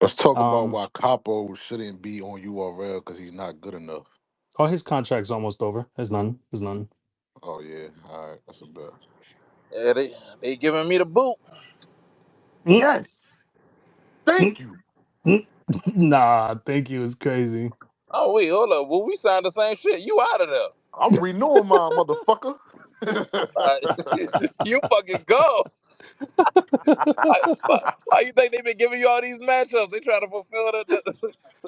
Let's talk about Um, why Capo shouldn't be on URL because he's not good enough. oh, his contract's almost over. There's none. There's none. Oh yeah, all right, that's a bet. Yeah, they giving me the boot. Mm, Yes, mm, thank you. mm. Nah, thank you. It's crazy. Oh wait, hold up. Well, we signed the same shit. You out of there? I'm renewing my motherfucker. Uh, you fucking go. Why you think they been giving you all these matchups? They trying to fulfill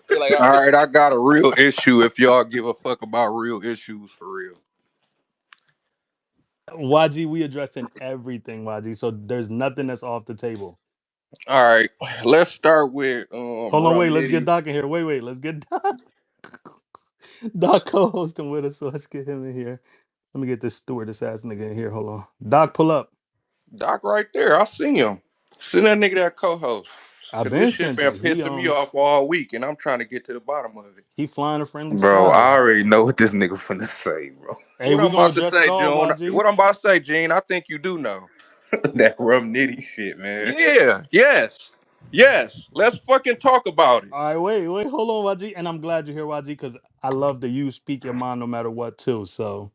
they like, all All right, right, I got a real issue. If y'all give a fuck about real issues for real. YG, we addressing everything, YG. So there's nothing that's off the table. All right, let's start with Hold on, wait. Rum Let's get Nitty. Doc in here. Wait. Let's get Doc. Doc co-hosting with us. So let's get him in here. Let me get this stewardess ass nigga in here. Hold on. Doc, pull up. Doc right there. I see him. Send that nigga that co-host. I've Cause this been shit sent been it. He pissing me off all week, and I'm trying to get to the bottom of it. he flying to friendly Bro, I skies. already know what this nigga finna say, bro. Hey, What we I'm gonna about to address it say, all, June? YG. What I'm about to say, Gene? I think you do know. That rum nitty shit, man. Yeah. Yes. Yes. Let's fucking talk about it. All right, wait, hold on, YG. And I'm glad you're here, YG, because I love that you speak your mind no matter what, too. So,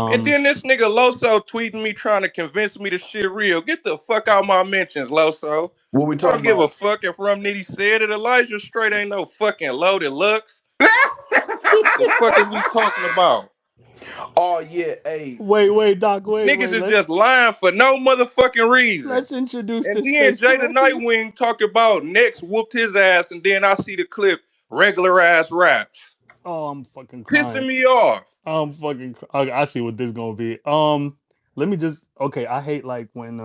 And um, then this nigga Loso tweeting me trying to convince me the shit real. Get the fuck out my mentions, Loso. What we I talking don't give a about? fuck if Rum Nitty said it. Elijah Straight ain't no fucking loaded looks. The fuck is we talking about? Oh yeah, hey, wait, Doc, Niggas wait. is just lying for no motherfucking reason. Let's introduce And this then space Jay the correctly. Nightwing talk about next whooped his ass, and then I see the clip regular ass raps. Oh, I'm fucking Pissing crying. me off. Okay, I see what this gonna be. Let me just okay. I hate like when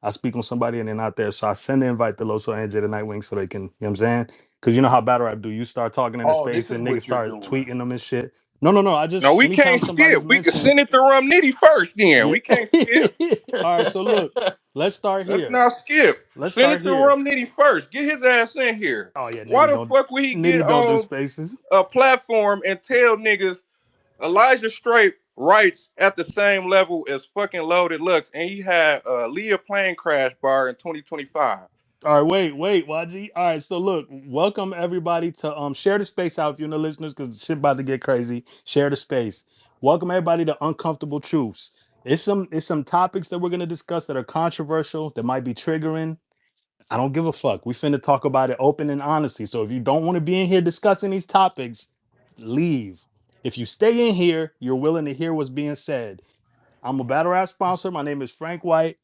I speak on somebody and they're not there, so I send the invite to Loso and Jay the Nightwing so they can, you know what I'm saying? Because you know how battle rap do. You start talking in the oh, space this is and niggas what you're start doing. tweeting them and shit. No. I No, just we anytime can't somebody's skip. We can mentioned, send it to Rum Nitty first. Then yeah. we can't skip. All right, so look, let's start Let's here. not skip. Let's Send start it to here. Rum Nitty first. Get his ass in here. Oh yeah, Why the fuck would he get nigga don't do on spaces. a platform and tell niggas Elijah Straight writes at the same level as fucking Loaded Lux, and he had a Leah plane crash bar in 2025. All right, wait, YG. All right, so look, welcome everybody to share the space out if you're the listeners because shit about to get crazy. Share the space. Welcome everybody to Uncomfortable Truths. It's some topics that we're gonna discuss that are controversial, that might be triggering. I don't give a fuck. We finna talk about it open and honestly. So if you don't want to be in here discussing these topics, leave. If you stay in here, you're willing to hear what's being said. I'm a battle rap sponsor. My name is Frank White.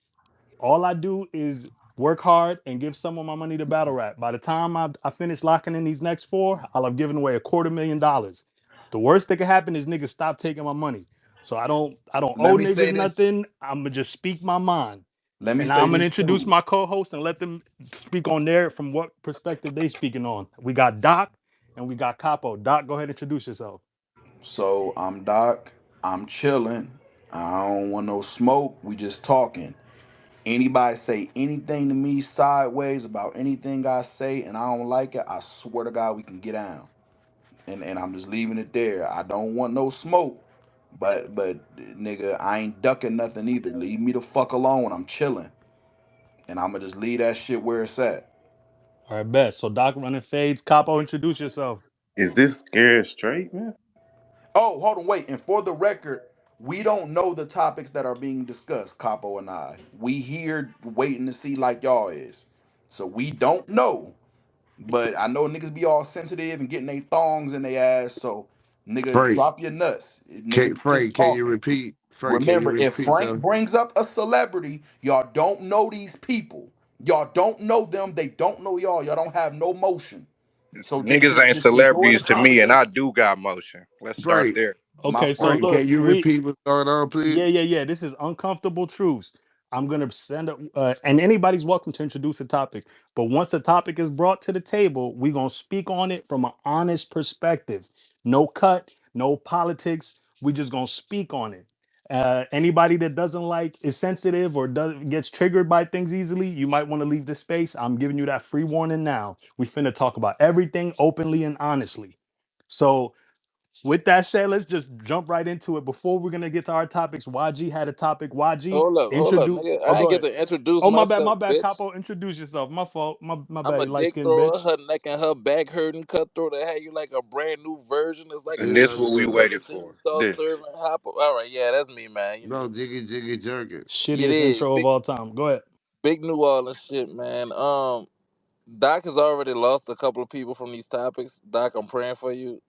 All I do is work hard and give some of my money to battle rap. By the time I finish locking in these next four, I'll have given away $250,000. The worst that could happen is niggas stop taking my money. So I don't Let owe me niggas say this. nothing. I'm gonna just speak my mind. Let me And now say I'm gonna this introduce too. my co-host and let them speak on there from what perspective they speaking on. We got Doc and we got Capo. Doc, go ahead and introduce yourself. So I'm Doc. I'm chilling. I don't want no smoke. We just talking. Anybody say anything to me sideways about anything I say and I don't like it, I swear to God we can get down. And I'm just leaving it there. I don't want no smoke. But nigga, I ain't ducking nothing either. Leave me the fuck alone. I'm chilling. And I'ma just leave that shit where it's at. All right, best. So Doc running fades. Capo, introduce yourself. Is this scared straight, man? Oh, hold on, wait. And for the record, we don't know the topics that are being discussed, Capo and I. We here waiting to see like y'all is. So we don't know. But I know niggas be all sensitive and getting their thongs in their ass. So nigga, Frank, drop your nuts. Niggas just Can you talking. repeat? Frank, can you Remember, if repeat Frank them? brings up a celebrity, y'all don't know these people. Y'all don't know them. They don't know y'all. Y'all don't have no motion. So just Niggas just ain't just enjoy the celebrities to me, and I conversation. do got motion. Let's start Frank, there. My Okay, so friend, Frank, look, can you repeat what's going on, please? yeah. This is uncomfortable truths. I'm gonna send it, and anybody's welcome to introduce a topic. But once the topic is brought to the table, we're gonna speak on it from an honest perspective. No cut, no politics. We just gonna speak on it. Anybody that doesn't like is sensitive or gets triggered by things easily, you might want to leave the space. I'm giving you that free warning now. We finna talk about everything openly and honestly. So With that said, let's just jump right into it. Before we're gonna get to our topics, YG had a topic. YG Hold up, introduce. nigga. Oh, I ain't go get ahead. to introduce Oh, my myself, bad, bitch. Capo. Introduce yourself. My fault. My I'm bad, a you light dick skinned thrower, bitch. her neck and her back hurting cutthroat that had you like a brand new version. It's like a And Jiggy this nigga what who we jerking. never waited seen for. Star This. Serving Hop. All right, yeah, that's me, man. No, jiggy jerking. You Shittiest did intro of big, all time. Go ahead. big New Orleans shit, man. Doc has already lost a couple of people from these topics. Doc, I'm praying for you,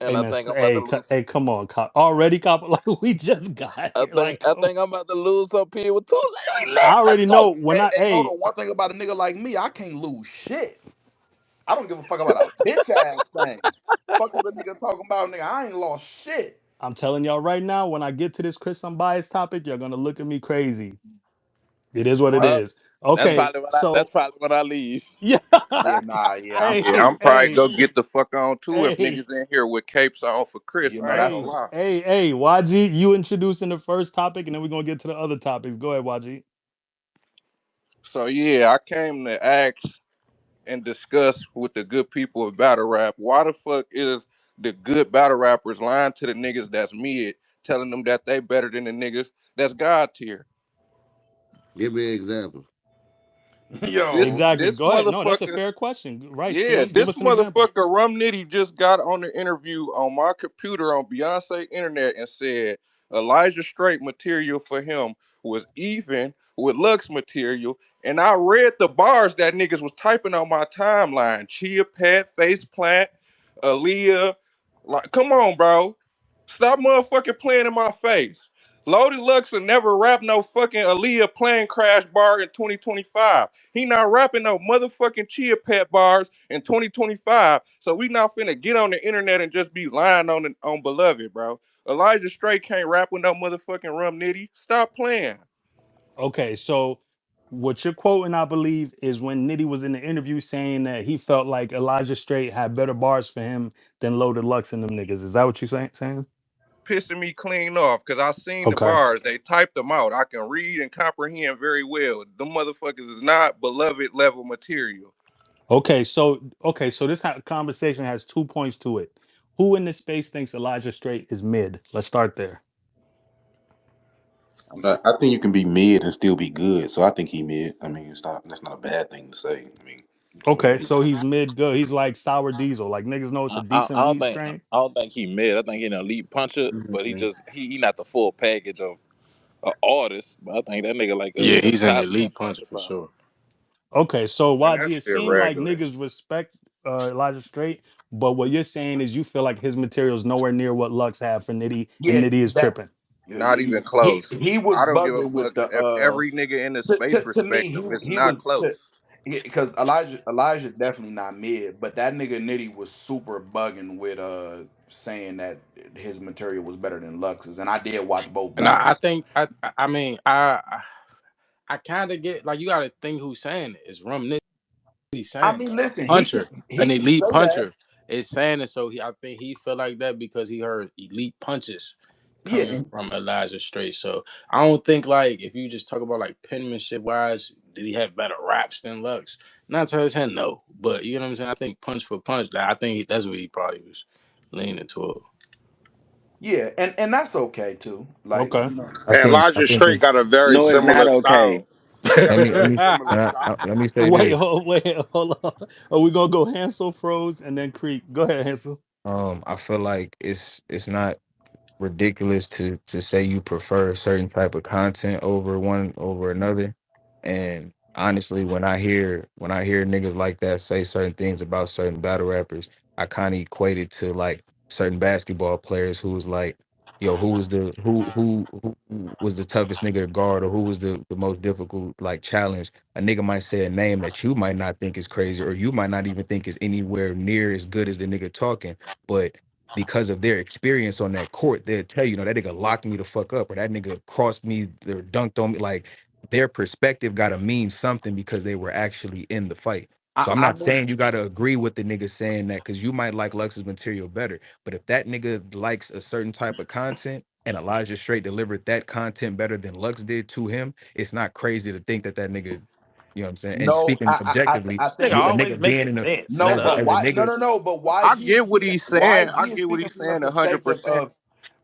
and Hey I man, think I'm about to hey, lose. hey, come on, cop. Already cop. Like we just got I here. think Like, I come on. think I'm about to lose some people too. Let me I let. Let's already know go. when Hey, I hey, hold hey on. One thing about a nigga like me, I can't lose shit. I don't give a fuck about a bitch ass thing. Fuck what a nigga talking about, nigga. I ain't lost shit. I'm telling y'all right now, when I get to this Chris Unbiased topic, you're gonna look at me crazy. It is what it Right? is. Okay, That's so probably when I leave. yeah. Yeah, nah, yeah. Yeah, hey, I'm probably hey, go get the fuck on too if hey, niggas in here with capes on for Chris. You know I ain't that's gonna hey, the lie. hey, YG, you introducing the first topic, and then we're gonna get to the other topics. Go ahead, YG. So yeah, I came to ask and discuss with the good people of battle rap. Why the fuck is the good battle rappers lying to the niggas that's mid, telling them that they better than the niggas that's God tier? Give me an example. This yo. Exactly. this Go ahead. No, that's a motherfucker, fair question. Right, yeah, Skills. Give this us an example. motherfucker Rum Nitty just got on the interview on my computer on Beyonce internet and said Elijah Straight material for him was even with Lux material. And I read the bars that niggas was typing on my timeline. Chia Pet, Face Plant, Aaliyah. Like, come on, bro. Stop motherfucking playing in my face. Loaded Lux will never rap no fucking Aaliyah playing Crash Bar in 2025. He not rapping no motherfucking Chia Pet bars in 2025. So we not finna get on the internet and just be lying on Beloved, bro. Elijah Straight can't rap with no motherfucking Rum Nitty. Stop playing. Okay, so what you're quoting, I believe, is when Nitty was in the interview saying that he felt like Elijah Straight had better bars for him than Loaded Lux and them niggas. Is that what you saying? Pissing me clean off because I seen the Okay. bars. They typed them out. I can read and comprehend very well. Them motherfuckers is not Beloved level material. Okay, so this conversation has 2 points to it. Who in this space thinks Elijah Straight is mid? Let's start there. I think you can be mid and still be good. So I think he mid. I mean, it's not that's not a bad thing to say. I mean, Okay, so he's mid good. He's like sour diesel. Like niggas know it's a decent weed strain. I don't think he mid. I think he an elite puncher, but he not the full package of an artist. But I think that nigga like Yeah, a he's an top 10 elite puncher puncher for probably. sure. Okay, so Man, that YG, it shit seemed like regular. niggas respect Elijah Straight, but what you're saying is you feel like his material is nowhere near what Lux had for Nitty, and Yeah, Nitty is that tripping. Not even he close. he was I don't give a bugging with fuck the if every nigga in the space to me respect him. It's he not was close. because Elijah's definitely not mid, but that nigga Nitty was super bugging with saying that his material was better than Lux's, and I did watch both And I battles. think I mean I kind of get like you got to think who's saying it. It's Rum Nitty I saying it. mean, A listen, puncher, he an can elite say that. puncher is saying it. So I think he feel like that because he heard elite punches Yeah, coming from Elijah Straight. So I don't think like if you just talk about like penmanship wise, did he have better raps than Lux? Not to his hand, no. But you know what I'm saying. I think punch for punch, I think that's what he probably was leaning toward. yeah, and that's okay too. Like Okay. I And think I Elijah think Straight got a very No, it's not similar okay. style. He got a let very me similar style. let me say Wait, this. hold on. Are we gonna go Hansel Froze and then Creek? Go ahead, Hansel. I feel like it's not ridiculous to say you prefer a certain type of content over one over another. And honestly, when I hear niggas like that say certain things about certain battle rappers, I kind of equate it to like certain basketball players who was like, yo, who was the toughest nigga to guard, or who was the most difficult like challenge. A nigga might say a name that you might not think is crazy, or you might not even think is anywhere near as good as the nigga talking, but because of their experience on that court, they'll tell you, that nigga locked me the fuck up, or that nigga crossed me or dunked on me. Like their perspective gotta mean something because they were actually in the fight. So I'm I not mean, saying you gotta agree with the nigga saying that because you might like Lux's material better. But if that nigga likes a certain type of content and Elijah Straight delivered that content better than Lux did to him, it's not crazy to think that that nigga, You know what I'm saying? And No, speaking objectively, I Nigga think a always nigga being making in a sense. no, Shut as a, but up. as a why? No, nigga. no, no. But I YG is get what speaking. he's saying. I YG is get what speaking he's from the saying perspective 100%. of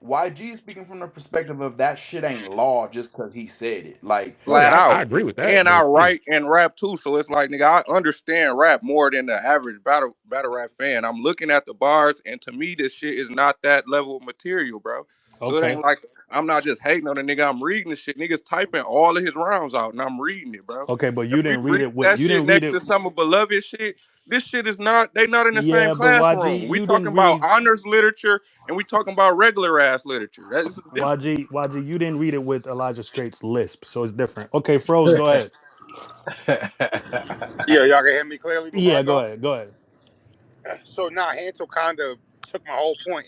YG is speaking from the perspective of that shit ain't law just because he said it. Like, Oh Flat yeah, out. I agree with that. And I But yeah, write and rap too. So it's like, nigga, I understand rap more than the average battle rap fan. I'm looking at the bars, and to me, this shit is not that level of material, bro. So it Okay. ain't like I'm not just hating on the nigga. I'm reading the shit. Niggas typing all of his rounds out, and I'm reading it, bro. Okay, but If you we didn't read read it with that you shit didn't read next it. to some of beloved shit, this shit is not. They not in the same Yeah, but YG, classroom. We you talking didn't about read honors literature, and we talking about regular ass literature. That's different. YG, you didn't read it with Elijah Straight's lisp, so it's different. Okay, Froze, go ahead. Yeah, y'all can hear me clearly before I Yeah, go go. ahead, go ahead. So now Hansel kind of took my whole point.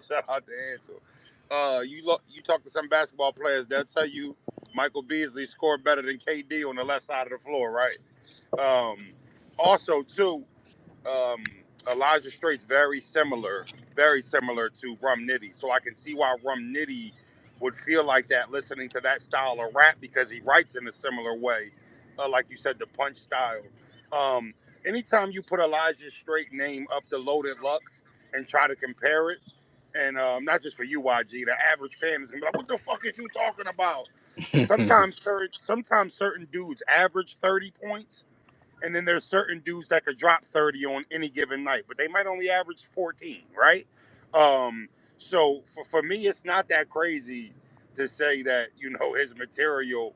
Shout out to Hansel. You talk to some basketball players, they'll tell you Michael Beasley scored better than KD on the left side of the floor, right? Um, Also, too, um, Elijah Straight's very similar to Rum Nitty. So I can see why Rum Nitty would feel like that listening to that style of rap because he writes in a similar way, like you said, the punch style. Um, Anytime you put Elijah Straight name up to Loaded Lux and try to compare it, and not just for you, YG, the average fan is gonna be like, "What the fuck is you talking about?" Sometimes certain dudes average 30 points, and then there's certain dudes that could drop 30 on any given night, but they might only average 14, right? Um, so for me, it's not that crazy to say that, his material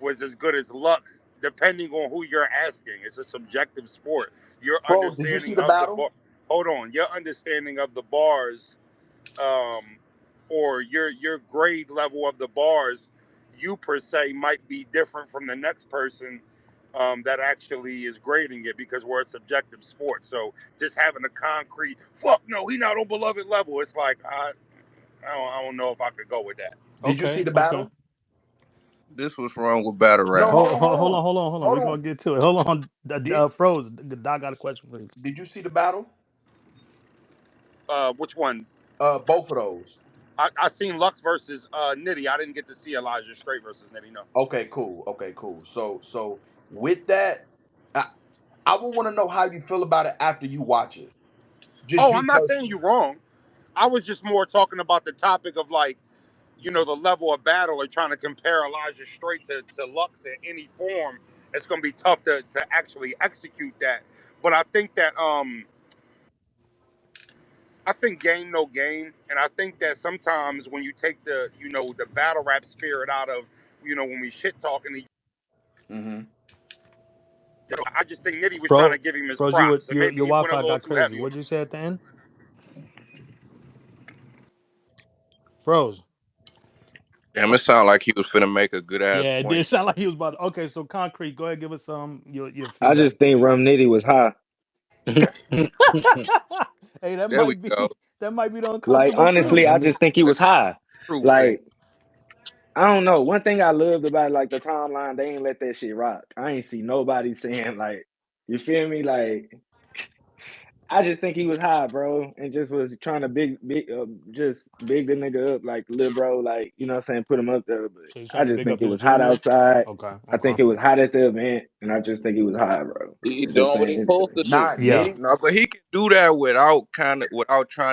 was as good as Lux, depending on who you're asking. It's a subjective sport. Your bro, did you see understanding the of the battle? bar, hold on, your understanding of the bars, um, or your grade level of the bars, you per se might be different from the next person that actually is grading it because we're a subjective sport. So just having a concrete fuck no, he not on beloved level. It's like I don't know if I could go with that. Did you see Okay, the okay. battle? This was wrong with battle No, rap. hold Hold, on, hold, hold hold on, on, hold on, hold on. hold We're gonna on. get to it. Hold on, Did Froze. Doc got a question for you. Did you see the battle? Which one? Both of those. I seen Lux versus Nitty. I didn't get to see Elijah Straight versus Nitty. No. Okay, cool. Okay, cool. So with that, I, I would want to know how you feel about it after you watch it. Just Oh, you I'm not saying personally. you wrong. I was just more talking about the topic of like, the level of battle or trying to compare Elijah Straight to Lux in any form. It's going to be tough to actually execute that. But I think game no game, and I think that sometimes when you take the battle rap spirit out of when we shit talking, Hmm. I just think Nitty was trying to Fro, give him his Froze, props, and your maybe he went a Wi-Fi little got too crazy. heavy on What'd him. you say at the end? Froze. Damn, it sounded like he was finna make a good ass Yeah, it did point. sound like he was about to, okay, so concrete, go ahead, give us your I feedback. just think Rum Nitty was high. Hey, that There we might go. be that might be the Like uncomfortable honestly, truth. I let me just think he That's was high. true for you. Like I don't know. One thing I loved about like the timeline, they ain't let that shit rock. I ain't see nobody saying like, you feel me? Like I just think he was high, bro, and just was trying to just big the nigga up, like little bro, like you know what I'm saying, put him up there. But So he's I trying to just big think up it his was hot junior. outside. Okay, I think okay. it was hot at the event, and I just think he was high, bro. He Just doing what he saying supposed instantly. to do. Not Yeah. Nitty. No, but he can do that without trying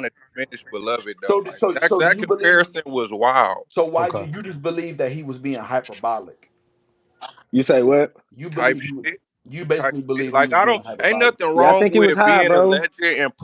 to diminish beloved though. So Like so that so do that you believe? comparison was wild. So why Okay. you just believe that he was being hyperbolic? You say what? You Type believe he was. shit. You Type basically shit. believe he Like was I being don't ain't hyperbolic. nothing Yeah, I wrong think it was with high, being a bro. legend and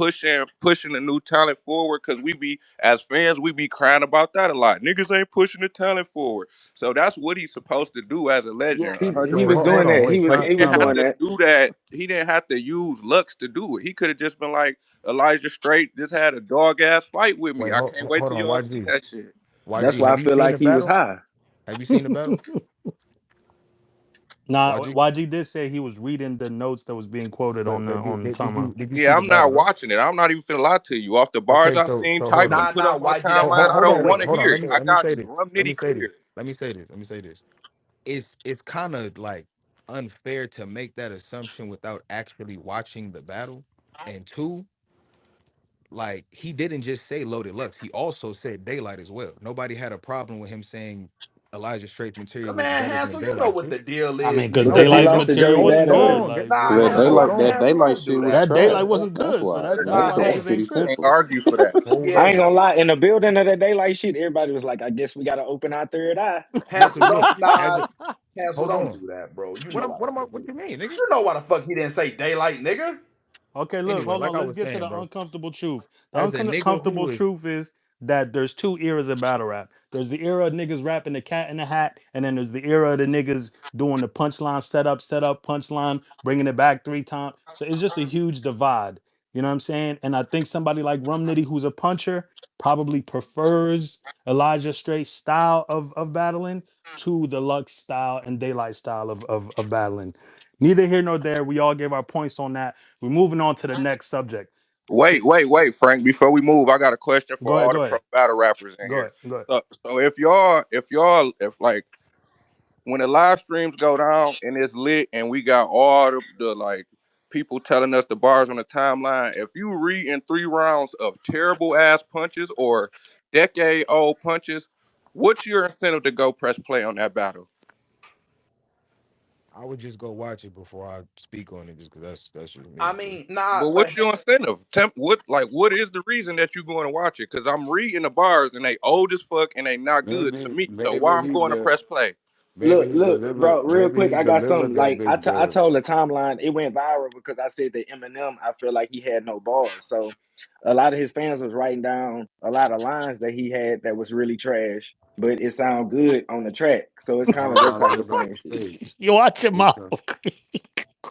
pushing the new talent forward because we be as fans we be crying about that a lot. Niggas ain't pushing the talent forward. So that's what he's supposed to do as a Yeah, legend. he wait. 100%. was Hold doing on. that. He Wait. was But he he was didn't have doing Timeout. to that. do that. He didn't have to use Lux to do it. He could have just been like Elijah Straight. Just had a dog ass fight with me. Wait. I can't wait Hold till on. y'all see YG. that shit. That's YG. why I Have you feel seen like the he was battle? high. Have you seen the battle? Nah, YG. YG did say he was reading the notes that was being quoted But on the timeline. did you see Yeah, the I'm not battle though? watching it. I'm not even finna lie to you. Off the bars Okay. I So seen hold typed on. and put Nah, up on YG. That's timeline, not I Hold fair. on. don't Wait. want to That's Hold not on. hear it. fair. I Let me got say this. Rum Let me Nitty say this. clear. Let me say this. It's kind of like unfair to make that assumption without actually watching the battle. And two, like he didn't just say Loaded Lux. He also said Daylight as well. Nobody had a problem with him saying Elijah Straight's material is Man, better than Hansel, you know Daylight what shit? the deal I is, mean, because nigga. because he Daylight's lost to material Joey wasn't Badass. good. Hold on, Like, Nah, But Hansel, daylight, don't that Hansel, daylight don't do shit was that. that trash. Daylight wasn't That's good. So why. that's Daylight Nah, why shit was niggas Hansel, ain't pretty trip. Can't simple. argue for that. hold I ain't on. gonna lie. In the building of that daylight shit, everybody was like, "I guess we gotta open our third eye." Hansel, Because look, don't as nah, a Hansel, hold don't on. do that, bro. You What know am, why what the am I? fuck What he, you mean, nigga? you know why the fuck he didn't say daylight, nigga. Okay, look, Anyway, hold like on. I Let's was get to saying, the bro, uncomfortable truth. The as a nigga uncomfortable who is, truth is that there's two eras of battle rap. There's the era of niggas rapping the cat in the hat, and then there's the era of the niggas doing the punchline, set up, punchline, bringing it back three times. So it's just a huge divide. You know what I'm saying? And I think somebody like Rum Nitty, who's a puncher, probably prefers Elijah Straight's style of battling to the Lux style and Daylight style of battling. Neither here nor there. We all gave our points on that. We're moving on to the next subject. Wait, Frank. Before we move, I got a question for Go ahead, all go the pro ahead, battle rappers in go here. ahead, go ahead. So if like when the live streams go down and it's lit and we got all the like people telling us the bars on the timeline, if you read in 3 rounds of terrible ass punches or decade old punches, what's your incentive to go press play on that battle? I would just go watch it before I speak on it, just because that's just me. I But mean, nah, But but what's your incentive? What is the reason that you going to watch it? Because I'm reading the bars and they old as fuck and they not good to Maybe me. So maybe why I'm he going to de- press play? maybe Look, he look, delivered bro, real maybe quick. he I got something. delivered that Like bitch I better. told the timeline, it went viral because I said that Eminem, I feel like he had no bars. So a lot of his fans was writing down a lot of lines that he had that was really trash, but it sound good on the track. So it's kind I'm of that trying to type hear of about same the shit. state. You watch your We mouth. try-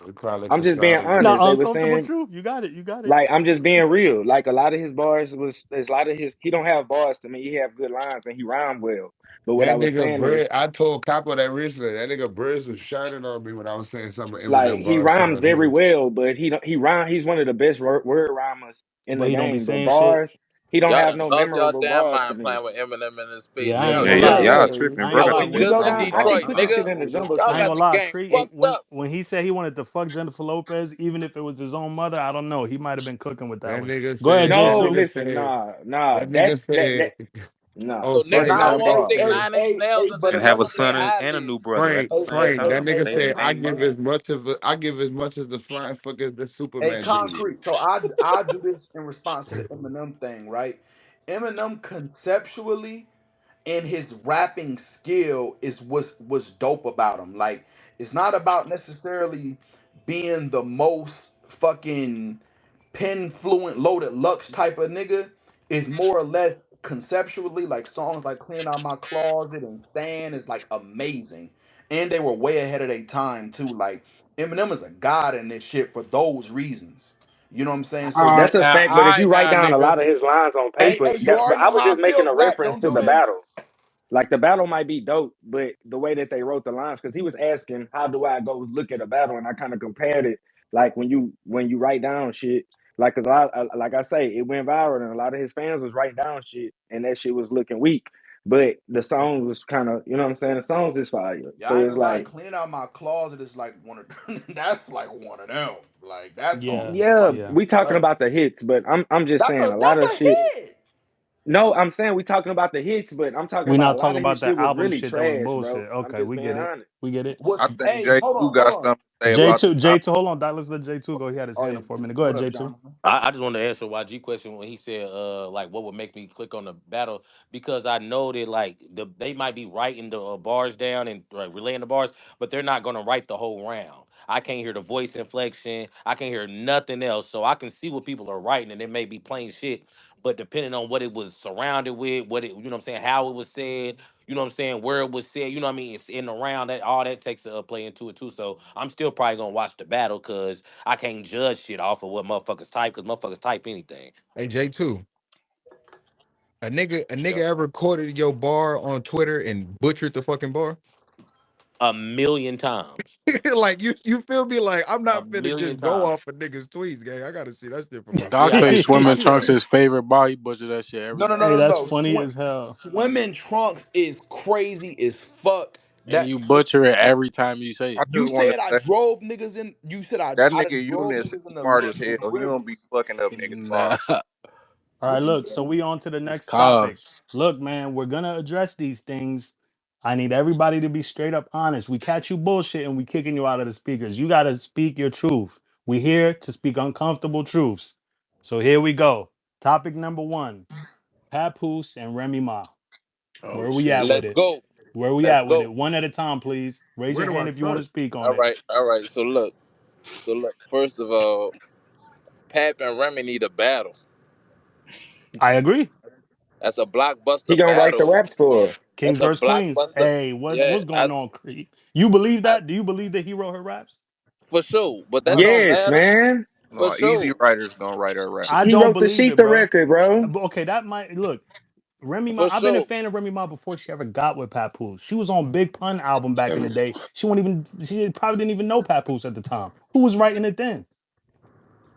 we probably I'm could just being solve it. No, honest. They were uncomfortable saying, truth. You got it. You got it. like, I'm just being real. Like a lot of his bars was, there's a lot of his, he don't have bars to me. He have good lines and he rhyme well. But what I That was nigga saying is, Briz, I told Capo that recently. That nigga Briz was shining on me when I was saying some of like, Eminem he bars to rhymes him. He very was well, but he rhyme. He's one of the best word rhymers in But the he don't be game. But saying shit. bars, he don't Y'all have done no lost y'all memorable damn bars to mind me. playing with Eminem in this space, Yeah, I man. ain't Y'all gonna Yeah, lie. Y'all look, tripping, I ain't That gonna bro. lie. was we When just go in down. I can Detroit, put this nigga. shit in the jumbo Y'all I ain't got slam. gonna the lie, game Creek, fucked up. when he said he wanted to fuck Jennifer Lopez, even if it was his own mother, I don't know. He might have been cooking with that that one. nigga Go ahead, said that No, J2. nigga listen, said nah. that nigga That said nah. oh So That's niggas Frank, not don't a that want to nigga bar. stick said 9 inch nails into And have a some of their son eyelids. and a new brother. That's Frank, a sad Frank, that couple. nigga Say that said name first. I give as much as the flying fuck as the a Superman did. concrete. So I do this in response to the Eminem thing, right? Eminem conceptually and his rapping skill is was dope about him. Like it's not about necessarily being the most fucking pen fluent loaded lux type of nigga. It's more or less conceptually like songs like Clean Out My Closet and Stan is like amazing. And they were way ahead of their time too. Like Eminem is a god in this shit for those reasons. You know what I'm saying? So you That's a fact. But All if right you write now, down a nigga. lot of his lines on hey, paper, hey, you but already I know was how just I making feel, a Black. reference Don't to do the this. battle. Like the battle might be dope, but the way that they wrote the lines, because he was asking, "How do I go look at a battle?" And I kind of compared it, like when you write down shit, like cause like I say, it went viral, and a lot of his fans was writing down shit, and that shit was looking weak. But the songs was kind of, you know what I'm saying? The songs is fire, Yeah, I so ain't it's gonna lie. like, Cleaning out my closet is like one of that's like one of them. Like that song Yeah, is yeah, fucking yeah. we talking incredible. about the hits, but I'm just saying a lot That's of a shit. hit. No, I'm saying we talking about the hits, but I'm talking We're about not a lot talking of his about shit the was album really shit that was trash, bullshit. bro. I'm Okay, just we being get it. honest. We get it. Was I think hey, hold J2 on, got hold on. something to say about the J2, top. J2, hold on. Let's let J2 go. He had his Oh hand yeah, up for a minute. Go what ahead, up, J2. Jonathan? I just wanted to answer YG question when he said, like, what would make me click on the battle? Because I know that, like, they might be writing the bars down and relaying the bars, but they're not going to write the whole round. I can't hear the voice inflection. I can't hear nothing else. So I can see what people are writing, and it may be plain shit. But depending on what it was surrounded with, what it, you know what I'm saying, how it was said, you know what I'm saying, where it was said, you know what I mean, it's in the round, that all that takes a play into it too. So I'm still probably gonna watch the battle because I can't judge shit off of what motherfuckers type because motherfuckers type anything. hey J2, a nigga Yep. ever quoted your bar on Twitter and butchered the fucking bar? A million times. Like you feel me? Like I'm A not finna million just go times. off of niggas' tweets, gang. I gotta see that shit for Yeah, myself. I Yeah, got I to Hey, see I that Swimming shit. mean, Yeah. trunks His favorite bar, he butchered that shit every No, time. that's funny as hell. Swimming trunks is crazy as fuck. And That you butcher it every time you say I it. you just want to said I say drove niggas in. You said that I done nigga drove Eunice is niggas in smart as the hell. He don't be rivers. fucking up niggas Nah, bars. All right, What you look, so say? we on to the it's next topic. cause. Look, man, we're gonna address these things. I need everybody to be straight up honest. We catch you bullshit and we kicking you out of the speakers. You got to speak your truth. We here to speak uncomfortable truths. So here we go. Topic number one: Papoose and Remy Ma. Oh Where we at shit. with Let's it? go. Where we Let's at with go. it? One at a time, please. Raise Where your do I hand if you want to start? speak on All it. right, all right. So look. First of all, Pap and Remy need a battle. I agree. That's a He blockbuster gonna write the battle. raps for her. Kings That's a versus Queens. blockbuster. Hey, Yeah, what's going on, Creed? You believe I that? Do you believe that he wrote her raps? for sure. But that Okay. don't Yes, matter. man. For No, Easy sure. Rider's gonna write her rap. I He don't wrote the believe sheet it, the bro. record, bro. But okay, that might look. Remy Ma, For I've been a sure. fan of Remy Ma before she ever got with Papoose. She was on Big Pun album back in the Never. day. She probably didn't even know Papoose at the time. Who was writing it then?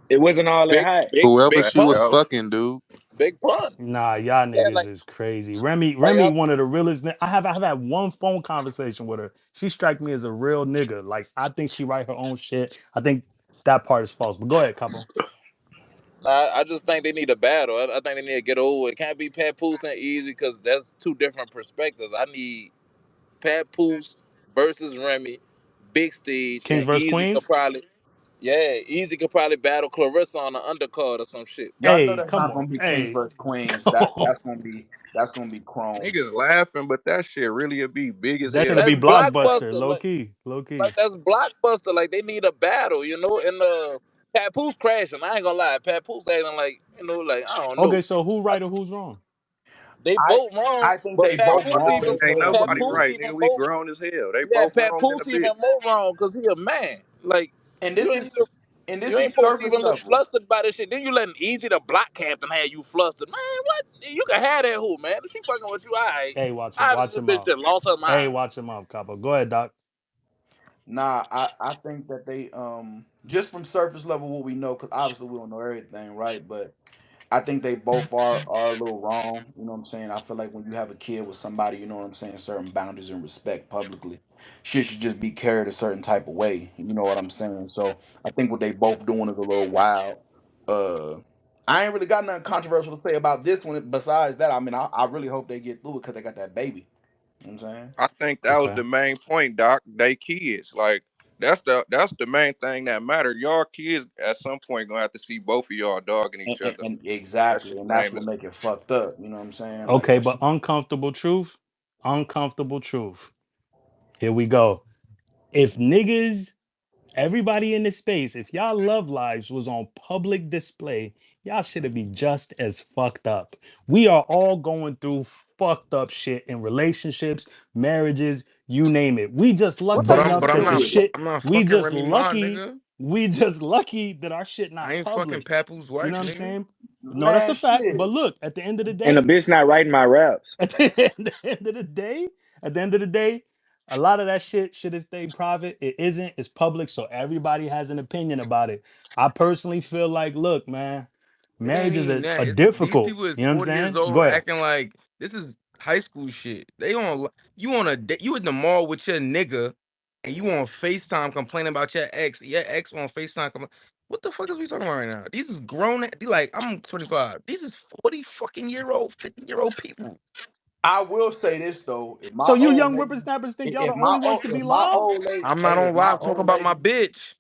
It wasn't all that Big, hot. big, Whoever big she pun. was Yep. fucking, dude. Big pun. Nah, y'all Yeah, niggas is crazy. Remy, like Remy, one of the realest. I've had one phone conversation with her. She strike me as a real nigga. Like I think she write her own shit. I think that part is false. But go ahead, couple. I just think they need a battle. I think they need to get over. It can't be Papoose and Easy because that's two different perspectives. I need Papoose versus Remy, big stage, Kings and versus Queens. Easy could probably battle Clarissa on the undercard or some shit. Y'all know Hey, that's come not on. gonna be Kings Hey, versus Queens. come on. That's gonna be Chrome. Niggas laughing, but that shit really would be big as That hell should be That's to me. blockbuster, blockbuster. low key, low Like key. that's blockbuster. Like they need a battle, And Papoose crashing. I ain't gonna lie. Papoose acting like like I don't know. Okay, so who right or who's wrong? They I both wrong, I think but they both Papoose wrong even as Ain't hell. nobody Papoose right, even nigga. We more. grown as hell. They Yeah, both wrong than a Papoose bitch. even more wrong because he a man. Like And you this ain't is even, and you this ain't is supposed to surface even look level. flustered by this shit. Then you letting Easy the block captain have you flustered. Man, what? You can have that who, man. If she fucking with you, all right. Hey, I watch this him bitch out. that lost her Hey, mind. watch him out, couple. Go ahead, Doc. Nah, I think that they just from surface level what we know, because obviously we don't know everything, right? But I think they both are a little wrong. You know what I'm saying? I feel like when you have a kid with somebody, you know what I'm saying, certain boundaries and respect publicly, shit should just be carried a certain type of way. You know what I'm saying? So I think what they both doing is a little wild. Uh, I ain't really got nothing controversial to say about this one. Besides that, I mean, I really hope they get through it because they got that baby. You know what I'm saying? I think that was Okay. the main point, Doc. They kids. Like that's the main thing that matter. Y'all kids at some point gonna have to see both of y'all dogging And, each and, other. and That exactly, shit and that's lame what as make it fucked up. You know what I'm saying? Like Okay, that but shit. uncomfortable truth. Uncomfortable truth. Here we go. If niggas, everybody in this space, if y'all love lives was on public display, y'all should be just as fucked up. We are all going through fucked up shit in relationships, marriages, you name it. We just What lucky type But of I'm enough but I'm that the not material? shit, I'm not we fucking just Remy Ma, lucky, nigga. we just lucky that our shit I not ain't fucking public. Papoose You know wife, what I'm nigga. saying? No, that's Man, a fact. shit. But look, at the end of the And the day, bitch not writing my raps. at the end of the day, at the end of the day, a lot of that shit should have stayed private. It isn't. It's public, so everybody has an opinion about it. I personally feel like, look, man, It ain't marriage is even that. a It's these difficult. people is You know what I'm 40 years saying? Go old ahead. acting like this is high school shit. They on you on a you in the mall with your nigga and you on FaceTime complaining about your ex. Your ex on FaceTime what the fuck is we talking about right now? These is grown like I'm 25. These is 40 fucking year old, 50-year-old people. I will say this though, if So my you old young lady, whippersnappers think y'all the only ones to be if my live? old lady, I'm not hey, on if my live talking old about my lady, bitch.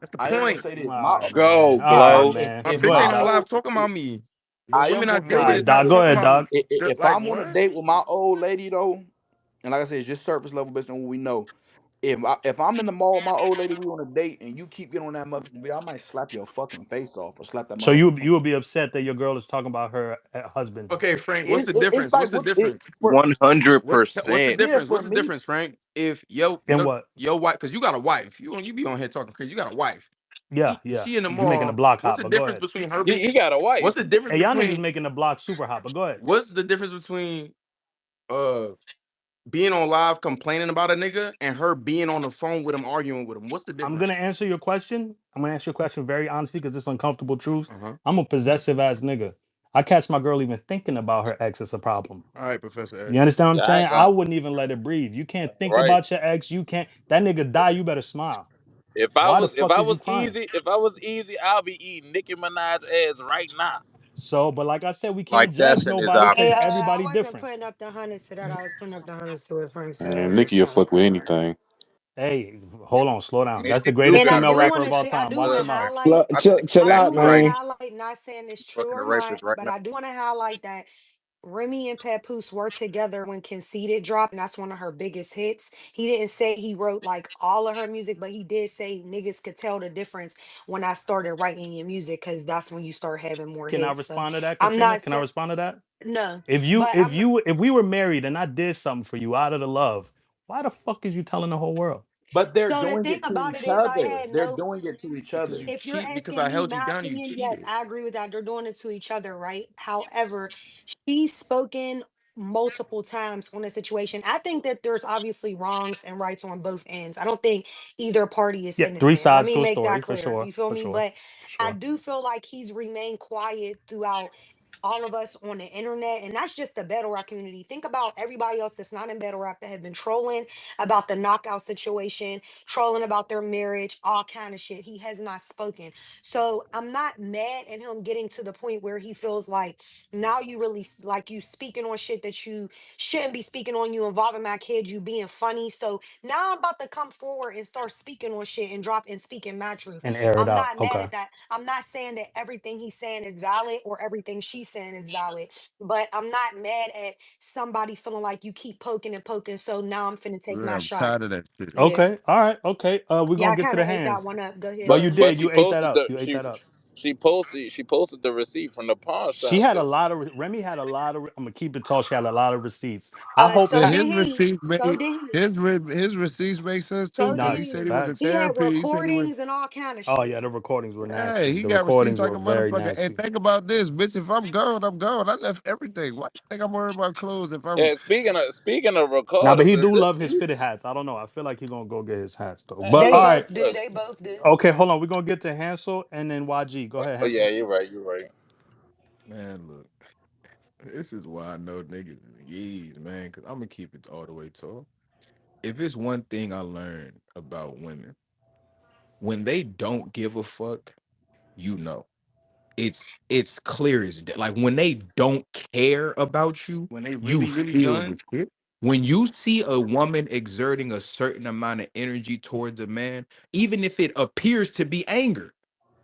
That's the I am gonna point. say All this, right, man. go, All right, my Glow. man. My Go bitch ahead, ain't on Doc. live talking about me. But I women am I gonna deal say All with right, this is not Doc. though. Go talking ahead, about Doc. me. If Like I'm on a what? date with my old lady though, and like I said, it's just surface level based on what we know. If I'm in the mall with my old lady, we on a date, and you keep getting on that motherfucking video, I might slap your fucking face off or slap that So motherfucking. you will be upset that your girl is talking about her husband. Okay, Frank, what's the It's difference? like What's the what it difference? for. What's the 100%. Yeah, difference? for What's the me, difference, Frank? If yo And yo what? your wife, because you got a wife, you be on here talking crazy. You got a wife. Yeah, yeah. She in the You making a mall. block What's hop, the but go difference ahead. between her being? He got a What's wife. the difference Hey, y'all niggas between? making the block super hot, but go ahead. What's the difference between uh being on live complaining about a nigga and her being on the phone with him arguing with him? What's the I'm gonna difference? answer your question. I'm gonna answer your question very honestly because this uncomfortable truth. Uh huh. I'm a possessive ass nigga. I catch my girl even thinking about her ex as a problem. All right, Professor You X. understand what I'm Yeah, I saying? ain't I gonna. wouldn't even let it breathe. You can't think Right. about your ex. You can't. That nigga die. You better smile. If I Why the was if fuck I is you was crying? easy, if I was easy, I'll be eating Nicki Minaj ass right now. but like I said, we Like can't judge that's in his nobody Hey, because option. I everybody wasn't different. putting up the hundreds to that. I was putting up the hundreds to what Frank said. And I'm just Nikki will saying, fuck with come on. anything. Hey, hold on, slow down. And That's the she do greatest And I got a female do right rapper want of to all say, I time. do Watch want your to to. mouth. highlight, I think Chill I Frank do out, want to right. man. highlight, not saying it's true Fucking or the not, racist right but now. I do want to highlight that Remy and Papoose were together when Conceited dropped, and that's one of her biggest hits. He didn't say he wrote like all of her music, but he did say niggas could tell the difference when I started writing your music because that's when you start having more Can I hits. So respond to that, I'm Katrina? not Can I saying respond to that? no, If you but if I'm you if we were married and I did something for you out of the love, why the fuck is you telling the whole world? But they're so the doing thing it to about it each is I other. had They're no doing it to each Because other. you if you're cheat. Because asking I me held you my down. You opinion, yes, cheated. I agree with that. They're doing it to each other, right? However, she's spoken multiple times on the situation. I think that there's obviously wrongs and rights on both ends. I don't think either party is Yeah, three innocent. Let sides me to a make that story for clear. sure. You feel For me? sure. But For I sure. do feel like he's remained quiet throughout all of us on the internet, and that's just the battle rap community. Think about everybody else that's not in battle rap that have been trolling about the knockout situation, trolling about their marriage, all kind of shit. He has not spoken. So I'm not mad at him getting to the point where he feels like now you really like you speaking on shit that you shouldn't be speaking on, you involving my kids, you being funny. So now I'm about to come forward and start speaking on shit and drop and speaking my truth. And air it I'm out. not mad Okay. at that. I'm not saying that everything he's saying is valid or everything she's saying is valid, but I'm not mad at somebody feeling like you keep poking and poking. So now I'm finna take Yeah, my I'm shot. tired of that shit. Yeah. Okay. All right. Okay. We're Yeah, gonna I get to kind the of ate that hands. one up. Go ahead, Well, But you though. but did. she You ate that posted up. the You ate that up. she posted the receipt from the pawn She shop had a though. lot of Remy had a lot of. I'm gonna keep it tall. She had a lot of receipts. I hope But So that. did his he. receipts So made did he. his receipts make sense too, So because did Nah, he he. said he went to facts. He had therapy. He said he went. recordings and all kind of Oh yeah, shit. the recordings were Yeah, nasty. he The got receipts recordings like were a very motherfucker. And nasty. think about this, bitch. If I'm gone, I'm gone. I left everything. Why you think I'm worried about clothes if I'm? Yeah, speaking of Now, but recordings, he is do this love his season? fitted hats. I don't know. I feel like he gonna go get his hats though. Man, But They look, all right. both do. look. They both do. Okay, hold on. We're gonna get to Hansel and then YG. Go ahead, Oh yeah, Hansel. you're right. You're right. Man, look, this is why I know niggas is yeez, man. Because I'm gonna keep it all the way tall. If it's one thing I learned about women, when they don't give a fuck, you know. It's clear as day. Like when they don't care about you, When they you really, really feel the done. shit. When you see a woman exerting a certain amount of energy towards a man, even if it appears to be anger,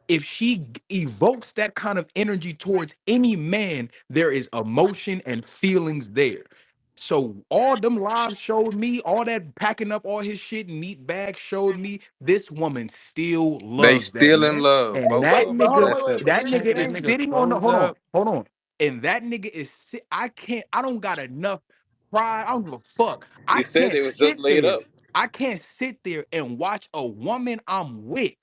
if she evokes that kind of energy towards any man, there is emotion and feelings there. So all them lives showed me, all that packing up all his shit in neat bags showed me this woman still They loves that still in man. love, And both that of Wait, them. but hold on, nigga, wait, That's wait. it. But that here's the nigga That is thing. nigga's sitting on the clothes hold on, up. hold on. And that nigga is I can't, I don't got enough pride. I don't give a fuck. I He said can't they was just sit laid there. up. I can't sit there and watch a woman I'm with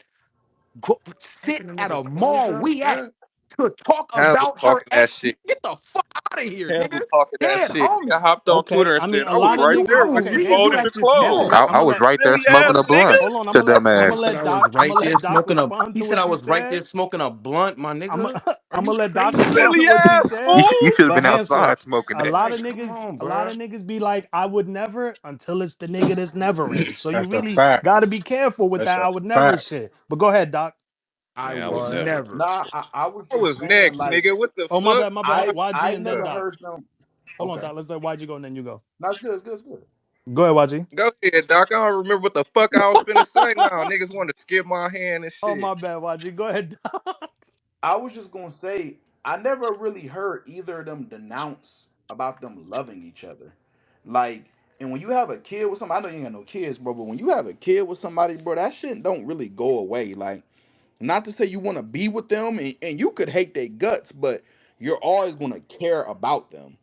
sit Fucking the at nigga a clothes mall up, we at bruh. to talk Hansel about her talking that ex. shit. Get the fuck out of here, Hansel nigga. talking that Dead shit. Nigga homie. hopped on Okay. Twitter and I mean, said, a "I was lot of right You niggas. there know, when Okay, you niggas Hansel. folded like the this Hansel, mad. clothes." I'm I gonna was let. right there Silly smoking ass a nigga. blunt Hold on. to I'm He gonna dumbass. said let I was Doc. I'm right gonna there let Doc smoking a. respond He to said what I he was right there said. smoking a blunt, my I'm nigga. Are I'm you gonna let Doc crazy? respond to Silly what he ass You, said. you fool. should have But been Hansel, outside smoking a that. lot Like, of come niggas, on, a lot bruh. of niggas be like, I would never until it's the nigga that's never in. So you That's a really fact. got to be careful with That's that. a I would never fact. shit. But go ahead, Doc. I Man, I would would never. never. Nah, I was I just was saying, next, like, nigga. What the Oh my fuck? bad, my bad. YG I and then never Doc. heard them. Hold on, Okay, Doc. Let's let YG go and then you go. that's good. It's good. It's good. Go ahead, YG. Go ahead, Doc. I don't remember what the fuck I was finna say now. Niggas wanted to skip my hand and Oh shit. my bad, YG. Go ahead, Doc. I was just gonna say I never really heard either of them denounce about them loving each other. Like, and when you have a kid with somebody, I know you ain't got no kids, bro, but when you have a kid with somebody, bro, that shit don't really go away. Like, not to say you want to be with them and you could hate their guts, but you're always gonna care about them.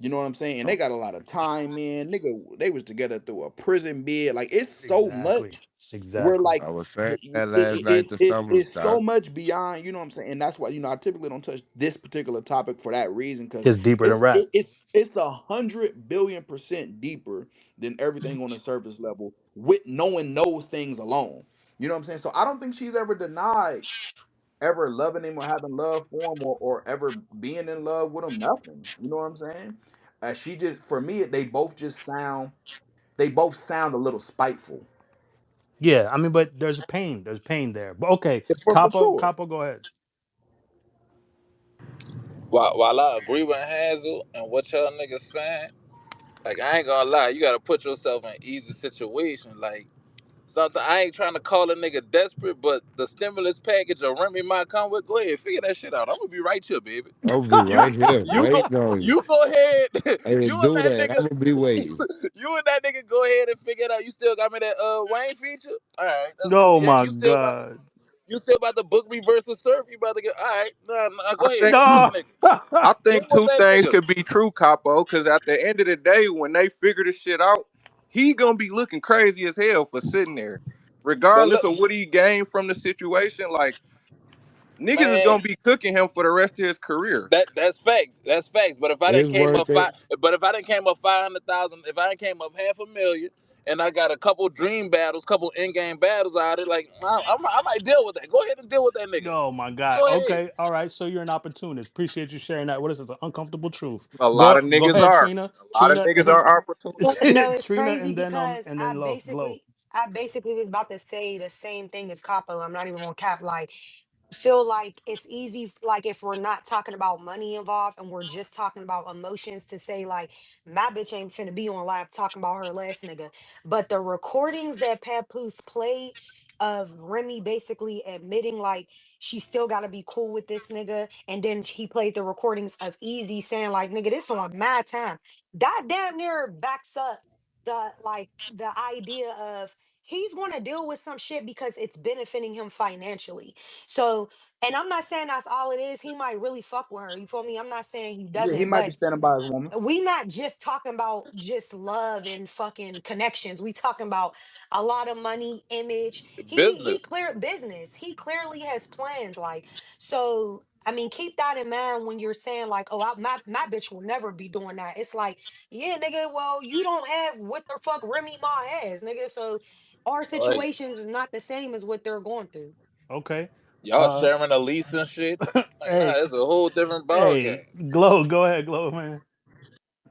You know what I'm saying? And they got a lot of time in. Nigga, they was together through a prison bid. Like, it's so Exactly. much where Exactly. like I was saying that last night to summer it's so stock. much beyond, you know what I'm saying? And that's why, I typically don't touch this particular topic for that reason, because It's deeper than rap. it's 100 billion% deeper than everything on the surface level with knowing those things alone. You know what I'm saying? So I don't think she's ever denied ever loving him or having love for him, or ever being in love with him. Nothing. You know what I'm saying? She just, for me, they both sound a little spiteful. Yeah, I mean, but there's pain. There's pain there. But okay, For sure. Capo, go ahead. While I agree with Hazel and what y'all niggas saying, like I ain't gonna lie, you gotta put yourself in easy situation. Like sometimes I ain't trying to call a nigga desperate, but the stimulus package or Remy might come with. Go ahead, figure that shit out. I'm gonna be right here, baby. I'll be You right here, you go waiting on you. you go ahead. Hey, You and do that that. I'm nigga. gonna be waiting. You and that nigga go ahead and figure it out. You still got me that Wayne feature? All right, that's cool. Oh Yeah, my god. you still about to book me versus surf? You about to get all right? Nah, I go ahead. think Deal with No. that nigga. I Deal think with two that things nigga. could be true, Capo, because at the end of the day, when they figure this shit out, he gonna be looking crazy as hell for sitting there. But Regardless look, of what he gained from the situation, like niggas is man, gonna be cooking him for the rest of his career. that's facts. That's facts. But if I didn't It's came worth up it. if I didn't came up 500,000, if I didn't came up 500,000, and I got a couple dream battles, couple in game battles out of it, like I might deal with that. Go ahead and deal with that nigga. Oh my god. Go ahead. Okay. All right. So you're an opportunist. Appreciate you sharing that. What is this? An uncomfortable truth. A lot Go of go niggas ahead, are. Trina. A lot of Trina, niggas are opportunists. No, it's Trina, crazy because and then glow. I basically was about to say the same thing as Capo. I'm not even gonna cap. Like, feel like it's easy, like if we're not talking about money involved and we're just talking about emotions, to say like my bitch ain't finna be on live talking about her last nigga. But the recordings that Papoose played of Remy basically admitting like she still gotta be cool with this nigga, and then he played the recordings of Easy saying like, nigga, this on my time. That damn near backs up the idea of he's going to deal with some shit because it's benefiting him financially. So, and I'm not saying that's all it is. He might really fuck with her. You feel me? I'm not saying he Yeah, he doesn't, might be but standing by his woman. we not just talking about just love and fucking connections. We talking about a lot of money, image. He Business. clear business. He clearly has plans. Like, so I mean, keep that in mind when you're saying like, oh, my bitch will never be doing that. It's like, yeah, nigga, well, you don't have what the fuck Remy Ma has, nigga. So our Like situations is not the same as what they're going through. Okay. y'all Uh sharing a lease and shit. Like nah, hey, it's a whole different ball hey, game. glow, go ahead, glow, man.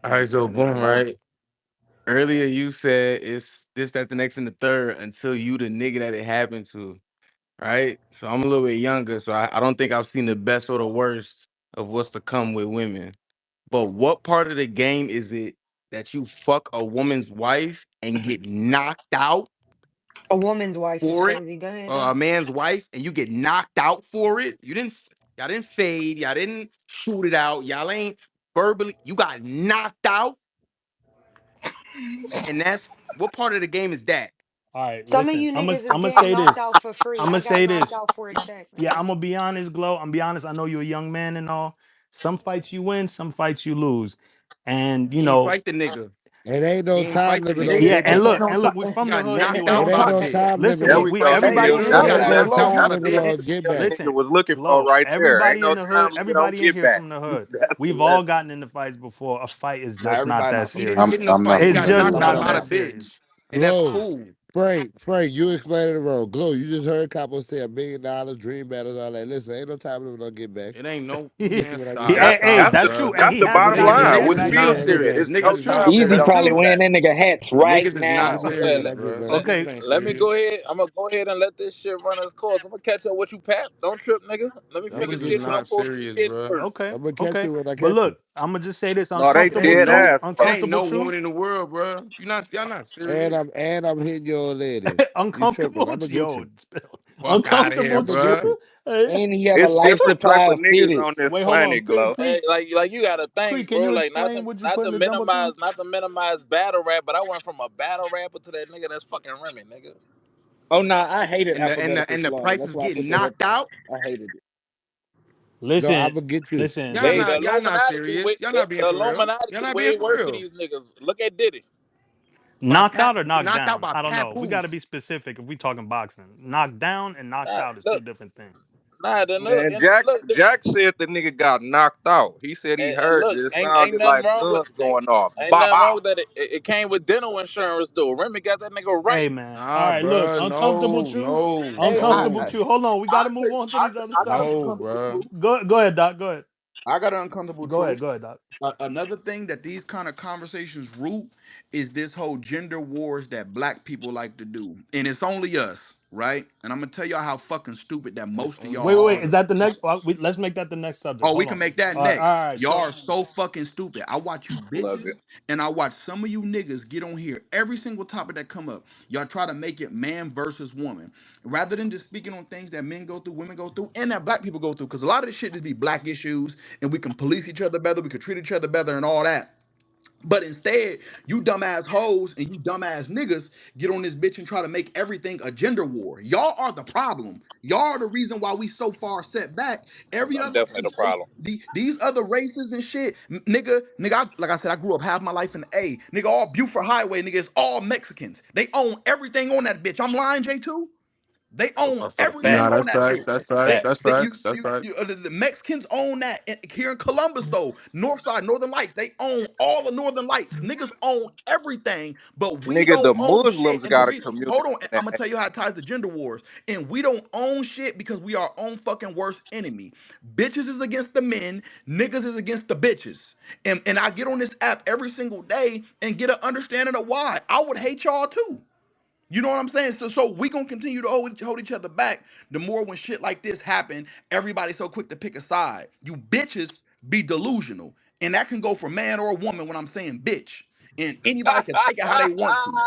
All right, so That nigga boom, lost. right? Earlier you said it's this, that, the next, and the third until you the nigga that it happened to, right? So I'm a little bit younger, so I don't think I've seen the best or the worst of what's to come with women. But what part of the game is it that you fuck a woman's wife and get knocked out A woman's wife is for it? crazy. Go ahead, Or though. a man's wife and you get knocked out for it? Y'all didn't fade, y'all didn't shoot it out, y'all ain't verbally, you got knocked out, and that's what part of the game is that? All right, Some of listen. you I'm gonna niggas is I'm gonna getting say knocked this. out for free. I'm I gonna got say knocked this. out for a check, Yeah, man. I'm gonna be honest, Glow. I'm be honest. I know you're a young man and all. Some fights you win, some fights you lose. And You ain't fight the nigga. It ain't You no ain't time fight the limit nigga. on yeah, getting Ain't back. no we You from the got hood knocked anyway. out It Hold ain't by a on. no bitch. time limit Listen, There on we we go, everybody Neil. in it That's ain't here. no Yeah, exactly I'm what I'm time talking trying about to limit tell this. on you. get Neil. back. That nigga Listen, was looking for Glow. right there. Ain't Everybody no in the hood. time limit on Everybody in get here back. from the hood. That's We've the all lesson. gotten into fights before. A fight is Nah, just not everybody that not from Nigga the didn't hood. get I'm in serious. a I'm fight. not He It's got finna just knocked Everybody out not not by from the that the hood. serious. bitch. And that's Glow, cool. Frank, you explain it wrong. Glow, you just heard Capo say $1 million, dream battles, all that. Listen, ain't no time limit on get back. It ain't no Get you man when I get Hey, stop, back. hey, stop, That's that's the true. bro. And that's he the has bottom gotten Get his you line. when man What I back get Spill out back. there. said, Serious. it's no Niggas That's is time not true. Easy limit on probably serious. get wearing back. that nigga hats right Niggas is not now. Get you when serious, I get bro. back. Okay. let me Serious. go ahead. I'm gonna go ahead and let this shit run its course. I'm gonna catch up with you, Pap. Don't trip, nigga. Let me I'm gonna finish Niggas is get. getting you. I'm not supposed to be serious, hitting bro. first. Okay. I'm gonna catch Okay. you when I But catch you. look, I'm gonna just say this No, they uncomfortable Ain't dead truth. no ass slow. ain't Uncomfortable no truth. woman in the world, bro. Y'all not And serious. I'm hitting your old lady. You tripping? I'm Uncomfortable. gonna get Yo, you. Fuck out of here, uncomfortable I'm gonna get truth. bro. you. Hey, And he have a It's life different type supply of of niggas on fitteds. this wait, hold on. planet, Pre, Glow. pre, Like you gotta pre. think, Can bro. you Like explain what you not put to in the jumbotron? minimize battle rap, but I went from a battle rapper to that nigga that's fucking Remy, nigga. Oh no, I hated And the and the alphabetical and the slaughter. price That's is why I getting put the hip knocked on. out. I hated it. No, I'm Listen, gonna get you. listen. Y'all They The the not y'all not Illuminati do serious. way Y'all not being the for real. Illuminati Y'all do not being way for worse for real. these niggas. Look at Diddy. By knocked Pat, out or you get knocked knocked out down? by I don't know. We got to papoose. be specific if we talking boxing. Knocked down and knocked out is two Look, different things. nah, then look, Man, and Jack look, Jack said the nigga got knocked out. He said he and heard look, it. It ain't sounded nothing like wrong with guns going off. ain't Bow nothing wrong bow. with that. It came with dental insurance though. Remy got that nigga right. Hey man. All Nah, right, look, bro. uncomfortable No, truth. no, Hey, Uncomfortable no, I truth. Hold on, we got to move on to these other I got an no, subjects. uncomfortable bro. truth. Go ahead, Doc. Go ahead. I got an uncomfortable Go ahead. truth. Go ahead, Doc. Another thing that these kind of conversations root is this whole gender wars that black people like to do, and it's only us. right? And I'm gonna tell y'all how fucking stupid that That's most of only Wait, wait, y'all wait. are. Is that the one. next? Let's make that the next subject. Oh, we Hold can on. make that All next. right. Y'all So are so fucking stupid. I watch you Love it. bitches and I watch some of you niggas get on here every single topic that come up. Y'all try to make it man versus woman. Rather than just speaking on things that men go through, women go through, and that black people go through. Because a lot of this shit just be black issues and we can police each other better, we can treat each other better and all that. But instead, you dumbass hoes and you dumbass niggas get on this bitch and try to make everything a gender war. Y'all are the problem. Y'all are the reason why we so far set back. Every I'm other definitely the problem. these other races and shit, nigga, like I said, I grew up half my life in the A. Nigga, all Buford Highway, nigga, it's all Mexicans. They own everything on that bitch. I'm lying, J2. They own For the everything Nah, fact. on that's that facts. bitch. That's That's facts. They, fact. That's they facts. That's facts. the Mexicans own that here in Columbus though. North Side, Northern Lights. They own all the Northern Lights. Niggas own everything, but we Nigga, don't the own shit. Muslims And the got a reason, community hold on, in I'm that. gonna tell you how it ties to gender wars. And we don't own shit because we are our own fucking worst enemy. Bitches is against the men. Niggas is against the bitches. And I get on this app every single day and get an understanding of why. I would hate y'all too. You know what I'm saying? So we gonna continue to hold each other back. The more when shit like this happen, everybody's so quick to pick a side. You bitches be delusional, and that can go for man or woman when I'm saying bitch, and anybody can take it how they want to.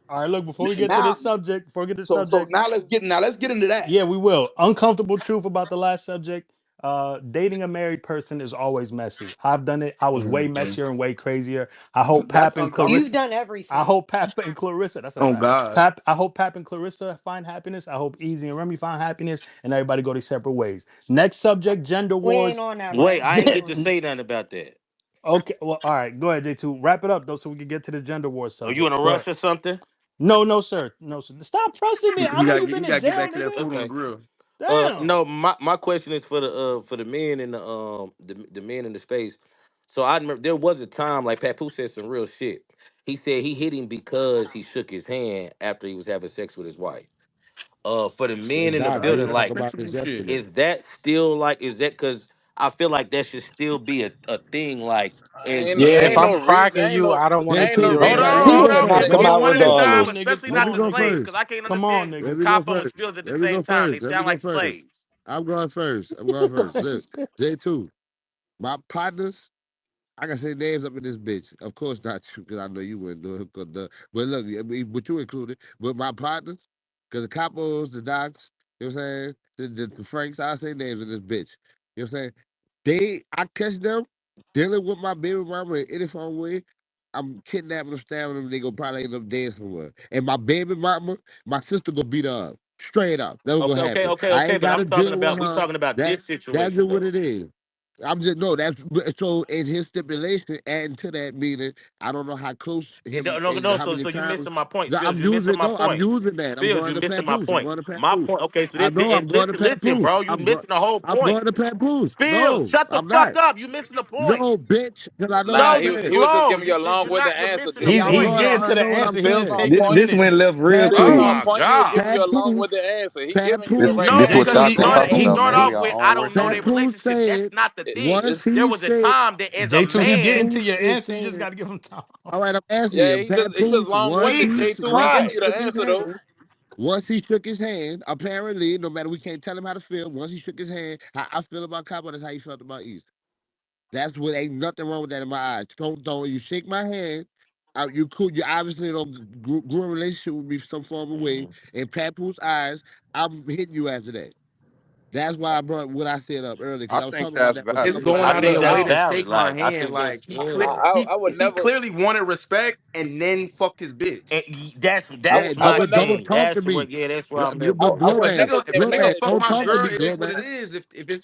all right. Look, before we get to Now, this subject, before we get to this so subject, now let's get into that. yeah, we will. Uncomfortable truth about the last subject. Dating a married person is always messy. I've done it. I was way Mhm. messier and way crazier. I hope That's Pap and You've Clarissa. uncomfortable. done I everything. hope Pap and Clarissa. That's a Oh fact. God. Pap. I hope Pap and Clarissa find happiness. I hope Easy and Remy find happiness, and everybody go their separate ways. Next subject: gender We ain't wars. on that, Wait, Ray. I ain't get to Mm-mm. say nothing about that. Okay. Well, all right. Go ahead, J2. Wrap it up though, so we can get to the gender war Are you in subject. a Go ahead. rush or something? No, no, sir. No, sir. Stop pressing me. I He know got you've he been in got to get jail, back to that nigga. food on the Okay. grill. Damn. No, my question is for the men in the men in the space. So I remember there was a time like Papoose said some real shit. He said he hit him because he shook his hand after he was having sex with his wife. For the men in the Nah, we building, were Exactly. talking like, about this Mexican shit. yesterday. is that still like is that because I feel like that should still be a thing, like Ain't, and no- and Yeah, the if ain't I'm no reason. cracking Ain't you, no I don't want to J ain't see no two, your let hold reason. me hand. on, let me You hold go gonna on. have We to first. come Let we me out go one at a first. Come time, on, regardless. nigga. especially Come Let not me the go on. slaves, first. because I can't Come on, understand Let nigga. me go copper and first. skills at the Let me same go time. They first. Let me sound go like first. slaves. I'm going first. I'm going first. Look, It's pissed. J2, my partners, I can say names up in this bitch. Of course not you, because I know you wouldn't do it. But look, I mean, but you included. But my partners, because the capos, the docs, you know what I'm saying? The Franks, I say names in this bitch. You know what I'm saying? I catch them dealing with my baby mama in any form way. I'm kidnapping them, stabbing them. They gonna probably end up dead somewhere. And my baby mama, my sister gonna beat her up. Straight up. That was Okay, gonna okay, happen. okay, I okay. ain't But gotta I'm talking deal with about we her. talking about That this that's situation just what though. it is. I'm just no. That's so in his stipulation. Adding to that meaning, I don't know how close him No, and no. how So many you times. missing my point, I'm Spills. You missing using my no. I'm point, using that. I'm Spills. going You to missing my Papoose. I'm point. going to My Papoose. point. Okay, so I know I'm going to listen, Papoose. bro. You I'm going. missing the whole I'm point. going to Papoose. Spills, No, shut the I'm not. fuck up. You missing the point. No, bitch, because I know what I'm Nah, No, he you saying. he was just slow. giving you a long You're winded not. You're answer, missing the Yeah, He's I'm J2. he's point. going. getting I to the know what I'm answer. He Spells just saying. on taking a point. This minute. went left real Spells Oh quick. Papoose, on my point. He was god. giving you a long Papoose, winded answer. He giving you the Papoose right No, This said. what answer. because y'all he keep started. talking He about, Papoose started man. We said. off our with, own "I don't worst know their enemy. Papoose relationship." That's said. not the thing. Once It's, There he was a said. time that, as a J2, he getting man, to Papoose your is answer. You just saying. gotta give him time. All right, I'm asking yeah, you, he just Papoose. long winded, Jesus J2. He Once giving he you Christ. the shook his answer though. hand, once he shook his hand, apparently, no matter we can't tell him how to feel. Once he shook his hand, how I feel about Cabo, that's how he felt about East. That's what ain't nothing wrong with that in my eyes. Don't you shake my hand. You cool. You obviously don't grew a relationship with me some form of way. Mhm. In Papoose eyes, I'm hitting you after that. That's why I brought what I said up earlier because I I was think talking about that's that for It's valid. some going I reason. out of think the that's way to valid. shake my Like I hand. think Like that's he yeah. I would he never. clearly wanted respect and then fuck his bitch. That's Yeah, I no, my would but never. don't thing. talk to That's me. what. Yeah, that's where I'm at I, with But it. I Glow would Man, never. If a If a nigga, nigga fuck Don't my talk to girl, me, it is Glow what Man. it is.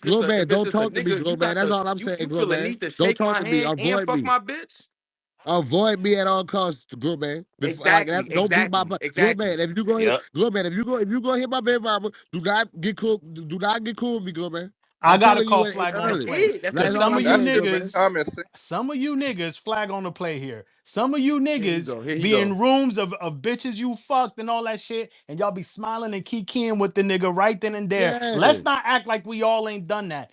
Glow Man, If it's don't just a talk to me, nigga, Glow Man. That's all I'm saying, you Glow feel a Man. need to Don't shake talk my to me. hand and Avoid fuck me. my bitch. Avoid me at all costs, Glow Man. Before, like Exactly, that, don't be my Glow exactly. Man. If you go hit Yep. Glow Man, if you go hit my baby mama, do not get cool. Do not get cool with me, Glow Man. I I'm gotta telling call you flag on the That's early. play. it. That's the Cause That's big all some of I'm you That's saying, just Glow Man. niggas, common sense. some of you niggas flag on the play here. Some of you Here you niggas go. Here you be go. in rooms of bitches you fucked and all that shit, and y'all be smiling and kikiing with the nigga right then and there. Yeah. Let's not act like we all ain't done that.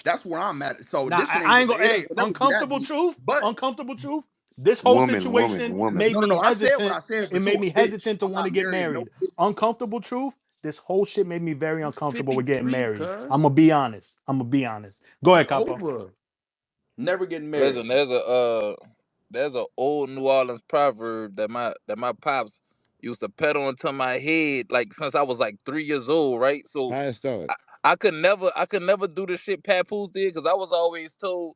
That's where I'm at. So Nah, this shit I ain't ain't gonna. gonna. It ain't Hey, gonna never be that uncomfortable deep. truth. But Uncomfortable truth. This whole Woman, woman, situation woman. made no, no, me no. I said what hesitant. I said for It made sure. me Bitch, hesitant to I'm want to not get marrying no married. bitch. Uncomfortable truth. This whole shit made me very You uncomfortable with getting 53, married. I'm cuz. gonna be honest. I'm gonna be honest. Go It's ahead, Capo. over. Never getting married. Listen, there's a old New Orleans proverb that my pops used to pedal into my head like since I was like 3 years old, right? So How it start? I could never do the shit Papoose did because I was always told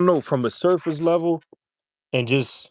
I don't know, from a surface level and just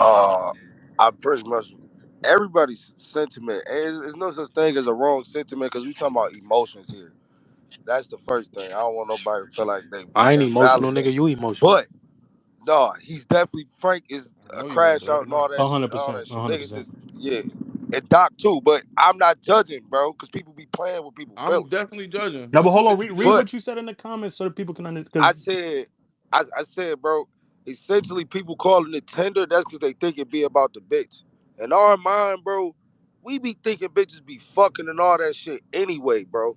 Uh, I pretty much everybody's sentiment. And it's no such thing as a wrong sentiment because we talking about emotions here. That's the first thing. I don't want nobody to feel like I ain't they emotional, nigga. validate. You emotional. But no, he's definitely Frank is I a know you was. crash I already out and know. all that A shit. hundred All percent. that A shit. hundred Niggas percent. just yeah, and Doc too. But I'm not judging, bro, because people be playing with people's I'm feelings. definitely judging. Now, but That's some hold on. shit you Read did. But what you said in the comments so that people can understand. I Because said, I said, bro, essentially people calling it tender. That's because they think it be about the bitch. In our mind, bro, we be thinking bitches be fucking and all that shit anyway, bro.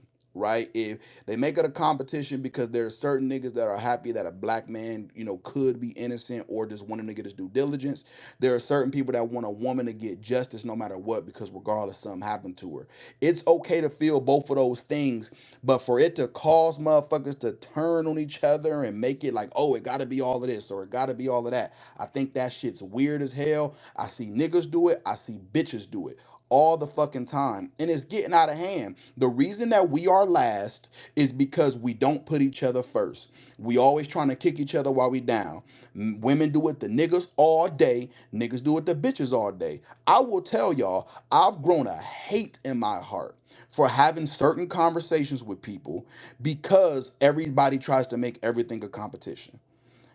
right? If they make it a competition because there are certain niggas that are happy that a black man, could be innocent or just want him to get his due diligence. There are certain people that want a woman to get justice no matter what because regardless something happened to her. It's okay to feel both of those things, but for it to cause motherfuckers to turn on each other and make it like, oh, it gotta be all of this or it gotta be all of that. I think that shit's weird as hell. I see niggas do it, I see bitches do it all the fucking time. And it's getting out of hand. The reason that we are last is because we don't put each other first. We always trying to kick each other while we down. Women do it to niggas all day. Niggas do it to bitches all day. I will tell y'all, I've grown a hate in my heart for having certain conversations with people because everybody tries to make everything a competition.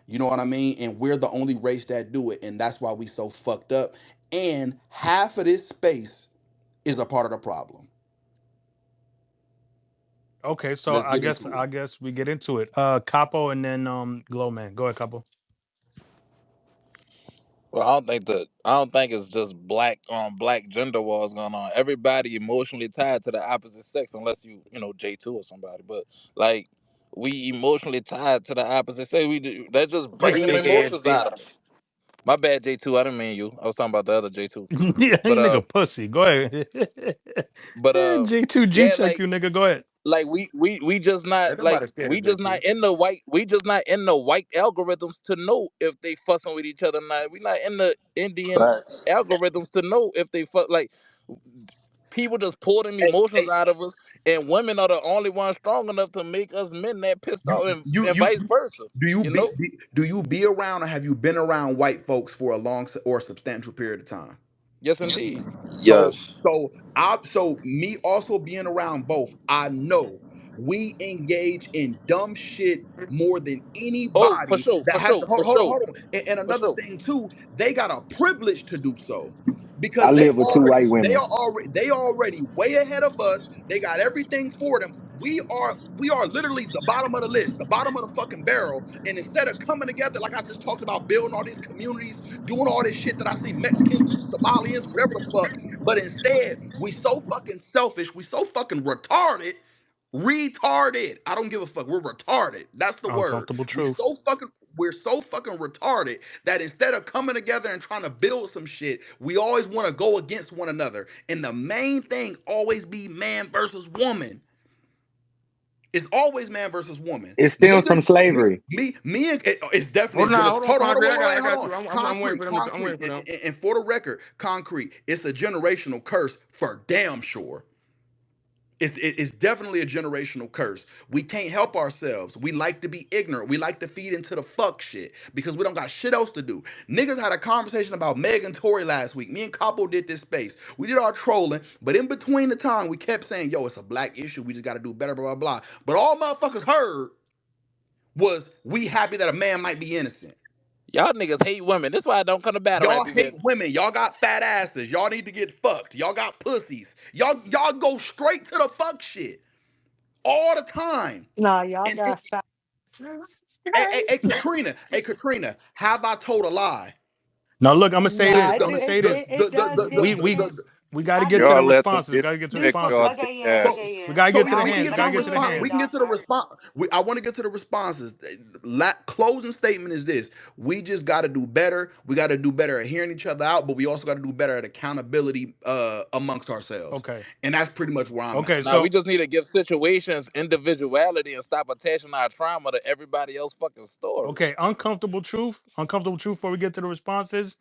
You know what I mean? And we're the only race that do it, and that's why we so fucked up. And half of this space is a part of the problem. Okay, so Let's I get guess into it. I guess we get into it. Capo and then Glow Man. Go ahead, Capo. Well, I don't think it's just black on black gender wars going on. Everybody emotionally tied to the opposite sex, unless J2 or somebody. But like we emotionally tied to the opposite sex. That just This bringing them big ass emotions bitch. out of us. My bad, J2. I didn't mean you. I was talking about the other J2. Yeah, But you nigga pussy. Go ahead. but J2G yeah, check you, nigga. Go ahead. we just not Ain't like nobody scared we of just not J2. in the white we just not in the white algorithms to know if they fussing with each other or not. We not in the Indian Facts. algorithms to know if they fuck. Like people just pull them Hey, emotions hey, out of us, and women are the only ones strong enough to make us men that pissed you off, and you vice versa. You know. do you be around or have you been around white folks for a long or substantial period of time? Yes, indeed. So Yes. so me also being around both, I know we engage in dumb shit more than Oh, for anybody sure, that for has sure, hold, for hold, sure, hold on. And for another sure. thing too, they got a privilege to do so because I live with two white women. they already way ahead of us. They got everything for them. We are literally the bottom of the list, the bottom of the fucking barrel. And instead of coming together, like I just talked about, building all these communities, doing all this shit that I see Mexicans do, Somalians, whatever the fuck. But instead, we so fucking selfish, we so fucking retarded. Retarded. I don't give a fuck. We're retarded. That's the word. Uncomfortable truth. We're so fucking retarded that instead of coming together and trying to build some shit, we always want to go against one another. And the main thing always be man versus woman. It's always man versus woman. It stems from Niggas, slavery. me and it's definitely a Hold on, hold on, concrete. wait, wait, I hold got on. you. I'm waiting Concrete, for them. I'm waiting concrete. for them. And for the record, concrete, it's a generational curse for damn sure. It's definitely a generational curse. We can't help ourselves. We like to be ignorant. We like to feed into the fuck shit because we don't got shit else to do. Niggas had a conversation about Meg and Tory last week. Me and Capo did this space. We did our trolling, but in between the time, we kept saying, yo, it's a black issue. We just got to do better, blah, blah, blah. But all motherfuckers heard was we happy that a man might be innocent. Y'all niggas hate women. That's why I don't come to battle Y'all rap hate events. women. Y'all got fat asses. Y'all need to get fucked. Y'all got pussies. Y'all go straight to the fuck shit all the time. Nah, y'all And got facts. hey, Katrina, hey, Katrina, have I told a lie? Now look, I'm gonna say Nah, this. The I'm gonna say the this. the it the does the get We the, the, we the, intense. the we got to I get to do the Y'all let them responses. We got to get to the do disrespect feel y'all responses. okay, yeah, ass. so okay, We yeah. got to get to we the I can hands. get We but to got the to I'm get to with the response. you, We hands. can get to Doc. the response. I want to get to the responses. Closing statement is this: we just got to do better. We got to do better at hearing each other out, but we also got to do better at accountability amongst ourselves. Okay. And that's pretty much where I'm Okay. at. Now we So just need to give situations individuality and stop attaching our trauma to everybody else fucking story. okay, uncomfortable truth. Uncomfortable truth. Before we get to the responses,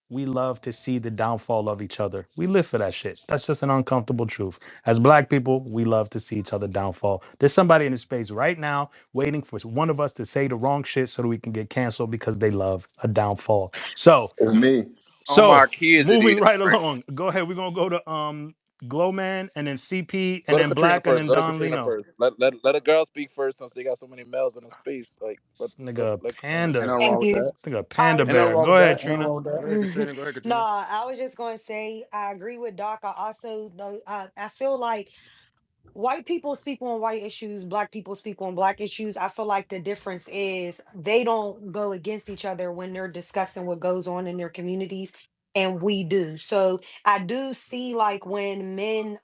we love to see the downfall of each other. We live for that shit. That's just an uncomfortable truth. As black people, we love to see each other downfall. There's somebody in the space right now waiting for one of us to say the wrong shit so that we can get canceled because they love a downfall. So, It's me. On my so kids, it moving is. right along. Go ahead. We're gonna go to Glowman and then CP and Go to then Katrina Black and first. then Go to Don Katrina Lino. first. Let a girl speak first since they got so many males in the space. Like This nigga let Katrina Ain't panda. speak. nothing wrong Thank with you. that. This nigga I panda Ain't nothing bear. wrong Go with ahead, that. Ain't nothing Trina. wrong with that. Go ahead, Katrina. Go ahead, no, Katrina. I was just going to say I agree with Doc. I also though I feel like white people speak on white issues, black people speak on black issues. I feel like the difference is they don't go against each other when they're discussing what goes on in their communities. and we do. So I do see like when men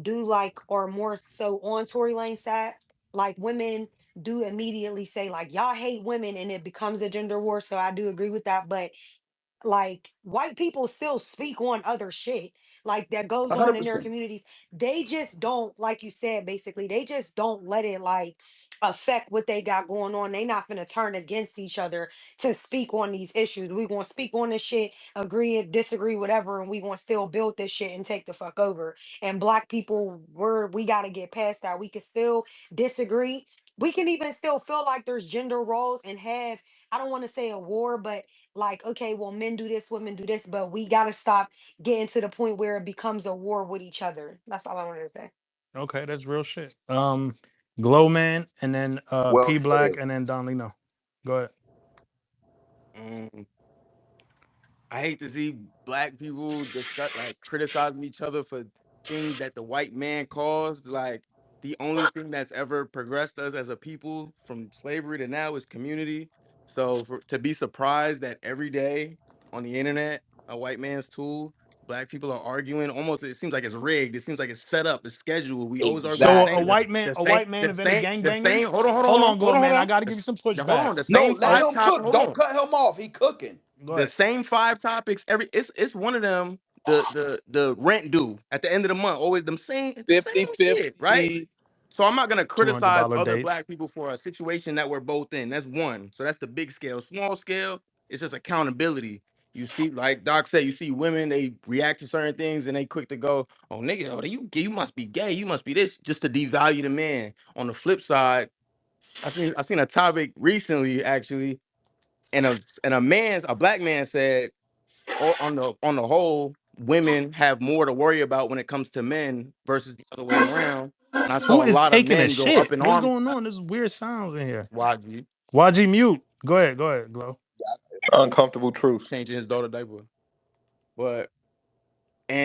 do like or more so on Tory Lane's side, like women do immediately say like y'all hate women and it becomes a gender war. So I do agree with that. But like white people still speak on other shit like that goes on in their 100%. communities. They just don't, like you said, basically they just don't let it like affect what they got going on. They not gonna turn against each other to speak on these issues. We gonna speak on this shit, agree disagree whatever, and we gonna still build this shit and take the fuck over. And black people, we gotta get past that. We can still disagree. We can even still feel like there's gender roles and have, I don't want to say a war, but like, okay, well, men do this, women do this, but we got to stop getting to the point where it becomes a war with each other. That's all I wanted to say. Okay, that's real shit. Glow Man, and then Well P said. Black, and then Don Lino. Go ahead. Mm, I hate to see black people discuss like criticizing each other for things that the white man caused. Like the only thing that's ever progressed us as a people from slavery to now is community. So to be surprised that every day on the internet, a white man's tool, black people are arguing. Almost it seems like it's rigged. It seems like it's set up, it's scheduled. We always argue So the a same, Exactly. white man, the a same, white man the invented same, the gangbanging. same. Hold on, hold on, Hold hold on, on, hold Glow on, hold Man. I on. got to give you some Hold pushback. on. The No, same let Uh, five him top. cook. Hold Don't on. cut him off. He cooking. go The ahead. same five topics every it's one of them, the rent due at the end of the month, always the same 50 shit, right? 50. So I'm not gonna criticize $200 other dates. black people for a situation that we're both in. That's one. So that's the big scale. Small scale, it's just accountability. You see, like Doc said, you see women, they react to certain things and they quick to go, oh nigga, oh, you gay, you must be gay, you must be this, just to devalue the man. On the flip side, I seen a topic recently actually, and a black man said, on the whole, women have more to worry about when it comes to men versus the other way around. And I Who saw a is lot of taking a men go up shit? in What's arms. going on? There's weird sounds in here. YG YG mute. Go ahead, Glow. Uncomfortable truth. changing his daughter diaper, but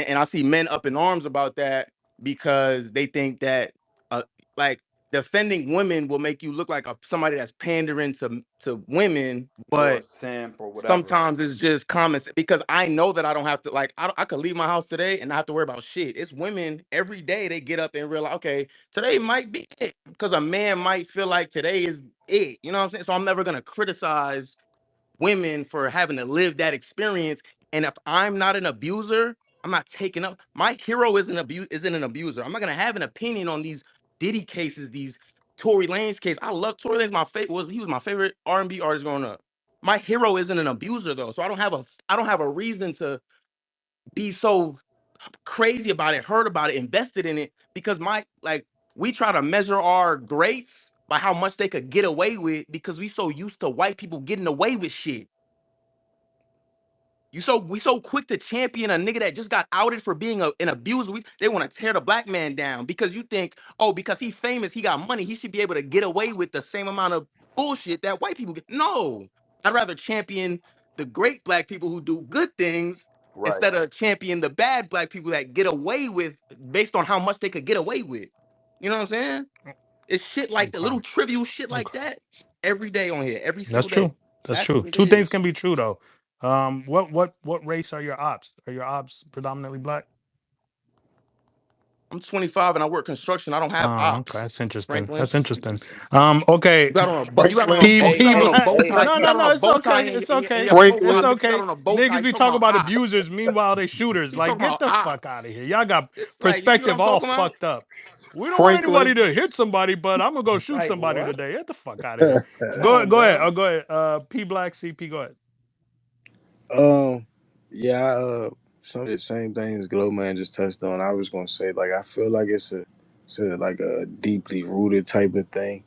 and I see men up in arms about that because they think that like defending women will make you look like somebody that's pandering to women, Or a but simp or whatever. sometimes it's just comments because I know that I don't have to like I could leave my house today and not have to worry about shit. It's women every day they get up and realize, okay, today might be it because a man might feel like today is it. You know what I'm saying? So I'm never gonna criticize women for having to live that experience. And if I'm not an abuser, I'm not taking up. My hero isn't an abuser. I'm not gonna have an opinion on these Diddy cases, these Tory Lanez case. I love Tory Lanez. My favorite he was my favorite R&B artist growing up. My hero isn't an abuser though, so I don't have a reason to be so crazy about it, hurt about it, invested in it because we try to measure our greats by how much they could get away with because we so used to white people getting away with shit. We so quick to champion a nigga that just got outed for being an abuser. They want to tear the black man down because you think, oh, because he's famous, he got money, he should be able to get away with the same amount of bullshit that white people get. No, I'd rather champion the great black people who do good things Right. instead of champion the bad black people that get away with based on how much they could get away with. You know what I'm saying? It's shit like the Okay. little trivial shit like Okay. that every day on here, every That's single day. true. That's That's true. what it Two things is. can be true though. What race are your ops? Are your ops predominantly black? I'm 25 and I work construction. I don't have Oh, okay. ops, That's interesting. Franklin. That's interesting. Okay. You got on Franklin, a P Hey, bow Black. tie. hey, No, You no, got on no. a It's bow tie okay. It's and okay. your It's profile. Franklin, But you got okay. on a bow tie. Niggas You be talking talking about about ops. abusers. Meanwhile, they shooters. You Like, talking get about the fuck out ops. of here. Y'all got It's like you see what perspective I'm all talking about? fucked up. We don't want anybody Franklin. to hit somebody, but I'm gonna go shoot Like somebody what? today. Get the fuck out of here. Come Go on, go ahead. bro. Go ahead. P Black CP. Go ahead. Um, yeah, some of the same things Glow Man just touched on. I was gonna say, like, I feel like it's like a deeply rooted type of thing,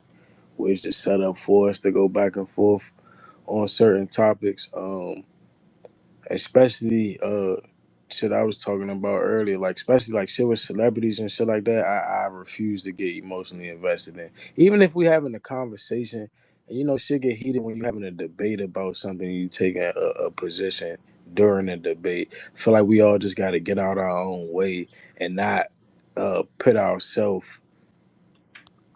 where it's just set up for us to go back and forth on certain topics. Especially shit I was talking about earlier, like especially like shit with celebrities and shit like that. I refuse to get emotionally invested in. Even if we having a conversation, and shit get heated when you having a debate about something, and you taking a position during the debate. I feel like we all just got to get out our own way and not put ourselves.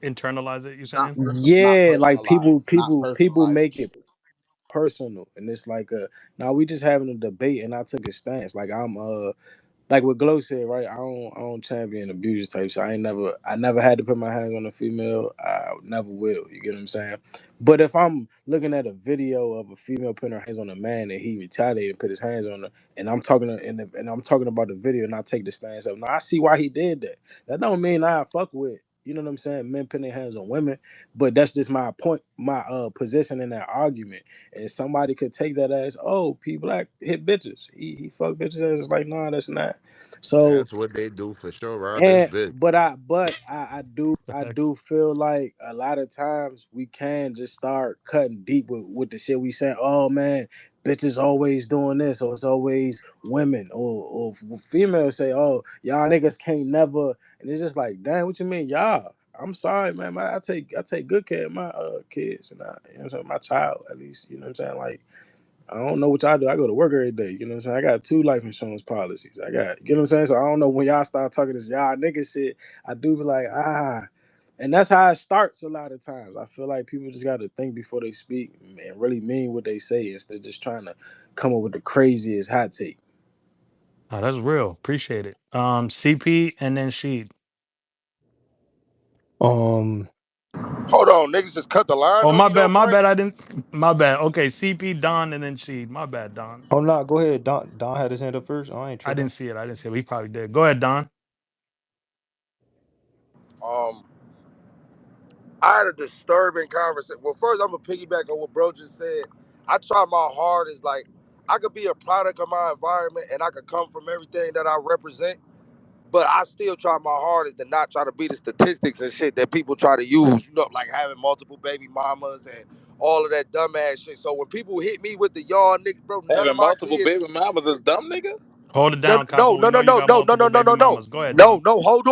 Internalize it. You not saying? not Yeah, like personalized. Not people personalized. make it. personal, and it's like now we just having a debate, and I took a stance. Like I'm like what Glow said, right? I don't champion abuse type. So I never had to put my hands on a female. I never will. You get what I'm saying? But if I'm looking at a video of a female putting her hands on a man and he retaliated and put his hands on her, and I'm talking and I'm talking about the video, and I take the stance of, no, I see why he did that. That don't mean I fuck with. You know what I'm saying? Men putting their hands on women, but that's just my point, my position in that argument. And somebody could take that as, oh, P Black hit bitches. He fuck bitches. And it's like, no, that's not. So That's what they do for sure, Rod. This and bitch. but I Facts. do feel like a lot of times we can just start cutting deep with the shit we say. Oh man, bitches always doing this, or it's always women, or females say, oh y'all niggas can't never, and it's just like, damn, what you mean, y'all? I'm sorry, man. I take good care of my kids, and you know what I'm saying, my child at least. You know what I'm saying, like. I don't know what y'all do. I go to work every day. You know what I'm saying? I got two life insurance policies. You know what I'm saying? So I don't know when y'all start talking this y'all nigga shit. I do be like, and that's how it starts a lot of times. I feel like people just got to think before they speak and really mean what they say instead of just trying to come up with the craziest hot take. Oh, that's real. Appreciate it. CP and then she. Um, Hold on, niggas just cut the line Oh, on my you bad. though, My Frank. bad. I didn't. My bad. Okay, CP, Don, and then she. My bad, Don. oh no, go ahead. Don had his hand up first. I ain't I didn't tripping. see it. I didn't see it. We probably did. Go ahead, Don. Um, I had a disturbing conversation. Well, first I'm gonna piggyback on what bro just said. I try my hardest, like I could be a product of my environment and I could come from everything that I represent, but I still try my hardest to not try to be the statistics and shit that people try to use, like having multiple baby mamas and all of that dumbass shit. So when people hit me with the y'all niggas, bro, none of Having my multiple kids. baby mamas is dumb, nigga. Hold it No, down, no, Capo. We no, know no, you no, got no, no, multiple no, no, baby no, no, mamas. Go ahead, no, Don. no. Hold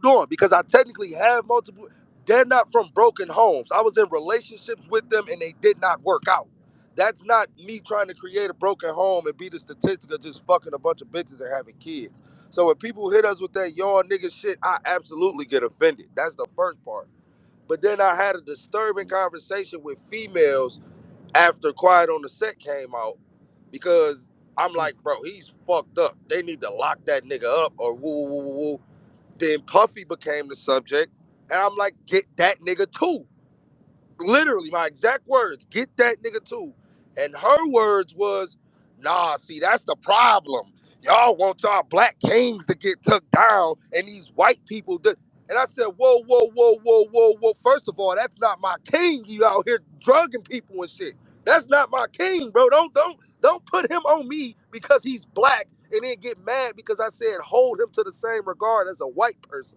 on, because I technically have multiple. They're not from broken homes. I was in relationships with them, and they did not work out. That's not me trying to create a broken home and be the statistic of just fucking a bunch of bitches and having kids. So when people hit us with that y'all nigga shit, I absolutely get offended. That's the first part. But then I had a disturbing conversation with females after Quiet on the Set came out because I'm Hmm. like, bro, he's fucked up. They need to lock that nigga up or woo woo woo woo. Then Puffy became the subject, and I'm like, get that nigga too. Literally, my exact words, get that nigga too. And her words was, nah, see, that's the problem. Y'all want y'all black kings to get took down, and these white people did. And I said, whoa, whoa, whoa, whoa, whoa, whoa. First of all, that's not my king. You out here drugging people and shit. That's not my king, bro. Don't put him on me because he's black and then get mad because I said hold him to the same regard as a white person.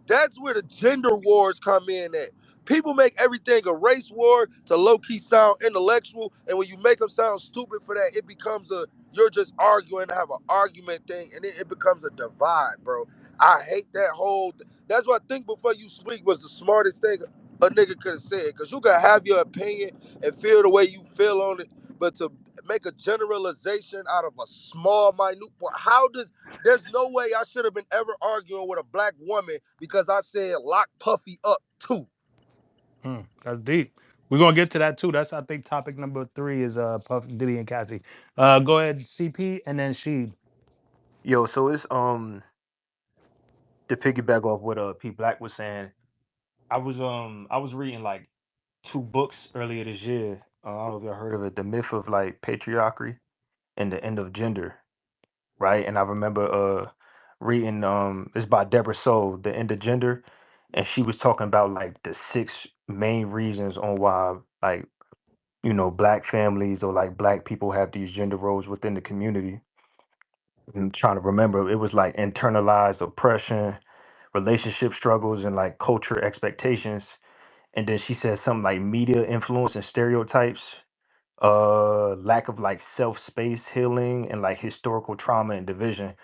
That's where the gender wars come in at. People make everything a race war to low key sound intellectual, and when you make them sound stupid for that, it becomes a you're just arguing to have an argument thing, and it becomes a divide, bro. I hate that whole. That's what I think before you speak was the smartest thing a nigga could have said, because you can have your opinion and feel the way you feel on it, but to make a generalization out of a small, minute point, how does there's no way I should have been ever arguing with a black woman because I said lock Puffy up too. That's deep. We're gonna get to that too. That's, I think, topic number 3 is Puff Diddy and Cassie. Go ahead, CP, and then she. Yo, so it's to piggyback off what P Black was saying. I was reading like two books earlier this year. I don't know if y'all heard of it, The Myth of like Patriarchy and the End of Gender, right? And I remember reading it's by Deborah Soul, The End of Gender, and she was talking about like the 6 main reasons on why like black families or like black people have these gender roles within the community. I'm trying to remember, it was like internalized oppression, relationship struggles, and like culture expectations. And then she said something like media influence and stereotypes, lack of like self space healing, and like historical trauma and division.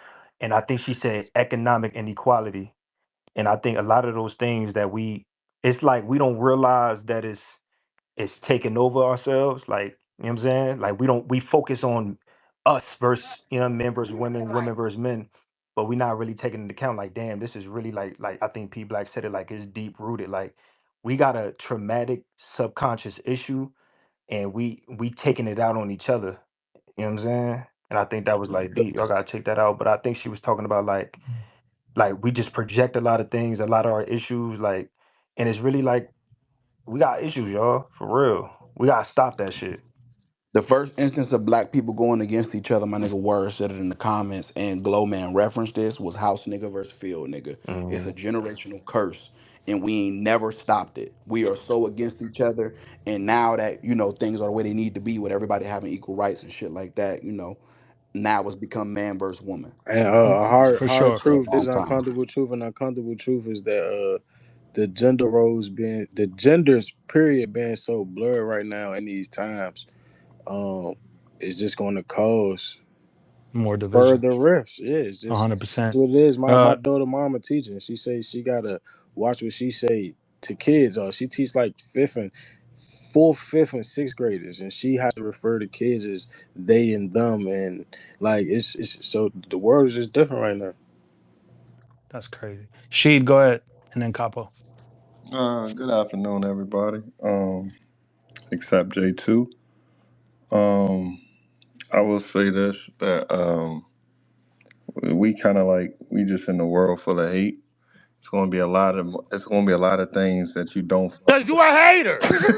And I think she said economic inequality. And I think a lot of those things that it's like we don't realize that it's taking over ourselves. Like, you know what I'm saying? Like we focus on us versus, men versus women, women versus men, but we're not really taking into account like, damn, this is really like I think P Black said it, like it's deep rooted. Like we got a traumatic subconscious issue, and we taking it out on each other. You know what I'm saying? And I think that was like deep. Y'all gotta check that out. But I think she was talking about like we just project a lot of things, a lot of our issues, like, and it's really like we got issues, y'all, for real. We gotta stop that shit. The first instance of black people going against each other, my nigga Word said it in the comments, and Glowman referenced this, was house nigga versus field nigga. It's a Mhm. generational curse, and we ain't never stopped it. We are so against each other, and now that, things are the way they need to be with everybody having equal rights and shit like that, now it's become man versus woman. And And a we've been hard For saying that hard sure. for a truth. This long is time. uncomfortable truth, and uncomfortable truth is that the gender roles being the genders period being so blurred right now in these times, um, is just going to cause More division. further rifts. Yeah, it's just it's 100%. what it is. My Uh, daughter mama teaching. She say she gotta watch what she say to kids. Or she teach like fourth, fifth, and sixth graders, and she has to refer to kids as they and them, and like it's so the world is just different right now. that's crazy. Sheed, go ahead, and then Capo. Good afternoon, everybody. Except J2. Um, I will say this that we kind of like we just in a world full of hate. It's gonna be a lot of things that you don't fuck Cause you a hater. with.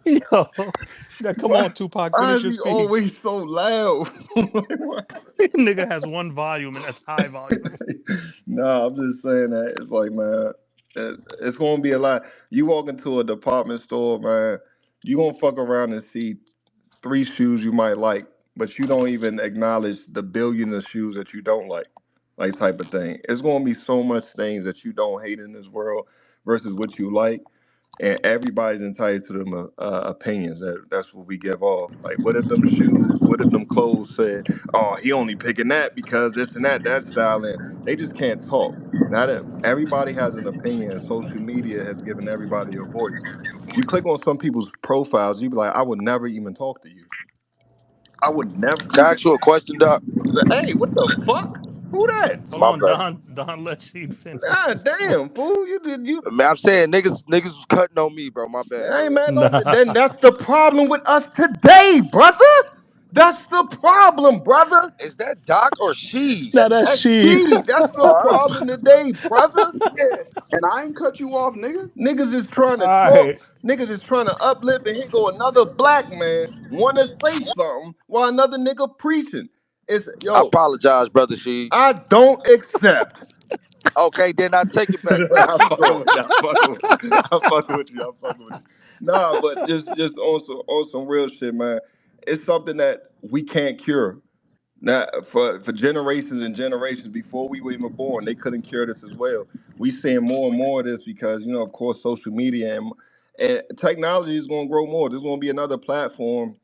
Yo, yeah, come Why, on, Tupac, why finish is your he speech. always so loud? Like, why? Nigga has one volume, and that's high volume. No, I'm just saying that it's like, man, it's gonna be a lot. You walk into a department store, man, you gonna fuck around and see three shoes you might like, but you don't even acknowledge the billion of shoes that you don't like type of thing. It's gonna be so much things that you don't hate in this world versus what you like, and everybody's entitled to them opinions. That's what we give off. Like, what if them shoes? What if them clothes said, "Oh, he only picking that because this and that style," and they just can't talk. Now that everybody has an opinion, and social media has given everybody a voice. You click on some people's profiles, you be like, I would never even talk to you. I would never Can I even. ask you a question, Doc? Hey, what the fuck? Who that? Hold My on, bad. Don, let Sheed finish. God damn, fool! You did you? Man, I'm saying niggas was cutting on me, bro. My bad. Go Hey ahead. man, don't. Nah, Then that's the problem with us today, brother. That's the problem, brother. Is that Doc or she? nah, that's That's Sheed. she. That's the Oh, problem today, brother. yeah. And I ain't cut you off, nigga. Niggas is trying All to talk. right, Niggas is trying to uplift, and here go another black man want to say something while another nigga preaching. It's I yo. apologize, brother She. I don't accept. Okay, then I take it back, brother. I'm Keep fucking going. with you. I'm fucking with you. I'm fucking with you. I'm fucking with you. Nah, but just on some real shit, man. It's something that we can't cure. Now, for generations and generations before we were even born, they couldn't cure this as well. We seeing more and more of this because of course, social media and technology is going to grow more. There's going to be another platform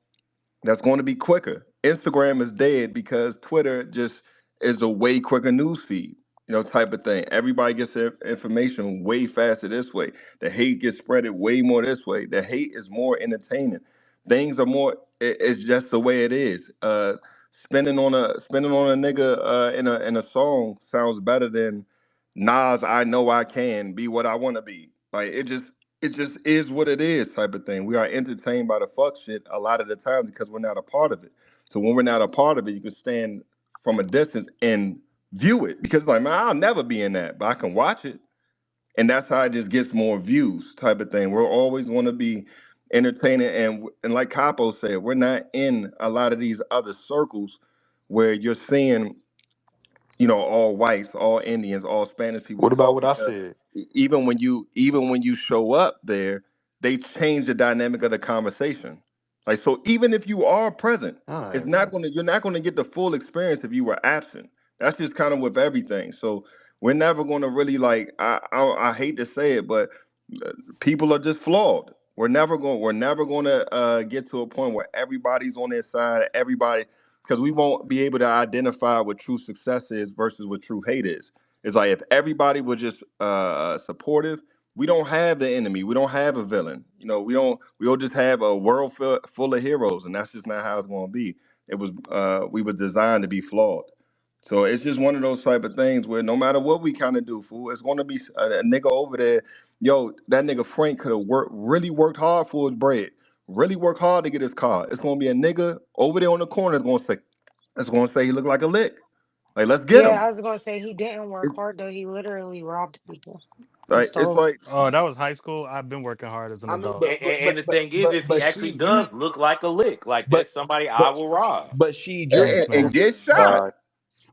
that's going to be quicker. Instagram is dead because Twitter just is a way quicker news feed, type of thing. Everybody gets their information way faster this way. The hate gets spreaded way more this way. The hate is more entertaining. Things are more. It's just the way it is. Spending on a nigga in a song sounds better than Nas. I know I can be what I want to be. Like it just is what it is type of thing. We are entertained by the fuck shit a lot of the times because we're not a part of it. So when we're not a part of it, you can stand from a distance and view it because like, man, I'll never be in that, but I can watch it. And that's how it just gets more views type of thing. We're always going to be entertaining and like Capo said, we're not in a lot of these other circles where you're seeing all whites, all Indians, all Spanish people What about talk what I because said? even when you show up there, they change the dynamic of the conversation. Like so, even if you are present, All it's right, not man. gonna you're not gonna get the full experience if you were absent. That's just kind of with everything. So we're never gonna really like I hate to say it, but people are just flawed. We're never going to get to a point where everybody's on their side. Everybody, because we won't be able to identify what true success is versus what true hate is. It's like if everybody was just supportive, we don't have the enemy. We don't have a villain. We don't just have a world full of heroes, and that's just not how it's going to be. We were designed to be flawed. So it's just one of those type of things where no matter what we kind of do, fool, it's going to be a nigga over there. Yo, that nigga Frank could have really worked hard for his bread, really worked hard to get his car. It's going to be a nigga over there on the corner that's going to say he look like a lick. Like, let's get Yeah, him. I was gonna say he didn't work It's hard though. He literally robbed people and like it's stole. like Oh, that was high school. I've been working hard as an I mean, adult. but And the thing is, he actually she, you, does look like a lick. Like but that's somebody I but will rob. she, Thanks, and man. get shot.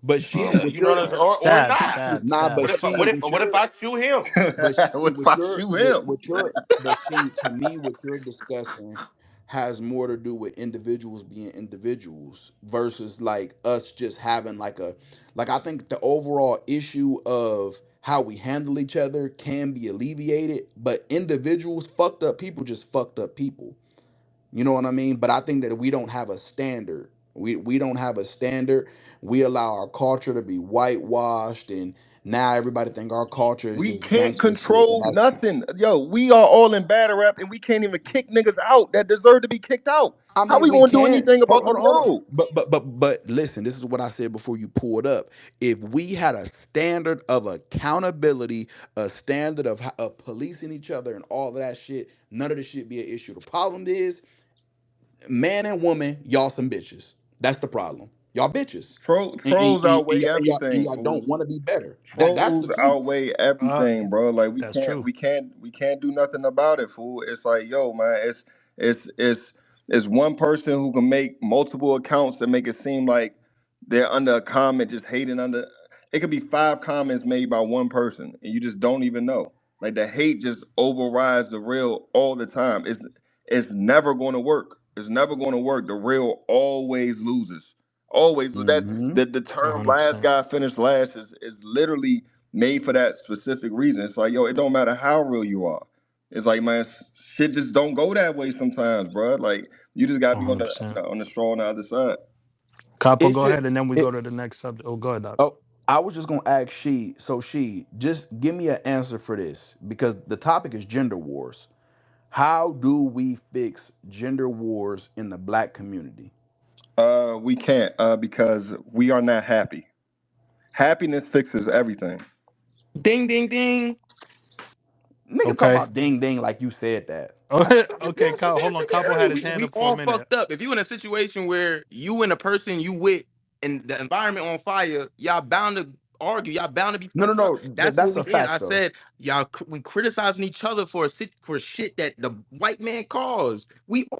but she, Yeah, with you know, your, what I'm saying? Or Stab, not. stab, nah, but stab. she, with What if your, I shoot him? but she, What if I shoot him? with your, but see, to me, what you're discussing has more to do with individuals being individuals versus like us just having like I think the overall issue of how we handle each other can be alleviated, but individuals, fucked up people, just fucked up people. You know what I mean? But I think that we don't have a standard. We don't have a standard. We allow our culture to be whitewashed, and now everybody think our culture is We just can't gangster shit. And control that's, nothing. Yo, we are all in battle rap and we can't even kick niggas out that deserve to be kicked out. I How mean, we we gonna do can anything hold, about the hold, hold on. world? But listen, this is what I said before you pulled up. If we had a standard of accountability, a standard of policing each other and all of that shit, none of this shit be an issue. The problem is man and woman, y'all some bitches. That's the problem. Y'all bitches. Trolls outweigh And everything, y'all fool. don't want to be better. That's the Trolls truth. outweigh Uh, everything, bro. Like we that's can't, true. we can't, we can't do nothing about it, fool. It's like, yo, man, it's it's it's one person who can make multiple accounts that make it seem like they're under a comment, just hating under. It could be five comments made by one person, and you just don't even know. Like the hate just overrides the real all the time. It's never going to work. It's never going to work. The real always loses. Always that Hmm. the term last 100%. guy finished last is literally made for that specific reason. It's like, yo, it don't matter how real you are. It's like, man, shit just don't go that way sometimes, bro. Like you just gotta be on the on 100%. the, on the straw on the other side. Capo, It go should. ahead, and then we go It. to the next subject. Oh, go ahead, Doc. Oh, I was just gonna ask she. So she, just give me an answer for this because the topic is gender wars. How do we fix gender wars in the black community? We can't because we are not happy. Happiness fixes everything. Ding, ding, ding. Nigga talking Okay. about ding ding like you said that. Okay, I Hold said on. that Capo earlier. had his hand We up for a all minute. fucked up. If you in a situation where you and a person you with and the environment on fire, y'all bound to argue. Y'all bound to be No, no, fucked up. no. That's what That's we a in. I fact though. said we criticizing each other for shit that the white man caused.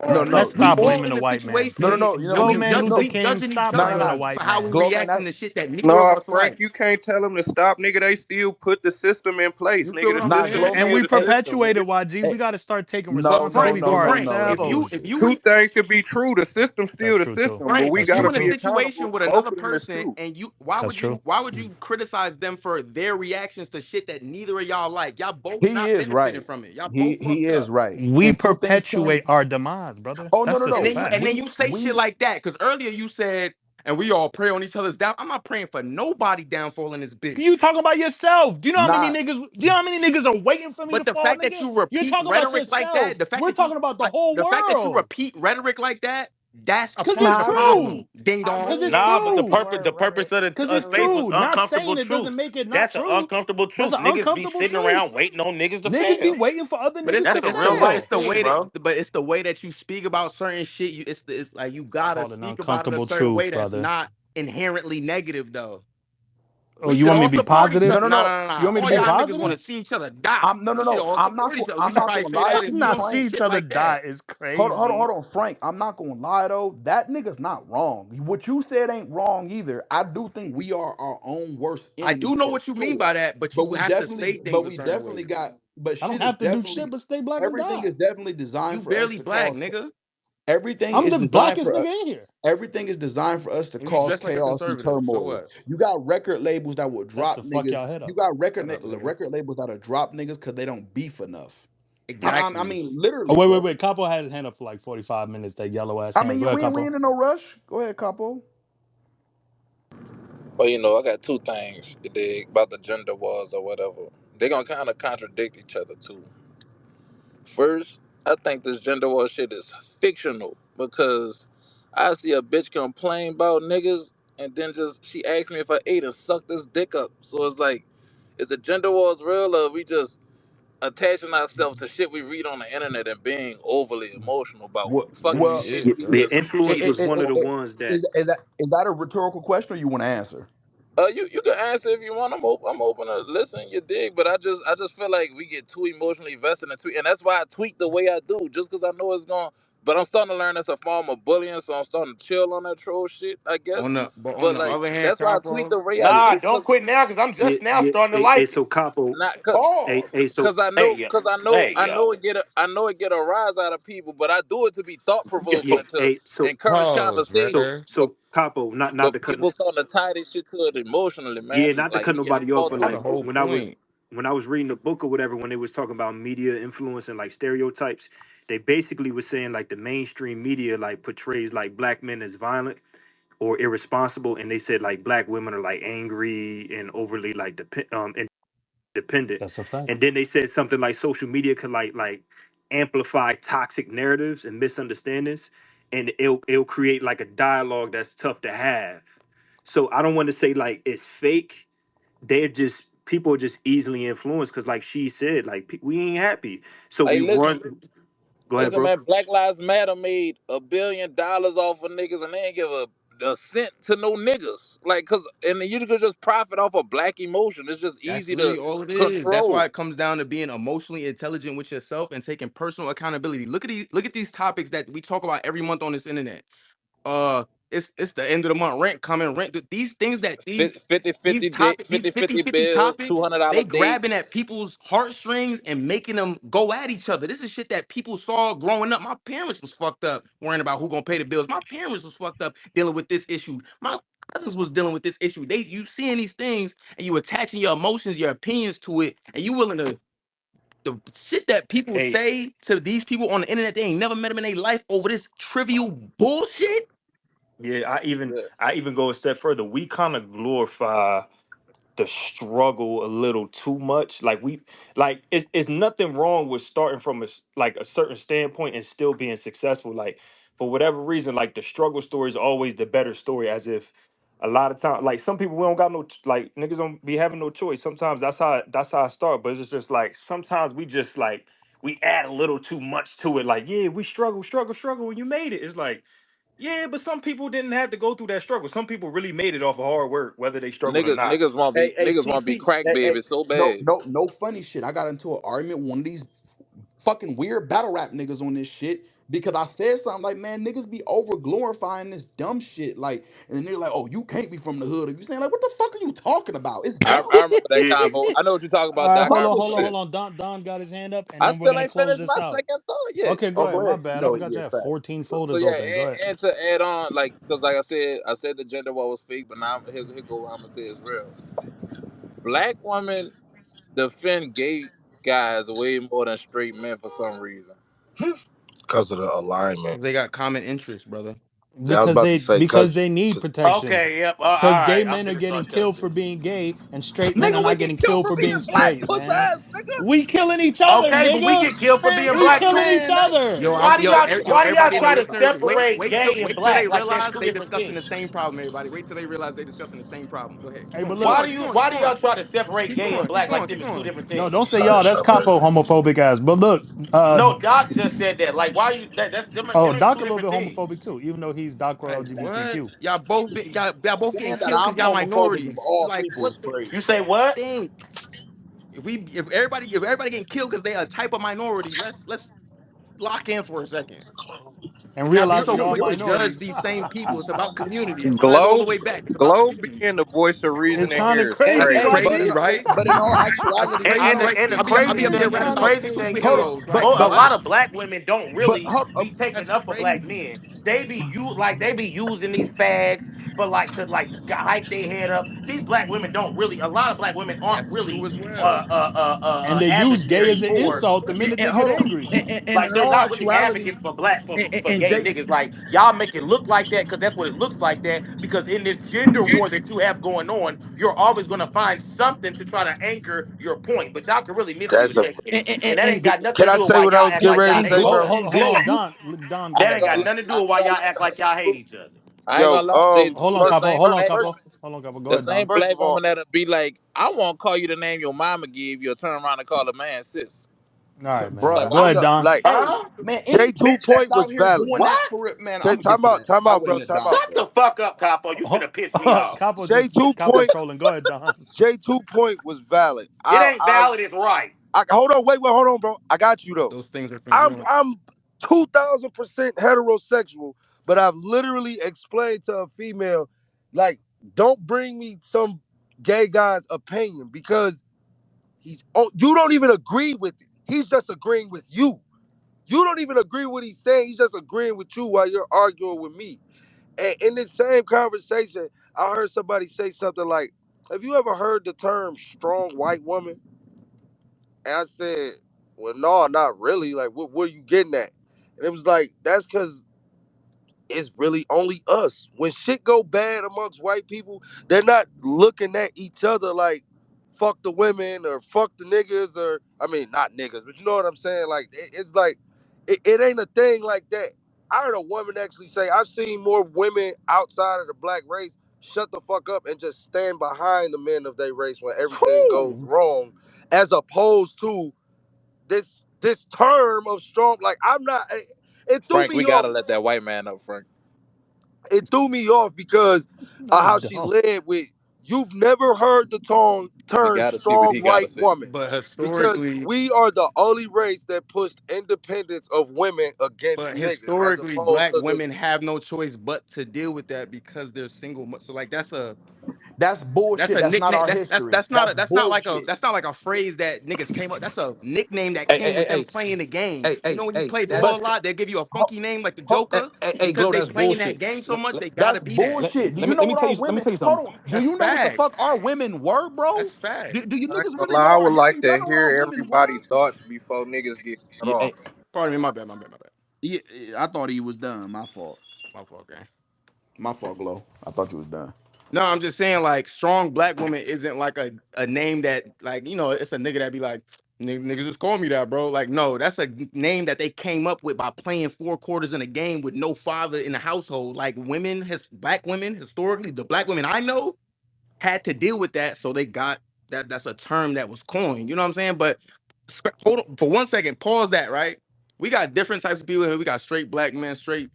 No, Let's no, We stop all blaming in the a white man, no, no, situation please. no, and Yo, you, man, Luther no, we King, judging each stop no, other no, blaming the no. for white how we man. Glow man, reacting that's to shit that neither of No, us Frank, like. you can't tell them to stop, nigga. They still put the system in place, You feel nigga. what The I'm not system Glow saying? And still man. we the Hey, system, perpetuated nigga. YG. hey, We got to start taking But no, no, responsibility Frank, no, but for no, Frank, no. ourselves. if you Two things should be true. The system's That's still the true too. system, but Frank, we if That's you true gotta in a be too. accountable situation for with both another of them is person true. and you That's true. why would you criticize them for their reactions to shit that neither of y'all like? Y'all both He not is benefiting right. from it. Y'all both He fucked is up. right. We And two things can. perpetuate our demise, brother. Oh no, That's no, just And a no. then fact. you say shit like that because earlier you said and we all pray on each other's down. I'm not praying for nobody downfall in this You bitch. talking about yourself? Do you know how many not. niggas? Do you know how many niggas are waiting for me to But the fall, fact that nigga? you You're repeat talking about rhetoric like yourself. that, the fact We're that you talking about the like whole the fact that you world. repeat rhetoric like that, that's a Cause part of it's the Nah, I problem. true. really, Ding I Cause dong. really it's Nah, don't but use the true. word the purpose rhetoric. of Cause the it's I space really was true. don't. Not saying uncomfortable it doesn't truths. make it not That's an true. uncomfortable That's truth. an Niggas be uncomfortable sitting truth. around waiting on niggas to Niggas be fail. waiting for other But niggas to That's a real but life fail. it's the thing, way that bro. but it's the way that you speak about certain shit. It's like you It's gotta called an speak about it a uncomfortable certain way truth, that's brother. not inherently negative though. Oh, We you should want me all to be support each No, other. positive? no, no. You Nah. want me to All be Hey, y'all niggas want positive? to see each other die. I'm no, no, We should no. all I'm not. support each other. We I'm should not probably gonna say lie that to in you, Not unison, see Frank. each shit other like that. die is Hold crazy. on, Frank. I'm not gonna lie though. That nigga's not wrong. What you said ain't wrong either. I do think we are our own worst I enemy do know for what you mean sure. by that, but you have to say But things a we certain definitely way. got. But I don't shit is have to do shit definitely. but stay black and Everything die. is definitely designed You for us barely to black, cause. nigga. Everything I'm is the designed blackest for. nigga in here. Everything is designed for us to And you cause dress like a chaos and conservative. So turmoil. what? You got record labels that will That's to drop fuck niggas. y'all head You up. got Shut up, nigga. record labels that'll drop niggas because they don't beef enough. I Exactly. mean, Oh literally, wait, wait, bro. wait. Capo had his hand up for like 45 minutes. That yellow ass I hand. mean, Go ahead, we Capo. ain't in no rush. Go ahead, Capo. Well, I got two things you dig, about the gender wars or whatever. They're gonna kind of contradict each other too. First, I think this gender war shit is fictional because I see a bitch complain about niggas. and then just she asked me if I ate and sucked this dick up. So it's like, is the gender wars real, or we just attaching ourselves to shit we read on the internet and being overly emotional about What? fucking Maybe Well, shit it, we Yeah, just influence reading. was one of the ones that. is that a rhetorical question or you want to answer? You can answer if you want. I'm open to listen. You dig, but I just feel like we get too emotionally invested in tweet, and that's why I tweet the way I do. Just because I know it's going, but I'm starting to learn that's a form of bullying, so I'm starting to chill on that troll shit, I guess. On But the like other hand, that's why I tweet Capo, the way I Nah, do, don't quit now, cause I'm Yeah, just now yeah. starting to Hey, like it. so Capo. not Hey, Pause. so Hey, yo. cause Hey, I know yo. it get a rise out of people, but I do it to be thought Yeah, provoking and to hey, so encourage Pause, so conversation. man. But so Capo, not but to cut. people starting to tie this shit to it emotionally, man. Yeah, not to Like cut we getting nobody off, fought but that's over the like shit. whole point. when I was reading the book or whatever, when they was talking about media influence and like stereotypes, they basically was saying like the mainstream media like portrays like black men as violent or irresponsible, and they said like black women are like angry and overly like independent. That's a fact. And then they said something like social media could like amplify toxic narratives and misunderstandings, and it'll create like a dialogue that's tough to have. So I don't want to say like it's fake. They're just people are just easily influenced because, like she said, like we ain't happy, so Hey, we listen. run. Go ahead, Listen, bro. man, Black Lives Matter made $1 billion off of niggas and they ain't give a cent to no niggas. Like, cause, and then you could just profit off of black emotion. It's just That's easy really to all it is. That's why control. it comes down to being emotionally intelligent with yourself and taking personal accountability. Look at these topics that we talk about every month on this internet. It's the end of the month, rent coming, these things that these 50 topic these 50 50 50 50 bills, topics, $200 they grabbing dates. at people's heartstrings and making them go at each other. This is shit that people saw growing up. My parents was fucked up worrying about who gonna pay the bills. My parents was fucked up dealing with this issue. My cousins was dealing with this issue. You seeing these things and you attaching your emotions, your opinions to it, and you willing to the shit that people Hey, say to these people on the internet, they ain't never met them in their life over this trivial bullshit. yeah, Yeah. I even go a step further. We kind of glorify the struggle a little too much. Like it's nothing wrong with starting from like a certain standpoint and still being successful. Like for whatever reason, like the struggle story is always the better story. As if a lot of time, like some people we don't got no like niggas don't be having no choice. Sometimes that's how I start. But it's just like sometimes we just like we add a little too much to it. Like yeah, we struggle, and you made it. It's like yeah, but some people didn't have to go through that struggle. Some people really made it off of hard work, whether they struggled or Niggas, not. Hey, niggas want to be TT. crack Hey, babies so no, bad. no, no funny shit. I got into an argument with one of these fucking weird battle rap niggas on this shit because I said something like, man, niggas be over glorifying this dumb shit. Like, and then they're like, oh, you can't be from the hood. And you saying, like, what the fuck are you talking about? It's dumb. I remember that Yeah, convo. I know what you're talking All about, right, Doc. I Simple remember shit. that. hold on. Don got his hand up, and I then we're still gonna ain't close finished this my out. second thought yet. Okay, go Oh, ahead. go My ahead. bad. I No, forgot you yeah, had fact. 14 So folders yeah, open. Go ahead. and to add on, like, cause like I said the gender war was fake, but now here go what I'm gonna say is real. Black women defend gay guys way more than straight men for some reason. Because of the alignment. They got common interests, brother. Yeah, I was about to say Because because they need protection. Okay, yep. All Because gay right. I'm men are finna getting start telling killed for people. being gay, and straight men are Nigga, we not get getting killed killed for for being being black, straight, puss man. ass nigga. We killing each other, Okay, but we nigga. get killed for being We black killing too. each Man, that other. shit. Yo, Why do y'all everybody in the try to listeners, separate gay and wait till they black like that's realize two they different discussing things? the same problem. Everybody, wait till they realize they discussing the same problem. Go ahead, Hey, but keep look, going, Why do y'all keep try to separate gay and going, black like them keep is two going. different no, things? don't say trying to y'all. That's separate. capo homophobic ass. But look, No, Doc just said that. Like, why you that's oh, them is Doc two a little bit different things. homophobic too, even though he's Doc Like what? LGBTQ. Y'all both getting Saying that killed because I'm y'all homophobic of minorities. all Like people what is the You crazy. say what? think? If everybody getting killed because they a type of minority, let's lock in for a second. And Not be realize so we all quick to judge minorities. these same people. It's about community. It ties all the Glow, way back. It's about Glow community. being the voice of It's reason in kind of here is Hey, crazy, That's hey, crazy. but crazy, YG. right? in all That's actuality, I crazy, don't. right? And the I'll be crazy up thing here and the rapping about crazy thing is, Hold on, superheroes. Like a what? lot of black women don't but really be taking That's up for black crazy. men. They be using these fags for like to like hype their head up. These black women don't really. A lot of black women aren't That's true really as well. And they use gay adversaries as an for. insult the minute and they get hold on, angry. and Like in they're all not really actuality, advocates for black for and gay Jay, niggas. Like y'all make it look like that because that's what it looks like that. Because in this gender war that you have going on, you're always gonna find something to try to anchor your point. But y'all can really miss where That's your a. check is, and that ain't got nothing Can to I do with say why what I y'all was act getting like ready y'all to And hate say, each hold bro? on, other. hold on, So Don. Don I got That it. ain't Go got saw ahead. nothing to do I with why saw y'all act like y'all hate each other. I ain't Yo, gonna lie, they Hold on, the first, capo. same Hold on, first, black first, capo. woman, Hold on, capo. Go the ahead, same Don. first black of all, woman that'll be like, I won't call you the name your mama give you, or turn around and call a man sis. All right, man. Like, Bruh, why Go I would ahead, know. you do Don. that? like Hey, Huh? man, any J2 bitch that's point out was here valid. doing that What? for it, man, I'm Okay, gonna get time to out, that. time I'll out, wait bro, and let time Dom out. Shut go. the fuck up, Capo. You Ho- finna piss me off. Capo just J2 Capo point, trolling. Go ahead, Don. J2 point was valid. It ain't valid, it's right. Hold on, wait, hold on, bro. I got you though. Those things are congruent. I'm 2,000% heterosexual, but I've literally explained to a female, like, don't bring me some gay guy's opinion because you don't even agree with it. He's just agreeing with you. You don't even agree with what he's saying. He's just agreeing with you while you're arguing with me. And in this same conversation, I heard somebody say something like, have you ever heard the term strong white woman? And I said, well, no, not really. Like, what are you getting at? And it was like, that's because it's really only us. When shit go bad amongst white people, they're not looking at each other like fuck the women or fuck the niggas or I mean not niggas, but you know what I'm saying? Like it's like it ain't a thing like that. I heard a woman actually say, I've seen more women outside of the black race shut the fuck up and just stand behind the men of their race when everything goes Whew. wrong, as opposed to this term of strong. Like I'm not. It threw Frank, we me off. gotta let that white man up, Frank. It threw me off because of No, how she don't. led with. You've never heard the We term gotta see what strong he gotta white say. woman But because historically, we are the only race that pushed independence of women against but niggas, as historically, opposed black to the. women have no choice but to deal with that because they're single. So like That's that's bullshit. a That's not nickname. our history. That's not That's a bullshit. that's not like a phrase that niggas came up. That's a nickname that Hey, hey, came hey, with them hey, playing the game. hey, You hey, know when you hey, play ball a that's But lot, they give you a ho- funky name like the ho- hey, Joker hey, hey, because Glow, they that's playing that bullshit. game so much. They gotta that's be that. bullshit. Do Let you me know let me what tell our you let me women? tell you Hold something. on. Do That's you know what the fuck facts. our women were, bro? That's facts. Do you I ain't niggas gonna really lie, know I our would like history? Y'all to know what our hear women everybody's were? thoughts before niggas get cut Yeah, off. hey, Pardon me, my bad. Yeah, I thought he was done. My fault. My fault, gang. My fault, Glow. I thought you was done. No, I'm just saying, like, strong black woman isn't like a name that, like, it's a nigga that be like, niggas just call me that, bro. Like, no, that's a name that they came up with by playing 4 quarters in a game with no father in the household. Like, black women, historically, the black women I know had to deal with that, so they got that. That's a term that was coined. You know what I'm saying? But hold on for 1 second. Pause that. Right? We got different types of people here. We got straight black men, straight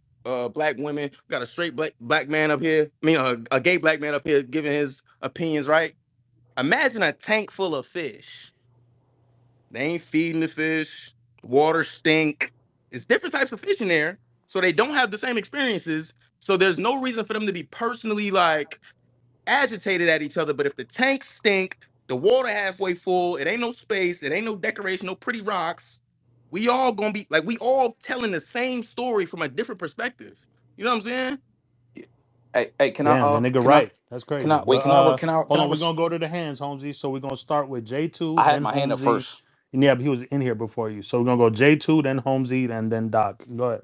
black women. We got a straight black man up here. I mean, a gay black man up here giving his opinions. Right? Imagine a tank full of fish. They ain't feeding the fish. Water stink. It's different types of fish in there, so they don't have the same experiences. So there's no reason for them to be personally like agitated at each other. But if the tanks stink, the water halfway full, it ain't no space, it ain't no decoration, no pretty rocks. We all gonna be like we all telling the same story from a different perspective. You know what I'm saying? hey, can I Damn, that nigga can I right. That's crazy. But wait, hold on, we're gonna go to the hands, Holmesy. So we're gonna start with I J2, had then my hand up Holmesy. first. And yeah, but he was in here before you. So we're gonna go J2, then Holmesy, and then Doc. Go ahead.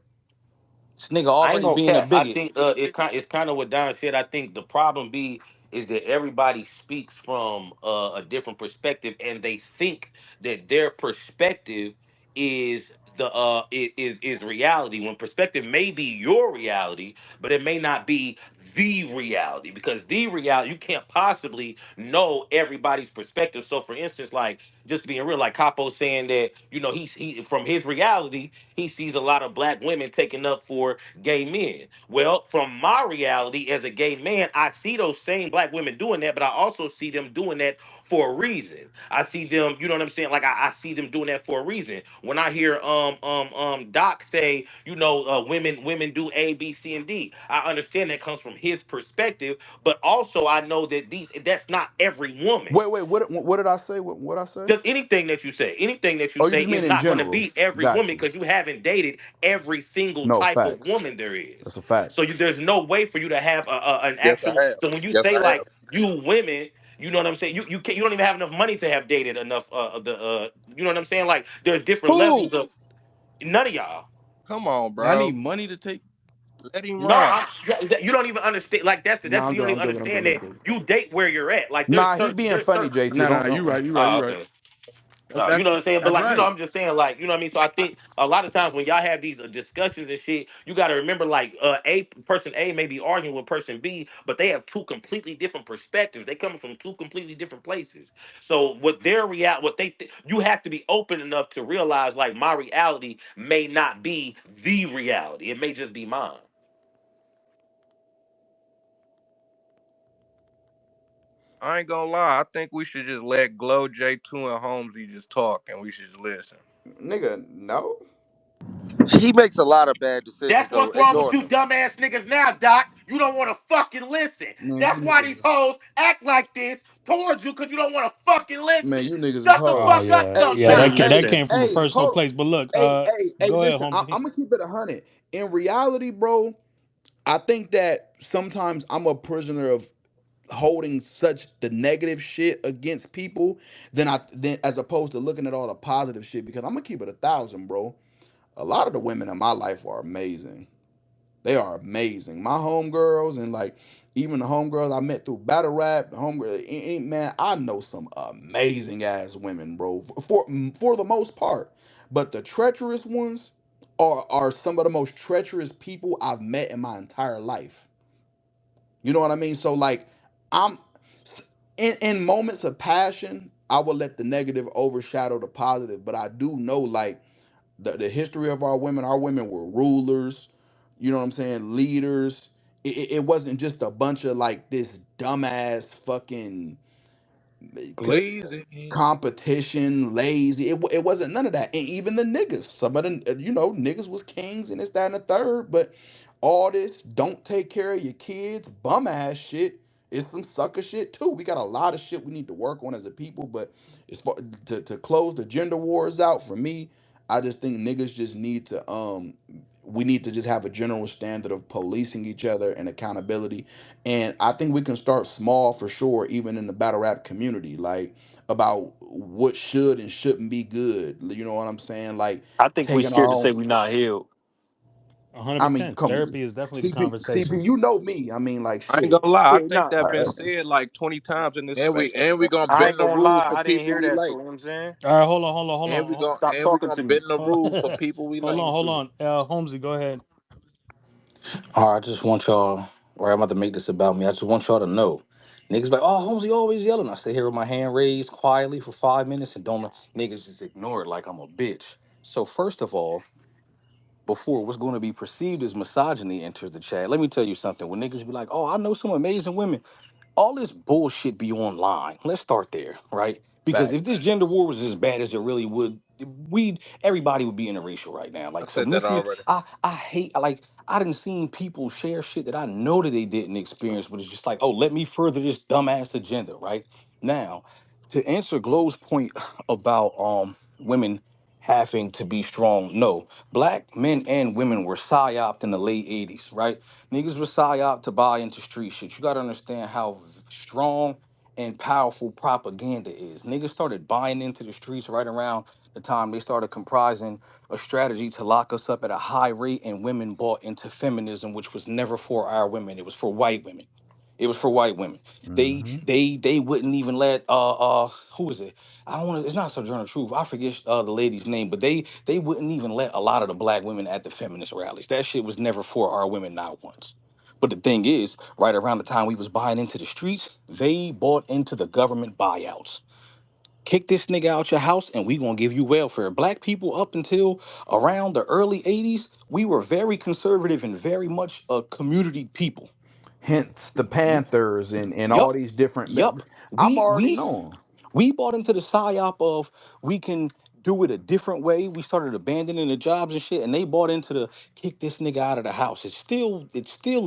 This nigga I ain't already gonna being a cap. I bigot. think it's kind of what Don said. I think the problem be is that everybody speaks from a different perspective, and they think that their perspective is is reality. When perspective may be your reality, but it may not be the reality, because the reality you can't possibly know everybody's perspective. So, for instance, like just being real, like Capo saying that he from his reality he sees a lot of black women taking up for gay men. Well, from my reality as a gay man, I see those same black women doing that, but I also see them doing that for a reason. I see them, you know what I'm saying? Like I see them doing that for a reason. When I hear Doc say, women do A, B, C, and D, I understand that comes from his perspective, but also I know that that's not every woman. Wait, what did I say? What I say? Just anything that you Oh, you say just is mean in not going to general. be every Got woman, you. because you haven't dated every single No type of facts. woman there is. That's a fact. So there's no way for you to have an Yes, I actual. have. So when you Yes, say I have. like you women, you know what I'm saying. You don't even have enough money to have dated enough of the. You know what I'm saying. Like there's different levels Who? of none of y'all. Come on, Y'all need bro. money to take. Let him No, rock. you don't even understand. Like No, you I'm good. don't I'm even good. I'm understand good. that you date where you're at. Like Nah, he being there's funny, certain. JT. Nah, Don't you don't. right. You right. Oh, You right. okay. You know what I'm saying? But That's like, right. I'm just saying, like, you know what I mean? So I think a lot of times when y'all have these discussions and shit, you got to remember, like, a person A may be arguing with person B, but they have two completely different perspectives. They come from two completely different places. So what their what you have to be open enough to realize, like, my reality may not be the reality. It may just be mine. I ain't gonna lie. I think we should just let Glow J2 and Holmesy just talk, and we should just listen. Nigga, no. He makes a lot of bad decisions That's though. what's wrong with Ignore you him. dumbass niggas now, Doc. You don't want to fucking listen. Man, That's you why niggas these is hoes act like this towards you, because you don't want to fucking man, listen. you niggas is Shut the Oh hoes. fuck up yeah, Hey, yeah. hey, That sometimes. hey, came from a hey, personal hold. place. But look, Hey, go ahead, listen. Holmesy. I'm gonna keep it 100. In reality, bro, I think that sometimes I'm a prisoner of holding such the negative shit against people than as opposed to looking at all the positive shit. Because I'm gonna keep it 1,000, bro. A lot of the women in my life are amazing. They are amazing. My homegirls and like even the homegirls I met through battle rap, homegirl, man, I know some amazing ass women, bro. For the most part, but the treacherous ones are some of the most treacherous people I've met in my entire life. You know what I mean? So like, I'm in moments of passion, I will let the negative overshadow the positive, but I do know like the history of our women were rulers, you know what I'm saying, leaders. It wasn't just a bunch of like this dumbass fucking Lazy. competition, lazy. It wasn't none of that. And even the niggas, some of them, niggas was kings and this, that, and the third. But all this don't take care of your kids, bum ass shit is some sucker shit too. We got a lot of shit we need to work on as a people. But as far to close the gender wars out, for me, I just think niggas just need to we need to just have a general standard of policing each other and accountability. And I think we can start small for sure, even in the battle rap community, like about what should and shouldn't be good. You know what I'm saying? Like I think we taking our scared to say own. we not healed. I mean, 100%. come Therapy is definitely the CP, conversation. you know me. I mean, like I ain't gonna shit. lie. I Yeah, think nah, that been Uh, said like 20 times in this And we space. and we Bro. gonna I bend ain't the gonna rules lie. for I didn't people hear we that, like. so I'm saying, All right, hold on, hold on, hold And we on. gonna stop and we talking gonna to me. bend the rules for people we Hold like. on, hold True. on. Holmesy, go ahead. All right, I just want y'all, or I'm about to make this about me. I just want y'all to know. Niggas like, oh, Holmes, always yelling. I sit here with my hand raised quietly for 5 minutes and don't niggas just ignore it like I'm a bitch. So first of all, before what's going to be perceived as misogyny enters the chat, let me tell you something. When niggas be like, oh, I know some amazing women, all this bullshit be online. Let's start there, right? Because if this Facts. gender war was as bad as it really would, everybody would be interracial right now. I Like said that some already. I hate like I didn't seen people share shit that I know that they didn't experience, but it's just like, oh, let me further this dumbass agenda, right? Now, to answer Glow's point about women having to be strong, no. Black men and women were psyoped in the late 80s, right? Niggas was psyop to buy into street shit. You gotta understand how strong and powerful propaganda is. Niggas started buying into the streets right around the time they started comprising a strategy to lock us up at a high rate, and women bought into feminism, which was never for our women. It was for white women. It was for white women. Hmm. They wouldn't even let who is it? I don't want to. It's not Sojourner Truth. I forget the lady's name, but they wouldn't even let a lot of the black women at the feminist rallies. That shit was never for our women, not once. But the thing is, right around the time we was buying into the streets, they bought into the government buyouts. Kick this nigga out your house and we gonna give you welfare. Black people up until around the early 80s, we were very conservative and very much a community people. Hence the Y- Panthers and all Yup. these different. Yup. I'm We already we knowing. we bought into the psyop of we can do it a different way. We started abandoning the jobs and shit, and they bought into the kick this nigga out of the house. It still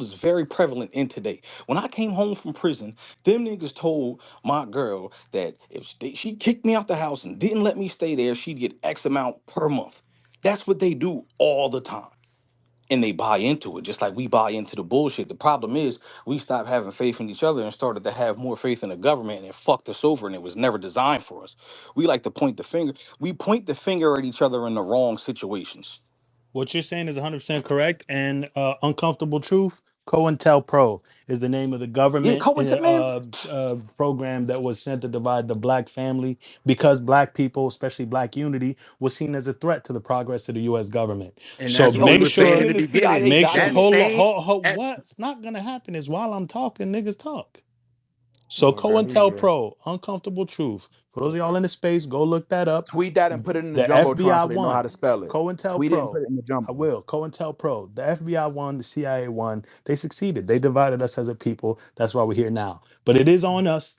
is very prevalent in today. When I came home from prison, them niggas told my girl that if she kicked me out the house and didn't let me stay there, she'd get X amount per month. That's what they do all the time, and they buy into it just like we buy into the bullshit. The problem is we stopped having faith in each other and started to have more faith in the government, and it fucked us over, and it was never designed for us. We like to point the finger. We point the finger at each other in the wrong situations. What you're saying is 100% correct. And Uncomfortable Truth, COINTELPRO is the name of the Yeah, government Cohen, man. program that was sent to divide the black family because black people, especially black unity, was seen as a threat to the progress of the U.S. government. And So that's what Yo, we make were it's stated saying in sure, the in the beginning. CIA make sure, That documents. same that's what's not going to happen is while I'm talking, niggas talk. So oh god, here you go. COINTELPRO, Uncomfortable Truth. For those of y'all in the space, go look that up. Tweet that and put it in the The jumbotron FBI so they know how won. to spell it. Tweet it and COINTELPRO. put it in the I jumbo. will. COINTELPRO. The FBI won. The CIA won. They succeeded. They divided us as a people. That's why we're here now. But it is on us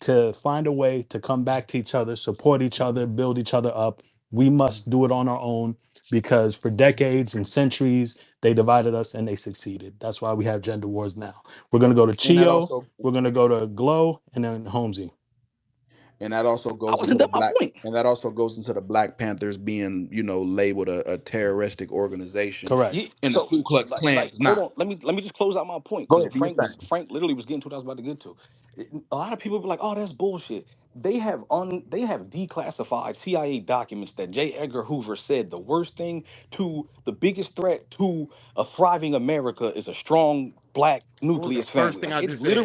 to find a way to come back to each other, support each other, build each other up. We must do it on our own because for decades and centuries, they divided us and they succeeded. That's why we have gender wars now. We're going to go to And that Chio. also We're going to go to Glow and then Holmesy. and that also I goes into wasn't the done my black point. and that also goes into the Black Panthers being, labeled a terroristic organization. Yeah, Correct. And the so Ku Klux Klan like is hold not. on, let me just close out my point Go because ahead, do your thing. Frank literally was getting to what I was about to get to. A lot of people be like, oh, that's bullshit. They have declassified CIA documents that J. Edgar Hoover said the worst thing to the biggest threat to a thriving America is a strong black What was the nucleus first family. thing Like I just said?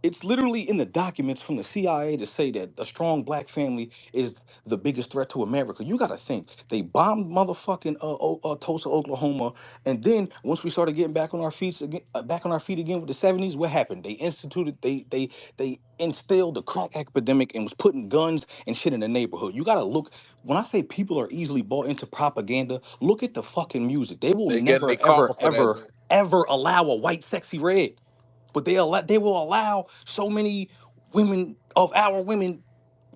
it's literally in the documents from the CIA to say that a strong black family is the biggest threat to America. You got to think they bombed motherfucking Tulsa, Oklahoma, and then once we started getting back on our feet again with the '70s, what happened? They instilled the crack epidemic and was putting guns and shit in the neighborhood. You got to look. When I say people are easily bought into propaganda, look at the fucking music. They will They getting never, their ever, karma for that ever, though. ever allow a white sexy red, but they will allow so many women of our women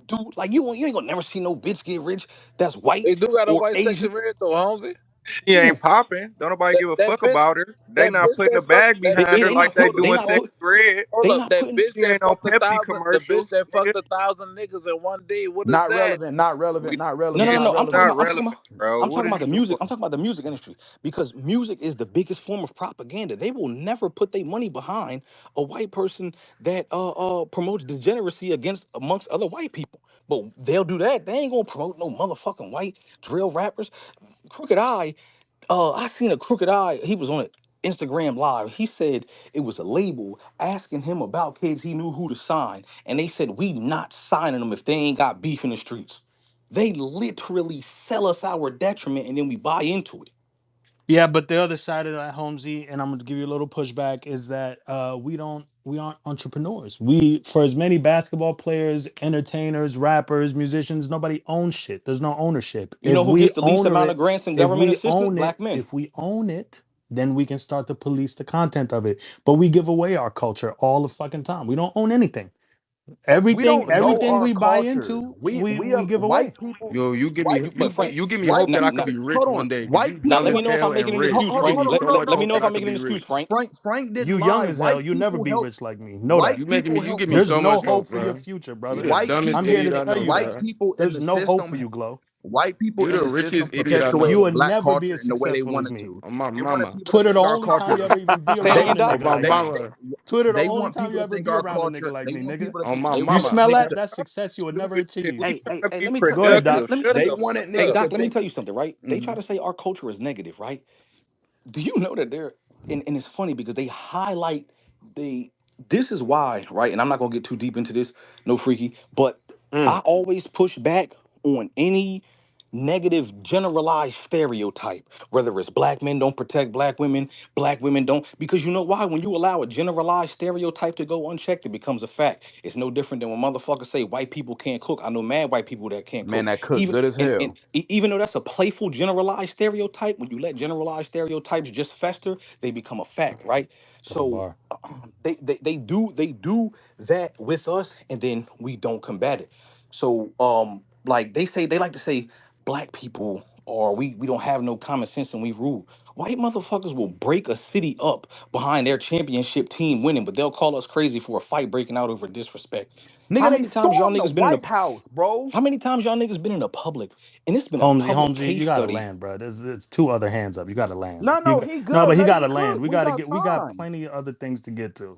dude, like you ain't gonna never see no bitch get rich that's white They do got a or white sexy Asian. red though, Holmesy. She ain't Who? popping. Don't nobody That give a that fuck bitch, about her. They that not bitch putting a that fuck bag that behind Yeah, her they like not they put hold they do in on, not hold Sexy on. put Red. Hold they up, not that putting bitch She that ain't on fucked a Pepsi thousand, the bitch commercials, that fucked nigga. 1,000 niggas in one day. What is Not that? relevant, not relevant, We not no, relevant, no, no, not no. it's relevant. not relevant, bro. I'm What talking is about you the doing? music. I'm talking about the music industry because music is the biggest form of propaganda. They will never put their money behind a white person that promotes degeneracy against amongst other white people. But they'll do that. They ain't gonna promote no motherfucking white drill rappers. Crooked Eye. I seen a Crooked Eye. He was on it. Instagram Live. He said it was a label asking him about kids he knew who to sign, and they said we not signing them if they ain't got beef in the streets. They literally sell us our detriment, and then we buy into it. Yeah, but the other side of that, Holmesy, and I'm going to give you a little pushback, is that we aren't entrepreneurs. We, for as many basketball players, entertainers, rappers, musicians, nobody owns shit. There's no ownership. You know who gets the least amount of grants and government assistance? Black men. If we own it, then we can start to police the content of it. But we give away our culture all the fucking time. We don't own anything. We don't know Everything our we buy culture. into, We we are give away. white people. Yo, White But people. Frank, you give me White hope now, that I could people. now, be rich Hold one on. day because White you now, young let people. me as know if I'm hell making and an rich. excuse, You Hold give Frank. me on, Let, so let, much let me hope know if that I'm I could making an be excuse, rich. Frank. Frank You didn't young lie. as hell. White You'll never people be help. rich like me. Know White that. You making me people you help. give me There's so no much hope hope, for your bro. future, You brother. the White dumbest I'm people. here to idiot I tell know, you White that. dog. people in There's the no hope system. for you, Glow. White people You in the the system richest idiot I perpetuate You know. the will black never be culture as in the way they successful want as it me. to. On my They wanted mama. people to Twitter, the think our only culture time you was. ever even be Say it again, around a Doc. nigga On my like They me. mama. Twitter, the they only want time you people to ever think be our around a nigga culture. like They me, want nigga. people to On think. my They You wanted mama. smell niggas that? to. That's success you will never Stupid shit. achieve. You Hey, trying to be let me Go ahead, productive. Doc. Shut They up. wanted hey niggas to Doc, let me think. tell you something, right? They try Mhm. to say our culture is negative, right? Do you know that they're and it's funny because they highlight the this is why, right? And I'm not gonna get too deep into this, no freaky, but I Mm. always push back on any negative generalized stereotype, whether it's black men don't protect black women don't, because you know why? When you allow a generalized stereotype to go unchecked, it becomes a fact. It's no different than when motherfuckers say white people can't cook. I know mad white people that can't Man, cook. that cook Even good as and hell. even though that's a playful generalized stereotype, when you let generalized stereotypes just fester, they become a fact, right? That's a So bar. they do that with us, and then we don't combat it. So like they like to say black people or we don't have no common sense and we rule. White motherfuckers will break a city up behind their championship team winning, but they'll call us crazy for a fight breaking out over disrespect. How Nigga, they many times y'all stormed the niggas been in a White House, bro. how many times y'all niggas been in a public and it's been a Holmesy, public Holmesy, you case gotta study? land, bro. There's two other hands up. You gotta land. No, no, he No, good. but he Let him gotta land. cook. We We gotta got get. We got time. plenty of other things to get to.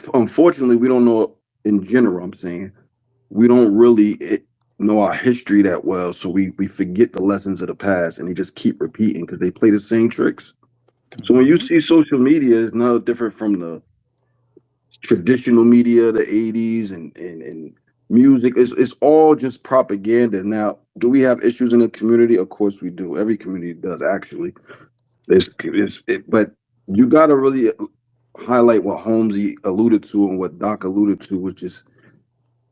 unfortunately, we don't know in general. I'm saying we don't really know our history that well, so we forget the lessons of the past, and they just keep repeating because they play the same tricks. So when you Mhm. see social media, it's no different from the traditional media, the '80s, and music. It's all just propaganda. Now, do we have issues in the community? Of course we do. Every community does actually. But You gotta really highlight what Holmesy alluded to and what Doc alluded to, which is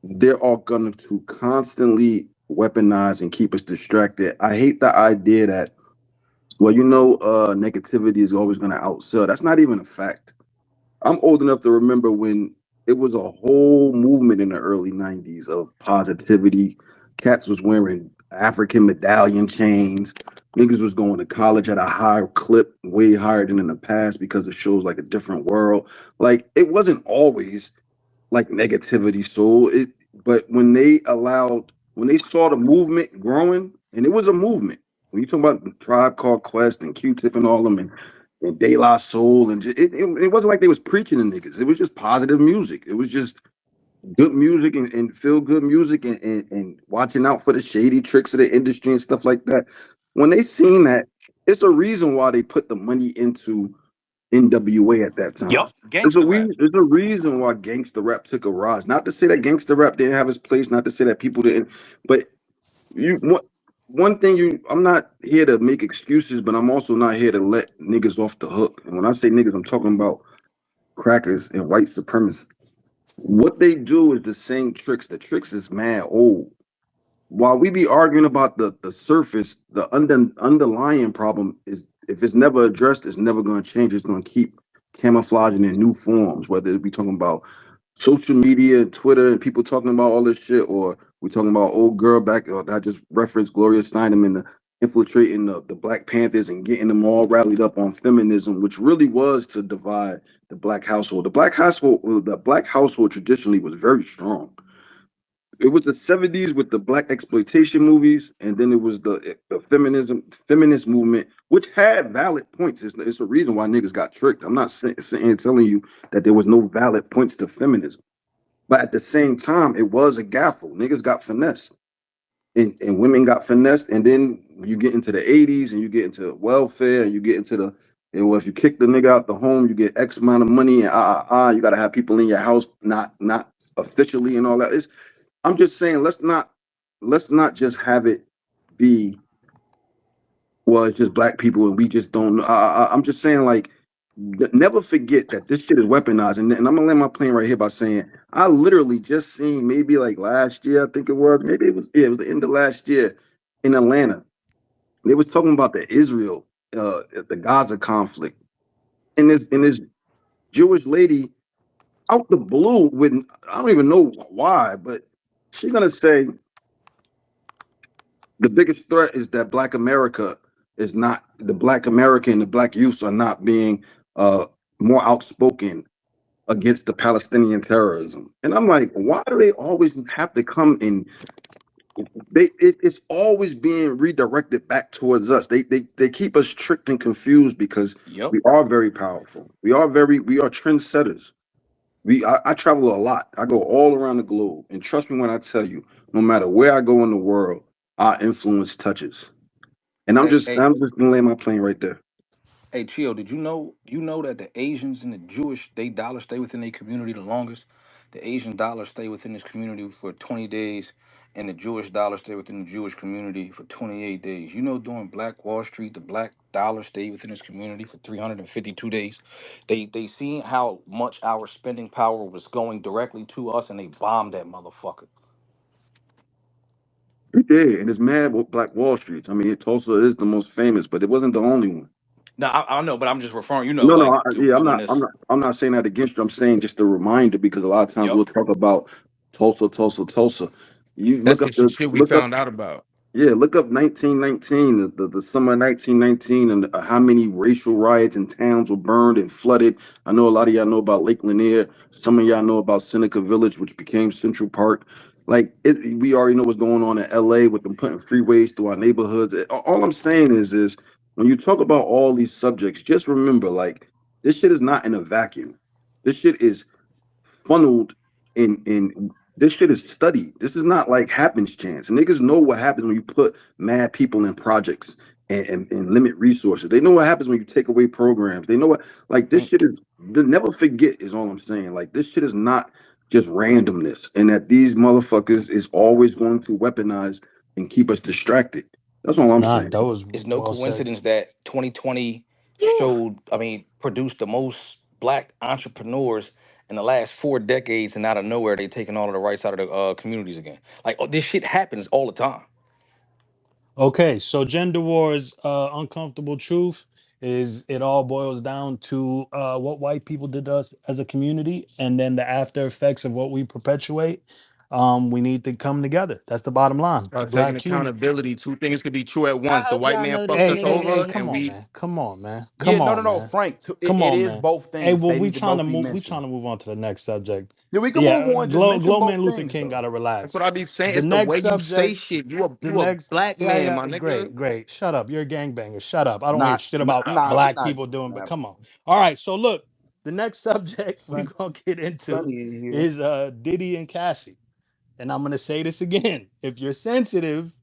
they're all going to constantly weaponize and keep us distracted. I hate the idea that, well, negativity is always going to outsell. That's not even a fact. I'm old enough to remember when it was a whole movement in the early 90s of positivity. Cats was wearing African medallion chains. Niggas was going to college at a higher clip, way higher than in the past because it shows like a different world. Like it wasn't always like negativity. So it, but when they saw the movement growing, and it was a movement. When you talk about the Tribe Called Quest and Q-Tip and all them and De La Soul and it wasn't like they was preaching to niggas. It was just positive music. It was just good music and feel good music and watching out for the shady tricks of the industry and stuff like that. When they seen that, it's a reason why they put the money into NWA at that time. Yup, gangster rap. There's a reason why gangster rap took a rise. Not to say that gangster rap didn't have its place, not to say that people didn't, but you what one thing you I'm not here to make excuses, but I'm also not here to let niggas off the hook. And when I say niggas, I'm talking about crackers and white supremacists. What they do is the same tricks. The tricks is mad old. While we be arguing about the surface, the underlying problem is if it's never addressed, it's never going to change. It's going to keep camouflaging in new forms. Whether it be talking about social media and Twitter and people talking about all this shit, or we talking about old girl back. Or I just referenced Gloria Steinem and infiltrating the Black Panthers and getting them all rallied up on feminism, which really was to divide the black household. The black household traditionally was very strong. It was the 70s with the black exploitation movies, and then it was the feminist movement, which had valid points. It's a reason why niggas got tricked. I'm not saying telling you that there was no valid points to feminism, but at the same time, it was a gaffle. Niggas got finessed, and women got finessed, and then you get into the 80s, and you get into welfare, and you get into the well, if you kick the nigga out the home, you get X amount of money, and you got to have people in your house, not officially, and all that. I'm just saying, let's not just have it be, well, it's just black people and we just don't know. I'm just saying, like, never forget that this shit is weaponized. And I'm gonna land my plane right here by saying I literally just seen maybe like last year, I think it was, maybe it was the end of last year in Atlanta. They was talking about the Gaza conflict, and this Jewish lady out the blue with I don't even know why, but she gonna say the biggest threat is that Black America is not the Black America and the Black youth are not being uh, more outspoken against the Palestinian terrorism. And I'm like, why do they always have to come in? It's always being redirected back towards us. They keep us tricked and confused because Yep. we are very powerful. We are trendsetters. I travel a lot. I go all around the globe, and trust me when I tell you, no matter where I go in the world, our influence touches. And I'm Hey, just hey, I'm just gonna land my plane right there. hey, Chill, did you know that the Asians and the Jewish they dollar stay within their community the longest? The Asian dollar stay within this community for 20 days, and the Jewish dollar stay within the Jewish community for 28 days. You know, during Black Wall Street, the black dollar stayed within this community for 352 days. They seen how much our spending power was going directly to us, and they bombed that motherfucker. We did, and it's mad with Black Wall Street. I mean, Tulsa is the most famous, but it wasn't the only one. Now I know, but I'm just referring. You know, No, no, like yeah, the one that's. I'm not saying that against you. I'm saying just a reminder because a lot of times Yep. we'll talk about Tulsa. You That's the shit we look up found out about. Yeah, look up 1919, the summer of 1919, and how many racial riots and towns were burned and flooded. I know a lot of y'all know about Lake Lanier. Some of y'all know about Seneca Village, which became Central Park. We already know what's going on in LA with them putting freeways through our neighborhoods. All I'm saying is when you talk about all these subjects, just remember, like, this shit is not in a vacuum. This shit is funneled in this shit is studied. This is not like happens chance. Niggas know what happens when you put mad people in projects and limit resources. They know what happens when you take away programs. They know what like this Mm. shit is never forget is all I'm saying. Like this shit is not just randomness and that these motherfuckers is always going to weaponize and keep us distracted. That's all I'm Nah, saying. that was It's no well said. coincidence that 2020 showed, I mean, produced the most black entrepreneurs in the last 4 decades, and out of nowhere, they taking all of the rights out of the communities again. Like, oh, this shit happens all the time. Okay, so gender wars, uncomfortable truth is it all boils down to what white people did to us as a community, and then the after effects of what we perpetuate. We need to come together. That's the bottom line. Start taking Black human. accountability. Two things could be true at I once. The hope white y'all man know fucked this us Hey, nigga hey, over, ain't. come and on, we man. Come on, man. Yeah, Come no, no, on, no, man. Frank. Come It on, is man. both Hey, things. well, They need to both be we mentioned. trying to move on to the next subject. Yeah, we can move Yeah, on. Just mention Glow both Man Luther things King though. gotta that's what relax. I be saying. The It's the way next you say subject, shit. the You a next, black yeah, man, yeah, my nigga. great, great. Shut up. You're a gangbanger. Shut up. I don't hear Not, shit nah, about nah, we black not people doing doing, but that. come on. All right, so look, the next subject we Son, gonna get into Sonny in here. is Diddy and Cassie. And I'm gonna say this again. If you're sensitive,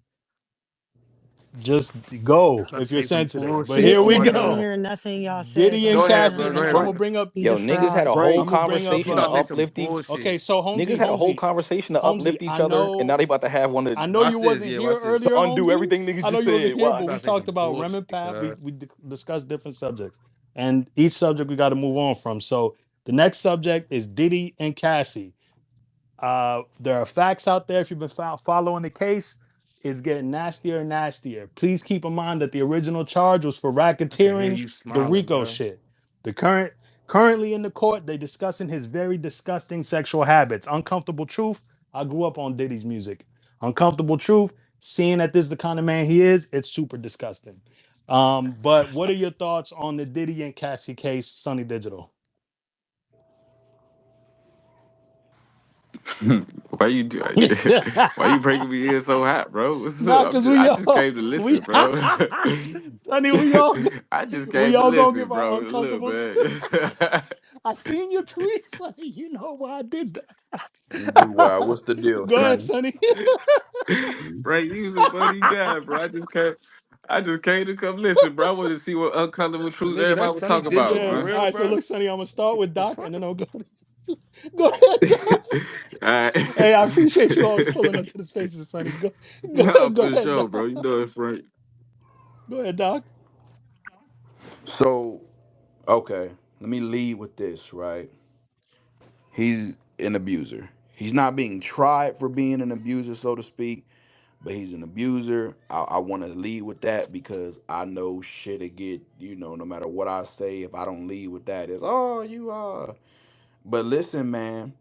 just go About to if you're say some sensitive. But bullshit. here Oh we Listen, my I didn't go. god. hear nothing y'all said, Diddy bro. and Go ahead, Cassie, bro. Go and ahead, I'm gonna Frank, bro. bring up He's a Yo, niggas had fraud. a whole I'm Frank, gonna bring up You conversation to about to say some uplift okay, bullshit. so Niggas Holmesy, had a whole Holmesy, conversation to Holmesy, uplift each other, and now they about to have one I know Watch you this. wasn't Yeah, here watch this. to earlier, undo Holmesy. everything niggas I know just you wasn't said. here, You but Watch. about we to say talked some about Rem and bullshit, Pat. cuz. Discussed different subjects, and each subject we got to move on from. So the next subject is Diddy and Cassie. There are facts out there. If you've been following the case, it's getting nastier and nastier. Please keep in mind that the original charge was for I can hear racketeering, you the smiling, RICO bro. shit. The currently in the court, they discussing his very disgusting sexual habits. Uncomfortable truth. I grew up on Diddy's music. Uncomfortable truth. Seeing that this is the kind of man he is, it's super disgusting. But what are your thoughts on the Diddy and Cassie case, Sonny Digital? Why you do? Why you breaking me in so hot, bro? What's Nah, up? cause I we just all came to we listen, bro. Sonny, we all I just we came to all gonna listen, give bro. our Look, uncomfortable man. I seen your tweet, Sonny. You know why I did Do that. wild. What's the deal, Go ahead, Sonny? Sonny. Frank, you's a funny guy, bro. I just came to come listen, bro. I wanted to see what uncomfortable truths Nigga, everybody that's was Sunny talking Digital about, for Yeah. man. All real, right. So bro. look, Sonny, I'm gonna start with The Doc, and fuck? then I'll go. Go ahead, Doc. All Hey, I appreciate you always right. pulling up to the spaces, Sonny. Nah, Go for ahead, sure, Doc. bro. You know it, Frank. Go ahead, Doc. So, okay, let me lead with this, right? He's an abuser. He's not being tried for being an abuser, so to speak, but he's an abuser. I want to lead with that because I know shit'll get, no matter what I say, if I don't lead with that, it's, oh, you are. But listen, man,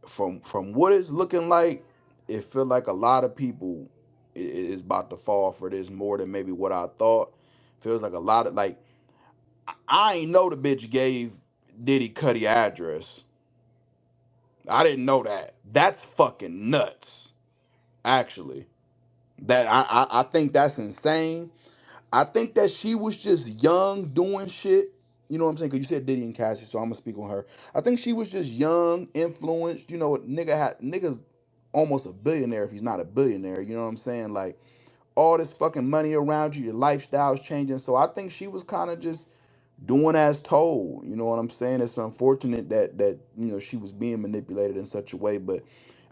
from what it's looking like, it feel like a lot of people is about to fall for this more than maybe what I thought. Feels like a lot of, like, I ain't know the bitch gave Diddy Cuddy address. I didn't know that. That's fucking nuts. Actually, that I think that's insane. I think that she was just young doing shit. You know what I'm saying? Cause you said Diddy and Cassie, so I'm gonna speak on her. I think she was just young, influenced. Niggas almost a billionaire if he's not a billionaire. You know what I'm saying? Like all this fucking money around you, your lifestyle's changing. So I think she was kind of just doing as told. You know what I'm saying? It's unfortunate that she was being manipulated in such a way, but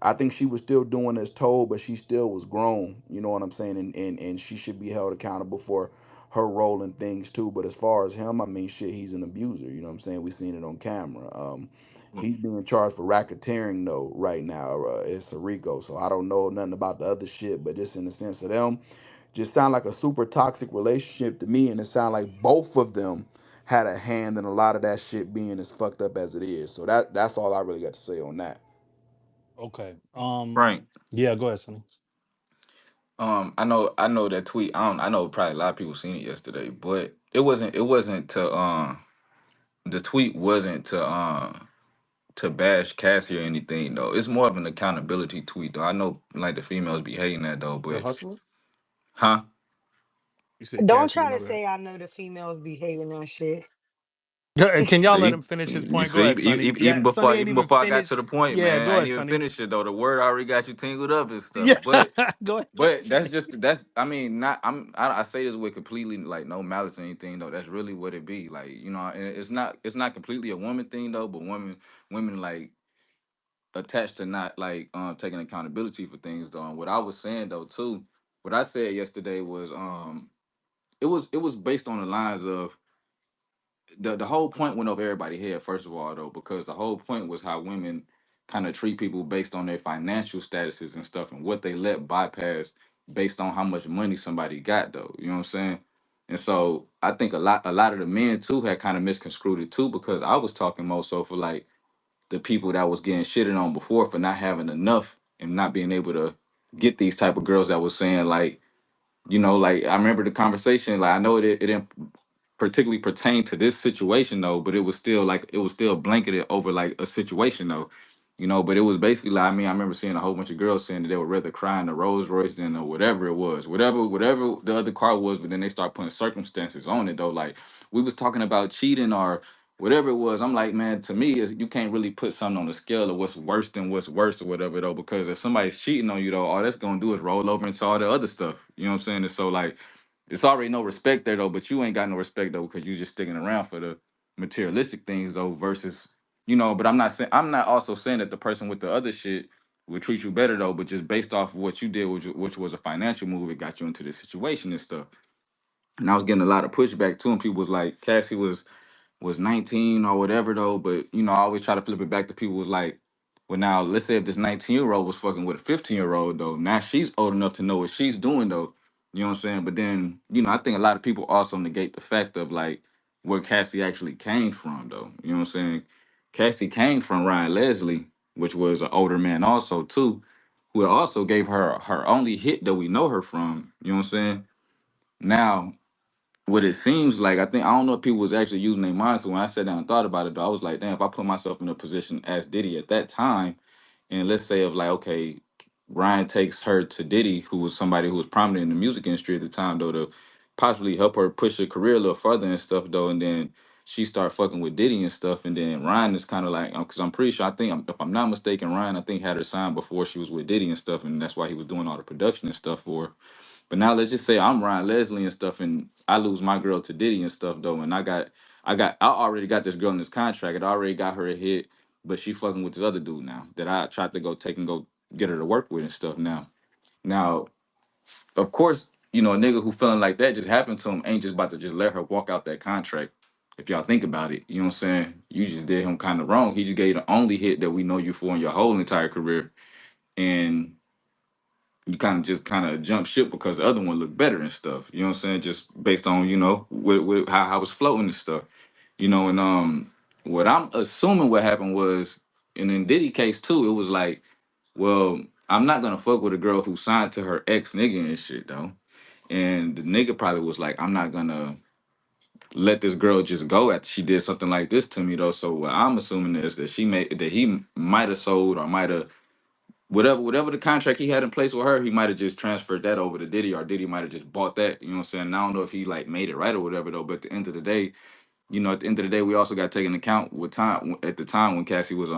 I think she was still doing as told, but she still was grown. You know what I'm saying? And she should be held accountable for her role in things too. But as far as him, I mean, shit, he's an abuser. You know what I'm saying? We seen it on camera. He's being charged for racketeering though right now. It's a RICO, so I don't know nothing about the other shit, but just in the sense of them, just sound like a super toxic relationship to me, and it sound like both of them had a hand in a lot of that shit being as fucked up as it is. So that's all I really got to say on that. Okay. Frank. Yeah. Go ahead, Sonny. I know that tweet. I know probably a lot of people seen it yesterday, but it wasn't to the tweet wasn't to bash Cassie or anything though. It's more of an accountability tweet though. I know like the females be hating that though, The but hustler? huh? You said Don't Cassie, try my to bad. say I know the females be hating that shit. Can y'all let See, him finish his you point? Go see, ahead, Sonny. even Yeah, Sonny before ain't even even before I got to finished. the point, Yeah, man, go I ain't ahead, even Sonny. finished it though. The word already got you tingled up and stuff. Yeah, But go ahead, but that's Sonny. just that's I mean not I say this with completely like no malice or anything though. That's really what it be like and it's not completely a woman thing though. But women like attached to not like taking accountability for things though. And what I was saying though too, what I said yesterday was it was based on the lines of the whole point went over everybody's head, first of all, though, because the whole point was how women kind of treat people based on their financial statuses and stuff, and what they let bypass based on how much money somebody got, though. You know what I'm saying? And so I think a lot of the men too had kind of misconstrued it too, because I was talking more so for like the people that was getting shitted on before for not having enough and not being able to get these type of girls that was saying like, like I remember the conversation. Like I know it didn't particularly pertain to this situation though, but it was still blanketed over like a situation though. But it was basically like, I mean, I remember seeing a whole bunch of girls saying that they would rather cry in a Rolls Royce than whatever it was, whatever the other car was, but then they start putting circumstances on it though. Like we was talking about cheating or whatever it was. I'm like, man, to me, is you can't really put something on the scale of what's worse than what's worse or whatever though, because if somebody's cheating on you though, all that's gonna do is roll over into all the other stuff. You know what I'm saying? And so like it's already no respect there though, but you ain't got no respect though because you just sticking around for the materialistic things though versus but I'm not also saying that the person with the other shit would treat you better though, but just based off of what you did, which was a financial move, it got you into this situation and stuff. And I was getting a lot of pushback too, and people was like, Cassie was 19 or whatever though, but I always try to flip it back to people was like, well now let's say if this 19-year-old was fucking with a 15-year-old though, now she's old enough to know what she's doing though. You know what I'm saying? But then, I think a lot of people also negate the fact of like where Cassie actually came from though. You know what I'm saying? Cassie came from Ryan Leslie, which was an older man also too, who also gave her only hit that we know her from. You know what I'm saying? Now what it seems like, I don't know if people was actually using their minds. When I sat down and thought about it, though, I was like, damn, if I put myself in a position as Diddy at that time, and let's say of like, okay, Ryan takes her to Diddy, who was somebody who was prominent in the music industry at the time, though, to possibly help her push her career a little further and stuff, though, and then she start fucking with Diddy and stuff, and then Ryan is kind of like, because I'm pretty sure, if I'm not mistaken, Ryan, I think had her signed before she was with Diddy and stuff, and that's why he was doing all the production and stuff for her. But now let's just say I'm Ryan Leslie and stuff, and I lose my girl to Diddy and stuff though, and I already got this girl in this contract. I already got her a hit, but she fucking with this other dude now that I tried to go take and go get her to work with and stuff. Now, of course, a nigga who feeling like that just happened to him ain't just about to just let her walk out that contract. If y'all think about it, you know what I'm saying? You just did him kind of wrong. He just gave you the only hit that we know you for in your whole entire career, and you kind of jump ship because the other one looked better and stuff. You know what I'm saying? Just based on with how I was floating and stuff. And what I'm assuming what happened was, and in Diddy case too, it was like, well, I'm not gonna fuck with a girl who signed to her ex nigga and shit though. And the nigga probably was like, I'm not gonna let this girl just go after she did something like this to me though. So what I'm assuming is that he might have sold or might have whatever the contract he had in place with her, he might have just transferred that over to Diddy, or Diddy might have just bought that. You know what I'm saying? And I don't know if he like made it right or whatever though. But at the end of the day, we also got to take into account with time at the time when Cassie was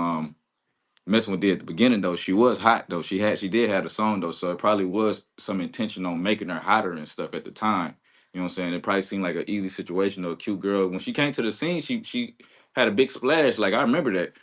messing with D at the beginning though, she was hot though. She did have a song though, so it probably was some intention on making her hotter and stuff at the time. You know what I'm saying? It probably seemed like an easy situation though, a cute girl. When she came to the scene, she had a big splash. Like I remember that.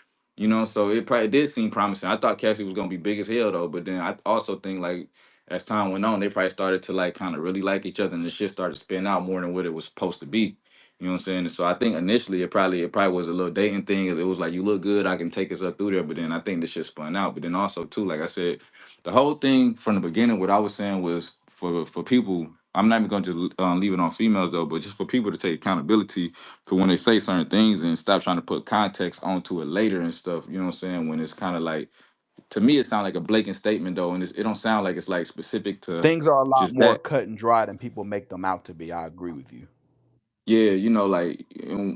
So it probably did seem promising. I thought Cassie was gonna be big as hell though, but then I also think like as time went on, they probably started to like kind of really like each other, and the shit started to spin out more than what it was supposed to be. You know what I'm saying? And so I think initially it probably was a little dating thing. It was like, you look good, I can take us up through there. But then I think this shit spun out. But then also too, like I said, the whole thing from the beginning, what I was saying was for people. I'm not even going to just leave it on females though, but just for people to take accountability for when they say certain things and stop trying to put context onto it later and stuff. You know what I'm saying? When it's kind of like, to me, it sounds like a blatant statement though, and it don't sound like it's like specific to Things are a lot just more that. cut and dry than people make them out to be. I agree with you. Yeah, like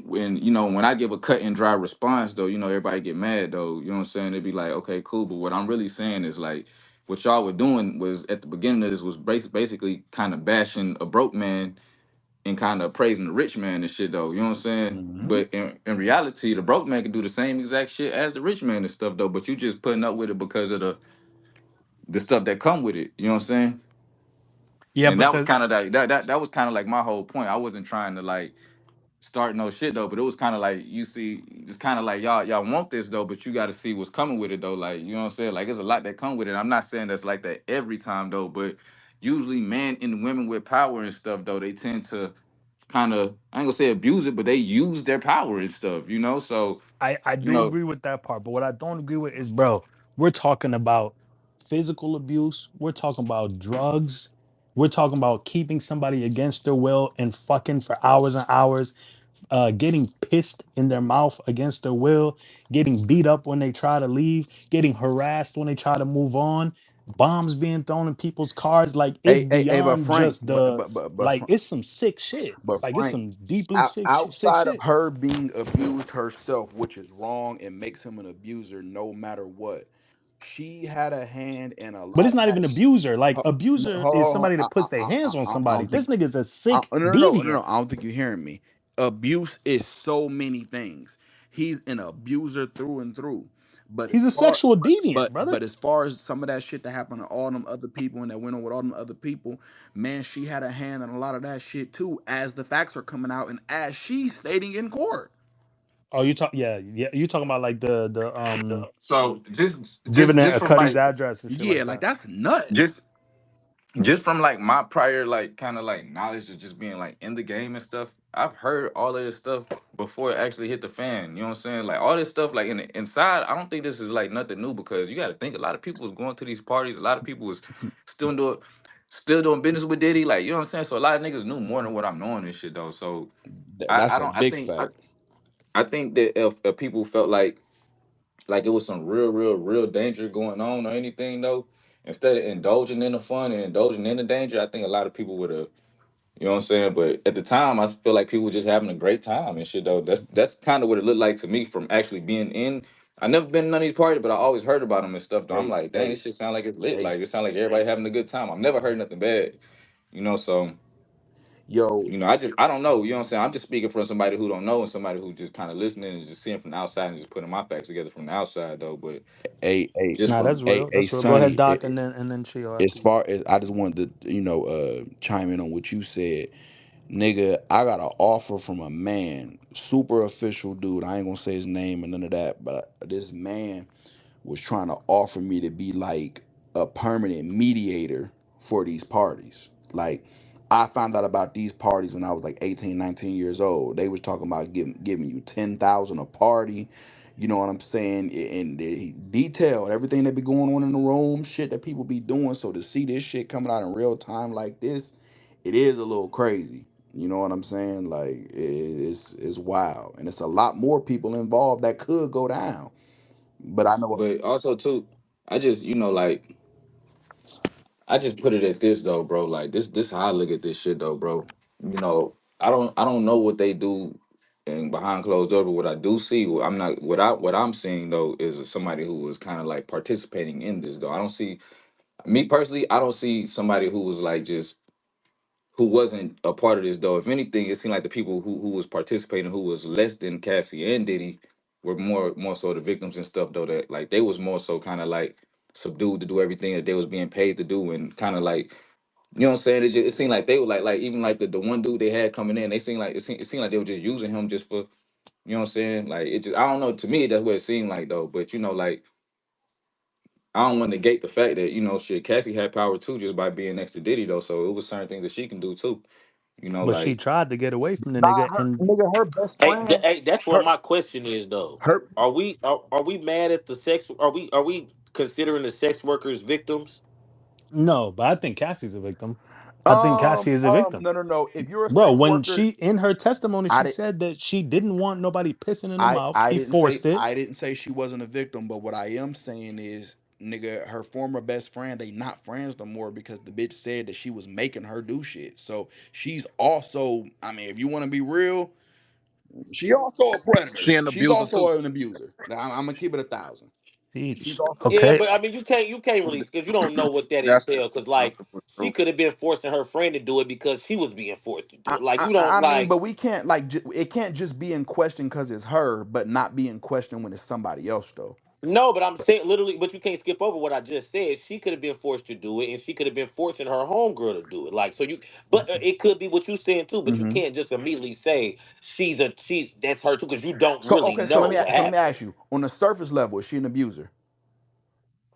when I give a cut and dry response though, everybody get mad though. You know what I'm saying? They'd be like, okay, cool. But what I'm really saying is like what y'all were doing was at the beginning of this was basically kind of bashing a broke man and kind of praising the rich man and shit though. You know what I'm saying? Hmm. But in reality, the broke man can do the same exact shit as the rich man and stuff though. But you just putting up with it because of the stuff that come with it. You know what I'm saying? Yeah, And but that was the kind of that was kind of like my whole point. I wasn't trying to like start no shit though, but it was kind of like you see, it's kind of like y'all want this though, but you got to see what's coming with it though. Like you know what I'm saying? Like there's a lot that come with it. I'm not saying that's like that every time though, but usually men and women with power and stuff though, they tend to kind of, I ain't gonna say abuse it, but they use their power and stuff, you know. So I you do know, agree with that part, but what I don't agree with is, bro, we're talking about physical abuse, we're talking about drugs, we're talking about keeping somebody against their will and fucking for hours and hours, getting pissed in their mouth against their will, getting beat up when they try to leave, getting harassed when they try to move on, bombs being thrown in people's cars. Like it's But beyond Frank, just the like it's some sick shit. but Like it's Frank, some deeply sick outside of shit. her being abused herself, which is wrong and makes him an abuser no matter what, she had a hand in a But lot it's of not that. even abuser. Like No, abuser is somebody that puts their hands on I somebody. don't think. This nigga is a sick No. deviant. I don't think you're hearing me. Abuse is so many things. He's an abuser through and through. But as He's a far, sexual deviant, brother. but as far as some of that shit that happened to all them other people and that went on with all them other people, man, she had a hand in a lot of that shit too. As the facts are coming out and as she's stating in court. Oh, you talk, yeah, yeah. You talking about like the so giving a just from Cuddy's like address and shit Yeah, like like that. that's nuts. just just from like my prior like kind of like knowledge of just being like in the game and stuff, I've heard all of this stuff before it actually hit the fan. You know what I'm saying? Like all this stuff, like inside, I don't think this is like nothing new because you got to think a lot of people was going to these parties. A lot of people was still doing still doing business with Diddy. Like you know what I'm saying? So a lot of niggas knew more than what I'm knowing and shit though. So I That's a don't big fact. I think that if people felt like it was some real danger going on or anything though, instead of indulging in the fun and indulging in the danger, I think a lot of people would have, you know what I'm saying? But at the time, I feel like people were just having a great time and shit though. That's kind of what it looked like to me from actually being in. I never been in none of these parties, but I always heard about them and stuff. Though I'm Hey, like, dang, hey, this shit sound like it's lit. hey, Like it sound like everybody having a good time. I've never heard nothing bad, you know. So yo, I don't know. You know what I'm saying? I'm just speaking from somebody who don't know and somebody who just kind of listening and just seeing from the outside and just putting my facts together from the outside though. But just Nah, from that's real. hey, That's real. Go ahead, Sonny. Doc, and then Chill As after you. far as I just wanted to, chime in on what you said, nigga. I got an offer from a man, super official dude. I ain't gonna say his name and none of that, but this man was trying to offer me to be like a permanent mediator for these parties. Like I found out about these parties when I was like 18, 19 years old. They was talking about giving you 10,000 a party. You know what I'm saying? And they detailed everything that be going on in the room, shit that people be doing. So to see this shit coming out in real time like this, it is a little crazy. You know what I'm saying? Like it's wild, and it's a lot more people involved that could go down. But I know. but also too, I just like I just put it at this though, bro. Like this how I look at this shit though, bro. I don't know what they do and behind closed doors, but what I do see, I'm not what I'm seeing though is somebody who was kind of like participating in this though. I don't see me personally. I don't see somebody who was like just who wasn't a part of this though. If anything, it seemed like the people who was participating, who was less than Cassie and Diddy, were more so the victims and stuff though. That like they was more so kind of like subdued to do everything that they was being paid to do, and kind of like you know what I'm saying. It seemed like they were like even like the one dude they had coming in, they seemed like it seemed like they were just using him just for you know what I'm saying. Like it just I don't know. To me, that's what it seemed like though. But like I don't want to negate the fact that shit Cassie had power too just by being next to Diddy though. So it was certain things that she can do too. But she Like tried to get away from the Nah, nigga, her and nigga, her best Hey, friend, hey, that's where her my question is though. her. Are we mad at the sex? Are we considering the sex workers victims? no, but I think Cassie's a victim. I think Cassie is a victim, No, no, no. If you're a bro. sex When worker, she in her testimony, I she did. said that she didn't want nobody pissing in her mouth. I He didn't say forced it. I didn't say she wasn't a victim, but what I am saying is, nigga, her former best friend, they not friends no more because the bitch said that she was making her do shit. So she's also, I mean, if you want to be real, she also a predator. She an She's abuser too. also an abuser. Now, I'm gonna keep it 1,000. She's Eesh. also Yeah, Okay, but I mean, you can't really because you don't know what that That's entails. Because like uncomfortable she truth. could have been forcing her friend to do it because she was being forced to do it. Like you don't I mean, like but we can't like it can't just be in question because it's her, but not be in question when it's somebody else though. no, but I'm saying literally, but you can't skip over what I just said. She could have been forced to do it, and she could have been forcing her homegirl to do it. Like so, but it could be what you saying too. But you Hmm. can't just immediately say she's that's her too because you don't So really okay, so know what let me happened. ask you on the surface level, is she an abuser?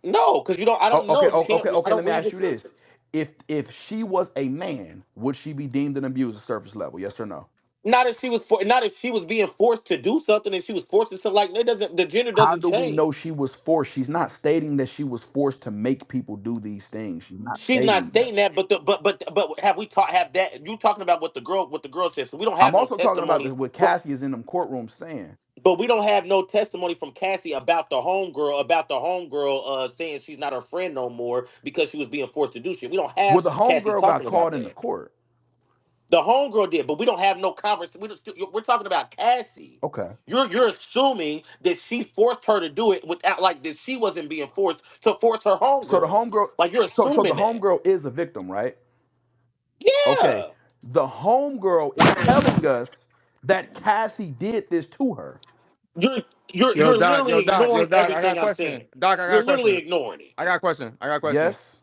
No, because you don't. I Oh, don't know. You can't. I okay. Let don't me read ask the you this: surface. If she was a man, would she be deemed an abuser surface level? Yes or no? Not if she was being forced to do something and she was forced to something like that doesn't the gender How doesn't do we know change. she was forced? She's not stating that she was forced to make people do these things. She's not She's not stating that. stating that, but have we taught have that you talking about what the girl said? So we don't have I'm no also talking about this testimony what from, Cassie is in them courtrooms saying. but we don't have no testimony from Cassie about the homegirl saying she's not her friend no more because she was being forced to do shit. We don't Well, have the Cassie homegirl got talking about called into that. court. The homegirl did, but we don't have no conversation. We're talking about Cassie. Okay. You're assuming that she forced her to do it without like that she wasn't being forced to force her So the homegirl. homegirl, Like you're so the assuming that. homegirl is a victim, right? Okay. Yeah. The homegirl is telling us that Cassie did this to her. You're Yo, you're Doc, literally yo, Doc, yo, ignoring Doc, I got a everything I'm question. saying. Doc, I got You're a literally question. ignoring it. I got a question. I got a question. Yes.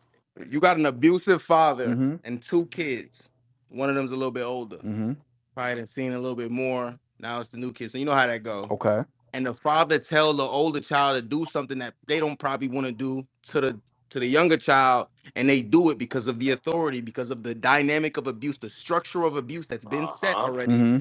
You got an abusive father Mm-hmm. and two kids. One of them's a little bit older. Mm-hmm. Probably done seen a little bit more. Now it's the new kid. So you know how that go. Okay. And the father tell the older child to do something that they don't probably want to do to the younger child, and they do it because of the authority, because of the dynamic of abuse, the structure of abuse that's been set Uh-huh. already. Mm-hmm.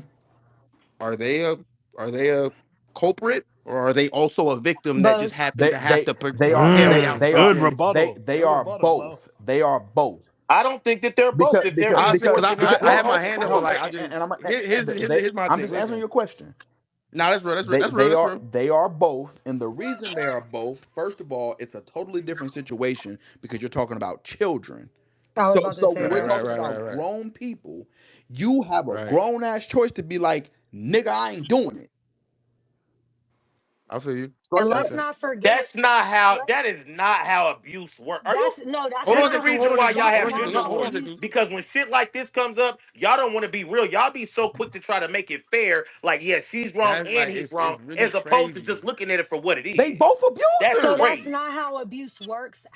Are they a are they a culprit, or are they also a victim that just Both. happened to have to They are carry they out Mm, they are good something? rebuttal. they Good are rebuttal, Glow. both. They are both. I don't think that they're both. Because If they're because being Honestly, because because forced I, to because I not I hold, have listen. my hold, hand up, hold but on, like I just and I'm here's my I'm thing. just answering Listen, your question. nah, that's real. That's real. That's real. That's real. They are both, and the reason they are both, first of all, it's a totally different situation because you're talking about children. I was So about to so say when we're Right, that. right, talking right, right, about right, grown people, you have a right. grown ass choice to be like, nigga, I ain't doing it. I feel you. And Straight Makes let's up. sense. not forget, let That is not how abuse works. Are you? that's no, that's Hold This on, the not J2. reason Hold on, why J2. y'all that's have Hold on, J2. not gender No, how hold on, wars. abuse. J2. Because when shit like this comes up, y'all don't want to be real. Y'all be so quick to try to make it fair. Like, yeah, she's wrong That's and like he's it's wrong, really as opposed to crazy. just looking at it for what it They is. both That's So abusers. that's crazy. not how abuse works.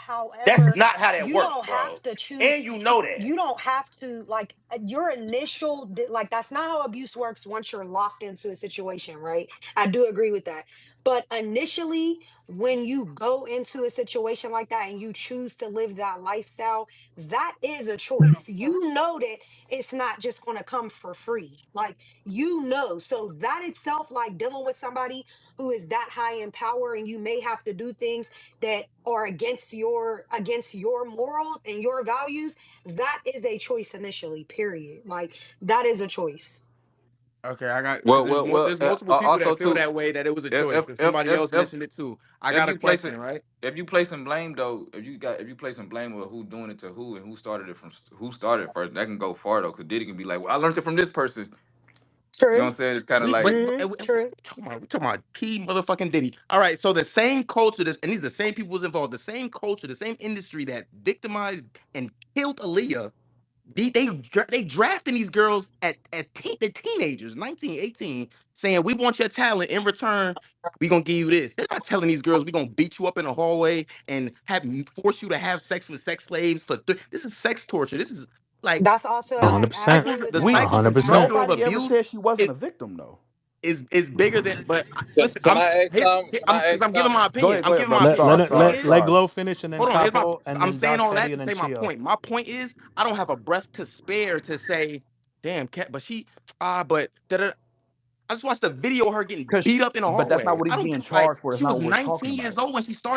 That's However, not how that you works, don't have bro. to choose. And you know that. You don't have to like your initial like that's not how abuse works once you're locked into a situation, right? I do agree with that. But initially, when you go into a situation like that and you choose to live that lifestyle, that is a choice. You know that it's not just going to come for free. Like you know. So that itself like dealing with somebody who is that high in power and you may have to do things that are against your morals and your values, that is a choice initially, period. Like that is a choice. Okay, I got because Well, well, well. there's multiple people Also, that feel too, that way that it was a if choice. if And if somebody if else if mentioned it too. I if got a you place it, question, right? if you placing blame though, if you placing blame of who doing it to who and who started it first, that can go far though. Cause Diddy can be like, well, I learned it from this person. You know True. what I'm saying? It's kind of We like, True. we talking about key motherfucking Diddy. All right, so the same culture, this and these the same people was involved, the same culture, the same industry that victimized and killed Aaliyah. They drafting these girls the teenagers, 19, 18, saying we want your talent in return. We gonna give you this. They're not telling these girls we gonna beat you up in the hallway and force you to have sex with sex slaves for this is sex torture. This is like That's also a the 100%. fact. I agree with the We that. cycles and 100%. structure of nobody ever abuse said she wasn't is a victim though. is bigger than. But listen, Can I ask some? Can I because ask I'm giving something? my opinion. Go I'm ahead, giving my brother. Let opinion. let Sorry, My it point sorry, let is, let sorry. Glow finish and then hold on. Here's my. Capo and I'm then saying Doc all Petty that and to then say my Chio. point. My point is, I don't have a breath to spare to say, damn, cat. But she, but da-da. I just watched a video of her getting beat up in a But that's not hallway. what I he's don't being give like charged for. That's she not was what we're talking 19 years about. old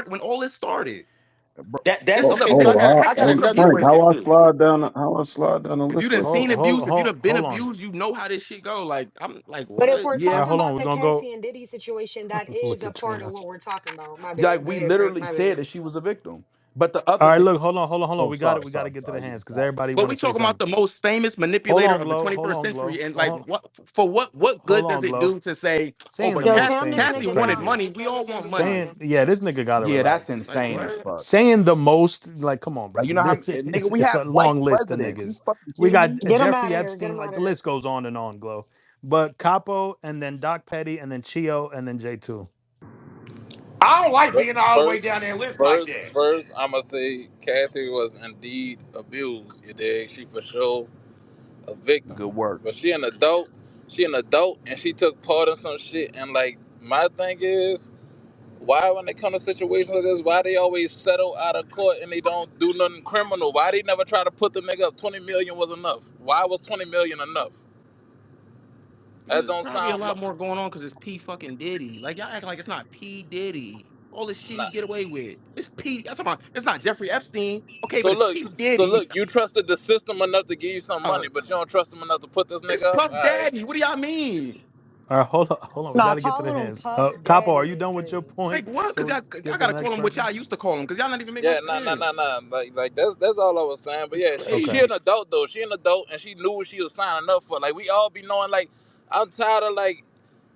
when all this started. Bro, This That's is a okay. So Oh, sex I got hey another Frank, abuse. question too. how I slide down the If you list done like Hold seen that? hold abuse, if you hold done been hold on. abused, you know how this shit go. Like I'm like, But if what? we're yeah, All right, talking hold on. about We're the gonna go. Cassie and Diddy situation, that Look is a at part Trina. of what we're talking about. My like bad. Go we ahead, Frank. literally My said bad. that she was a victim. But the All other right, victim. look, hold on. Oh, sorry, We got to sorry, get to the sorry. hands Yes, because sorry. everybody But want to we say talking about something. the most famous Hold manipulator on, of the Glow. Hold 21st on, century, Glow. and like Hold, what hold good does on, it Glow. do to say, oh, Saying but the Yo, most cam this famous is Cassie nigga wanted crazy. down. money. Just We let all this want nigga money. talk. Saying this nigga gotta Yeah, that's relax. Like insane as what? fuck. Saying the most, like, come on, bro. Like you know how nigga we It's have a white long list of presidents. You niggas. fucking We kidding got me? Get him out Jeffrey of here. Get Epstein. him Like out the of here. list goes on and on. Glow, but Capo and then Doc Petty and then Chio and then J2. I don't like being all the way down First, that list like first, that. first, I'ma say Cassie was indeed abused. You dig? She for sure a victim, Good work. but she an adult. She an adult, and she took part in some shit. And like my thing is, Why when they come to situations like this, why they always settle out of court and they don't do nothing criminal? Why they never try to put the nigga up? 20 million was enough. Why was 20 million enough? That Because it's don't probably a sound lot more going on because it's P fucking Diddy. Like y'all act like it's not P Diddy. All this shit he nah. get away with. It's P. That's about. It's not Jeffrey Epstein. Okay, So but it's look, P so Diddy. look, you trusted the system enough to give you some Uh, money, but you don't trust them enough to put this it's nigga up. Puff All right. Daddy. What do y'all mean? All right, hold on, hold on. We got Nah, to get to the calling him hands. Puff Capo, are Daddy you is done with your crazy. point? Like what? So Because we y'all, get to the gotta next call him what person. y'all used to call him. Because y'all not even make no Yeah, sense. like that's all I was saying. But It's yeah, Okay. she crazy. an adult though. She an adult and she knew what she was signing up for. Like we all be knowing. Like I'm tired of like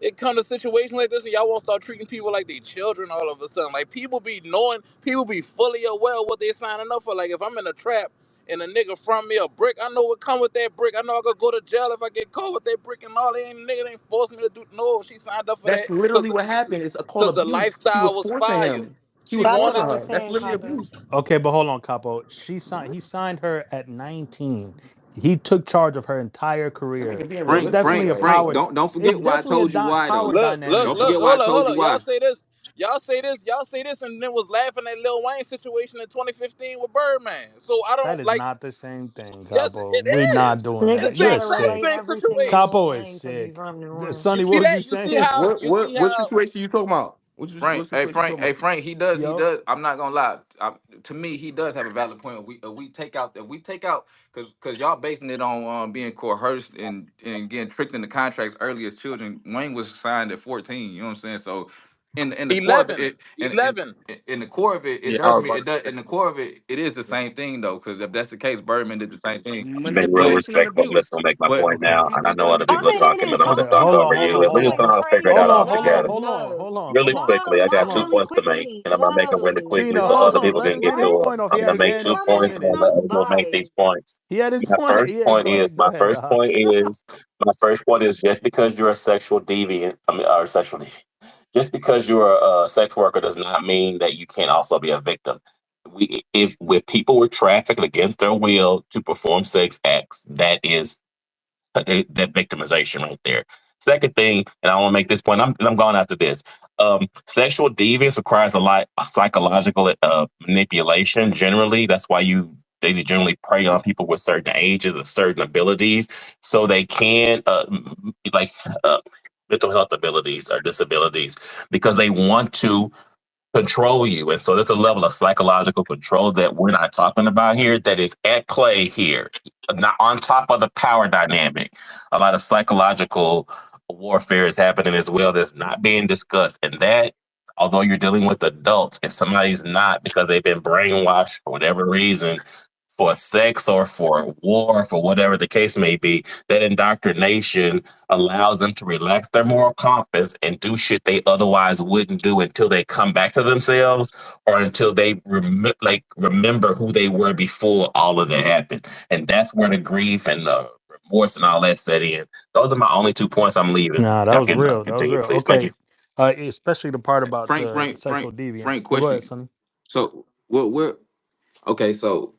it come to situations like this and y'all won't start treating people like they children all of a sudden. Like people be knowing, people be fully aware of what they signing up for. Like if I'm in a trap and a nigga front me a brick, I know what come with that brick. I know I could go to jail if I get caught with that brick and all. They ain't nigga ain't force me to do. No, she signed up for that That's literally what happened. It's called because the abuse. She was lifestyle was forcing fire. him. He She was That's what wanted. forcing I was her. That's saying, literally Capo. abuse. Okay, but hold on, Capo. He signed her at 19. He took charge of her entire That career. nigga being There's Frank, realistic. definitely Frank, a Like Frank. power. Don't It's forget why I definitely a told you why power though. Look, look, dynamic Don't look, forget there. why I hold up, told hold you up. Y'all why. say this, and then was laughing at Lil Wayne situation in 2015 with Birdman. So I That don't is like. not the same thing, Yes, Capo. it We're not is. doing It's that. Niggas the You're try to exact relate sick. same everything to situation. Lil Capo is Wayne because he's sick. from New Orleans. Sonny, You what see was you that? You see saying? how? what You see what how? situation you talking about? What Frank, hey situation you Frank, talking hey about? Frank. He Yo, does. I'm not gonna lie. To me, he does have a valid point. If we take out, because y'all basing it on being coerced and getting tricked into contracts early as children. Wayne was signed at 14. You know what I'm saying? So, in the core of 11, it, 11. in the core of it, it Yeah, I does was mean about it to does. say. In the core of it, it is the same thing though. Because if that's the case, Birdman did the same thing. Being real But Manipulation and respectful, I'm just abuse. gonna make my but point okay. now, and I know other people are Coming in talking, and but I'm gonna Okay, just talking talk hold on, over over hold on, you, and we're hold just on. everyone is gonna figure that Hold crazy. out on, hold on, together. Love, hold on, love. hold on, Really hold on. quickly, I got Hold Love, two on. really points to make, quickly. and I'm gonna make them really Love. quickly Gina, so hold other Love. on. people Let can him get get his to What? it. point off. He I'm had gonna his make hand two up in the Coming points, and beginning. snuck I'm gonna make by. these points. He had his My point. first Yeah, point go is ahead. Go ahead, Doc. my first point is just because you're a sexual deviant, I mean, or sexual deviant, just because you're a sex worker does not mean that you can't also be a victim. If people were trafficked against their will to perform sex acts, that is that victimization right there. Second thing, and I want to make this point, I'm going after this. Sexual deviance requires a lot of psychological manipulation. Generally, that's why they generally prey on people with certain ages or certain abilities, so they can like uh, mental health abilities or disabilities, because they want to control you. And so there's a level of psychological control that we're not talking about here that is at play here, not on top of the power dynamic. A lot of psychological warfare is happening as well that's not being discussed. And that, although you're dealing with adults, if somebody's not because they've been brainwashed for whatever reason, for sex or for war, for whatever the case may be, that indoctrination allows them to relax their moral compass and do shit they otherwise wouldn't do until they come back to themselves or until they remember who they were before all of that happened. And that's where the grief and the remorse and all that set in. Those are my only 2 points I'm leaving. Nah, that Y'all was can real. That was continue, real. please. Thank Okay. you. Especially the part about Frank, the Frank, Frank, sexual deviance. Frank, But go ahead, question. Sonny. So what we're okay. So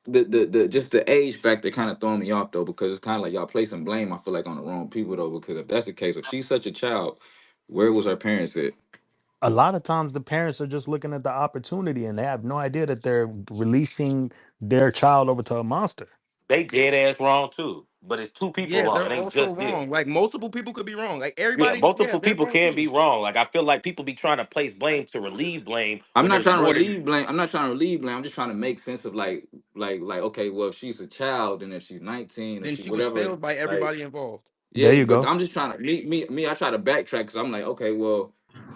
the just the age factor kind of throwing me off though, because it's kind of like y'all placing blame, I feel like, on the wrong people though, because if that's the case, if she's such a child, where was her parents at? A lot of times the parents are just looking at the opportunity and they have no idea that they're releasing their child over to a monster. They dead ass wrong too. But it's two people Yeah, wrong. they're It ain't also just this. wrong. Like multiple people could be wrong. Like Yeah, everybody, yeah, multiple they're people wrong can be too. wrong. Like I feel like people be trying to place blame to relieve blame I'm when not there's trying to more than relieve blame. I'm not trying to relieve blame. I'm just trying to make sense of like okay, well, if she's a child and if she's 19 or Then she she was whatever, failed by like everybody involved. There yeah, you but go. I'm just trying to me. I try to backtrack because I'm like, okay, well,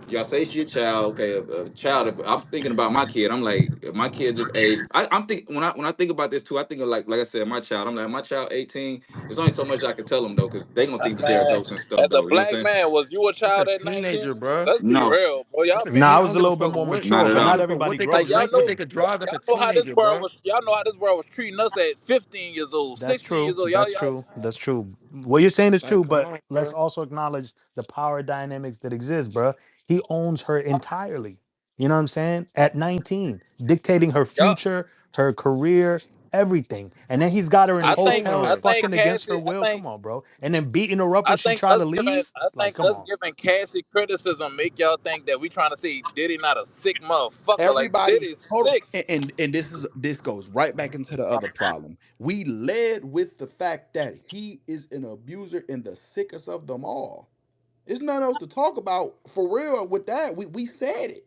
y'all say she a child. Okay, a child. If I'm thinking about my kid, I'm like, if my kid just age. I'm think when I think about this too, I think of like I said, my child. I'm like, my child 18. There's only so much I can tell them though, because they gonna think that they're Man, adults and stuff as a though. You know what I'm black saying? man, was you a That's a child at 19? teenager, bruh. Let's be No, real, boy. That's Y'all a be Nah, teen. I I was don't a give a little bit fuck more what. not mature, at but I don't not give all. a fuck everybody what they could like grows y'all what up. know they could drive. That's a this teenager, world bruh. was y'all know how this world was treating us at 15 years old, That's 16 true. years old. That's Y'all true. That's true. What you're saying is Like, true, come but on, let's bruh. also acknowledge the power dynamics that exist, bro. He owns her entirely. You know what I'm saying? At 19, dictating her y'all future, her career. everything. And then he's got her in I think hotels I Word. think fucking against Cassie. her will. Come on, bro. And then beating her up when she tried to leave. I Like, think come us on. giving Cassie criticism make y'all think that we trying to say Diddy not a sick motherfucker. Like Everybody, Diddy's hold on, sick. and this goes right back into the other problem. We led with the fact that he is an abuser and the sickest of them all. There's nothing else to talk about for real with that. We said it.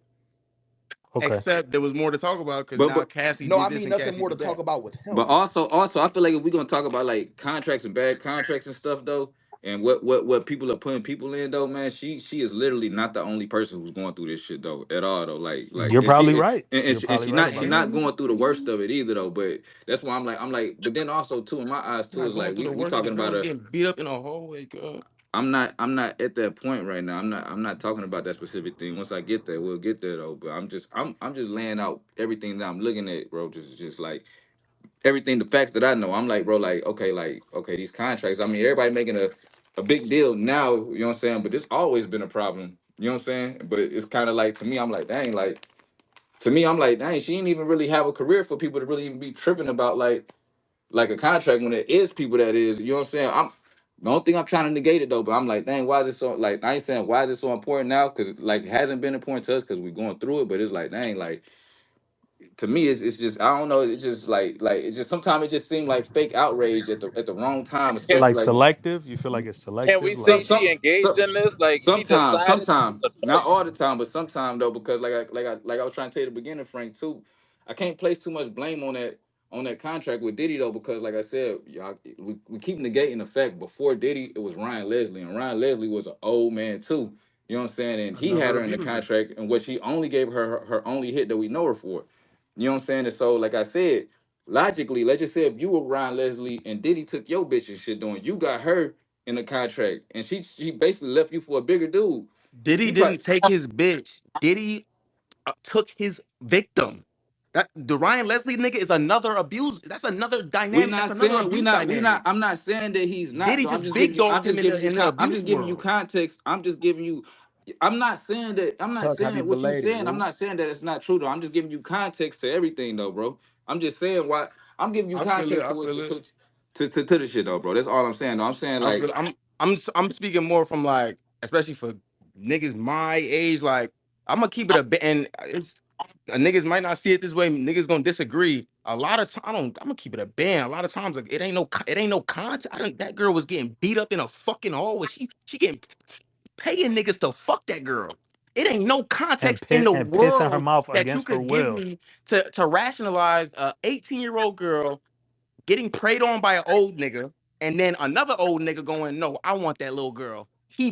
Okay. Except there was more to talk about because But now but Cassie No, did I this mean and nothing Cassie more to did talk that. about with but him. also I feel like if we're gonna talk about like contracts and bad contracts and stuff though, and what people are putting people in though, man, she is literally not the only person who's going through this shit though at all though. Like You're and probably she right. and You're she, and probably she right not she about that. not going Man, through the worst of it either though. But that's why I'm like, but then also too in my eyes I'm too not is going like through the we worst of the talking about girls a getting beat up in a hallway, girl. I'm not at that point right now. I'm not talking about that specific thing. Once I get there, we'll get there though. But I'm just laying out everything that I'm looking at, bro. Just like everything, the facts that I know. I'm like, bro, like, okay, these contracts. I mean, everybody making a big deal now, you know what I'm saying? But this always been a problem. You know what I'm saying? But it's kind of like to me, I'm like, dang, like to me, I'm like, dang, she didn't even really have a career for people to really even be tripping about like a contract when it is people that is, you know what I'm saying? I'm the only thing I'm trying to negate it though, but I'm like, dang, why is it so like I ain't saying why is it so important now? Cause like it hasn't been important to us because we're going through it, but it's like, dang, like to me it's just I don't know, it's just like it's just sometimes it just seemed like fake outrage at the wrong time, Can, Like especially like selective. You feel like it's can we selective. say Like, she engaged in this? Like she decided this is sometimes, a not choice. all the time, but sometimes though, because like I was trying to tell you at the beginning, Frank, too, I can't place too much blame on that contract with Diddy though, because like I said, y'all we keep negating the fact before Diddy it was Ryan Leslie, and Ryan Leslie was an old man too. You know what I'm saying? And he had Another her in the abuser. contract, and what she only gave her only hit that we know her for. You know what I'm saying? And so, like I said, logically, let's just say if you were Ryan Leslie and Diddy took your bitch and shit doing, you got her in the contract, and she basically left you for a bigger dude. Diddy You probably didn't take his bitch. Diddy took his victim. That the Ryan Leslie nigga is another abuse. That's another we dynamic. That's not another saying abuse we not. dynamic. I'm not saying that he's not Diddy though. just big dogged him in the I'm abuse just giving you world. context. I'm just giving you. I'm not saying that. I'm not Tuck, happy saying what you belated, saying. I'm boo. not saying that it's not true though. I'm just giving you context to everything though, bro. I'm just saying why. I'm giving you I feel it. context I to what feel it. to the shit though, bro. That's all I'm saying though. I'm saying I feel like it. I'm speaking more from like, especially for niggas my age. Like I'm gonna keep it a bit, and it's niggas might not see it this way. Niggas gonna disagree. A lot of time, I don't. I'm gonna keep it a band. A lot of times, like, it ain't no content. I don't. That girl was getting beat up in a fucking hallway. She getting paying niggas to fuck that girl. It ain't no context in the and piss in her world mouth that you against her could give will. me to rationalize a 18-year-old girl getting preyed on by an old nigga, and then another old nigga going, no, I want that little girl. He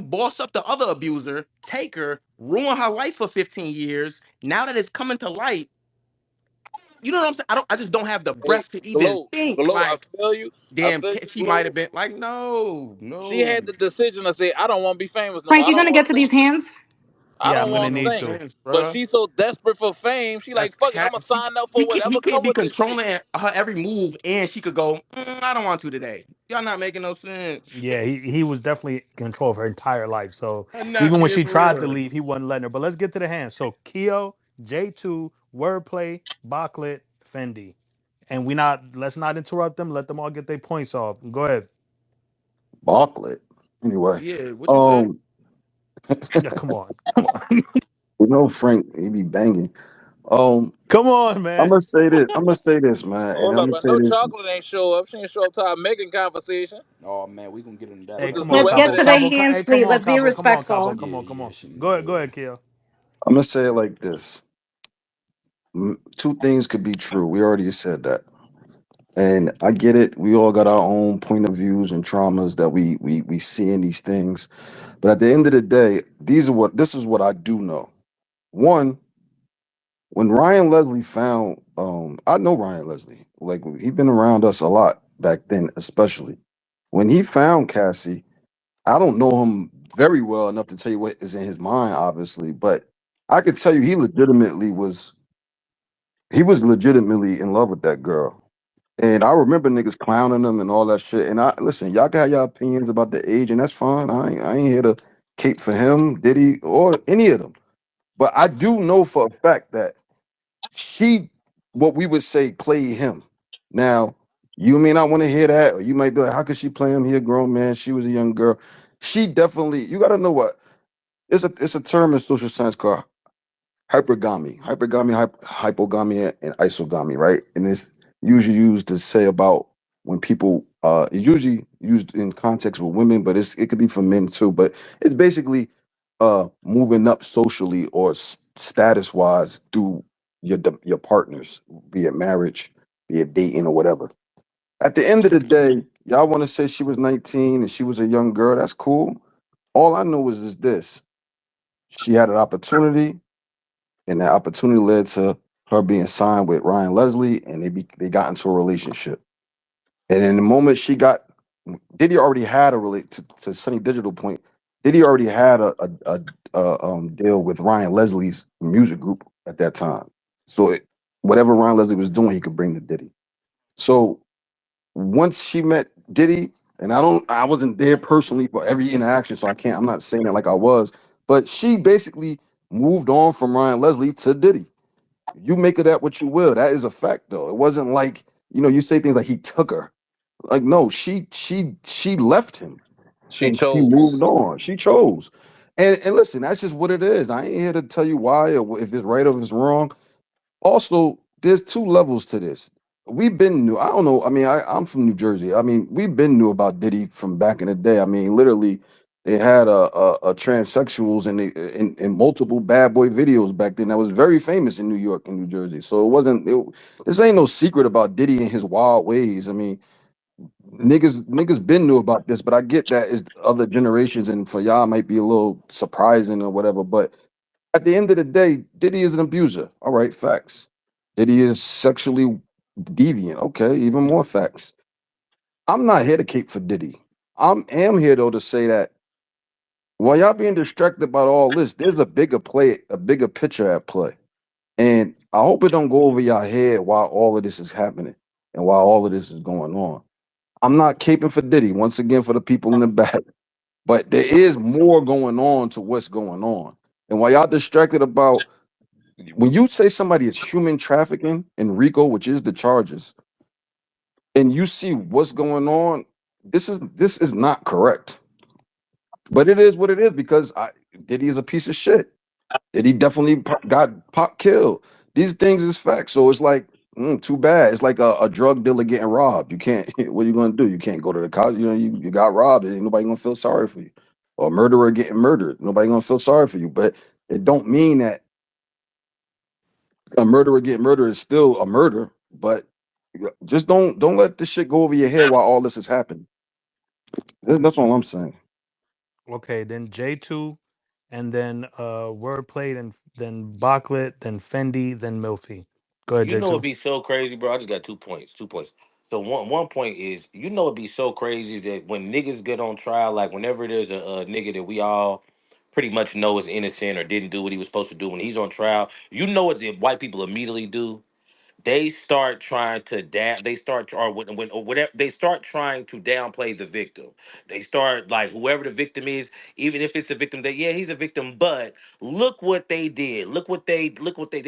bossed up the other abuser, take her, ruin her life for 15 years. Now that it's coming to light, you know what I'm saying? I just don't have the Hey, breath to even Glow, think Glow, I like, feel you. I damn, feel you, she might have Glow. been like, no, She had no. the decision to say, I don't want to be famous no more. Frank, I you don't gonna want get to to sing. these hands? I Yeah, don't I'm Make gonna want to no need sing. to. sense, But bruh. she's so desperate for fame. She like, That's fuck it. I'm gonna she, sign up for he whatever can't come be with this shit. controlling her every move, and she could go, I don't want to today. Y'all not making no sense. Yeah, he was definitely in control of her entire life. So I'm not even when being she for tried to real. leave, he wasn't letting her. But let's get to the hand. So Keo, J2, Wordplay, Baklet, Fendi. And we not let's not interrupt them. Let them all get their points off. Go ahead. Barkley. Anyway, Yeah, what you say? um, Yeah, come on. Come on. you know Frank, he be banging. Um, Come on, I'm man. gonna say this. I'm gonna say this, man, and Hold I'm up, gonna I say know this. Chocolate ain't show up. She ain't show up to our making conversation Oh man, we gonna get into that Hey, with this later. come new on, Let's get Cabo. to the evidence. Cabo. hands, Hey, come please. on, Let's be Cabo. Come on, Cabo. respectful. Come Yeah, on, come yeah, on. she Go yeah. ahead, Keo. I'm gonna say it like this. Two things could be true. We already said that. And I get it. We all got our own point of views and traumas that we see in these things. But at the end of the day, this is what I do know. One, when Ryan Leslie found I know Ryan Leslie. Like he been around us a lot back then, especially. When he found Cassie, I don't know him very well enough to tell you what is in his mind, obviously, but I could tell you he was legitimately in love with that girl. And I remember niggas clowning him and all that shit. And I listen, y'all got your opinions about the age, and that's fine. I ain't here to cape for him, Diddy, or any of them. But I do know for a fact that she, what we would say, played him. Now, you may not want to hear that, or you might be like, how could she play him? He a grown man. She was a young girl. She definitely, you gotta know what. It's a term in social science called hypogamy, and isogamy, right? And it's usually used to say about when people it's usually used in context with women, but it could be for men too. But it's basically moving up socially or status wise through your partners, be it marriage, be it dating or whatever. At the end of the day, y'all want to say she was 19 and she was a young girl. That's cool. All I know is this: she had an opportunity, and that opportunity led to her being signed with Ryan Leslie, and they got into a relationship. And in the moment she got, Diddy already had a relate to Sunny Digital point. Diddy already had a deal with Ryan Leslie's music group at that time. So whatever Ryan Leslie was doing, he could bring to Diddy. So once she met Diddy, and I wasn't there personally for every interaction, so I'm not saying it like I was, but she basically moved on from Ryan Leslie to Diddy. You make of that what you will. That is a fact, though. It wasn't like, you say things like he took her. Like, no, she left him She and she moved chose. on. She chose. And listen, that's just what it is. I ain't here to tell you why or if it's right or if it's wrong. Also, there's two levels to this. We've been new. I don't know. I mean, I'm from New Jersey. I mean, we've been new about Diddy from back in the day. I mean, literally, they had a transsexuals and in multiple bad boy videos back then that was very famous in New York and New Jersey. So it wasn't. This ain't no secret about Diddy and his wild ways. I mean, niggas been knew about this, but I get that is other generations, and for y'all might be a little surprising or whatever. But at the end of the day, Diddy is an abuser. All right, facts. Diddy is sexually deviant. Okay, even more facts. I'm not here to cape for Diddy. Am here though to say that while y'all being distracted by all this, there's a bigger picture at play. And I hope it don't go over y'all head while all of this is happening and while all of this is going on. I'm not caping for Diddy, once again, for the people in the back. But there is more going on to what's going on. And while y'all distracted about when you say somebody is human trafficking in RICO, which is the charges, and you see what's going on, this is not correct. But it is what it is because Diddy is a piece of shit. Diddy definitely got pop killed. These things is facts. So it's like, too bad. It's like a drug dealer getting robbed. You can't. What are you gonna do? You can't go to the college. You got robbed. And ain't nobody gonna feel sorry for you. Or a murderer getting murdered. Nobody gonna feel sorry for you. But it don't mean that a murderer get murdered is still a murder, but just don't let this shit go over your head while all this is happening. That's all I'm saying. Okay, then J2, and then Wordplay, then Bachlet, then Fendi, then Milfi. Go ahead, You know it'd J2. be so crazy, bro. I just got 2 points. 2 points. So one point is, it'd be so crazy that when niggas get on trial, like whenever there's a nigga that we all pretty much know is innocent or didn't do what he was supposed to do when he's on trial, you know what the white people immediately do? They start trying to they start or when or whatever they start trying to downplay the victim. They start like whoever the victim is, even if it's a victim that yeah he's a victim, but look what they did, look what they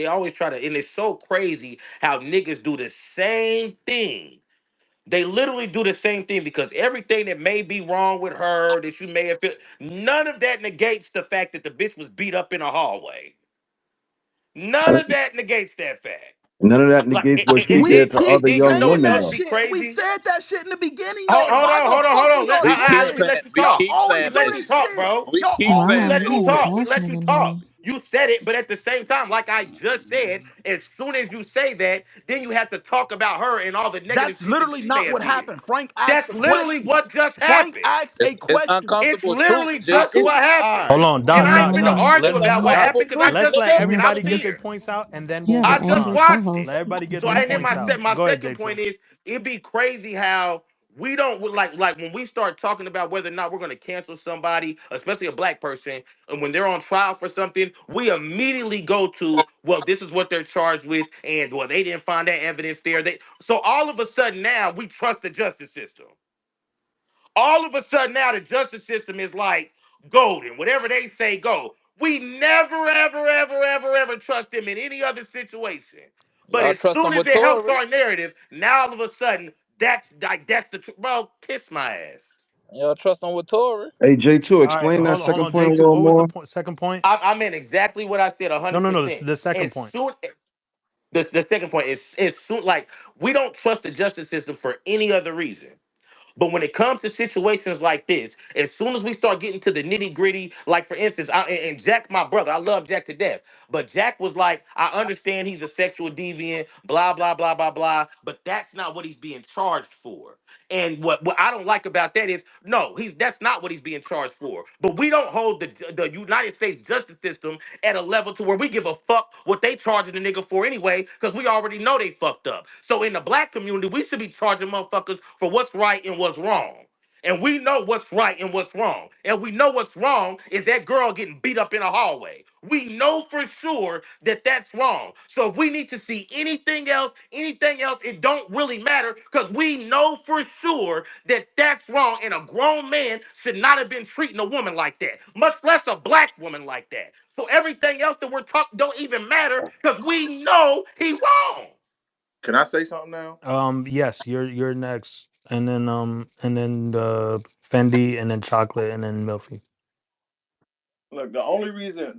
always try to, and it's so crazy how niggas do the same thing. They literally do the same thing because everything that may be wrong with her that you may have felt, none of that negates the fact that the bitch was beat up in a hallway. None Uh, of that negates that fact. None of that Like negates what she We did to keep other you young know what saying women, that else though. be shit. We crazy? said that shit in the beginning, Hold, though. hold Why on, the hold on, fuck hold we on. gonna We keep say We it? let saying you we talk. Y'all keep always We saying do let this. you this talk, shit. bro. We Y'all keep always We saying Ryan, let we you this. do ain't it. talk. We passing let it you in here. talk. You said it, but at the same time, like I just said, as soon as you say that, then you have to talk about her and all the negative That's shit that literally she may not have what did. happened. Frank asked That's a literally question. what just Frank happened. asked a It's question. It's uncomfortable truth, literally I, just G. it's what all happened. Hold right. on, And Doc, I ain't Doc, finna Doc. argue It's Let's about what Doc. uncomfortable happened because I truth. Let's just let told you and I everybody was get their here. points out, and then we'll Yeah, go we're I to all just your Ron. watched Let it. co-hosts. everybody get So their One and then points out. person. my Go ahead, second J2. point is it'd be crazy how we don't like when we start talking about whether or not we're gonna cancel somebody, especially a black person, and when they're on trial for something, we immediately go to, well, this is what they're charged with, and well, they didn't find that evidence there. So all of a sudden now we trust the justice system. All of a sudden now the justice system is like golden. Whatever they say, go. We never, ever, ever, ever, ever trust them in any other situation. But Y'all as trust soon him as with it helps Tory? our narrative, now all of a sudden that's the bro. Kiss my ass. Y'all trust him with Tory? Hey, J2, All right, explain that hold second on, point a J2. little What was the more. point? Second point? I meant exactly what I said, No, no, no. 100%. The second As point. soon the second point is soon like we don't trust the justice system for any other reason. But when it comes to situations like this, as soon as we start getting to the nitty gritty, like for instance, and Jack, my brother, I love Jack to death, but Jack was like, I understand he's a sexual deviant, blah, blah, blah, blah, blah, but that's not what he's being charged for. And what I don't like about that is, no, that's not what he's being charged for. But we don't hold the United States justice system at a level to where we give a fuck what they charging the nigga for anyway, because we already know they fucked up. So in the black community, we should be charging motherfuckers for what's right and what's wrong. And we know what's right and what's wrong. And we know what's wrong is that girl getting beat up in a hallway. We know for sure that that's wrong. So if we need to see anything else, it don't really matter because we know for sure that that's wrong. And a grown man should not have been treating a woman like that, much less a black woman like that. So everything else that we're talking don't even matter because we know he wrong. Can I say something now? Yes, you're next, and then the Fendi, and then chocolate, and then Milky. Look, the only reason,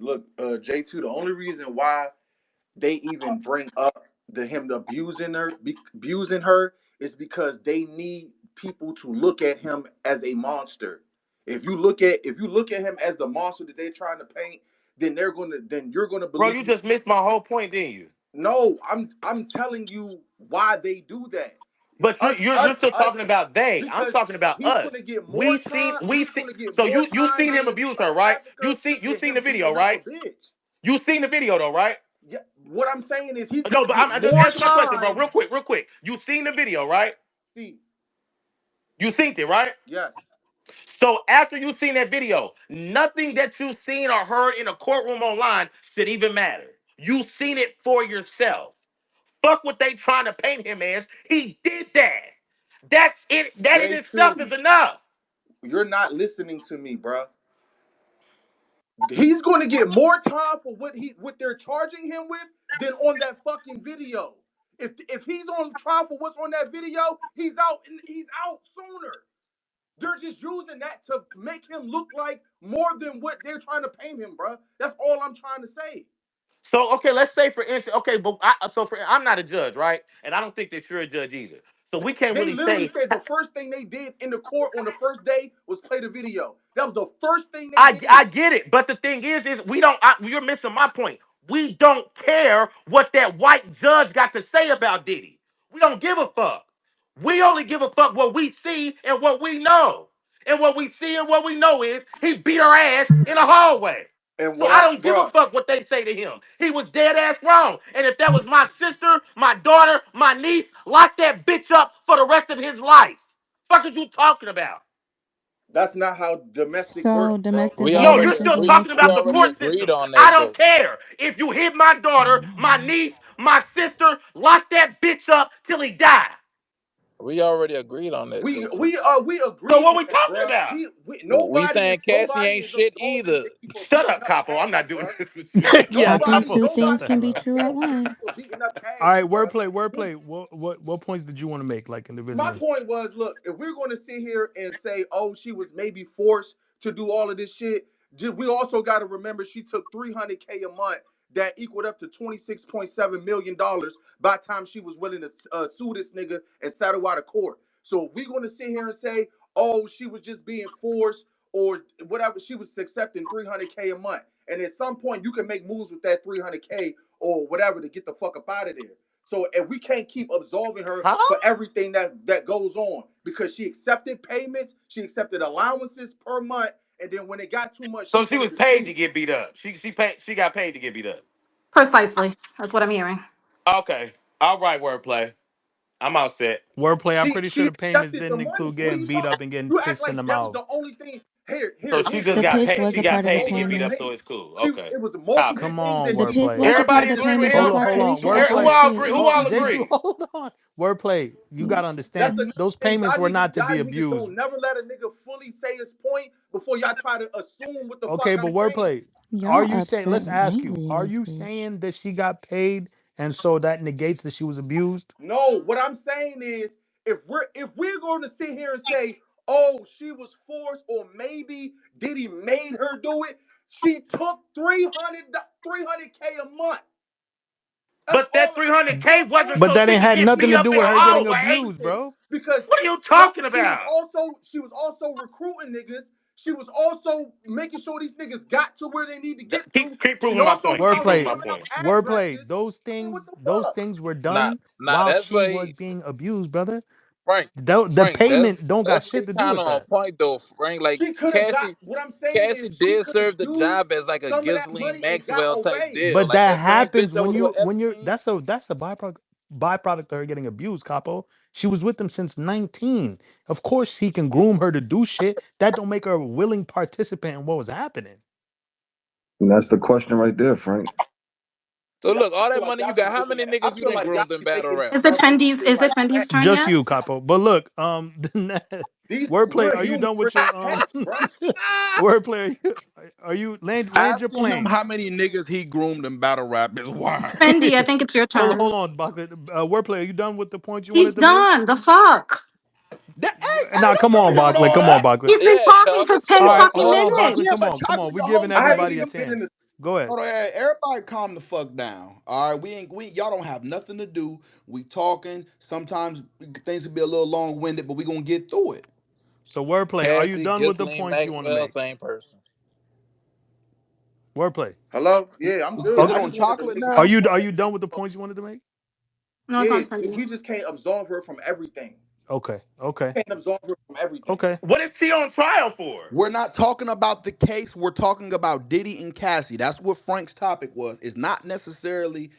J2, the only reason why they even bring up him abusing her is because they need people to look at him as a monster. If you look at him as the monster that they're trying to paint, then you're gonna Bro, you believe. just missed my whole point, didn't you? No, I'm telling you why they do that. But you're Us, you're you're us, still us, talking about they. I'm because talking about he's us. gonna get more We seen time. we He's see. gonna get So more you time seen him in abuse her, South right? Africa You than seen him the video, beating up a right? bitch. You seen the video though, right? Yeah, what I'm saying is he's No, gonna but get I just more answer my question, bro. time. Real quick. You seen the video, right? See, You seen it, right? yes, So after you seen that video, nothing that you seen or heard in a courtroom online should even matter. You seen it for yourself. Fuck what they trying to paint him as. He did that. That's it. That in itself is J2, enough. you're not listening to me, bruh. He's going to get more time for what they're charging him with than on that fucking video. If he's on trial for what's on that video, he's out sooner. They're just using that to make him look like more than what they're trying to paint him, bruh. That's all I'm trying to say. So okay, let's say for instance, okay, but I'm not a judge, right? And I don't think that you're a judge either. So we can't They really literally say said the first thing they did in the court on the first day was play the video. That was the first thing they I did. get it, but the thing is we don't. You're missing my point. We don't care what that white judge got to say about Diddy. We don't give a fuck. We only give a fuck what we see and what we know. And what we see and what we know is he beat her ass in a hallway. And So what I I, don't give a bruh, fuck what they say to him. He was dead ass wrong. And if that was my sister, my daughter, my niece, lock that bitch up for the rest of his life. Fuck is you talking about? that's not how domestic So works, bro. domestic We No, you're already violence is still agreed. talking We about the already Mexican. court agreed system. on I that don't though. care. If you hit my daughter, my niece, my sister, lock that bitch up till he die. We already agreed on that, We J2. we uh we So agreed what on we that, talking bro. about? We We nobody is saying Cassie nobody ain't is shit absolving either. Diddy for Shut beating up, up Capo. I'm not Cassie, doing bro. this with you. Yeah, Not Nobody two Capo, things shut the nobody can hell be is up. true at faulting Diddy for once. beating up All right, Cassie, bro. wordplay. What points did you want to make, like My individually? point was, look, if we're going to sit here and say, oh, she was maybe forced to do all of this shit, we also got to remember she took 300K a month. That equaled up to $26.7 million by the time she was willing to sue this nigga and settle out of court. So we're going to sit here and say, oh, she was just being forced or whatever. She was accepting 300K a month. And at some point, you can make moves with that 300K or whatever to get the fuck up out of there. So and we can't keep absolving her Huh? for everything that goes on because she accepted payments, she accepted allowances per month, and then when it got too much, she So she wanted was to paid sue. to get beat up. She got paid to get beat up. Precisely. That's what I'm hearing. Okay. All right, wordplay. I'm all set. Wordplay. I'm pretty sure She the payments accepted the didn't money. include What are getting you beat talking? up and getting You act pissed in the like that was mouth. the only thing. Here, So here, she here. just The Here's got piss paid. was She a got part of the paid to get multiple beat up, payment. so things. it's cool. She Okay. it was Copy. multiple Come things on, that The she was piss wordplay. was a doing. part Everybody of the agree with payment, him? just Hold on, like hold on. Alicia Who Wordplay. all agree? Dickinson. Who Hold all J2, agree? hold on. Wordplay. You gotta That's understand. another Those thing. payments were not to Y'all be niggas abused. don't never let a nigga fully say his point before y'all try to assume what the fuck Okay, I'm but saying. wordplay. Are Y'all you saying? upset Let's and ask you. angry in Are this you bitch. saying that she got paid and so that negates that she was abused. No, what I'm saying is, if we're going to sit here and say, oh, she was forced, or maybe Diddy made her do it, she took 300K a month. That's But that all. That's 300K wasn't But so that she ain't could had get nothing beat to up do in with the her getting hallway. abused, bro. because What are you no, talking about? she was also recruiting niggas. She was also making sure these niggas got to where they need to get to. Keep She proving my also point. was Keep out here proving my Wordplay, giving out point. wordplay. addresses. Man, what the Those fuck? things were Nah, done nah, while that's she where he, was being abused, brother. Frank, The Frank, payment don't got that's where shit he to do kind with of on that. point though, Frank. Like She could have got. Cassie, What I'm saying Cassie is, she did could have serve the used job as like a some of that Ghislaine money and got Maxwell type away. deal. But Like that that same bitch happens that was with when you're Epstein. that's the byproduct of her getting abused, Capo. She was with him since 19. Of course he can groom her to do shit. That don't make her a willing participant in what was happening. And that's the question right there, Frank. So See, I look, all feel that like money you y'all be got, how looking many at. I niggas you feel done like y'all groomed in be battle making rap? Is it stuff into Fendi's? shit Is it like Fendi's that. turn Just yet? you, Capo. But look, These wordplay, we're are you human. done We're with not your pets, bro. wordplay? Are you land your Asking him plane? how many niggas he groomed in battle rap is wild. Fendi, I think it's your Hold turn. on, Bucket. Wordplay, are you done with the points you He's wanted to make? done. The fuck? Hey, Nah, don't come come on, in here with Barkley. all Come on, that. Barkley. He's been Yeah, talking for chocolate, 10 All right, fucking hold on, chocolate. Barkley. Yeah, Come minutes. but on, come on. chocolate We the giving host I ain't haven't everybody a even even. been in chance. the. Go ahead. Hold on, hey, everybody calm the fuck down. All right, y'all don't have nothing to do. We talking. Sometimes things can be a little long winded, but we gonna get through it. So wordplay, are you Cassie, done with the Ghislaine points you want to Maxwell, make? same person. Wordplay. Hello? Yeah, I'm Is good. it I on just wanted to chocolate make Are now? my you point. are you done with the points you wanted to make? No, it's Yeah, on Fendi. we just can't absolve her from everything. Okay. Okay. Can't absolve her from everything. Okay. What is she on trial for? We're not talking about the case. We're talking about Diddy and Cassie. That's what Frank's topic was. It's not necessarily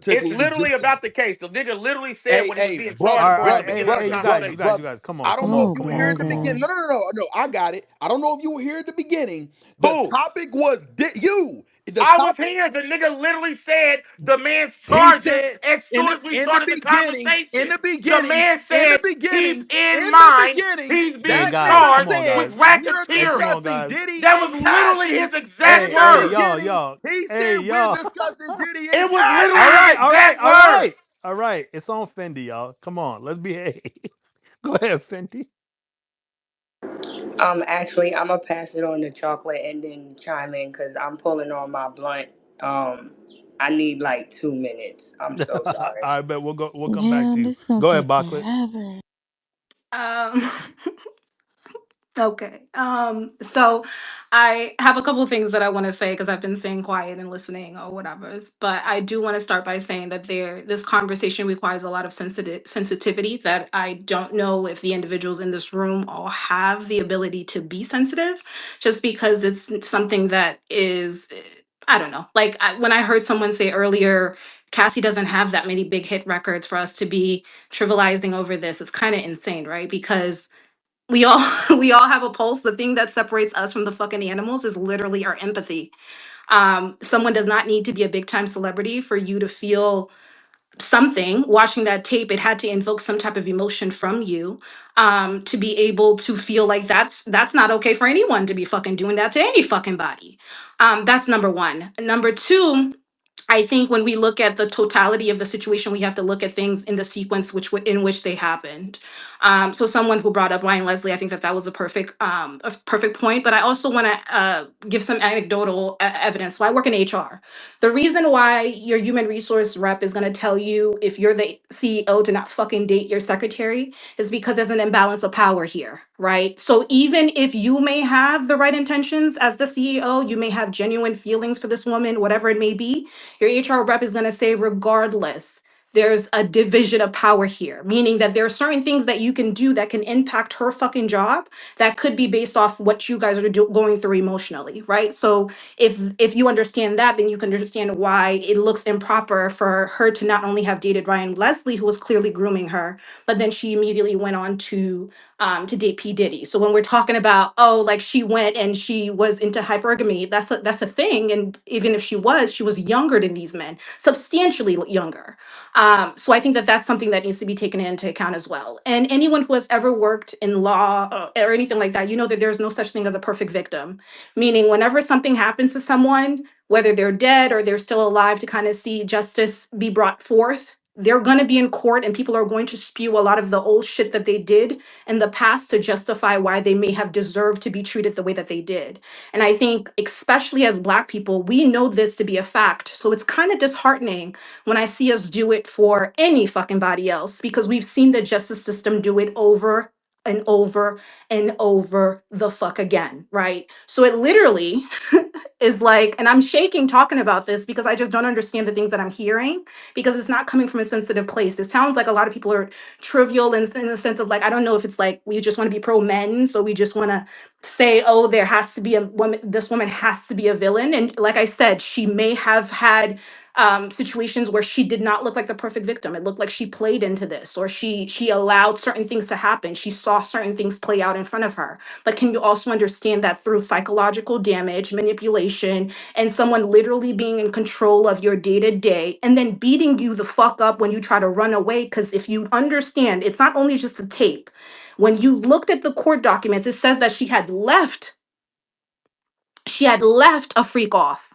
It's particularly literally just. about the case. The nigga literally said Hey, what he was hey, being All charged brother, right, all for at the right. brother, Hey, beginning of hey, the brother, you brother, guys, conversation. brother. come on, I don't come know on, if Oh, you come were on, here at the come on. beginning. brother. No. I got it. I don't know if you were here at the beginning. The Who? topic was you. The I was topic. here. The nigga literally said the man's He charges said as in soon the as we in the started the beginning, in conversation. the The beginning, man in the said, keep beginning, in in the mind, beginning, he's Hey being that guys, nigga come charged on, with said, guys. we're Hey, come racketeering. on, discussing guys. Diddy That was and literally his Cassie. exact And Hey, in the hey, words. beginning, y'all. he Hey, said, we're y'all. discussing Diddy and It was All literally Cassie. his right, all right, exact all words. right. All right. It's on Fendi, y'all. Come on, let's behave. Go ahead, Fendi. Actually, I'm gonna pass it on to Chocolate and then chime in because I'm pulling on my blunt. Um, I need like 2 minutes. I'm so sorry. I bet we'll come back Yeah, to you. this gonna Go ahead, take Barkley. forever. Um, Okay. So I have a couple of things that I want to say because I've been staying quiet and listening or whatever. But I do want to start by saying that this conversation requires a lot of sensitivity that I don't know if the individuals in this room all have the ability to be sensitive, just because it's something that is, I don't know. Like when I heard someone say earlier, Cassie doesn't have that many big hit records for us to be trivializing over this. It's kind of insane, right? Because we all we all have a pulse. The thing that separates us from the fucking animals is literally our empathy. Someone does not need to be a big time celebrity for you to feel something. Watching that tape, it had to invoke some type of emotion from you, to be able to feel like that's not okay for anyone to be fucking doing that to any fucking body. That's number one. Number two, I think when we look at the totality of the situation, we have to look at things in the sequence in which they happened. So, someone who brought up Ryan Leslie, I think that was a perfect point. But I also want to give some anecdotal evidence. So, I work in HR. The reason why your human resource rep is going to tell you if you're the CEO to not fucking date your secretary is because there's an imbalance of power here, right? So, even if you may have the right intentions as the CEO, you may have genuine feelings for this woman, whatever it may be, your HR rep is going to say, regardless, there's a division of power here, meaning that there are certain things that you can do that can impact her fucking job that could be based off what you guys are going through emotionally, right? So if you understand that, then you can understand why it looks improper for her to not only have dated Ryan Leslie, who was clearly grooming her, but then she immediately went on to date P Diddy. So when we're talking about, oh, like she went and she was into hypergamy, that's a thing. And even if she was younger than these men, substantially younger. So I think that that's something that needs to be taken into account as well. And anyone who has ever worked in law or anything like that, you know that there's no such thing as a perfect victim. Meaning, whenever something happens to someone, whether they're dead or they're still alive, to kind of see justice be brought forth, they're going to be in court and people are going to spew a lot of the old shit that they did in the past to justify why they may have deserved to be treated the way that they did. And I think, especially as Black people, we know this to be a fact. So it's kind of disheartening when I see us do it for any fucking body else, because we've seen the justice system do it over and over and over the fuck again, right? So it literally is like, and I'm shaking talking about this because I just don't understand the things that I'm hearing, because it's not coming from a sensitive place. It sounds like a lot of people are trivial in the sense of like, I don't know if it's like we just want to be pro men, so we just want to say, oh, there has to be a woman, this woman has to be a villain. And like I said, she may have had situations where she did not look like the perfect victim. It looked like she played into this, or she allowed certain things to happen. She saw certain things play out in front of her. But can you also understand that through psychological damage, manipulation, and someone literally being in control of your day to day, and then beating you the fuck up when you try to run away? Because if you understand, it's not only just a tape. When you looked at the court documents, it says that she had left a freak off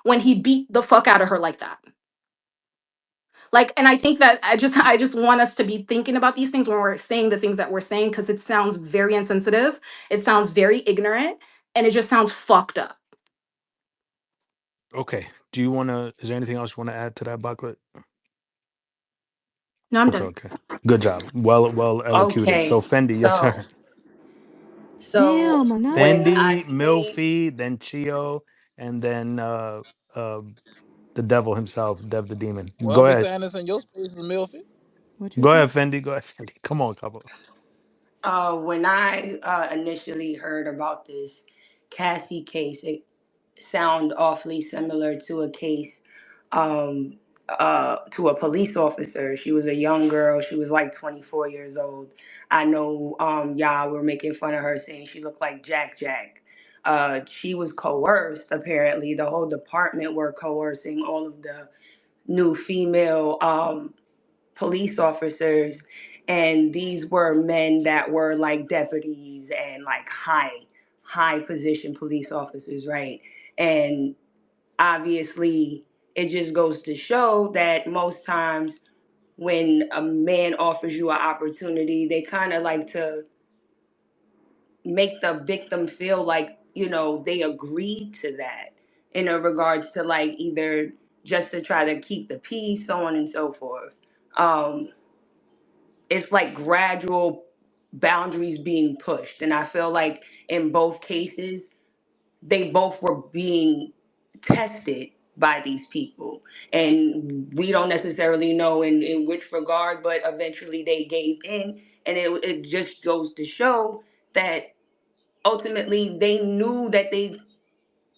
when he beat the fuck out of her like that. Like, and I think that I just want us to be thinking about these things when we're saying the things that we're saying, because it sounds very insensitive, it sounds very ignorant, and it just sounds fucked up. Okay. Do you want to? Is there anything else you want to add to that, Bucklet? No, I'm Okay. done. Okay. Good job. Well elocuted. So Okay, Fendi, your turn. so Damn, another when one. I Fendi, see, Milfy, then Chio, and then uh the devil himself, Dev the demon. Well, Go be ahead. saying this in your spaces, Milfy. What you Go say? ahead, Fendi. Go ahead, Fendi. Come on, couple. when I initially heard about this Cassie case, it sound awfully similar to a case um, to a police officer. She was a young girl. She was like 24 years old. I know y'all were making fun of her, saying she looked like Jack Jack. She was coerced, apparently. The whole department were coercing all of the new female police officers. And these were men that were like deputies and like high position police officers, right? And obviously, it just goes to show that most times when a man offers you an opportunity, they kind of like to make the victim feel like, they agreed to that in a regards to like either just to try to keep the peace, so on and so forth. Um, it's like gradual boundaries being pushed. And I feel like in both cases, they both were being tested by these people. And we don't necessarily know in which regard, but eventually they gave in. And it just goes to show that ultimately they knew that they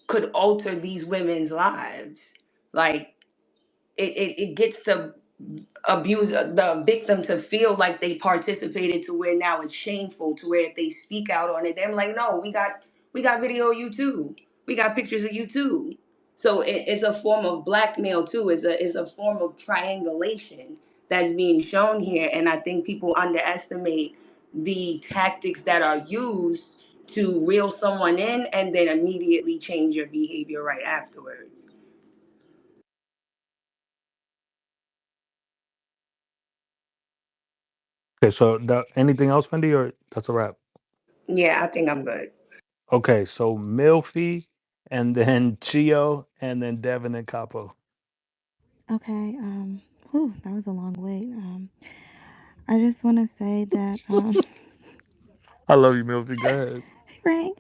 could alter these women's lives. Like it gets the abuse the victim to feel like they participated, to where now it's shameful, to where if they speak out on it, they're like, no, we got video of you too, we got pictures of you too. So it's a form of blackmail too, is a form of triangulation that's being shown here. And I think people underestimate the tactics that are used to reel someone in and then immediately change your behavior right afterwards. Okay, so anything else, Fendi, or that's a wrap? Yeah, I think I'm good. Okay, so Milfy, and then Chio, and then Devin and Capo. Okay. Whew, that was a long wait. I just want to say that. I love you, Milfy. Go ahead. Right.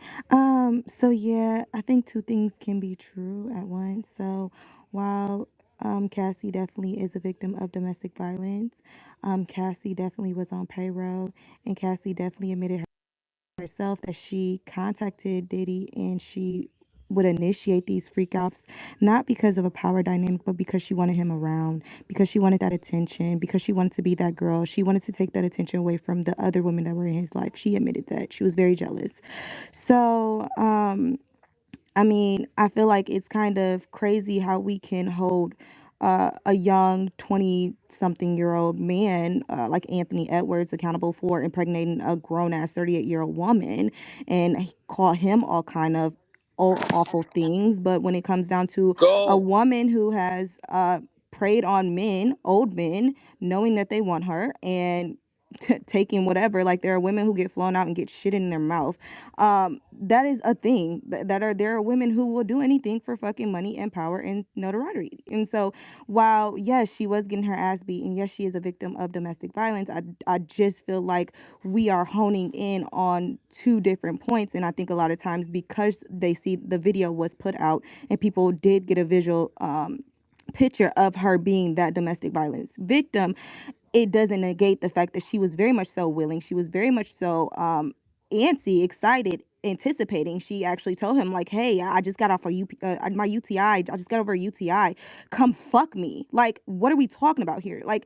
So yeah, I think two things can be true at once. So while Cassie definitely is a victim of domestic violence, Cassie definitely was on payroll, and Cassie definitely admitted herself that she contacted Diddy and she would initiate these freakouts not because of a power dynamic but because she wanted him around, because she wanted that attention, because she wanted to be that girl, she wanted to take that attention away from the other women that were in his life. She admitted that she was very jealous. So I mean, I feel like it's kind of crazy how we can hold a young 20 something year old man like Anthony Edwards accountable for impregnating a grown ass 38-year-old woman and call him all kind of awful things. But when it comes down to a Go. woman who has preyed on men, old men, knowing that they want her and taking whatever, like there are women who get flown out and get shit in their mouth. That is a thing. There are women who will do anything for fucking money and power and notoriety. And so while yes, she was getting her ass beat, and yes, she is a victim of domestic violence, I just feel like we are honing in on two different points. And I think a lot of times because they see the video was put out and people did get a visual picture of her being that domestic violence victim, it doesn't negate the fact that she was very much so willing. She was very much so antsy, excited, anticipating. She actually told him like, "Hey, I just got off a my UTI. I just got over a UTI. Come fuck me." Like, what are we talking about here? Like,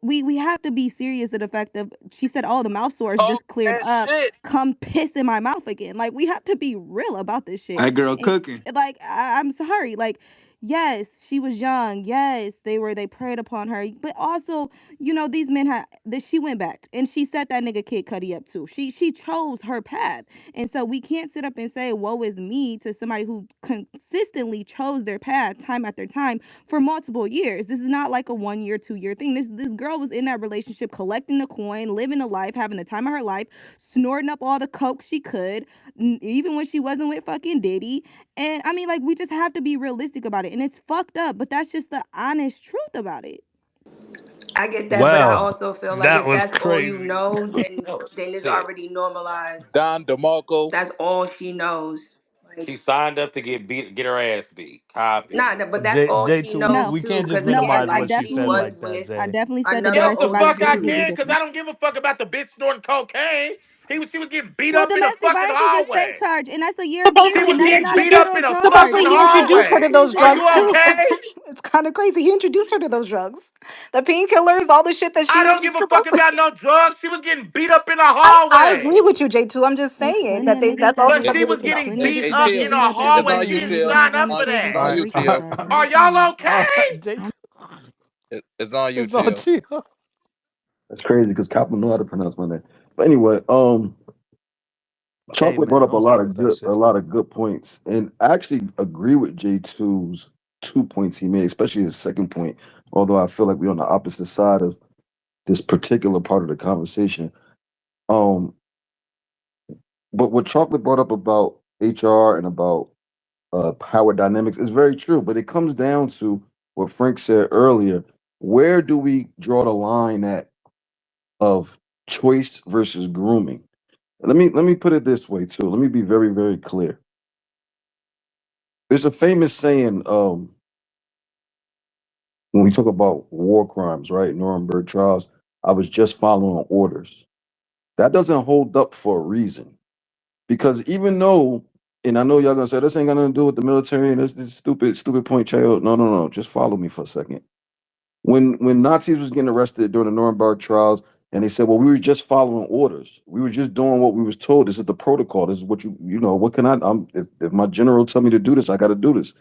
we have to be serious at the fact of she said, "Oh, the mouth sores Talk just cleared that up. shit. Come piss in my mouth again." Like we have to be real about this shit. That girl And cooking. like I'm sorry, like yes, she was young. Yes, they preyed upon her, but also these men had that she went back and she set that nigga Kid Cudi up too. She chose her path, and so we can't sit up and say woe is me to somebody who consistently chose their path time after time for multiple years. This is not like a 1 year, 2 year thing. This girl was in that relationship collecting the coin, living a life, having the time of her life, snorting up all the coke she could, even when she wasn't with fucking Diddy. And I mean, like, we just have to be realistic about it. And it's fucked up, but that's just the honest truth about it. I get that, but I Well, also feel like that if was that's all you crazy. know, That was then it's sick. already normalized. Don DeMarco. That's all she knows. Like, She signed up to get her ass beat. Copy. nah, but that's J all she J2, knows No, we too, can't just because no, again, minimize I what like she she said definitely, was like that, with I Jay. definitely said that another Yes, the domestic older violence fuck is I dude. completely can, cause different. I don't give a fuck about the bitch snorting cocaine. She was getting beat Well, up in a domestic fucking violence is a state hallway. charge, and that's a year She period. was Supposedly he That's getting not a beat introduced up in federal a charge. fucking supposedly he introduced her hallway. to those Are you drugs too. okay? It's kind of crazy. He introduced her to those drugs. The painkillers, all the shit that I she was don't give a fuck supposed to. about no drugs. She was getting beat up in a I agree hallway. with you, J2. I'm just There's saying plenty that of niggas that's that also But get, she something we was can there's know. getting plenty of beat Hey, bitches that up get chill. in beat a up every It's hallway. on day, She you, and didn't chill. niggas sign have up on for that. It's probation on for you, breaking chill. charges Are every time. y'all okay? J2, It's on you, it's on chill. chill. That's crazy because Kaplan know how to pronounce my name. But anyway, Hey Chocolate brought man, up don't start with that a shit. lot of good points, and I actually agree with J2's 2 points he made, especially his second point. Although I feel like we're on the opposite side of this particular part of the conversation. Um, but what Chocolate brought up about HR and about power dynamics is very true. But it comes down to what Frank said earlier. Where do we draw the line at of choice versus grooming? Let me put it this way too. Let me be very very clear. There's a famous saying when we talk about war crimes, right? Nuremberg trials. I was just following orders. That doesn't hold up for a reason because even though, and I know y'all gonna say this ain't got nothing to do with the military and this stupid point, child. No, no, no. Just follow me for a second. When Nazis was getting arrested during the Nuremberg trials, and they said, "Well, we were just following orders. We were just doing what we was told. This is the protocol. This is what you know. What can I? If my general tell me to do this, I got to do this."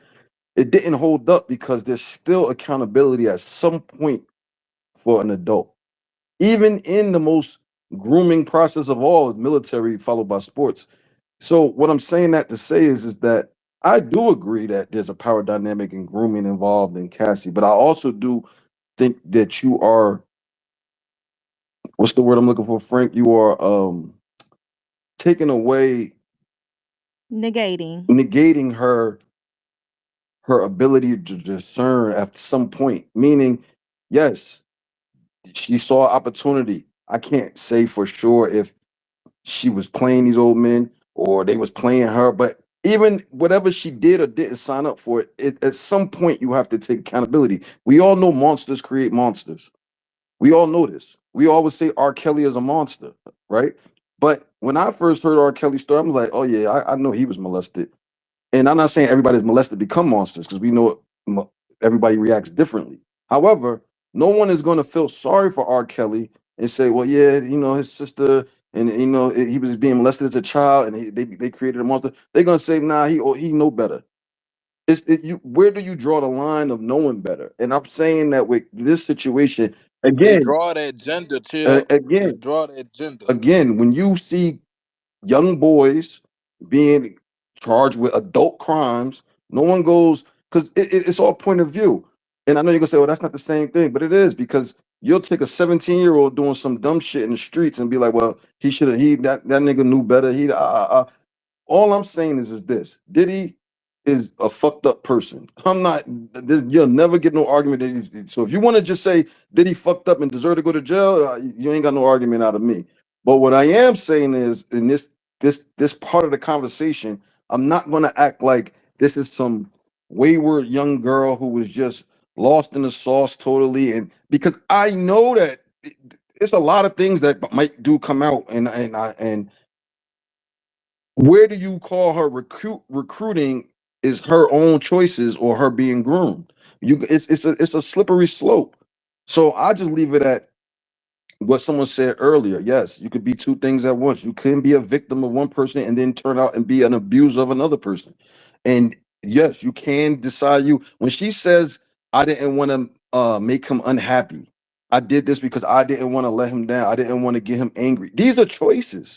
It didn't hold up because there's still accountability at some point for an adult, even in the most grooming process of all, military followed by sports. So what I'm saying that to say is that I do agree that there's a power dynamic in grooming involved in Cassie, but I also do think that you are, what's the word I'm looking for, Frank? You are taking away, Negating. negating her ability to discern at some point. Meaning, yes, she saw opportunity. I can't say for sure if she was playing these old men or they was playing her, but even whatever she did or didn't sign up for it, at some point you have to take accountability. We all know monsters create monsters. We all know this. We always say R. Kelly is a monster, right? But when I first heard R. Kelly's story, I'm like, oh yeah, I know he was molested. And I'm not saying everybody's molested become monsters because we know everybody reacts differently. However, no one is going to feel sorry for R. Kelly and say, well, yeah, his sister and he was being molested as a child and they created a monster. They're going to say, nah, he know better. where do you draw the line of knowing better? And I'm saying that with this situation, They again, draw that gender, uh, chill. They again, draw that gender. again, when you see young boys being charged with adult crimes, no one goes because it's all point of view. And I know you're gonna say, "Well, that's not the same thing," but it is because you'll take a 17-year-old doing some dumb shit in the streets and be like, "Well, he should have. He that nigga knew better. All I'm saying is this: Diddy is a fucked up person. I'm not. You'll never get no argument. So if you want to just say Diddy fucked up and deserve to go to jail, you ain't got no argument out of me. But what I am saying is, in this part of the conversation, I'm not going to act like this is some wayward young girl who was just lost in the sauce totally, and because I know that it's a lot of things that might do come out, and where do you call her recruiting is her own choices or her being groomed? It's a slippery slope. So I just leave it at what someone said earlier. Yes, you could be two things at once. You can be a victim of one person and then turn out and be an abuser of another person. And yes, you can decide you when she says, I didn't want to make him unhappy. I did this because I didn't want to let him down. I didn't want to get him angry. These are choices.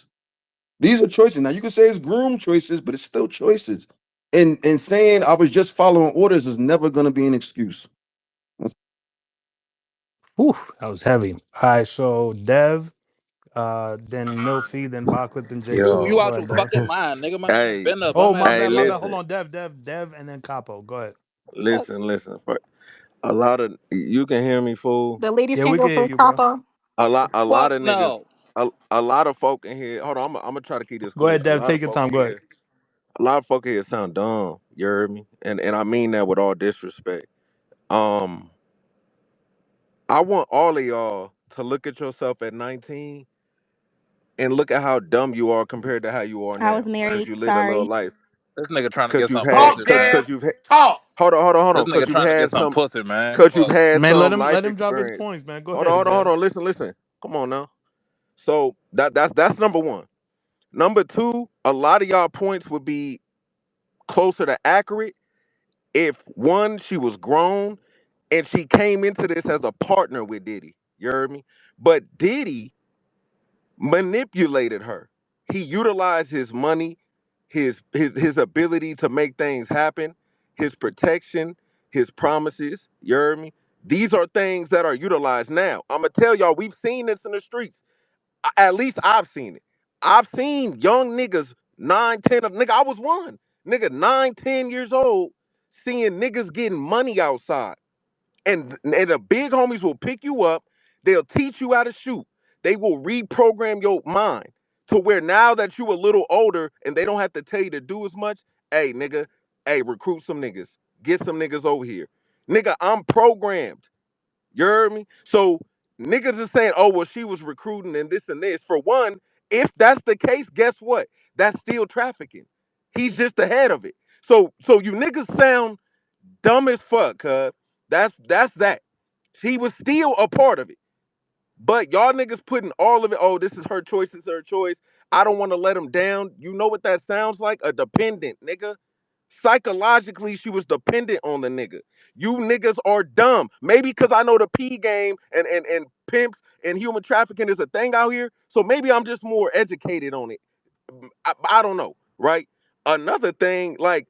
These are choices. Now you can say it's groom choices, but it's still choices. And saying I was just following orders is never going to be an excuse. Whew, that was heavy. All right, so Dev, then Milfy, then Bachlet, then You J2. Yo, Go out your ahead, Dev. fucking mind, nigga. My man Hey, been up. Oh, I'm my asking hey, bad, you my like bad. listen, Hold on, Dev, and then Capo. Go ahead. fuck. listen. A lot of you can hear me, fool. The ladies Yeah, can we go can hear first, you, bro. Papa. A lot Fuck of niggas, no. a lot of folk in here. Hold on, I'm gonna try to keep this Go quick. ahead, Dev. Take your time. Go ahead. A lot of folk in here sound dumb. You heard me, and I mean that with all disrespect. Um, I want all of y'all to look at yourself at 19 and look at how dumb you are compared to how you are I was now, because married. you lived a little Sorry. life. This nigga trying to Because get you've some had, pussy, because man. because you've had. Hold on, This because nigga you've trying to get had some some, pussy, man. because you've Fuck. had Man, some let life him drop his experience. points, man. Go ahead, Hold Dev. on. Listen. Come on now. So that's number one. Number two, a lot of y'all points would be closer to accurate if one, she was grown and she came into this as a partner with Diddy. You heard me? But Diddy manipulated her. He utilized his money, his ability to make things happen, his protection, his promises. You heard me? These are things that are utilized now. I'm gonna tell y'all, we've seen this in the streets. At least I've seen it. I've seen young niggas, 9, 10, nigga, I was one. Nigga, 9, 10 years old, seeing niggas getting money outside. And the big homies will pick you up. They'll teach you how to shoot. They will reprogram your mind to where now that you a little older and they don't have to tell you to do as much. Hey, nigga, hey, recruit some niggas. Get some niggas over here. Nigga, I'm programmed. You heard me? So niggas is saying, oh, well, she was recruiting and this and this. For one, if that's the case, guess what? That's still trafficking. He's just ahead of it. So you niggas sound dumb as fuck, cuz. That's that. He was still a part of it. But y'all niggas putting all of it, oh, this is her choice, this is her choice. I don't want to let him down. You know what that sounds like? A dependent, nigga. Psychologically, she was dependent on the nigga. You niggas are dumb. Maybe because I know the P game and pimps and human trafficking is a thing out here. So maybe I'm just more educated on it. I don't know, right? Another thing, like,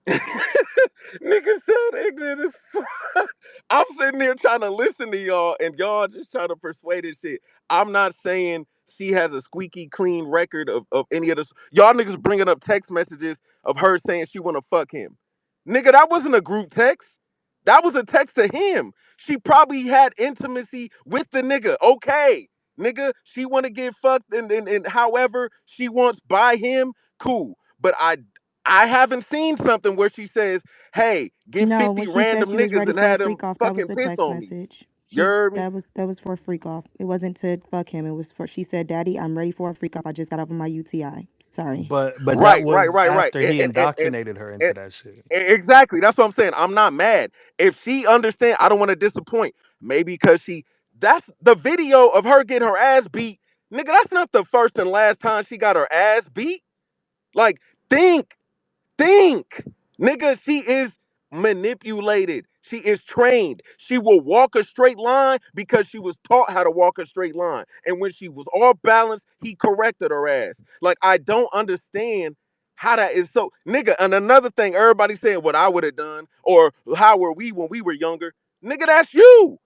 niggas sound ignorant as fuck. I'm sitting there trying to listen to y'all, and y'all just trying to persuade and shit. I'm not saying she has a squeaky clean record of any of this. Y'all niggas bringing up text messages of her saying she want to fuck him. Nigga, that wasn't a group text. That was a text to him. She probably had intimacy with the nigga. Okay, nigga, she want to get fucked and however she wants by him. Cool. But I haven't seen something where she says, hey, get No, when 50 she said random she was niggas ready and for a have them freak off, that was fucking the piss text on me. message. You She heard me? that was for a freak off. It wasn't to fuck him. It was for she said, "Daddy, I'm ready for a freak off. I just got over my UTI." Sorry. But that Right, right, was right, right. after he indoctrinated her And into that shit. exactly. That's what I'm saying. I'm not mad. If she understand, I don't want to disappoint. Maybe because that's the video of her getting her ass beat. Nigga, that's not the first and last time she got her ass beat. Like, think, think. Nigga, she is manipulated. She is trained. She will walk a straight line because she was taught how to walk a straight line. And when she was off balance, he corrected her ass. Like, I don't understand how that is so. Nigga, and another thing, everybody saying what I would have done or how were we when we were younger. Nigga, that's you.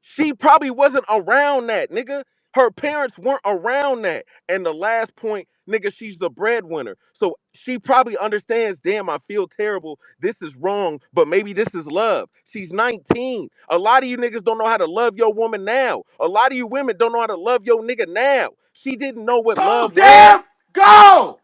She probably wasn't around that, nigga. Her parents weren't around that. And the last point, nigga, she's the breadwinner. So she probably understands, damn, I feel terrible. This is wrong, but maybe this is love. She's 19. A lot of you niggas don't know how to love your woman now. A lot of you women don't know how to love your nigga now. She didn't know what Go, love was Dev! Go!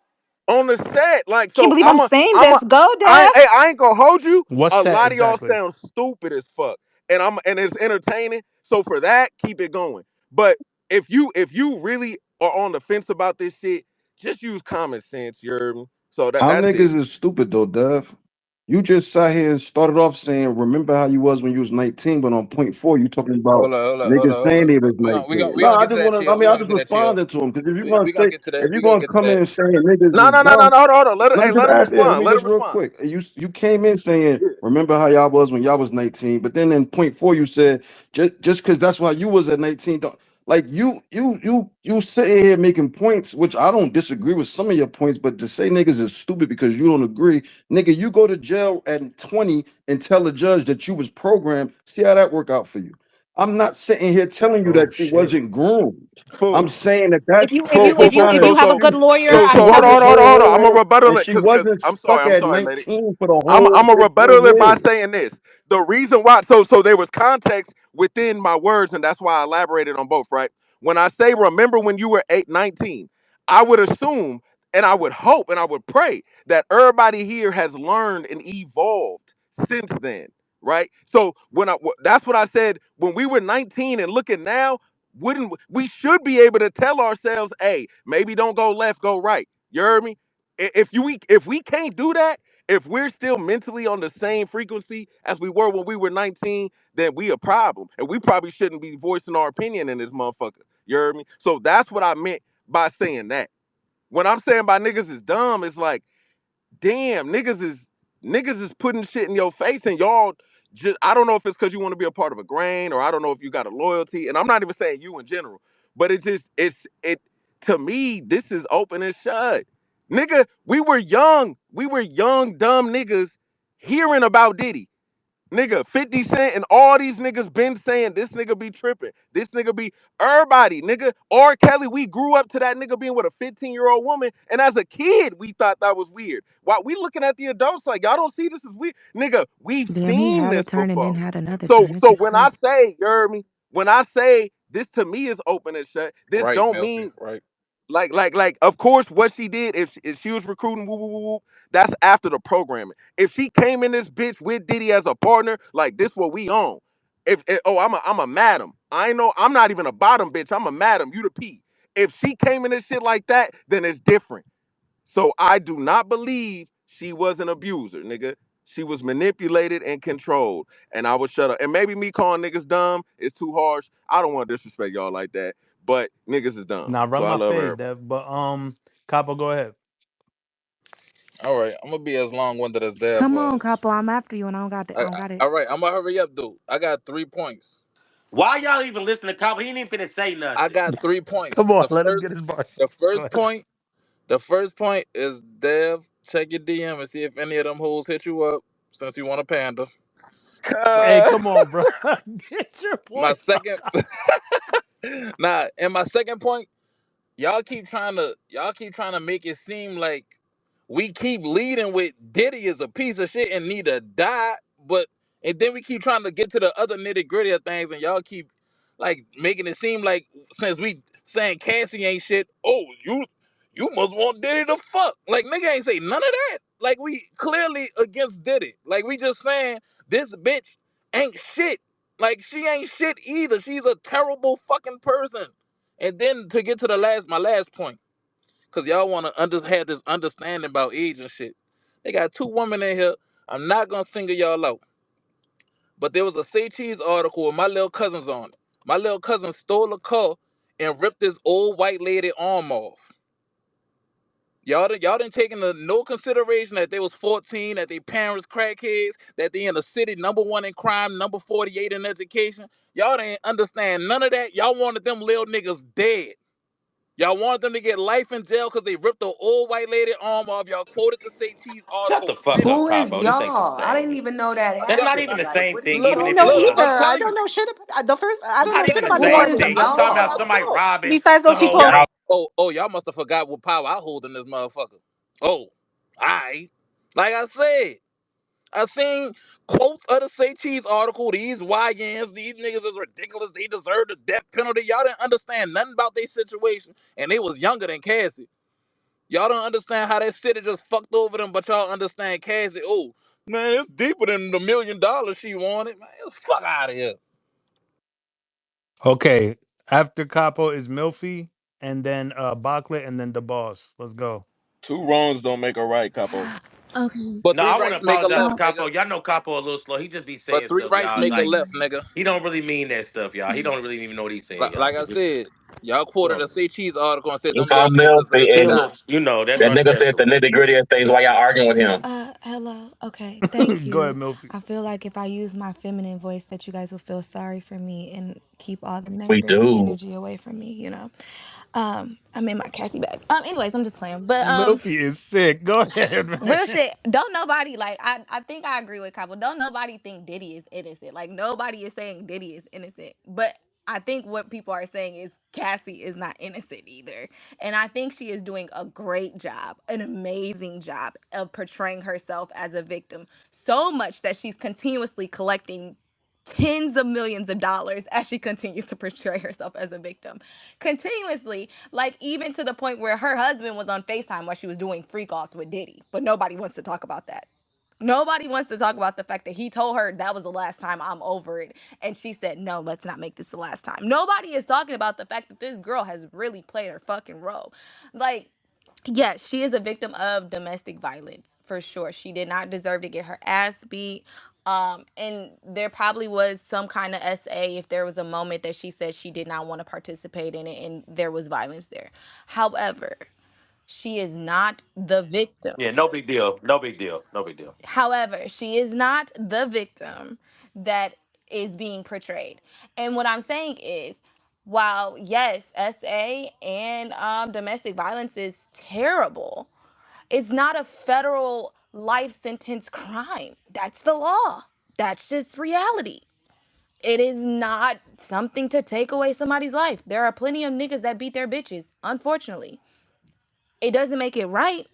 on the set. Like, Can't so believe I'm saying I'm a, this. Go, Dad. I ain't gonna hold you. What's A that lot of y'all exactly? sound stupid as fuck, and it's entertaining. So for that, keep it going. But if you really are on the fence about this shit, just use common sense, you heard me? So Our that's it. niggas is stupid though, Dev. You just sat here and started off saying, remember how you was when you was 19, but on point four, you talking about Hold up, hold up, hold niggas up, hold saying up. they was We 19. No, gonna I get to just that wanna, I chill. mean, We I gonna just get to that chill. responded to him because if you're gonna We gonna say, get to that. if you're We gonna gonna get to come in that. and saying niggas No, is no, no, no, dumb, no. Hold on. let me just Let him ask it. Let respond. me Let him just real respond. quick. You came in saying, Yeah. remember how y'all was when y'all was 19, but then in point four you said just because that's why you was at 19. Like you sitting here making points, which I don't disagree with some of your points, but to say niggas is stupid because you don't agree, nigga, you go to jail at 20 and tell the judge that you was programmed. See how that work out for you. I'm not sitting here telling you Oh that she shit. wasn't groomed. I'm Fool. saying that that If you if Fool, you fool, if that's you fool. not if an you So have a so good excuse. lawyer, If so she I'm so hold was on, a hold on, telling hold on, you. hold on. I'm gonna player rebuttal and it she because wasn't stuck I'm at sorry, lady. 19 for the whole I'm a rebuttal it 15 by years. saying this. The reason why, so there was context within my words, and that's why I elaborated on both, right? When I say remember when you were 19, I would assume and I would hope and I would pray that everybody here has learned and evolved since then, right? So that's what I said when we were 19 and looking now, wouldn't we should be able to tell ourselves, hey, maybe don't go left, go right. You heard me? If we can't do that, if we're still mentally on the same frequency as we were when we were 19, then we a problem. And we probably shouldn't be voicing our opinion in this motherfucker. You heard me? So that's what I meant by saying that. When I'm saying by niggas is dumb, it's like, damn, niggas is putting shit in your face and y'all just I don't know if it's because you want to be a part of a grain or I don't know if you got a loyalty. And I'm not even saying you in general, but it to me, this is open and shut. Nigga, we were young, dumb niggas hearing about Diddy. Nigga, 50 Cent and all these niggas been saying this nigga be tripping. This nigga be everybody, nigga. R. Kelly, we grew up to that nigga being with a 15-year-old woman. And as a kid, we thought that was weird. While we looking at the adults like, y'all don't see this as weird. Nigga, we've Damn, he seen had a this turn and then before. had another So turn. This so is when I crazy. say, you heard me? When I say this to me is open and shut, this Right, don't Melfi. mean Right. like, of course, what she did, if she was recruiting, woo, woo, woo, woo, that's after the programming. If she came in this bitch with Diddy as a partner, like this, what we own. Oh, I'm a madam. I ain't know. I'm not even a bottom bitch. I'm a madam. You the P. If she came in this shit like that, then it's different. So I do not believe she was an abuser, nigga. She was manipulated and controlled, and I would shut up. And maybe me calling niggas dumb is too harsh. I don't want to disrespect y'all like that, but niggas is dumb. Now So run I my love fade, everybody. Dev. But Capo, go ahead. All right. I'm gonna be as long winded as Dev Come on, was. couple. I'm after you, and I don't got it. All right. I'm gonna hurry up, dude. I got 3 points. Why y'all even listen to Cop? He ain't even finna say I nothing. got 3 points. Come on, The let him first, get his bars. the Go first ahead. point, the first point is Dev. Check your DM and see if any of them hoes hit you up since you want a panda. My, Hey, come on, bro. Get your my points out. second, and my second point. Y'all keep trying to make it seem like we keep leading with Diddy is a piece of shit and need to die, but and then we keep trying to get to the other nitty gritty of things, and y'all keep like making it seem like since we saying Cassie ain't shit, oh you must want Diddy to fuck. Like nigga ain't say none of that. Like we clearly against Diddy. Like we just saying this bitch ain't shit. Like she ain't shit either. She's a terrible fucking person. And then to get to my last point, because y'all want to have this understanding about age and shit. They got two women in here. I'm not gonna single y'all out, but there was a Say Cheese article with my little cousins on it. My little cousin stole a car and ripped this old white lady arm off. Y'all didn't take into no consideration that they was 14, that their parents crackheads, that they in the city number one in crime, number 48 in education. Y'all didn't understand none of that. Y'all wanted them little niggas dead. Y'all wanted them to get life in jail because they ripped the old white lady arm off. Y'all quoted the Say Cheese Shut article, the fuck nigga. up, Who is Capo. This ain't the y'all? I didn't same. even know that That's Y'all, not even happened. the Like, same what are thing. we Even don't if know it talking look, either. I'm about? I telling don't you. know shit. The first, I it's don't know not shit even the about Who same divorce. is thing. You talking about y'all? somebody Look. robbing Besides those some people, old Y'all, white. y'all must have forgot what power I hold in this motherfucker. Oh, I like I said. I seen quotes of the Say Cheese article. These YNs, these niggas is ridiculous. They deserve the death penalty. Y'all didn't understand nothing about their situation, and they was younger than Cassie. Y'all don't understand how that city just fucked over them, but y'all understand Cassie. Oh, man, it's deeper than the $1 million she wanted. Man, fuck out of here. Okay. After Capo is Milfy, and then Bartlett, and then the boss. Let's go. Two wrongs don't make a right, Capo. Okay. But No, three I want to rights make a apologize to left, Uh, nigga. Capo. Y'all know Capo a little slow. He just be But saying three stuff, rights y'all. make a Like left, nigga. he don't really mean that stuff, y'all. He don't really even know what he's saying, y'all. Like I said, y'all quoted a So Say Cheese article and said them It's little all niggas milk, deserve to he a and die. little, that's that nigga said the respectful. nitty gritty of things while y'all arguing with him. hello. Okay, thank Go ahead, you. Milfy. I feel like if I use my feminine voice that you guys will feel sorry for me and keep all the We negative do. energy away from me, you know. I'm in my Cassie bag. Anyways, I'm just playing. But Milfy is sick. Go ahead, man. real shit. Don't nobody like I think I agree with Couple. Don't nobody think Diddy is innocent. Like nobody is saying Diddy is innocent. But I think what people are saying is Cassie is not innocent either. And I think she is doing a great job, an amazing job of portraying herself as a victim. So much that she's continuously collecting tens of millions of dollars as she continues to portray herself as a victim continuously, like even to the point where her husband was on FaceTime while she was doing freak offs with Diddy, but nobody wants to talk about that. Nobody wants to talk about the fact that he told her that was the last time, I'm over it, and she said no, let's not make this the last time. Nobody is talking about the fact that this girl has really played her fucking role. Like, yeah, she is a victim of domestic violence for sure. She did not deserve to get her ass beat. And there probably was some kind of SA if there was a moment that she said she did not want to participate in it and there was violence there. However, she is not the victim. Yeah, no big deal. No big deal. No big deal. However, she is not the victim that is being portrayed. And what I'm saying is, while yes, SA and domestic violence is terrible, it's not a federal life sentence crime. That's the law. That's just reality. It is not something to take away somebody's life. There are plenty of niggas that beat their bitches, unfortunately. It doesn't make it right,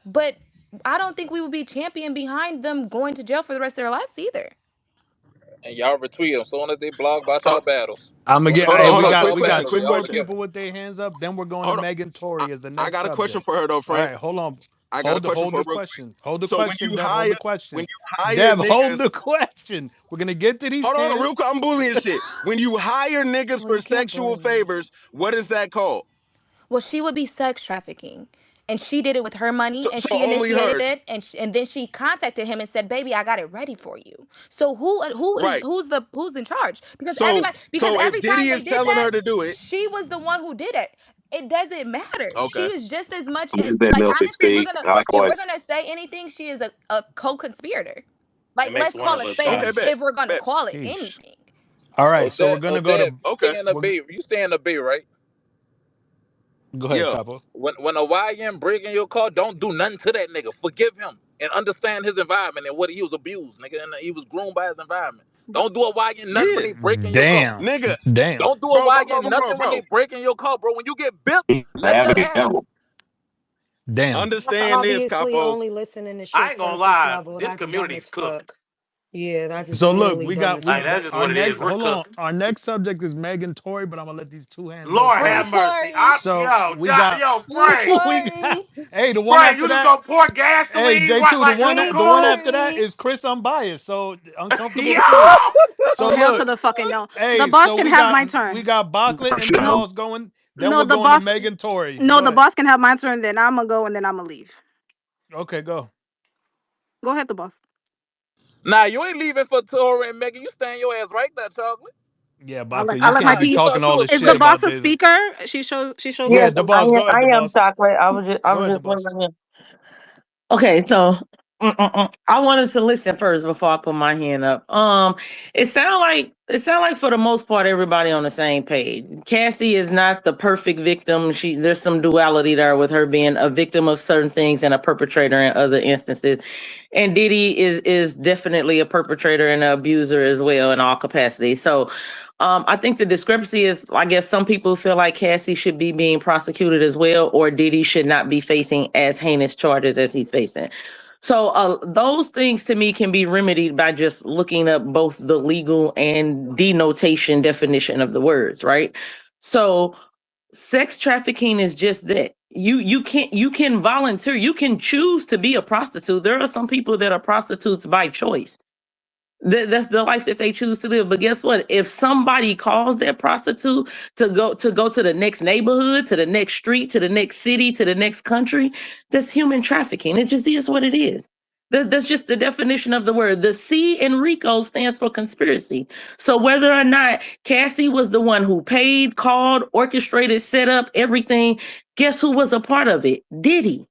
but I don't think we would be champion behind them going to jail for the rest of their lives either. And y'all retweet them soon as they blog about Hold, y'all battles. I'm gonna Soon as get. they hold on, Hey, talk hold on. about your Quick, we got battles, two quick y'all more question. together. people with their hands up. Then we're going to Hold on. Megan I, Tory as the I next got a question subject. for her though, All Frank. right, hold on. I got a question Hold for the her real quick. question. Hold the So question, Dev. Hold the when question. you hire Dev, hold niggas, the question. We're gonna get to these hold on, real hands. quick. I'm bullying shit. When you hire niggas Well, for you can't sexual bully me. favors, what is that called? Well, she would be sex trafficking. And she did it with her money and So she only initiated hers, it and then she contacted him and said, "Baby, I got it ready for you." So right? who's in charge? So Because if every time Diddy they is did telling that, her to do it, she was the one who did it. It doesn't matter. She okay, is just as much Who as is that like Milky honestly, speak? I like if we're voice. gonna say anything, she is a co-conspirator. Like It makes let's one call of a us, spade y'all. okay, bet, if we're gonna bet, call it Sheesh. anything. All Oh, right, so we're Deb, gonna go to. you okay, stay in the We're, bay. You stay in the bay, right? go ahead, yeah, Capo. When a YN break in your car, don't do nothing to that nigga. Forgive him and understand his environment and what he was abused, nigga, and he was groomed by his environment. Don't do a YN nothing when yeah, they break in your car. Damn. nigga, Damn. Don't do a YN bro, nothing when they bro. break in your car, bro. When you get built, let Have to that be happen. careful. Damn. That's Understand this, obviously Capo. only listening to I shit ain't gonna surface lie. level. This That's dumb community's as cooked. fuck. Yeah, that's just So look, really we dumb got as we Like fuck. that's just our what it is. next. We're Hold on. cooked. Our next subject is Megan Tory, but I'm gonna let these two hands go Lord Free have first. mercy. Tory. So we got Yo, Free Frank. we got Tory. hey, the one Frank, after you just that. gonna pour Hey, gasoline? What, J2, like, is we Free the one cool? after that Tory. is Chris Unbiased. So uncomfortable truths. Yo! So oh hell to look, the fucking no. The hey, boss so can have my we turn. got Bartlett and the Show. boss going. Then No, we're the going to boss. Megan Tory. No, Go the ahead. boss can have my turn. Then I'm gonna go and then I'm gonna leave. Okay, go. Go ahead, the boss. Nah, you ain't leaving for Tori and Megan. You staying your ass right there, chocolate. Yeah, I like Buckley, I you I, let can't my I be piece. talking all this Is shit the boss about a Daisy. speaker? She shows Go yes, ahead, the interest. boss. Go ahead, I the am boss. chocolate. I Go was ahead, the just boss. wondering. Okay, so I wanted to listen first before I put my hand up. It sound like for the most part everybody on the same page. Cassie is not the perfect victim. There's some duality there with her being a victim of certain things and a perpetrator in other instances. And Diddy is definitely a perpetrator and an abuser as well in all capacities. So I think the discrepancy is, I guess some people feel like Cassie should be being prosecuted as well, or Diddy should not be facing as heinous charges as he's facing. So those things to me can be remedied by just looking up both the legal and denotation definition of the words, right? So sex trafficking is just that. You can volunteer, you can choose to be a prostitute. There are some people that are prostitutes by choice. That's the life that they choose to live. But guess what? If somebody calls that prostitute to go to the next neighborhood, to the next street, to the next city, to the next country, that's human trafficking. It just is what it is. That's just the definition of the word. The C in RICO stands for conspiracy. So whether or not Cassie was the one who paid, called, orchestrated, set up everything, guess who was a part of it? Diddy.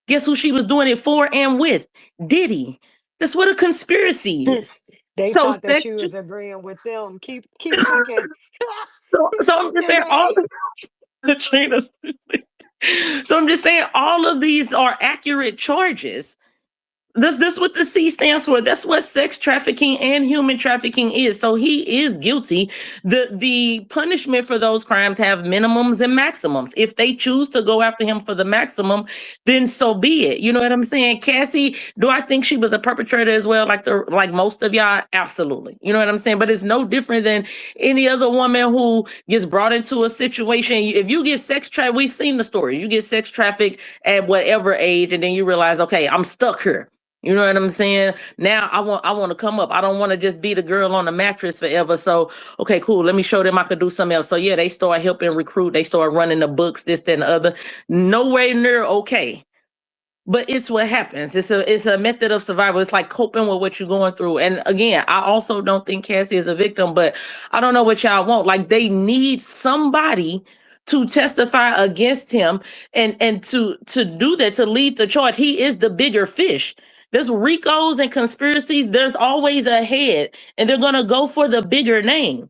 Guess who she was doing it for and with? Diddy. That's what a conspiracy is. They So thought that sex. you was agreeing with them. Keep talking. So Keep I'm just talking, saying all babe. the trainers. So I'm just saying all of these are accurate charges. This what the C stands for. That's what sex trafficking and human trafficking is. So he is guilty. The punishment for those crimes have minimums and maximums. If they choose to go after him for the maximum, then so be it. You know what I'm saying? Cassie, do I think she was a perpetrator as well, like most of y'all? Absolutely. You know what I'm saying? But it's no different than any other woman who gets brought into a situation. If you get sex trafficked, we've seen the story. You get sex trafficked at whatever age, and then you realize, okay, I'm stuck here. You know what I'm saying? Now I want to come up. I don't want to just be the girl on the mattress forever. So, okay, cool. Let me show them I could do something else. So yeah, they start helping recruit. They start running the books, this, that, and the other. Nowhere near okay. But it's what happens. It's a method of survival. It's like coping with what you're going through. And again, I also don't think Cassie is a victim, but I don't know what y'all want. Like they need somebody to testify against him and to do that, to lead the charge. He is the bigger fish. There's Ricos and conspiracies. There's always a head, and they're gonna go for the bigger name.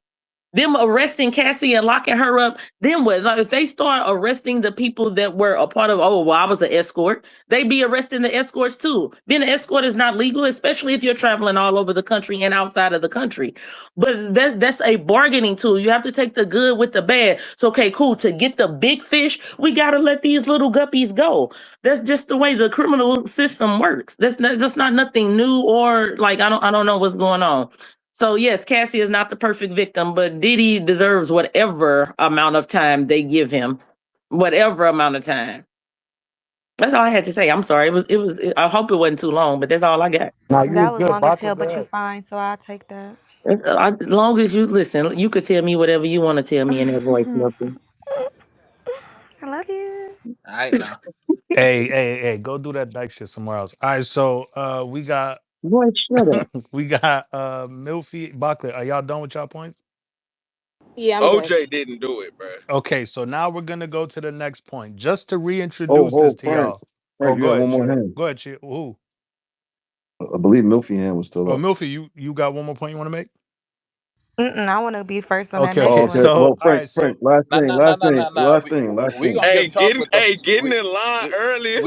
Them arresting Cassie and locking her up, then what? Like if they start arresting the people that were a part of, oh, well, I was an escort, they be arresting the escorts too. Being an escort is not legal, especially if you're traveling all over the country and outside of the country. But that's a bargaining tool. You have to take the good with the bad. So, okay, cool. To get the big fish, we got to let these little guppies go. That's just the way the criminal system works. That's not nothing new or like I don't know what's going on. So yes, Cassie is not the perfect victim, but Diddy deserves whatever amount of time they give him, whatever amount of time. That's all I had to say. I'm sorry. I hope it wasn't too long, but that's all I got. Nah, you That was was good, long as Baka. hell, Go but you ahead. fine, so I'll take that. As long as you listen, you could tell me whatever you want to tell me in that voice, Milton. I love you. All right now. Hey, go do that dyke shit somewhere else. All right, so we got Boy, shut up. Milfy Buckley. Are y'all done with y'all points? Yeah, I'm good. OJ didn't do it, bro. Okay, so now we're gonna go to the next point. Just to Oh, reintroduce this oh, to Frank. y'all. Oh, Frank, you go had ahead, one more Chill. hand. Go ahead, Chill. Who? I believe Milfy hand was still Oh, up. Milfy, you got one more point you want to make? Mm-mm, I want to be first on that Okay, next Oh, okay. okay. one. So Well, all Frank, right, Frank, so last Nah, thing, nah, nah, last nah, thing, nah, nah. last thing, last We thing. gonna Hey, give chocolate the getting we in line we earlier.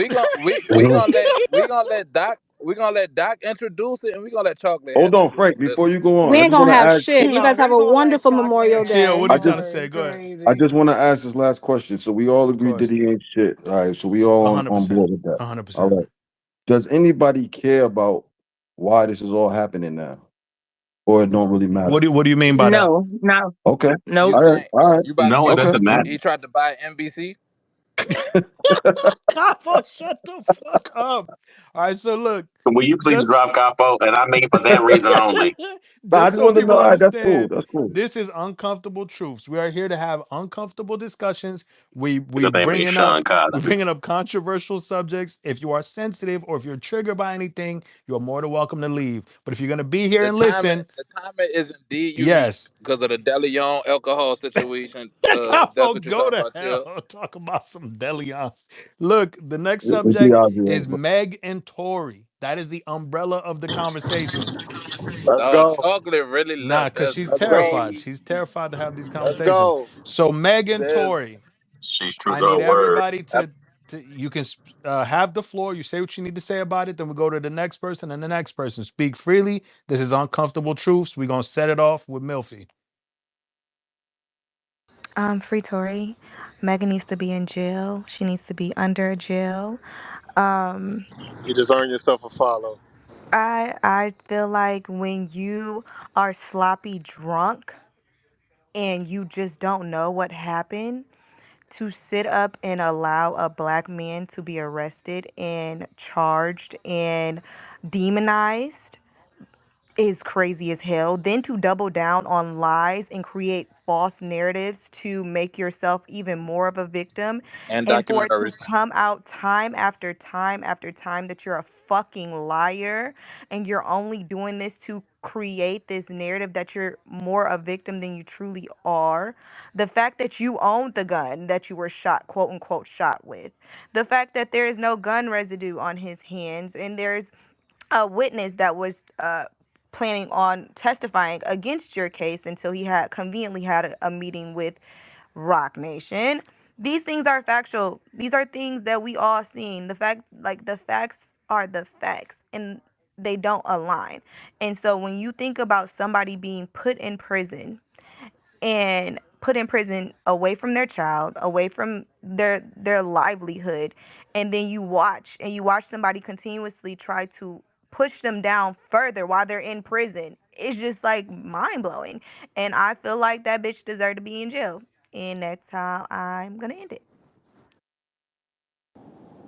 we gonna let Doc introduce it, and we gonna let chocolate Hold handle the on, rest Frank, of this before one. you go on, We I ain't just want gonna to have ask, shit. You No, guys have they a gonna let wonderful chocolate Memorial Chill, Day. what I are you handle trying just, to say? it. Go ahead. I Crazy. just want to ask this last question. So we all Of agree that course. he ain't shit. All right. So we all A on, hundred on percent. board with that. A hundred All percent. right. Does anybody care about why this is all happening now? Or it don't really matter? What do you mean by that? No, no, Okay. You nope. All right. saying All right. you about No, it Okay. doesn't matter. he tried to buy NBC? Capo, shut the fuck up. All right, so look, Will you please just drop Capo? And I mean for that reason only. Nah, I just just so wanted to know. people All right, that's cool. understand, That's cool. this is uncomfortable truths. We are here to have uncomfortable discussions. We His name is Sean we Carter. bringing up controversial subjects. If you are sensitive or if you're triggered by anything, you're more than welcome to leave. But if you're gonna be here and listen, The timing is indeed unique yes. because of the DeLeon alcohol situation. If that's Capo, what you're go talking to about, hell. yeah. Talk about some Delion. Look, the next It's subject DeAndre, is bro. Meg and Tory. That is the umbrella of the conversation. Let's Dog, go. chocolate really Nah, left. because That's she's Let's go. terrified. crazy. She's terrified to have these Let's conversations. go. So Meg and There's Tory, She's true I to her need word. everybody to you can have the floor. You say what you need to say about it. Then we go to the next person and the next person. Speak freely. This is uncomfortable truths. We're gonna set it off with Milfy. Free Tory. Megan needs to be in jail. She needs to be under a jail. Um, You just earn yourself a follow. I feel like when you are sloppy drunk and you just don't know what happened, to sit up and allow a black man to be arrested and charged and demonized is crazy as hell. Then to double down on lies and create false narratives to make yourself even more of a victim, and and for it to documentaries. come out time after time after time that you're a fucking liar and you're only doing this to create this narrative that you're more a victim than you truly are. The fact that you owned the gun that you were shot, quote unquote, shot with. The fact that there is no gun residue on his hands and there's a witness that was planning on testifying against your case until he had conveniently had a meeting with Rock Nation. These things are factual. These are things that we all seen. The facts are the facts, and they don't align. And so when you think about somebody being put in prison and put in prison away from their child, away from their livelihood, and then you watch somebody continuously try to push them down further while they're in prison. It's just like mind blowing. And I feel like that bitch deserved to be in jail. And that's how I'm gonna end it.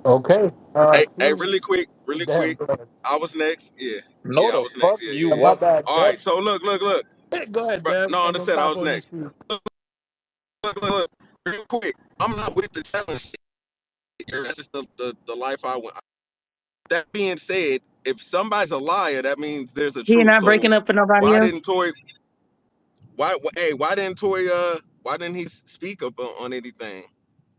Okay. Hey, Free. really Damn. quick. Go ahead. I was next. Yeah, No, yeah, I the was next. fuck Yeah, you yeah, My yeah. wasn't. bad, All Dev. right, so look. Go ahead, But Dev, no, I and then understand. I was Capo, then next. Free. Look. Real quick. I'm not with the challenge shit here. That's just the life I want. That being said, if somebody's a liar, that means there's a You're truth. not So breaking up for nobody why else. didn't Tory? Why didn't Tory? Why didn't he speak up on anything?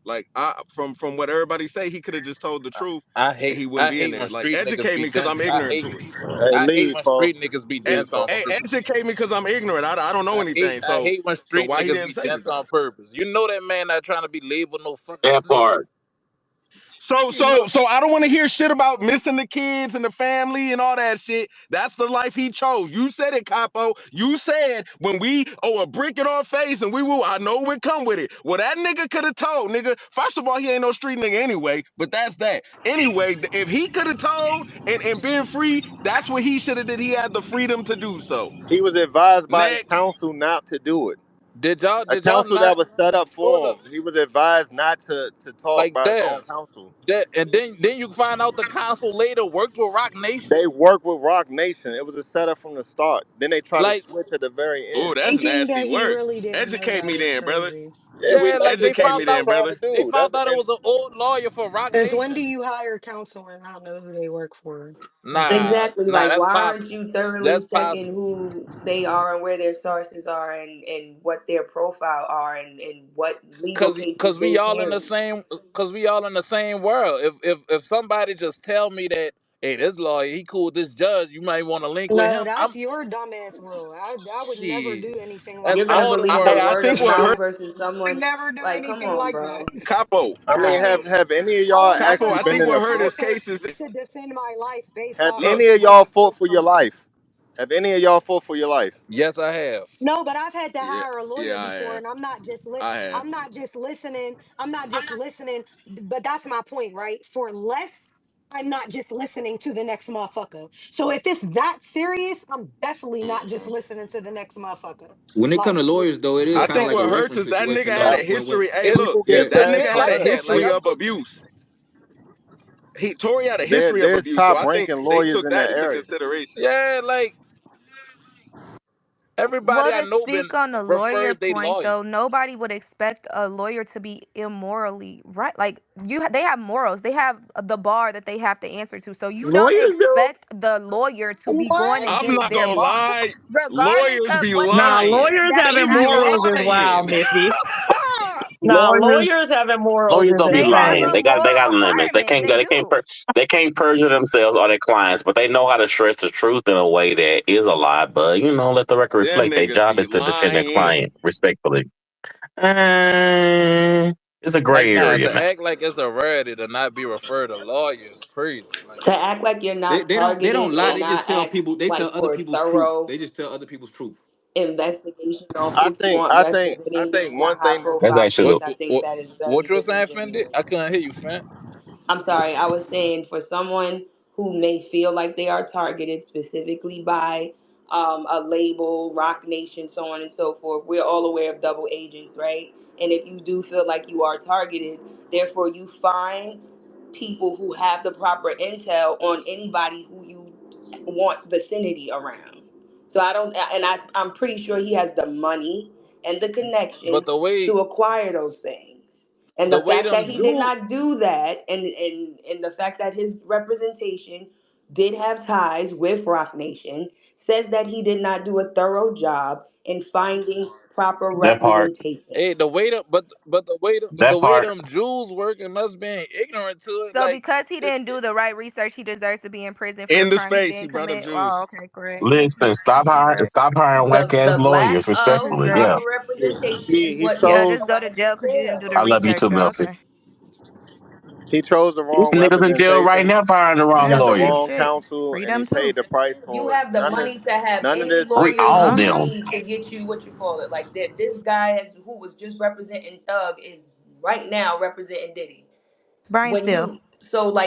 Like from what everybody say, he could have just told the truth, and he wouldn't I be in hate there. when Like street niggas educate be me because I'm dense. ignorant to it. Hey, I hate leave, when Paul. street niggas be Ed, dense Leave, on Paul. hey, purpose. educate me because I'm ignorant. I don't know anything. I So hate when so street why he niggas didn't be say dense anything? on purpose. You know that man not trying to be labeled no fucking That snitch. part. So You know so so I don't want to hear shit about missing the kids and the family and all that shit. That's the life he chose. You said it, Capo. You said when we a brick in our face and we will. I know what come with it. Well, that nigga could have told, nigga. First of all, he ain't no street nigga anyway. But that's that. Anyway, if he could have told and been free, that's what he should have did. He had the freedom to do so. He was advised by his Next. counsel not to do it. A did y'all counsel that not was set up hold for up him. He was advised not to talk like by his own damn counsel. that and then you find out the council later worked with Rock Nation? They worked with Rock Nation. It was a setup from the start. Then they tried to Like switch at the very Oh, end. that's Thinking nasty that he work. really didn't know Educate that me is then, brother. crazy. Yeah, yeah, like they Educate found me what you then, out trying to brother. they do. found out it was an old lawyer for Rock Since when do Nation. you hire counsel and not know who they work for? That's Nah, crazy. Exactly. nah, Like, that's why aren't possible. you thoroughly That's checking possible. who they are and where their sources are and what their profile are and what legal cases Cause we they've all in the handled? same cause we all in the same world. If somebody just tell me that, hey, this lawyer, he cool with this judge, you might want to link with No, him. I'm that's your dumbass world. I would never shit. do anything That's like You're gonna that. all the believe Hey, their world. I word think of what mouth hurt versus Would someone's never do like, come anything on, like that. bro. Capo. I All mean, right. have any of I y'all would Capo, never actually I been think hire in what a a hurt his court? counsel case is to defend my life based Have off look, any of of what y'all I fought feel for your comfortable. life? Have any of y'all fought for your life? Yes, I have. No, but I've had to yeah, hire a yeah, lawyer I before, have. and I have. I'm not just listening. I'm not just listening. But that's my point, right? For less. I'm not just listening to the next motherfucker. So if it's that serious, I'm definitely not just listening to the next motherfucker. When it come Like, to lawyers, though, it is I kind of think like a what hurts reference is that nigga situation, had though. a Like When history. Hey, it's look, People it's get that been nigga tagged been had like a like that. that. Like history I'm of abuse. Tory had a history of There's abuse, so top I think ranking they lawyers took in that that into area. consideration. yeah, like everybody Well, I to know been speak on the lawyer referred they point, lawyer. though, nobody would expect a lawyer to be immorally right. Like they have morals. They have the bar that they have to answer to. So you don't Lawyers do? expect the lawyer to be going what? I'm against not their gonna bar, lie, regardless lawyers of be what they Nah, lying. think lawyers that is They having be morals is accurate. wild, lying. Missy. Nah, Lawyers lawyers having morals lawyers is don't be They have lying. a insane. They got moral limits. They requirement. can't They go. They can't. do. They can't perjure themselves or their clients, but they know how to stress the truth in a way that is a lie. But let the record Them reflect. Their niggas job be is to defend their lying. client respectfully. Uh, it's a Like gray nah, area, to man. act like it's a rarity to not be referred to lawyer is crazy. Like To act like you're they, not they don't targeted lie. and They just not tell ask people. They tell like other for people's truth. thorough They just tell other people's truth. investigation on I who you think want I think I representing you think in a one high thing that That's profile actually case, what I think what that is very what you were saying, Fendi? disingenuous. I couldn't hear you, Fent. I'm sorry, I was saying for someone who may feel like they are targeted specifically by a label, Rock Nation, so on and so forth, we're all aware of double agents, right? And if you do feel like you are targeted, therefore you find people who have the proper intel on anybody who you want vicinity around. So I don't, and I'm pretty sure he has the money and the But connections the way to acquire those things. And the the way fact that them he did Jews not do that, and the fact that his representation did have ties with Rock Nation, says that he did not do a thorough job in finding proper That part. representation. hey, the way them but That the way part. them Jews work and us being ignorant to it, So like because he it's didn't do the right research, he deserves to be in prison for a In the crime he space, he didn't brought up commit. Jews. Oh, okay, great. That's Listen, stop that's hiring. great. Stop hiring whack ass The lack lawyers. This of is Respectfully, great. yeah. proper representation is he what Yeah, led chose him just go to to jail because you didn't do the I jail. love you research, too, bro. Melfi. Okay. he chose the There's wrong some niggas in jail right representation. now for hiring the He wrong Yeah, got the same lawyers. wrong shit. counsel, and he Freedom too. paid the price You for it. have the money to have None of any this. Free lawyer all you Uh-huh. them. need to get you what you call it. Like that, this guy who was just representing Thug is right now representing Diddy. Brian When Steele. you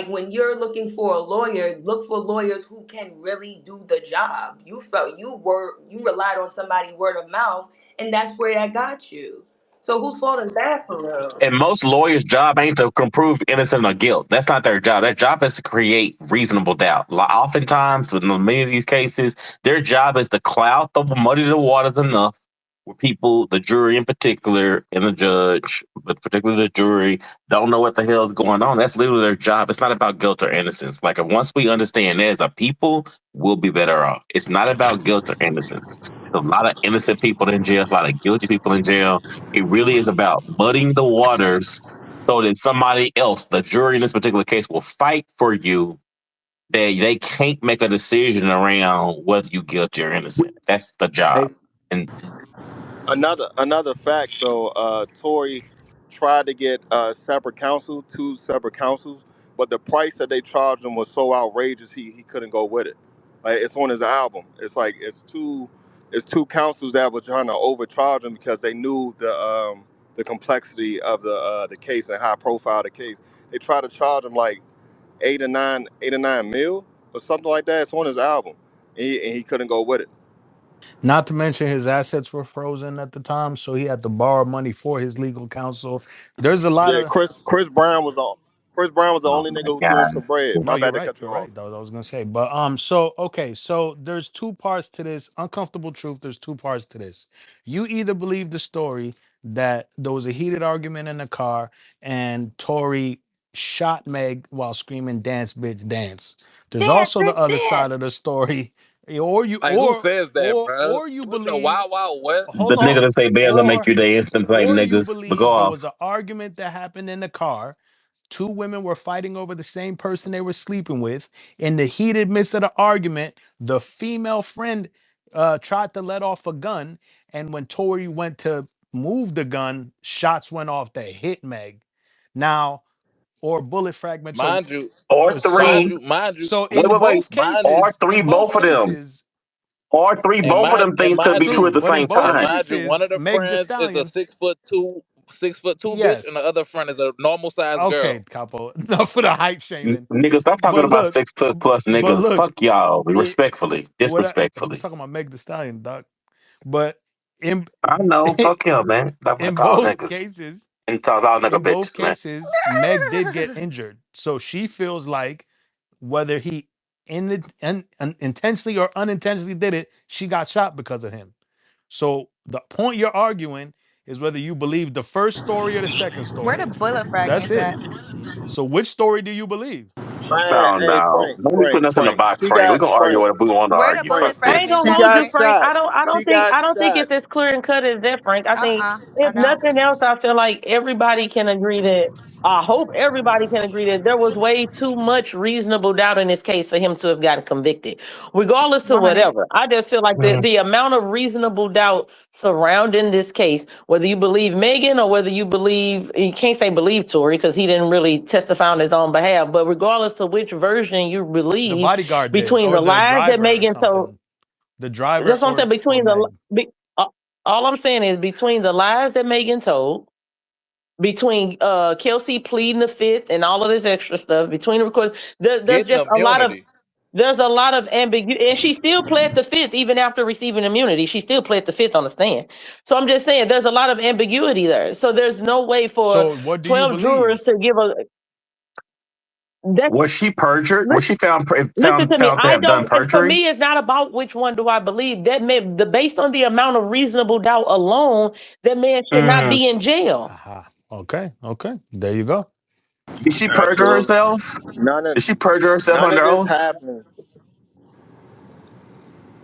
when you're looking for a lawyer, look for lawyers who can really do the job. You relied on somebody word of mouth, and that's where that got you. So whose fault is that for real? And most lawyers' job ain't to prove innocent or guilt. That's not their job. Their job is to create reasonable doubt. Oftentimes, in many of these cases, their job is to cloud muddy the waters enough where people, the jury in particular, and the judge, but particularly the jury, don't know what the hell is going on. That's literally their job. It's not about guilt or innocence. Like, once we understand that as a people, we'll be better off. It's not about guilt or innocence. There's a lot of innocent people in jail, there's a lot of guilty people in jail. It really is about muddying the waters so that somebody else, the jury in this particular case, will fight for you. They can't make a decision around whether you guilty or innocent. That's the Hey, job. And another fact though, Tory tried to get separate counsel, two separate counsels, but the price that they charged him was so outrageous he couldn't go with it. Like it's on his album. It's like it's two counsels that were trying to overcharge him because they knew the complexity of the case and how profile the case. They tried to charge him like 8 or 9 mil or something like that. It's on his album, and he couldn't go with it. Not to mention his assets were frozen at the time, so he had to borrow money for his legal counsel. There's a lot Yeah, of Chris Brown was the oh only my nigga who threw him god, some bread. no, My you're bad to right. cut you You're off. right. That was what I was gonna say. But so okay, so there's two parts to this uncomfortable truth. There's two parts to this. You either believe the story that there was a heated argument in the car and Tory shot Meg while screaming "Dance, bitch, dance." There's Dance, also the bitch, other side dance. of the story, or you like who says that, bro? or you What the believe. Wild Wild West? the Hold nigga on. that say bail will make Or you the instant type or you niggas, but go believe there off. was an argument that happened in the car. Two women were fighting over the same person they were sleeping with. In the heated midst of the argument, the female friend tried to let off a gun. And when Tori went to move the gun, shots went off that hit Meg. Now, or bullet fragment. So, Mind you, Or mind so, three. you, mind you, so Wait, in wait, wait. both mind Or cases, three, both of them. Or three, and both of mind them and things could mind be true you at the but in same both and time. mind you, one cases, of the Meg the friends is a Stallion. 6'2" 6'2" bitch, and the Yes. other friend is a normal sized Okay, girl. Capo. Enough for the height shaming. Niggas, stop talking But about look, 6 foot plus but niggas. look, Fuck y'all. it Respectfully, we was disrespectfully. talking about Meg the Stallion, doc. But in I know. Fuck y'all, man. That's what I in call both niggas. cases, And talk all nigga in both bitches, man. cases, Meg did get injured. So she feels like whether he intentionally or unintentionally did it, she got shot because of him. So the point you're arguing is whether you believe the first story or the second Where the story. bullet That's fragments it. at? So which story do you believe? Man, Oh hey no. Frank, Don't be putting Frank, us in the Frank. box, She Frank. We're got gonna argue Frank, what we want to Where the argue. Frank. bullet Fuck I ain't this. gonna fragments She at, hold you, got Frank? Frank. shot. She got I don't think shot. it's as clear and cut as that, Frank. I think I if don't. nothing else, I feel like everybody can agree that I hope everybody can agree that there was way too much reasonable doubt in this case for him to have gotten convicted. Regardless of 100. whatever. I just feel like the amount of reasonable doubt surrounding this case, whether you believe Megan or whether you can't say believe Tory because he didn't really testify on his own behalf, but regardless of which version you The believe, bodyguard did, between or the the lies that driver or Megan told, something. The driver that's what I'm saying. or Meg. Uh, all I'm saying is between the lies that Megan told, between Kelsey pleading the fifth and all of this extra stuff, between the records, there's Getting just a lot of immunity. ambiguity, and she still pled the fifth even after receiving immunity. She still pled the fifth on the stand. So I'm just saying there's a lot of ambiguity there. So there's no way for So what do you 12 believe? jurors to give a that. Was she perjured? Was she Listen to me. found to I have done don't. And for perjury? me, it's not about which one do I believe. That man, based on the amount of reasonable doubt alone, that man should not Mm. be in jail. Aha. Okay. Okay. There you go. Did she perjure Absolutely. herself? None of Did she perjure herself none of under this oath? happened.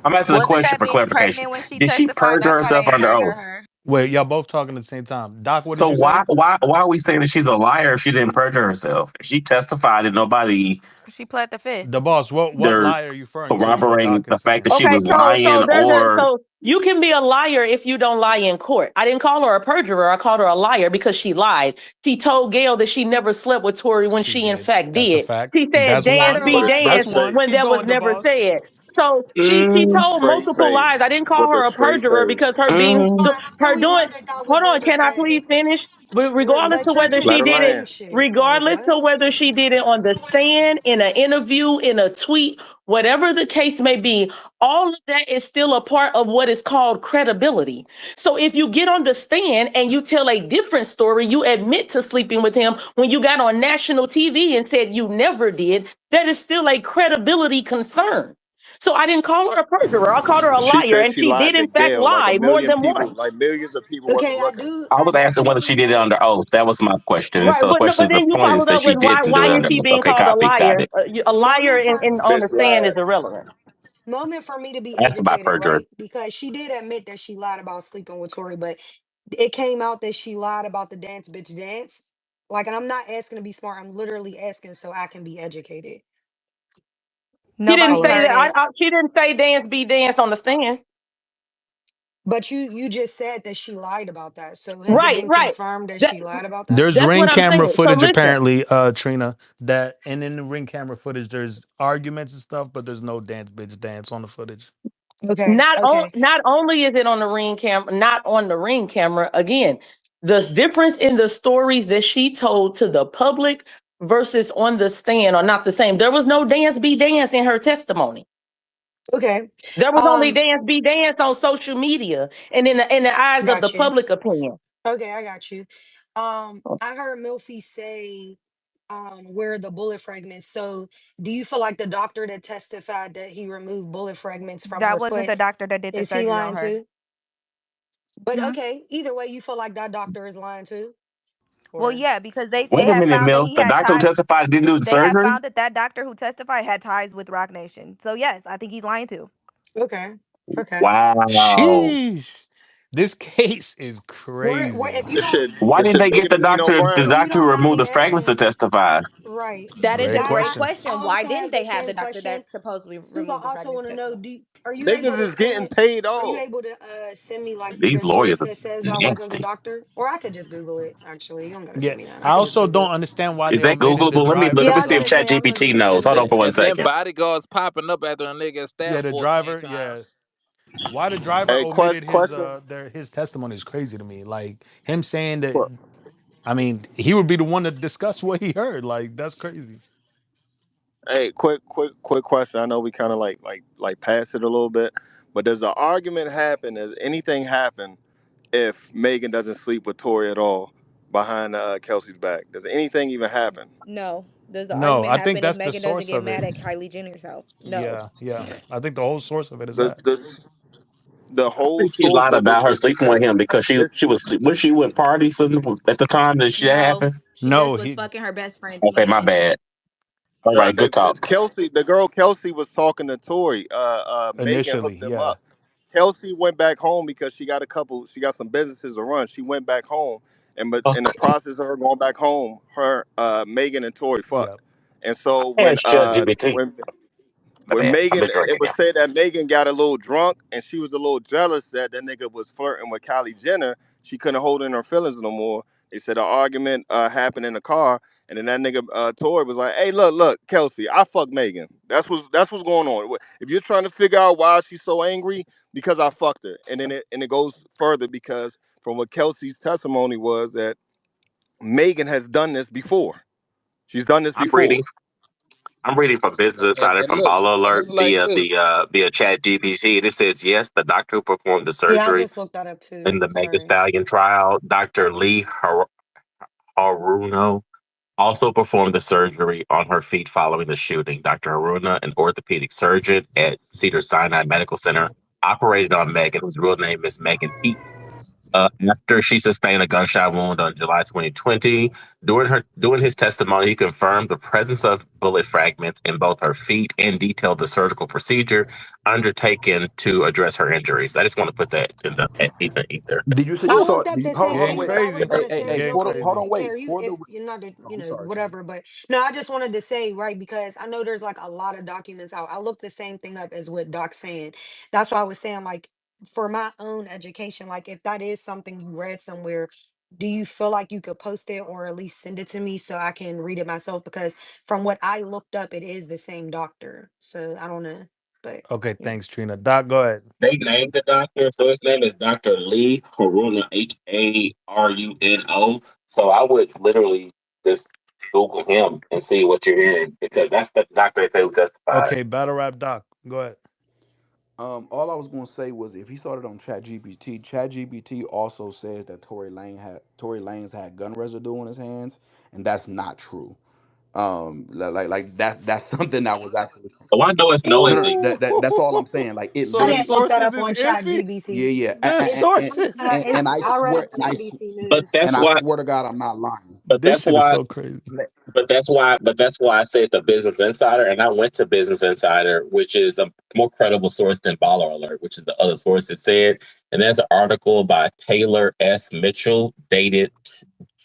I'm asking a Wasn't question that for being clarification. pregnant when she Did she testified? perjure That's why they herself ain't under perjure oath? her. Wait, y'all both talking at the same time. Doc, what did So you say? why are we saying that she's a liar if she didn't perjure herself? If she testified and nobody She pled the fifth. The boss, what they're lie are you referring to is what corroborating Doc the is fact saying. that she Okay, was so lying or so you can be a liar if you don't lie in court. I didn't call her a perjurer. I called her a liar because she lied. She told Gail that she never slept with Tori when She she in did. fact That's a did. fact. She said That's dance one. What be did That's dance Frank one. say? when Keep that was going, the never boss. said. So she What mm, did told Frank multiple say? lies. I didn't What call her does a Frank perjurer say? because her being mm, her And we doing. know that that was Hold on, never can I said. please finish? Regardless But of you're whether just she Let her did it, saying land. shit. Like regardless what? of whether she did it on the stand, in an interview, in a tweet, whatever the case may be, all of that is still a part of what is called credibility. So if you get on the stand and you tell a different story, you admit to sleeping with him when you got on national TV and said you never did, that is still a credibility concern. So I didn't call her a perjurer. I called her a She liar, said and she she did lied to in fact Gail like a lie more million than people, once. like millions of people wasn't Okay, looking. I I was asking whether definitely she did it know. under oath. That was my question. And Right, so the but question, the then you point is followed that up she with did do why it is under she oath. being Okay, called a copy, got liar? it. A liar Moment for on Bitch the stand lied. is irrelevant. moment for me to be That's about educated, perjury. right? Because she did admit that she lied about sleeping with Tori, but it came out that she lied about the dance bitch dance. Like, and I'm not asking to be smart. I'm literally asking so I can be educated. She didn't Nobody So say that. heard it. She didn't say dance be dance on the stand. But you just said that she lied about that. So has it Right, been right. confirmed that That she lied about that? there's that's ring what I'm camera saying. So footage listen, apparently, Trina, that and in the ring camera footage there's arguments and stuff, but there's no dance bitch dance on the footage. Okay, okay, not only is it on the ring camera, not on the ring camera. Again, the difference in the stories that she told to the public versus on the stand are not the same. There was no dance be dance in her testimony. okay. There was only Um, dance be dance on social media and in the eyes of the got you. public opinion. Okay, I got you. I heard Milfy say where are the bullet fragments. So do you feel like the doctor that testified that he removed bullet fragments from That her wasn't foot, the doctor that did the is he surgery on lying her. too? But Hmm? okay, either way, you feel like that doctor is lying too? Well, Or yeah, because they Wait a have minute, found that Mill. he The had doctor who ties. testified didn't do the They have surgery? found that that doctor who testified had ties with Rock Nation. So yes, I think he's lying too. okay, okay. Wow. Sheesh. This case is Where crazy. if you don't Why This didn't shit they get bigger than Nino the if Brown. you doctor to don't mind remove me the fragments to asking, testify? right. That is Great a That great question. I question. Why also have didn't the they have same the doctor question. that supposedly Soup, I removed the also fragments want to to know, testify? are you able Niggas to is getting send paid are you off. able to send me like These the source lawyers are that says that wasn't the nasty. doctor? Or I could just Google it, actually. You don't gotta Yeah. send me that. I I could just also Google don't it. understand why Is they that omitted the Googleable? Yeah, Let me I was see if gonna driver. say I'm gonna ChatGPT I'm knows. gonna Hold on do for it. one And then second. bodyguards popping up after a nigga Yeah, stabbed the 14 driver. Yeah. times. why the driver Hey, omitted question. his testimony is crazy to me. Like him saying that, I mean, he would be the one to discuss what he heard. Like that's crazy. Hey, quick question. I know we kind of like passed it a little bit, but does the argument happen? Does anything happen if Megan doesn't sleep with Tori at all behind Kelsey's back? Does anything even happen? No. Does the No, argument I think happen if that's the Megan doesn't source get of it. mad at Kylie Jenner's house? No. Yeah, yeah. I think the whole source of it is The that. the the I whole think she source lied of it about her is sleeping with because him because she listen, was when she went parties at the time that shit No. happened. She just No, was he fucking her best friend's Okay, my man. bad. All right, good talk. Kelsey, the girl Kelsey was talking to Tori. Megan initially, hooked them yeah, up. Kelsey went back home because she got some businesses to run. She went back home, and but in the Okay. process of her going back home, her Megan and Tori yeah. fucked. And so And Chat GBT. My when bad. I've been Megan, it drinking was now. said that Megan got a little drunk and she was a little jealous that that nigga was flirting with Kylie Jenner. She couldn't hold in her feelings no more. They said an argument happened in the car, and then that nigga Tori was like, "Hey, look, Kelsey, I fucked Megan. That's what's going on. If you're trying to figure out why she's so angry, because I fucked her." And then it goes further because from what Kelsey's testimony was that Megan has done this before. She's done this I'm before. reading. I'm reading from Business Insider And from look, Baller and Alert it's like this. via Chat GPT. And it says yes, the doctor who performed the Yeah, I surgery just looked that up in too. the Megan Sorry. Stallion trial, Dr. Lee Haruno, also performed the surgery on her feet following the shooting. Dr. Haruna, an orthopedic surgeon at Cedar Sinai Medical Center, operated on Megan, whose real name is Megan Heath. After she sustained a gunshot wound on July 2020, during his testimony, he confirmed the presence of bullet fragments in both her feet and detailed the surgical procedure undertaken to address her injuries. I just want to put that in the ether. Did you say you I saw? looked up the Hold on, same hold on, Getting thing, wait. but I was crazy. Hey, gonna hey, say hey, real Getting hold on, quick, hold crazy. on, wait. Hair, you if you're not Oh, I'm sorry, Trina. whatever, but no, I just wanted to say, right, because I know there's like a lot of documents out. I looked the same thing up as what Doc's saying. That's why I was saying, like, for my own education, like if that is something you read somewhere, do you feel like you could post it or at least send it to me so I can read it myself? Because from what I looked up, it is the same doctor. So I don't know. But Okay, yeah. thanks, Trina. Doc, go ahead. They named the doctor, so his name is Dr. Lee Haruna, Haruno. So I would literally just Google him and see what you're hearing because that's the doctor they say who testified. Okay, battle rap Doc, go ahead. All I was gonna say was if he started on ChatGPT also says that Tory Lanez had gun residue on his hands, and that's not true. Like that's something that was actually So I know it's no, knowingly. that's all I'm saying. Like it So I the didn't literally, look that sources up is on Chat iffy. yeah, GBT. yeah, The sources is and It's I I read swear, it on NBC But News. that's and I why swear to God, I'm not lying. but this that's shit is why so crazy. but that's why I said the Business Insider, and I went to Business Insider, which is a more credible source than Baller Alert, which is the other source. It said, and there's an article by Taylor S. Mitchell dated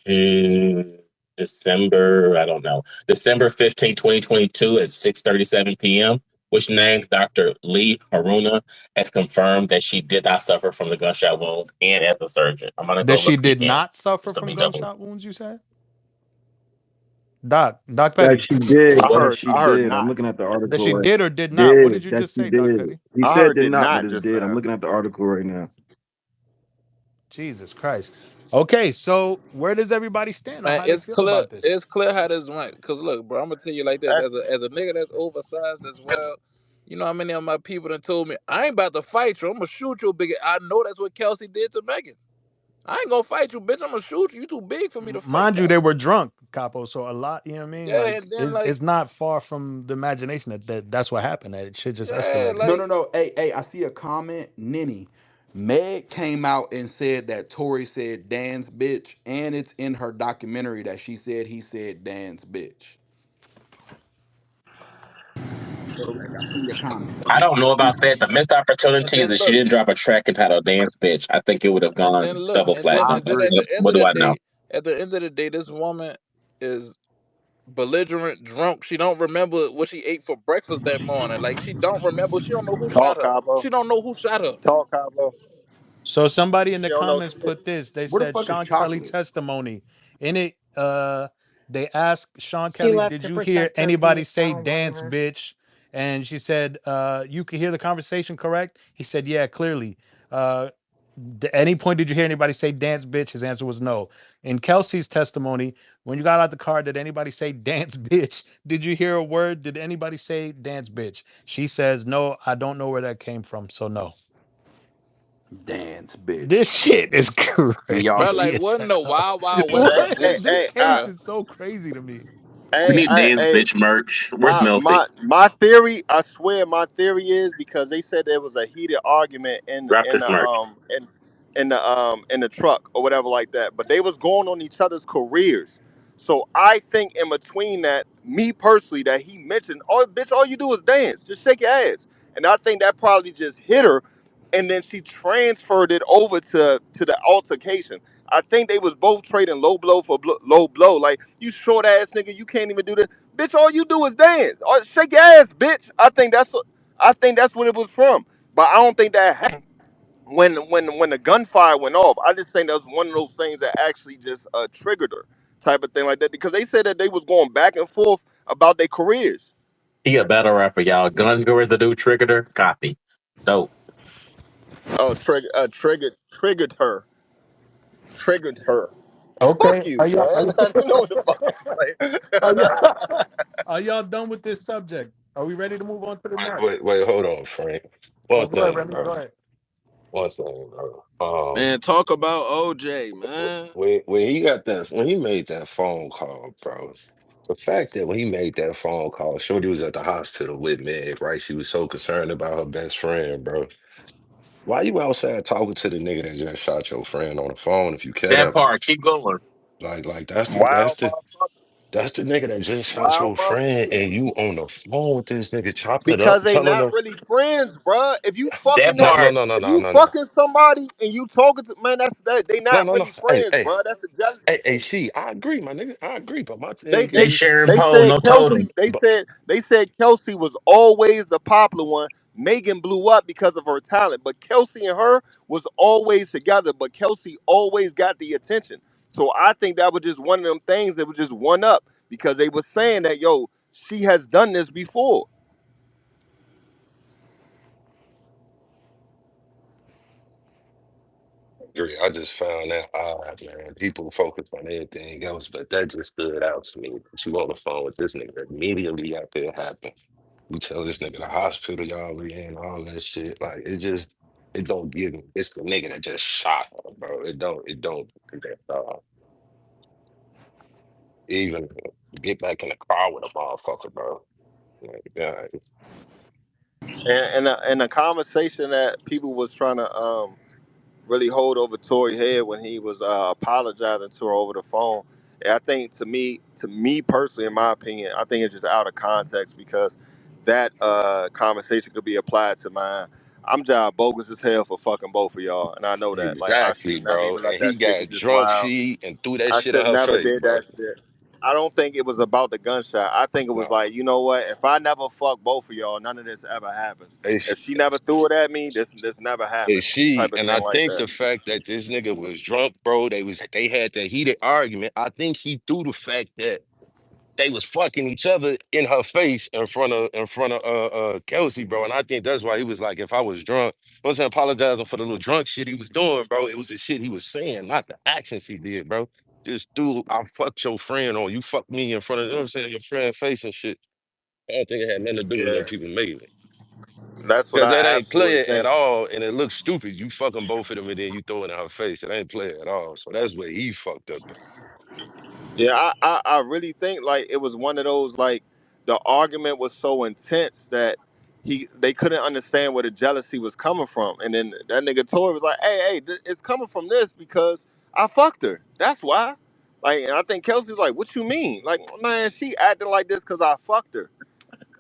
June, December, I don't know, December 15, 2022 at 6:37 p.m., which names Dr. Lee Haruna as confirmed that she did not suffer from the gunshot wounds and as a surgeon. I'm gonna That go she look did again not suffer just to from be double. gunshot wounds, you said? Doc That Petty. she did. I That heard she I heard did. I'm not. looking at the That article she right. did or did not. What did Did you that just she say, Doc did? Petty? He I said heard did did not, but not it just did. I'm now. looking at the article right now. Jesus Christ. Okay, so where does everybody stand on Man, how they feel about this? it's clear how this went. Cause look, bro, I'm gonna tell you like this. That's As a nigga that's oversized as well, you know how many of my people done told me, I ain't about to fight you, I'm gonna shoot you big. I know that's what Kelsey did to Megan. I ain't gonna fight you, bitch. I'm gonna shoot you. You too big for me to fight Mind you, back. they were drunk, Capo. So a lot, you know what I mean? Yeah, Like and then it's like, it's not far from the imagination that's what happened. That it should just yeah, escalated. No, like no, no. Hey, I see a comment. Ninny. Meg came out and said that Tori said Dan's bitch, and it's in her documentary that she said he said Dan's bitch. Correct. I see your comment. I don't know about that. The missed and opportunity is then that she look, didn't drop a track entitled Dance Bitch. I think it would have and then gone look, double I platinum. and then But agree. what do I know? at the end of the day, this woman is belligerent, drunk. She don't remember what she ate for breakfast that morning. Like she don't remember. She don't know who shot talk, her. Cabo. She don't know who shot her. Talk, Cabo. So somebody in She the don't know comments shit. put this. They Where the said fuck is Sean Kelly chocolate? testimony. In it, they asked Sean She Kelly, left did to you hear protect her anybody peace. I say don't blame dance her. bitch? And she said, "You could hear the conversation, correct?" He said, "Yeah, clearly." Uh, at any point did you hear anybody say dance bitch? His answer was no. In Kelsey's testimony, when you got out the car, did anybody say dance bitch? Did you hear a word? Did anybody say dance bitch? She says, no, I don't know where that came from. So no. Dance, bitch. This shit is And y'all Bro, see, crazy like as what in the hell. wild wild west What? is this? This case is so crazy to me. We Hey, need dance hey, bitch merch. Where's my Melfi? my my theory, I swear, my theory is because they said there was a heated argument Drop this merch. in the truck or whatever like that, but they was going on each other's careers. So I think in between that, me personally, that he mentioned, oh bitch, all you do is dance, just shake your ass, and I think that probably just hit her, and then she transferred it over to the altercation. I think they was both trading low blow for low blow. Like, you short ass nigga, you can't even do this. Bitch, all you do is dance. Or shake your ass, bitch. I think that's what it was from. But I don't think that happened when the gunfire went off. I just think that was one of those things that actually just triggered her, type of thing like that. Because they said that they was going back and forth about their careers. He a battle rapper, y'all. Gun Guru is the dude triggered her. Copy. Dope. Oh, triggered her. Fuck Okay. you, Are y'all, are man. I y'all, don't know what the fuck I'm are saying. y'all, are y'all done with this subject? Are we ready to move on to the next? Wait, hold on, Frank. Oh, One go ahead, thing, Remy. Go bro. ahead. One thing, bro. Man, talk about OJ, man. When he made that phone call, bro. The fact that when he made that phone call, Shorty was at the hospital with Meg, right? She was so concerned about her best friend, bro. Why you outside talking to the nigga that just shot your friend on the phone if you care That that much? part. Keep going. Like that's the Wild motherfucker. that's the nigga that just shot Wild your friend, motherfucker. and you on the phone with this nigga chopping it Because up, they telling not him, really friends, bruh. That no, no, part. no, no, If no, you no, no, fucking somebody and you talking to, man, that's that. They no, not no, no. really Hey, friends, hey, bruh. That's the jealousy. she, I agree, my nigga. I agree. But my They thing they They is, sharing they pole, said no Kelsey. totem. but They said Kelsey was always the popular one. Megan blew up because of her talent, but Kelsey and her was always together. But Kelsey always got the attention. So I think that was just one of them things that was just one up because they were saying that yo, she has done this before. agree. I just found that odd, man. People focus on anything else, but that just stood out to me. She on the phone with this nigga immediately after it happened. You tell this nigga the hospital y'all we in, all that shit. Like it don't give me. It's the nigga that just shot her, bro. It don't do that, even get back in the car with a motherfucker, bro. Like, yeah, And a conversation that people was trying to really hold over Tory head when he was apologizing to her over the phone. And I think to me personally, in my opinion, I think it's just out of context because that conversation could be applied to mine. I'm job bogus as hell for fucking both of y'all, and I know that. Like, I should exactly, have never bro. even let And he that shit got get this drunk, wild. she and threw that I shit in should her never face, did bro. that shit. I don't think it was about the gunshot. I think it was No, like, you know what? If I never fuck both of y'all, none of this ever happens. it's, If she never threw it at me, this never it's happened. she, Type of and thing I like think that. the fact that this nigga was drunk, bro, they had that heated argument. I think he threw the fact that they was fucking each other in her face in front of Kelsey, bro. And I think that's why he was like, if I was drunk, I wasn't apologizing for the little drunk shit he was doing, bro. It was the shit he was saying, not the actions he did, bro. Just dude, I fucked your friend or you fucked me in front of, you know what I'm saying, your friend face and shit. I don't think it had nothing to do with Yeah. them people making it. That's what Because I that ain't absolutely player at think. all, and it looks stupid. You fucking both of them and then you throw it in her face. It ain't player at all. So that's where he fucked up. Yeah, I really think like it was one of those like the argument was so intense that they couldn't understand where the jealousy was coming from, and then that nigga Tory was like, hey, it's coming from this because I fucked her. That's why. Like, and I think Kelsey was like, what you mean? Like, man, she acting like this because I fucked her.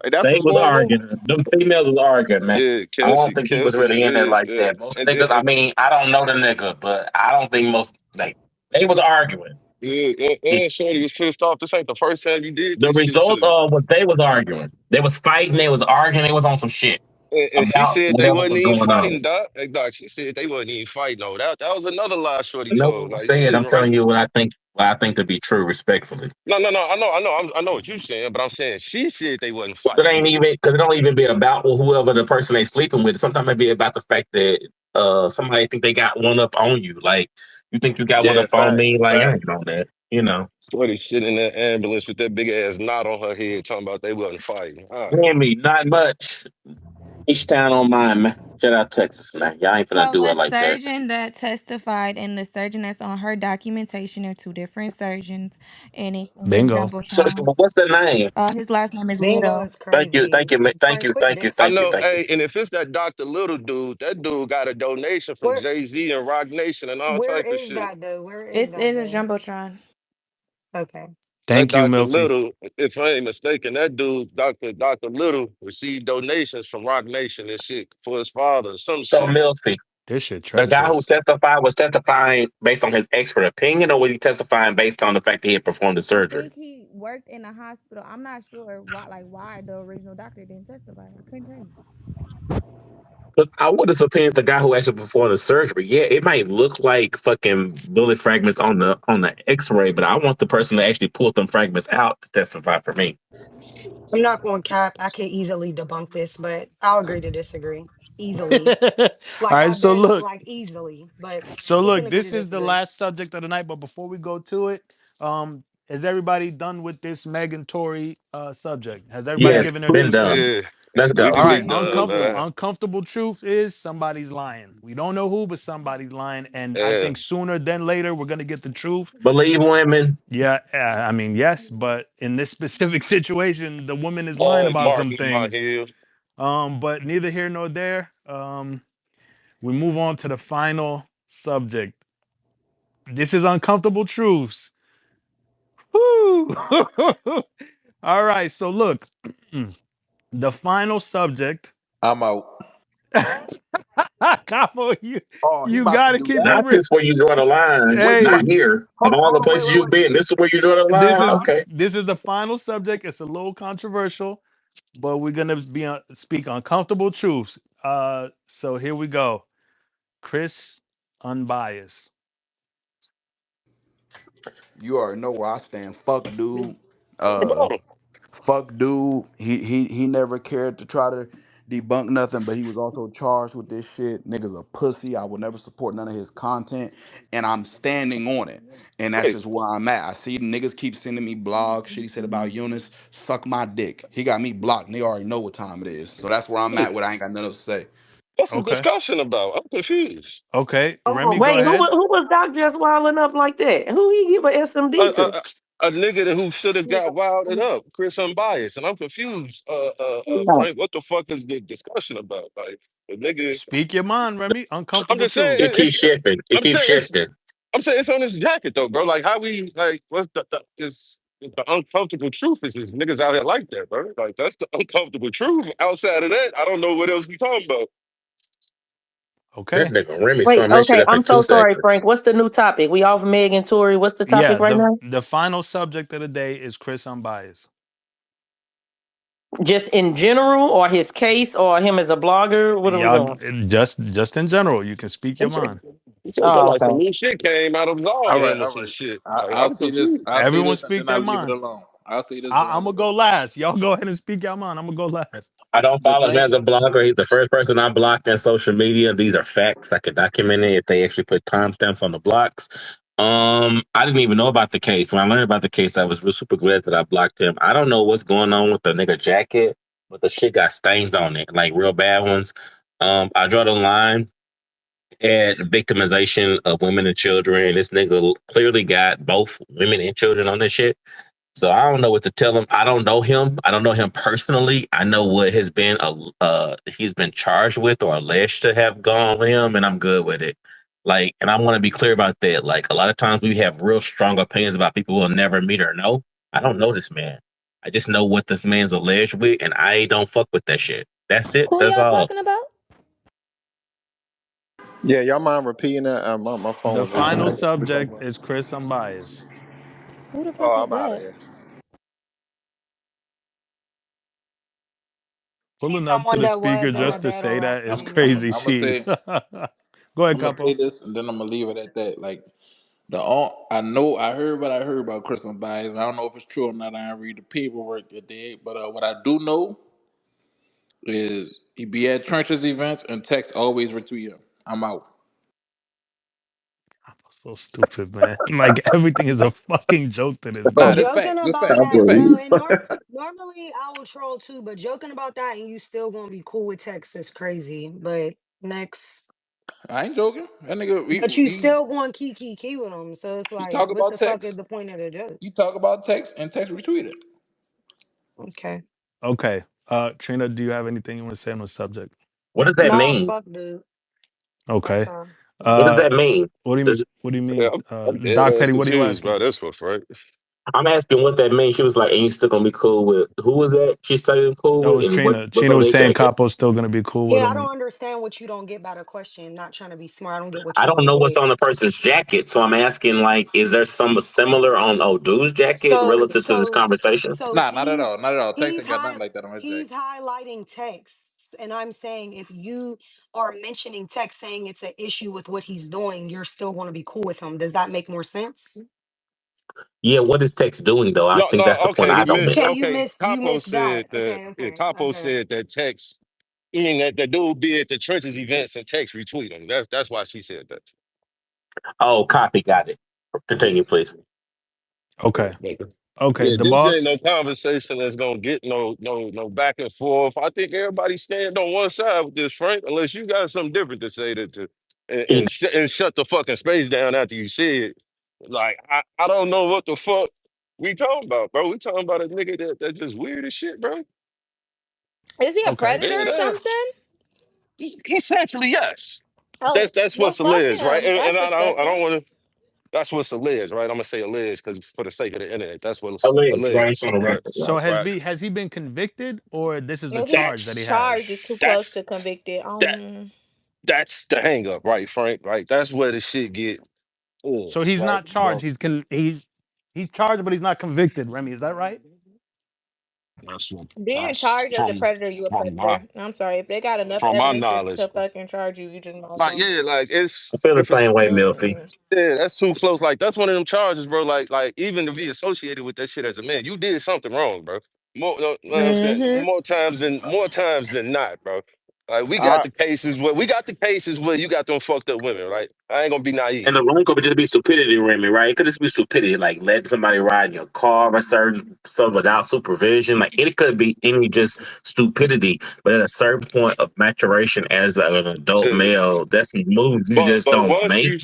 Like, that's They what's was going on. arguing. Them females was arguing, man. Yeah, I don't Kelsey, think he was Kelsey really in it said, like that. Most and then niggas, I mean, I don't know the nigga, but I don't think most like they was arguing. yeah, and Shorty was pissed off. This ain't the first time you did The this shit result to. of what they was arguing. They was fighting, they was arguing, they was on some shit. And she about said they whatever wasn't was even going on. fighting, Doc. Hey, Doc, she said they wasn't even fighting. No, that was another lie Shorty I know told. what you Like, she said. didn't I'm even write. telling you what I think to be true, respectfully. No, no, no. I know what you're saying, but I'm saying she said they wasn't It fighting. ain't even because it don't even be about whoever the person they sleeping with. Sometimes it be about the fact that somebody think they got one up on you. Like you think you got one Yeah, up on me. facts, Like I facts. ain't on that. You know, Shorty sitting in that ambulance with that big ass knot on her head, talking about they wasn't fighting. All right. man, me not much. Each town on mine, man. Shout out Texas, man. Y'all ain't finna So do it the like that. surgeon that testified and the surgeon that's on her documentation are two different surgeons, and it's in the Bingo. jumbotron. What's the name? His last name is Bingo Little. is crazy. Frank, quit I dissing. know, Thank you. hey, and if it's that Dr. Little dude, that dude got a donation from Where Jay-Z and Rock Nation and all where type of is shit. that though? Where is It's that in the though? jumbotron. Okay. That Thank you, Dr. Milfy. Little, if I ain't mistaken, that dude, Dr. Little, received donations from Rock Nation and shit for his father, or some So shit. Milty, This shit the guy who treacherous. testified was testifying based on his expert opinion, or was he testifying based on the fact that he had performed the I surgery? think he worked in a hospital. I'm not sure why the original doctor didn't testify. I couldn't tell you. Because I would have subpoenaed the guy who actually performed the surgery. Yeah, it might look like fucking bullet fragments on the X-ray, but I want the person that actually pulled them fragments out to testify for me. I'm not going cap. I can easily debunk this, but I'll agree to disagree. Easily. All Like right, I've so been look, like easily, but so we can look, agree to this is the disagree. last subject of the night. But before we go to it, is everybody done with this Megan Tory subject? Has everybody Yes, given their been two done. cents? Yeah, Let's we go. could All be right, done, man. uncomfortable truth is somebody's lying. We don't know who, but somebody's lying, and I Yeah. think sooner than later we're gonna get the truth. Believe women. Yeah, I mean, yes, but in this specific situation, the woman is lying Oh, about Mark, some my things. heel. But neither here nor there. We move on to the final subject. This is uncomfortable truths. Woo! All right, so look, the final subject. I'm out. Capo, you Oh, he you about to gotta do keep it that? Not real. this where you draw the line. Wait, he Hey, about Not here. Of hold all the on, places you've wait. been, this is where you draw the this line. is Okay. this is the final subject. It's a little controversial, but we're gonna speak uncomfortable truths. So here we go. Chris, unbiased. You already know where I stand. Fuck dude. Come Uh on. Fuck dude. He never cared to try to debunk nothing, but he was also charged with this shit. Nigga's a pussy. I will never support none of his content. And I'm standing on it. And that's Wait, just where I'm at. I see niggas keep sending me blogs. Shit he said about Eunice. Suck my dick. He got me blocked and they already know what time it is. So that's where I'm wait. at with I ain't got nothing else to say. What's the Okay. discussion about? I'm confused. Okay. Oh, Remy, go wait, ahead. who was Doc just wilding up like that? Who he give a A, SMD to? a, a nigga who should have got wilded up, Chris Unbiased, and I'm confused. Frank, what the fuck is the discussion about? Like, the nigga, Speak your mind, Remy. I'm Uncomfortable just saying It truths. keeps shifting. It I'm keeps saying it's, shifting. I'm saying it's on his jacket though, bro. Like, how we like, what's the uncomfortable truth is niggas out here like that, bro. Like, that's the uncomfortable truth. Outside of that, I don't know what else we talking about. That Okay. nigga Remy Wait, summed that shit okay, up in I'm two so sorry, seconds. Frank. What's the new topic? We off Meg and Tory. What's the topic Yeah, right the now? the final subject of the day is Chris unbiased. Just in general, or his case, or him as a blogger? What are we Y'all doing? just in general, you can speak I'm your saying, mind. I'm saying that Oh, like some okay. new shit came out of all All of right, him or all some right. shit. I, Like, I'll I'm say this. confused. I'll say Everyone this, and speak then their I'll leave it mind. alone. I'll say this, then I'll I'm leave gonna it go alone. last. Y'all go ahead and speak your mind. I'm gonna go last. I don't The follow him thing, as a blogger. He's the first person I blocked in social media. These are facts. I could document it if they actually put timestamps on the blocks. I didn't even know about the case. When I learned about the case, I was real super glad that I blocked him. I don't know what's going on with the nigga jacket, but the shit got stains on it, like real bad ones. I draw the line at victimization of women and children. And this nigga clearly got both women and children on this shit. So I don't know what to tell him. I don't know him. I don't know him personally. I know what has been he's been charged with or alleged to have gone with him, and I'm good with it. Like, and I want to be clear about that. Like, a lot of times we have real strong opinions about people we'll never meet or know. I don't know this man. I just know what this man's alleged with, and I don't fuck with that shit. That's it. Who That's y'all all. talking about? Yeah, y'all mind repeating that? My phone The was acting final up. subject is Chris unbiased. Who the fuck Oh, is I'm out of that? here. Pulling She's up to someone the that speaker was in just a to battle say rap that is community. crazy. I'm gonna She. say Go ahead, I'm gonna say Capo. this, and then I'm gonna leave it at that. Like I know I heard what I heard about Christmas bias. I don't know if it's true or not. I didn't read the paperwork that day, but what I do know is he be at Trench's events and text always retweet him. I'm out. So stupid, man. Like everything is a fucking joke to this Nah, guy. this Joking facts. This about facts. that, This Capo, facts. yo, you and normally I will troll too, but joking about that and you still gonna be cool with text is crazy. But next, I ain't joking. That nigga, but you still going key with him, so it's he like, talk what about the fuck is text. the point of the joke? He talk about text and text retweeted. Okay, Okay. Trina, do you have anything you want to say on the subject? What does that nah, mean? fuck, dude. That's Okay. all. What does Uh, that mean? what Does- what do you Yeah, mean? I'm dead Doc ass Petty, what are you confused asking? about this one, Frank. I'm asking what that means. She was like, "And you still gonna be cool with who was that?" She said cool That with, was and what Trina. what's Trina on was his saying jacket? Capo's still gonna be cool with Yeah, I him. don't understand what you don't get by the question. Not trying to be smart. I don't get what I you don't don't know what's get. on the person's jacket, so I'm asking like, is there some similar on Odu's jacket So relative to this so conversation? so Nah, not at all. he's Not at all. Text he's ain't got high nothing like that on his he's jacket. highlighting texts, and I'm saying if you are mentioning text saying it's an issue with what he's doing, you're still going to be cool with him. Does that make more sense? Yeah, what is text doing though? I No, think no, that's the point okay, he I don't missed. get. Okay, Okay, you Capo missed that. said that. Okay, Yeah, okay, Capo okay. said that text. Meaning that the dude be at the trenches events and text retweet him. That's why she said that. Oh, copy, got it. Yeah. Continue, please. Okay. Yeah, Okay. yeah, The this ain't boss. no conversation that's gonna get no back and forth. I think everybody stand on one side with this, Frank, unless you got something different to say It, and shut the fucking space down after you say it. Like I don't know what the fuck we talking about, bro. We talking about a nigga that's just weird as shit, bro. Is he a Okay. predator Yeah, or something? essentially yes. Oh, That's well, what's fuck alleged, right? him. And That's I disgusting. don't want to. That's what's alleged, right? I'm gonna say alleged because for the sake of the internet, that's what's alleged, right? alleged, On the right? record, So right? Right. has he been convicted or this is the If he's charge that he That's has? charged, is too close that's to convicted. that that's the hang up, right, Frank? Right. That's where the shit get So he's right. not charged. He's charged, but he's not convicted. Remy, is that right? That's what being that's charged as a predator, you a predator. I'm sorry. If they got enough from my evidence knowledge. to fucking charge you, you just might as Like well. yeah, like I feel the if it same way, Milty. Mm-mm. yeah, that's too close. Like that's one of them charges, bro. Like even to be associated with that shit as a man, you did something wrong, bro. More, you know what I'm saying? Mm-hmm. More times than not, bro. Like I we got the cases where you got them fucked up women, right? I ain't gonna be And naive. the wrong could just be stupidity, Remy, right? It could just be stupidity, like letting somebody ride in your car or certain stuff without supervision. Like it could be any just stupidity, but at a certain point of maturation as an adult Yeah. male, that's moves you just But don't make.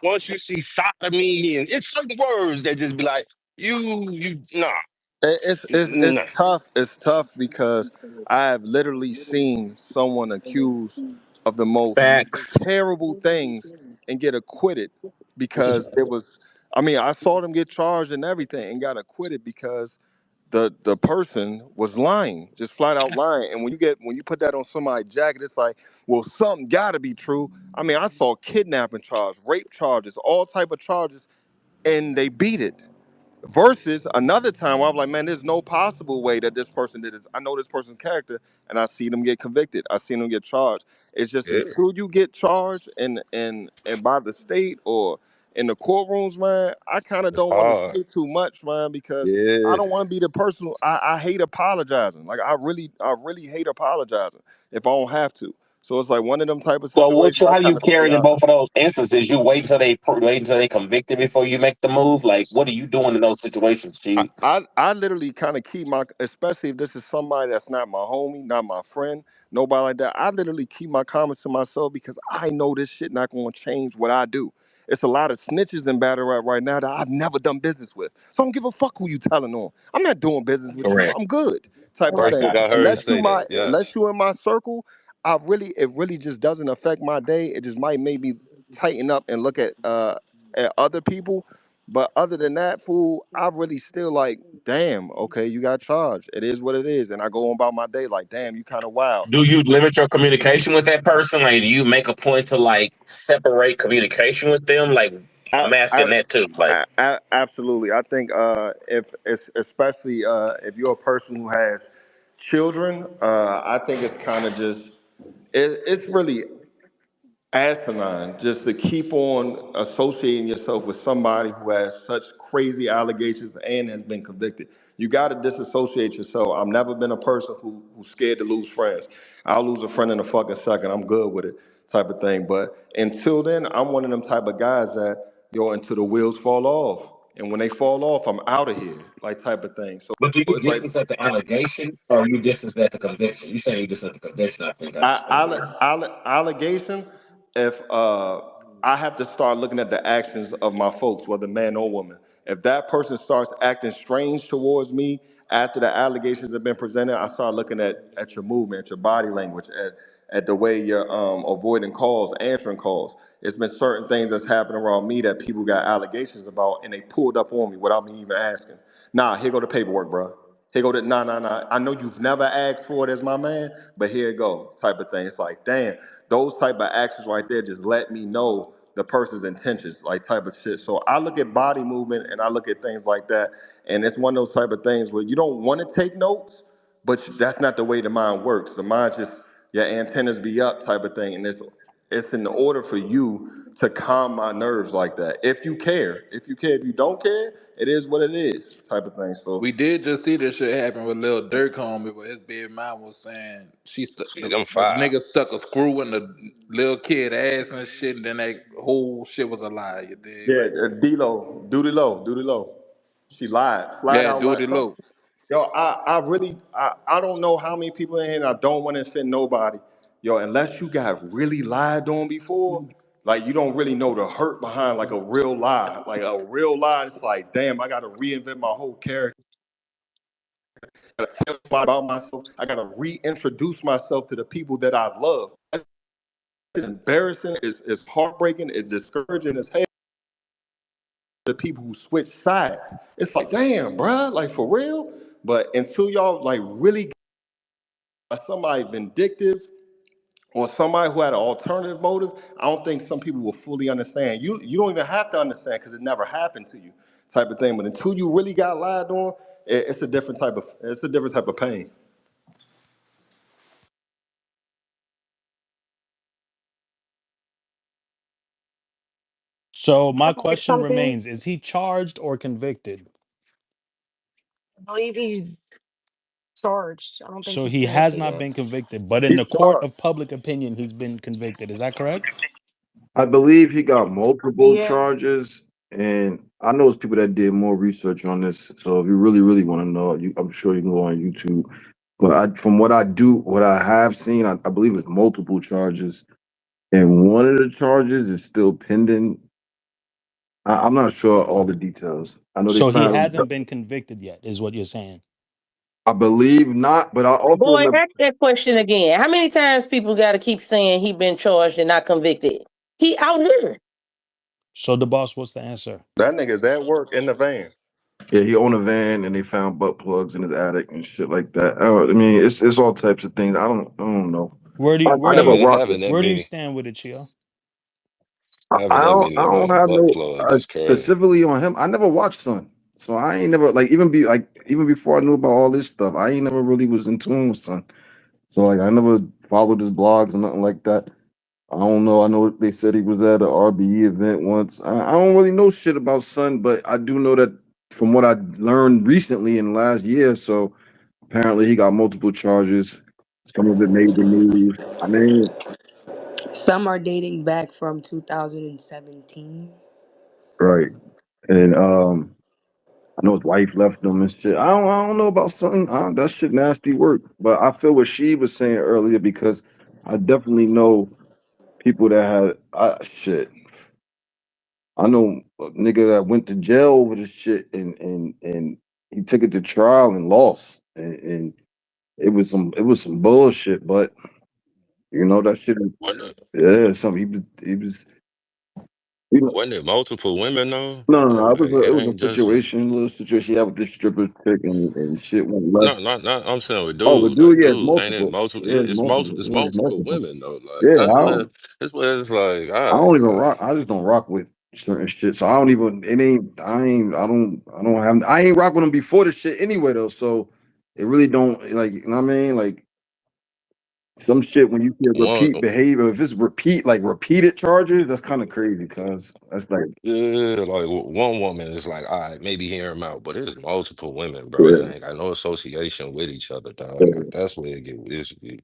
once you see sodomy and it's certain words that just be like, you nah, It's nah. tough. It's tough because I have literally seen someone accused of the most Facts. terrible things and get acquitted because it was. I mean, I saw them get charged and everything and got acquitted because the person was lying, just flat out lying. And when you put that on somebody's jacket, it's like, well, something got to be true. I mean, I saw kidnapping charges, rape charges, all type of charges, and they beat it. Versus another time where I'm like, man, there's no possible way that this person did this. I know this person's character, and I see them get convicted. I see them get charged. It's just Yeah, until you get charged and by the state or in the courtrooms, man. I kind of it's don't want to hard. say too much, man, because I Yeah. don't want to be the person. I hate apologizing. Like I really hate apologizing if I don't have to. So it's like one of them type of Well, situations. I how do you kind of stay carry in out of. both of those instances? You wait until they convicted before you make the move. Like, what are you doing in those situations, G? I literally kind of keep my, especially if this is somebody that's not my homie, not my friend, nobody like that. I literally keep my comments to myself because I know this shit not going to change what I do. It's a lot of snitches in battle rap right now that I've never done business with. So I don't give a fuck who you telling on. I'm not doing business with you, so Correct. I'm good. Type of Right. thing. Facebook, I heard say that. Yeah. Unless you in my circle, it really just doesn't affect my day. It just might make me tighten up and look at other people. But other than that, fool, I really still like, damn, okay, you got charged. It is what it is. And I go on about my day like, damn, you kind of wild. Do you limit your communication with that person? Like, do you make a point to like separate communication with them? Like, I, I'm I, asking that too. Like, absolutely. I think if it's especially if you're a person who has Children, I think it's kind of just it's really asinine just to keep on associating yourself with somebody who has such crazy allegations and has been convicted. You got to disassociate yourself. I've never been a person who's scared to lose friends. I'll lose a friend in a fucking second. I'm good with it, type of thing. But until then, I'm one of them type of guys that until the wheels fall off. And when they fall off, I'm out of here, like type of thing. So But do you it's like distance at the allegation or you distance at the conviction? You saying you distance at the conviction, I think I just allegation, if I have to start looking at the actions of my folks, whether man or woman. If that person starts acting strange towards me after the allegations have been presented, I start looking at your movement, your body language, at the way you're avoiding calls, answering calls. It's been certain things that's happened around me that people got allegations about, and they pulled up on me without me even asking. Nah, here go the paperwork, bro. Here go the nah, nah, nah. I know you've never asked for it as my man, but here it go, type of thing. It's like, damn, those type of actions right there just let me know the person's intentions, like type of shit. So I look at body movement and I look at things like that, and it's one of those type of things where you don't want to take notes, but that's not the way the mind works. The mind just your antennas be up, type of thing, and it's in order for you to calm my nerves like that. If you care, if you don't care, it is what it is, type of thing. So We did just see this shit happen with Lil Durk homie, but his big mom was saying Them the five. nigga stuck a screw in the little kid ass and shit, and then that whole shit was a lie. You dig? yeah, Like, D-Lo, Duty Low, Duty Low. She lied, flat yeah, out duty lied. low. Yo, I really, I don't know how many people in here, and I don't want to offend nobody. Yo, unless you got really lied on before, like you don't really know the hurt behind like a real lie. Like a real lie, it's like, damn, I got to reinvent my whole character. I got to tell somebody about myself. I got to reintroduce myself to the people that I love. It's embarrassing. It's heartbreaking. It's discouraging as hell. The people who switch sides, it's like, damn, bruh, like for real. But until y'all like really got somebody vindictive or somebody who had an alternative motive, I don't think some people will fully understand. You don't even have to understand because it never happened to you, type of thing. But until you really got lied on, it's a different type of pain. So I my like question something. remains: is he charged or convicted? I believe he's charged. I don't think So he's he has convicted not yet. been convicted, but in the He's court charged. of public opinion, he's been convicted. Is that correct? I believe he got multiple Yeah. charges, and I know it's people that did more research on this. So if you really, really want to know, I'm sure you can go on YouTube. But from what I have seen, I believe it's multiple charges, and one of the charges is still pending. I'm not sure all the details. I know they So he found him. hasn't been convicted yet, is what you're saying. I believe not, but I also Boy, remember. ask that question again. How many times people got to keep saying he been charged and not convicted? He out here. So the boss, what's the answer? That nigga's at work in the van. Yeah, he owned a van, and they found butt plugs in his attic and shit like that. I mean, it's all types of things. I don't know. Where do you I where do never you Having rocked having with. that where do you many stand with it, Chia? having that I many don't have butt no plugs is crazy. specifically on him. I never watched Son, so I ain't never like even before I knew about all this stuff. I ain't never really was in tune with Son, so like I never followed his blogs or nothing like that. I don't know. I know they said he was at a RBE event once. I don't really know shit about Son, but I do know that from what I learned recently in the last year. So apparently he got multiple charges. Some of it made the news. I mean, Some are dating back from 2017. right. And I know his wife left him and shit. I don't know about something. That shit nasty work. But I feel what she was saying earlier because I definitely know people that had shit. I know a nigga that went to jail over this shit and he took it to trial and lost. And it was some bullshit, but you know that shit Wasn't it, yeah, some he was you know wasn't it multiple women though? no, Like it it was ain't a just a, situation, a little situation he had with this stripper chick and shit went left. no, not I'm saying with Oh, but dude, dude, like yeah, it's dude, ain't it multiple. multiple? Yeah, it's multiple. It's Yeah, it's multiple multiple. women though. Like Yeah, that's where it's like, all I right, don't even rock. like I just don't rock with certain shit. So I don't even. It ain't. I ain't. I don't have. I ain't rock with them before the shit anyway though. So it really don't like you know what I mean? Like some shit when you see a One, repeat behavior, if it's repeated charges, that's kind of crazy, cuz that's like yeah, like one woman is like, all right, maybe hear him out, but there's multiple women, bro, that yeah, ain't got no association with each other, dog. yeah, Like that's where it get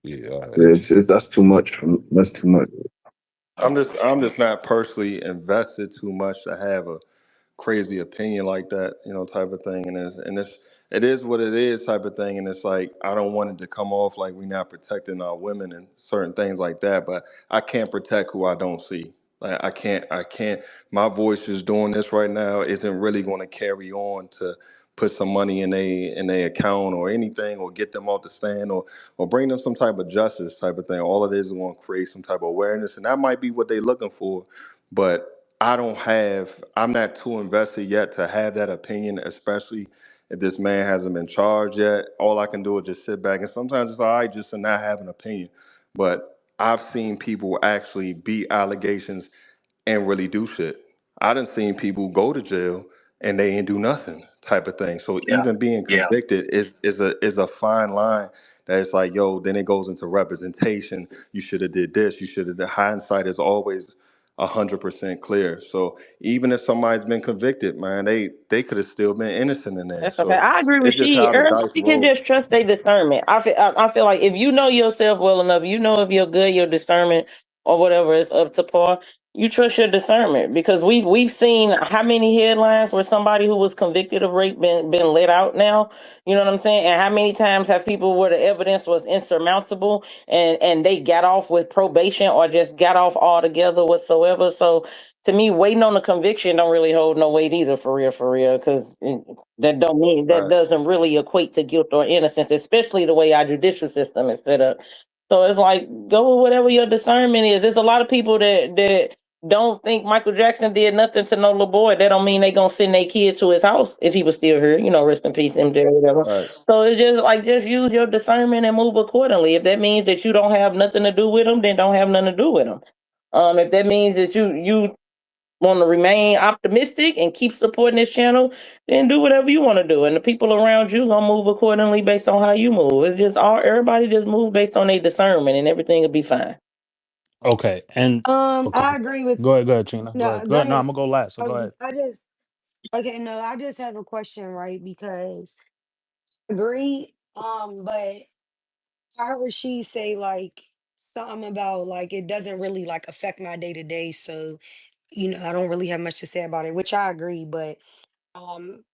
yeah, all yeah, right. it's that's too much. That's too much. I'm just not personally invested too much to have a crazy opinion like that, type of thing. And it is what it is type of thing. And it's like I don't want it to come off like we're not protecting our women and certain things like that. But I can't protect who I don't see. Like I can't. My voice just doing this right now isn't really going to carry on to put some money in a account or anything or get them off the stand or bring them some type of justice type of thing. All it is going to create some type of awareness, and that might be what they're looking for. But I'm not too invested yet to have that opinion, especially if this man hasn't been charged yet. All I can do is just sit back, and sometimes it's all right just to not have an opinion. But I've seen people actually beat allegations and really do shit. I done seen people go to jail and they ain't do nothing type of thing. So Yeah. even being convicted is a fine line that it's like, yo, then it goes into representation. You should have did this, you should have the hindsight is always 100% clear. So even if somebody's been convicted, man, they could have still been innocent in there. That's okay. So I agree with it's just she. how the dice Everybody can roll. just trust their discernment. I feel like if you know yourself well enough, you know if you're good, your discernment or whatever is up to par. You trust your discernment because we've seen how many headlines where somebody who was convicted of rape been let out now. You know what I'm saying? And how many times have people where the evidence was insurmountable and they got off with probation or just got off altogether whatsoever. So to me, waiting on the conviction don't really hold no weight either, for real, because that don't mean that Right. doesn't really equate to guilt or innocence, especially the way our judicial system is set up. So it's like go with whatever your discernment is. There's a lot of people that don't think Michael Jackson did nothing to no little boy. That don't mean they gonna send their kid to his house if he was still here. You know, rest in peace, MJ or whatever. Right. So it's just like just use your discernment and move accordingly. If that means that you don't have nothing to do with them, then don't have nothing to do with them. If that means that you want to remain optimistic and keep supporting this channel, then do whatever you want to do. And the people around you gonna move accordingly based on how you move. It's just all everybody just move based on their discernment and everything will be fine. Okay, and okay, I agree with go ahead, Trina. Go ahead. no. Go Go ahead. No, I'm ahead. gonna go last. So go ahead. I just okay. No, I just have a question, right? Because I agree. But I heard she say like something about like it doesn't really like affect my day to day. So I don't really have much to say about it, which I agree. But um,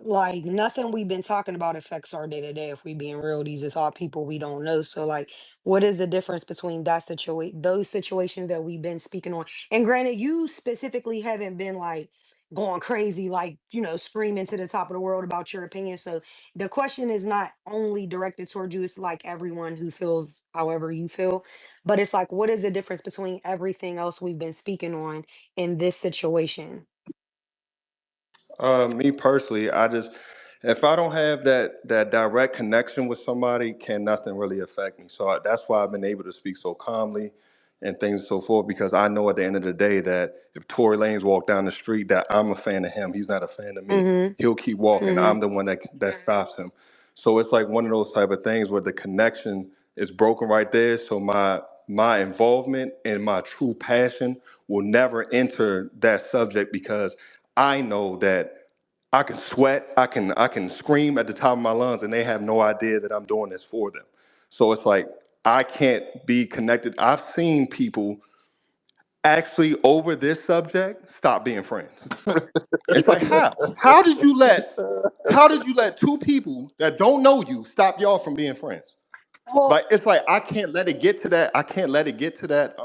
like nothing we've been talking about affects our day to day if we being real. These is all people we don't know. So like what is the difference between that situation those situations that we've been speaking on? And granted, you specifically haven't been like going crazy, like, screaming to the top of the world about your opinion. So the question is not only directed toward you, it's like everyone who feels however you feel. But it's like, what is the difference between everything else we've been speaking on in this situation? Me personally, if I don't have that direct connection with somebody, can nothing really affect me. So that's why I've been able to speak so calmly and things and so forth, because I know at the end of the day that if Tory Lanez walk down the street, that I'm a fan of him. He's not a fan of me. Mm-hmm. He'll keep walking. Mm-hmm. I'm the one that stops him. So it's like one of those type of things where the connection is broken right there. So my involvement and my true passion will never enter that subject, because I know that I can sweat, I can scream at the top of my lungs, and they have no idea that I'm doing this for them. So it's like I can't be connected. I've seen people actually over this subject stop being friends. It's like how? How did you let two people that don't know you stop y'all from being friends? Well, Like it's like I can't let it get to that. I can't let it get to that.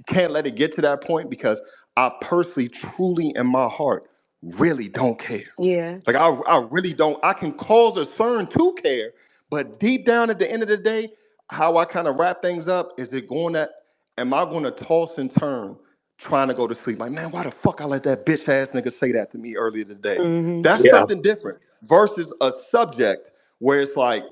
Can't let it get to that point, because I personally, truly, in my heart, really don't care. yeah. Like I really don't. I can cause a CERN to care, but deep down at the end of the day, how I kind of wrap things up is it going to, am I going to toss and turn trying to go to sleep? Like, man, why the fuck I let that bitch ass nigga say that to me earlier today? Mm-hmm. That's Yeah. something different versus a subject where it's like,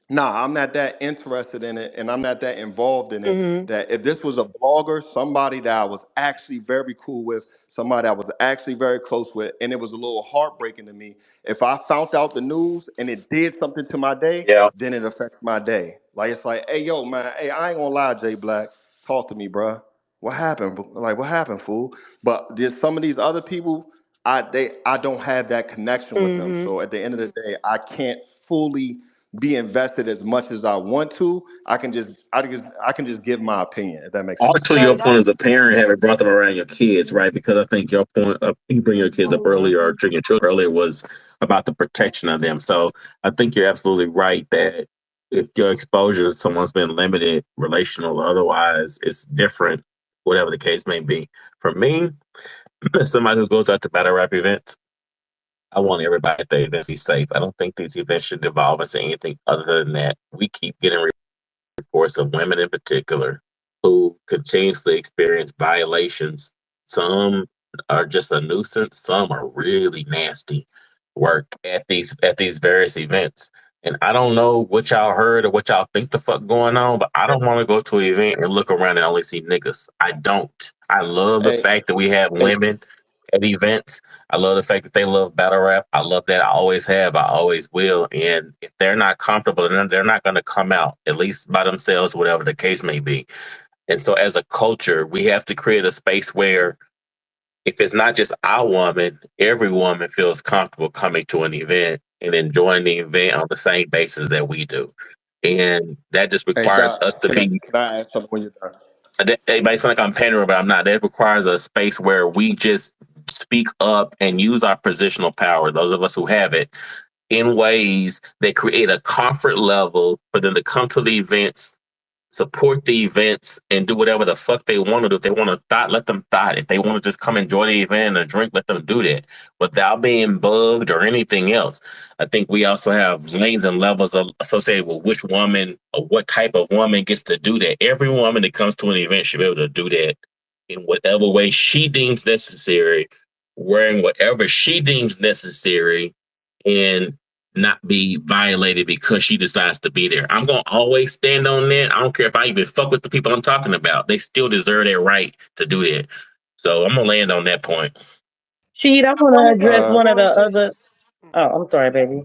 Nah, I'm not that interested in it and I'm not that involved in it. Mm-hmm. That if this was a blogger, somebody that I was actually very cool with, somebody I was actually very close with, and it was a little heartbreaking to me. If I found out the news and it did something to my day, Yeah. then it affects my day. Like it's like, hey yo, man, hey, I ain't gonna lie, Jay Black, talk to me, bruh. What happened? Like, what happened, fool? But there's some of these other people, I don't have that connection with them. Mm-hmm. So at the end of the day, I can't fully be invested as much as I want to. I can just give my opinion if that makes All sense. to your Right. point That. as a parent, having brought them around your kids, right? Because I think your point of you bring your kids up earlier or treating your children earlier was about the protection of them. So I think you're absolutely right that if your exposure to someone's been limited, relational or otherwise, it's different, whatever the case may be. For me, as somebody who goes out to battle rap events, I want everybody at the events to be safe. I don't think these events should devolve into anything other than that. We keep getting reports of women in particular who continuously experience violations. Some are just a nuisance, some are really nasty work at these various events. And I don't know what y'all heard or what y'all think the fuck going on, but I don't want to go to an event and look around and only see niggas. I don't. I love the Hey, fact that we have hey, women at events. I love the fact that they love battle rap. I love that. I always have. I always will. And if they're not comfortable, then they're not going to come out, at least by themselves, whatever the case may be. And so, as a culture, we have to create a space where if it's not just our woman, every woman feels comfortable coming to an event and enjoying the event on the same basis that we do. And that just hey, requires us Doc, to be. can I ask something when you're done? It may sound like I'm pandering, but I'm not. That requires a space where we just speak up and use our positional power, those of us who have it, in ways that create a comfort level for them to come to the events, support the events, and do whatever the fuck they want to do. If they want to thought, let them thought. If they want to just come enjoy the event and a drink, let them do that without being bugged or anything else. I think we also have lanes and levels associated with which woman or what type of woman gets to do that. Every woman that comes to an event should be able to do that in whatever way she deems necessary, wearing whatever she deems necessary, and not be violated because she decides to be there. I'm gonna always stand on that. I don't care if I even fuck with the people I'm talking about. They still deserve their right to do that. So I'm gonna land on that point. Sheed, I I want to wanted to address one of the respond to. other. Oh, I'm sorry, baby.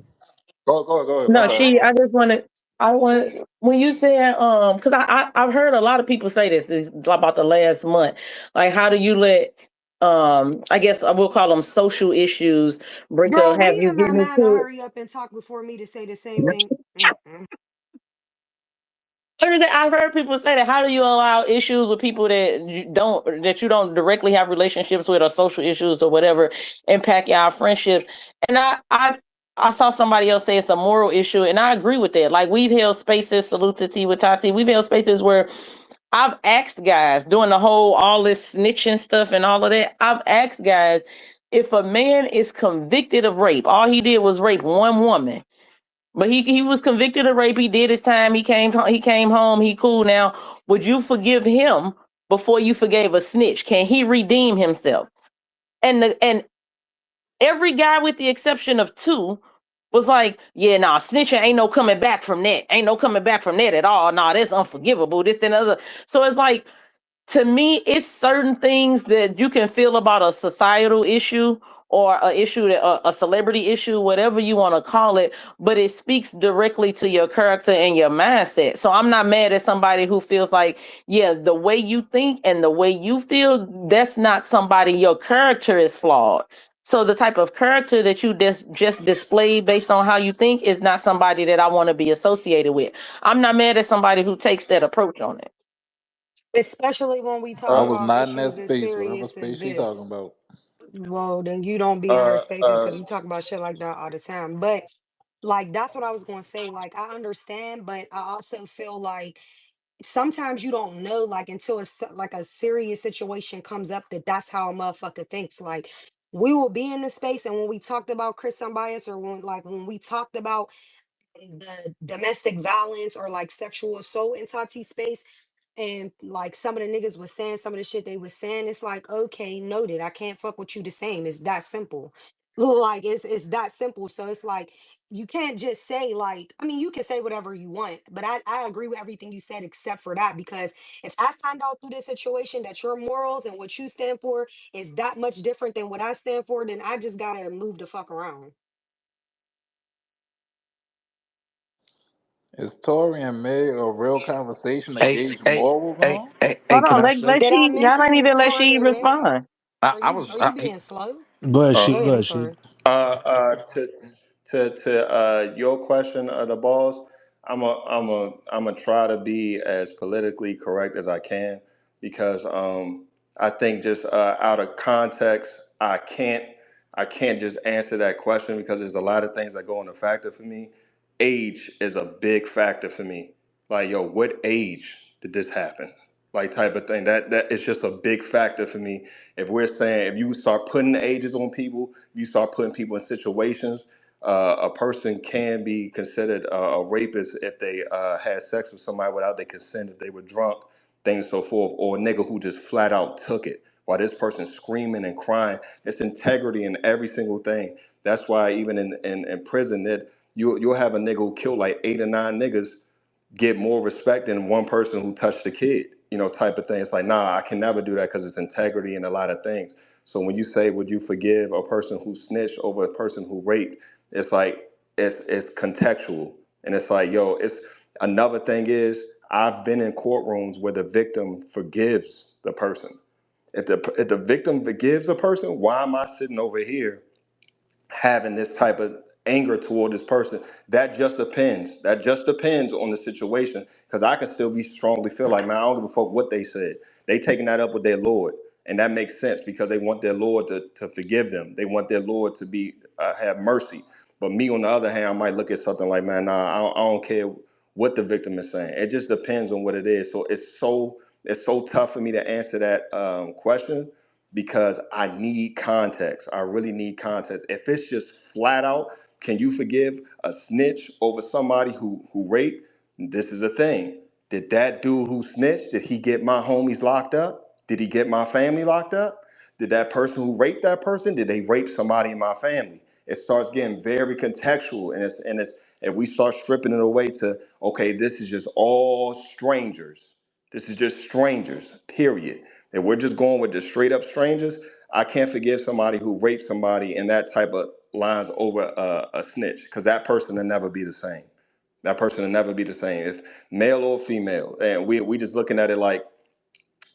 No, No, go she. ahead. I just want to. I want when you said because I've heard a lot of people say this about the last month. Like, how do you let I guess I will call them social issues break up, Bro, have we you am not getting mad to into it? hurry up and talk before me to say the same thing. Mm-mm. I've heard people say that. How do you allow issues with people that you don't directly have relationships with, or social issues or whatever, impact your friendships? And I saw somebody else say it's a moral issue, and I agree with that. Like, we've held spaces, salute to T with Tati. We've held spaces where I've asked guys doing the whole all this snitching stuff and all of that. I've asked guys, if a man is convicted of rape, all he did was rape one woman, but he was convicted of rape. He did his time. He came home. He cool now. Would you forgive him before you forgave a snitch? Can he redeem himself? And every guy, with the exception of two, was like, yeah, nah, snitching ain't no coming back from that. Ain't no coming back from that at all. Nah, that's unforgivable. This and other. So it's like, to me, it's certain things that you can feel about a societal issue or a issue that a celebrity issue, whatever you want to call it, but it speaks directly to your character and your mindset. So I'm not mad at somebody who feels like, yeah, the way you think and the way you feel, that's not somebody. Your character is flawed. So the type of character that you just display based on how you think is not somebody that I want to be associated with. I'm not mad at somebody who takes that approach on it. Especially when we I talk was about not in that issues as space. Whatever serious as space she talking this. about. Well, then you don't be in her spaces because we talk about shit like that all the time. But like that's what I was gonna say. Like I understand, but I also feel like sometimes you don't know like until like a serious situation comes up that that's how a motherfucker thinks. Like we will be in the space, and when we talked about Chris Bias, or when we talked about the domestic violence or like sexual assault in Tati space, and like some of the niggas was saying some of the shit they was saying, it's like, okay, noted. I can't fuck with you the same. It's that simple. Like it's that simple. So it's like you can't just say like, I mean, you can say whatever you want, but I agree with everything you said except for that, because if I find out through this situation that your morals and what you stand for is that much different than what I stand for, then I just gotta move the fuck around. Is Tory and Meg a real conversation to Hey, gauge hey, morals hey, on? hey, hey, Hold can on, I let say? Did I she y'all don't need mention to let Tory she and Meg? respond. I was Are you being slow? Go ahead, Go she. Go ahead, I'm ahead, she. sorry. To your question of the balls, I'm a try to be as politically correct as I can because I think just out of context I can't just answer that question because there's a lot of things that go into factor for me. Age is a big factor for me. Like, yo, what age did this happen? Like, type of thing. That is just a big factor for me. If we're saying, if you start putting ages on people, you start putting people in situations, a person can be considered a rapist if they had sex with somebody without their consent, if they were drunk, things and so forth, or a nigga who just flat out took it while this person's screaming and crying. It's integrity in every single thing. That's why even in prison, that you'll have a nigga who killed like 8 or 9 niggas get more respect than one person who touched a kid, type of thing. It's like, nah, I can never do that because it's integrity and a lot of things. So when you say, would you forgive a person who snitched over a person who raped, it's like, it's contextual. And it's like, yo, it's another thing is, I've been in courtrooms where the victim forgives the person. If the victim forgives a person, why am I sitting over here having this type of anger toward this person? That just depends on the situation, because I can still be strongly feel like, man, I don't give a fuck what they said. They taking that up with their Lord, and that makes sense because they want their Lord to forgive them. They want their Lord to be have mercy. But me, on the other hand, I might look at something like, man, nah, I don't care what the victim is saying. It just depends on what it is. So it's so tough for me to answer that question because I need context. I really need context. If it's just flat out, can you forgive a snitch over somebody who raped? This is the thing. Did that dude who snitched, did he get my homies locked up? Did he get my family locked up? Did that person who raped that person, did they rape somebody in my family? It starts getting very contextual, and it's if we start stripping it away to, okay, this is just all strangers. This is just strangers, period. If we're just going with the straight up strangers, I can't forgive somebody who raped somebody in that type of lines over a snitch, because that person will never be the same. That person will never be the same, if male or female. And we just looking at it like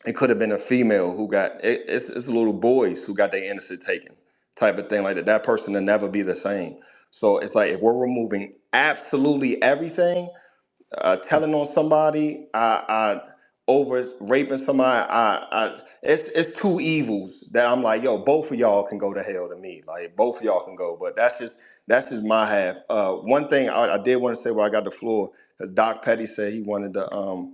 it could have been a female who got it, it's little boys who got their innocent taken, type of thing like that. That person will never be the same. So it's like if we're removing absolutely everything, telling on somebody, I over raping somebody, it's two evils that I'm like, yo, both of y'all can go to hell to me. Like, both of y'all can go, but that's just my half. One thing I did want to say where I got the floor, because Doc Petty said he wanted to.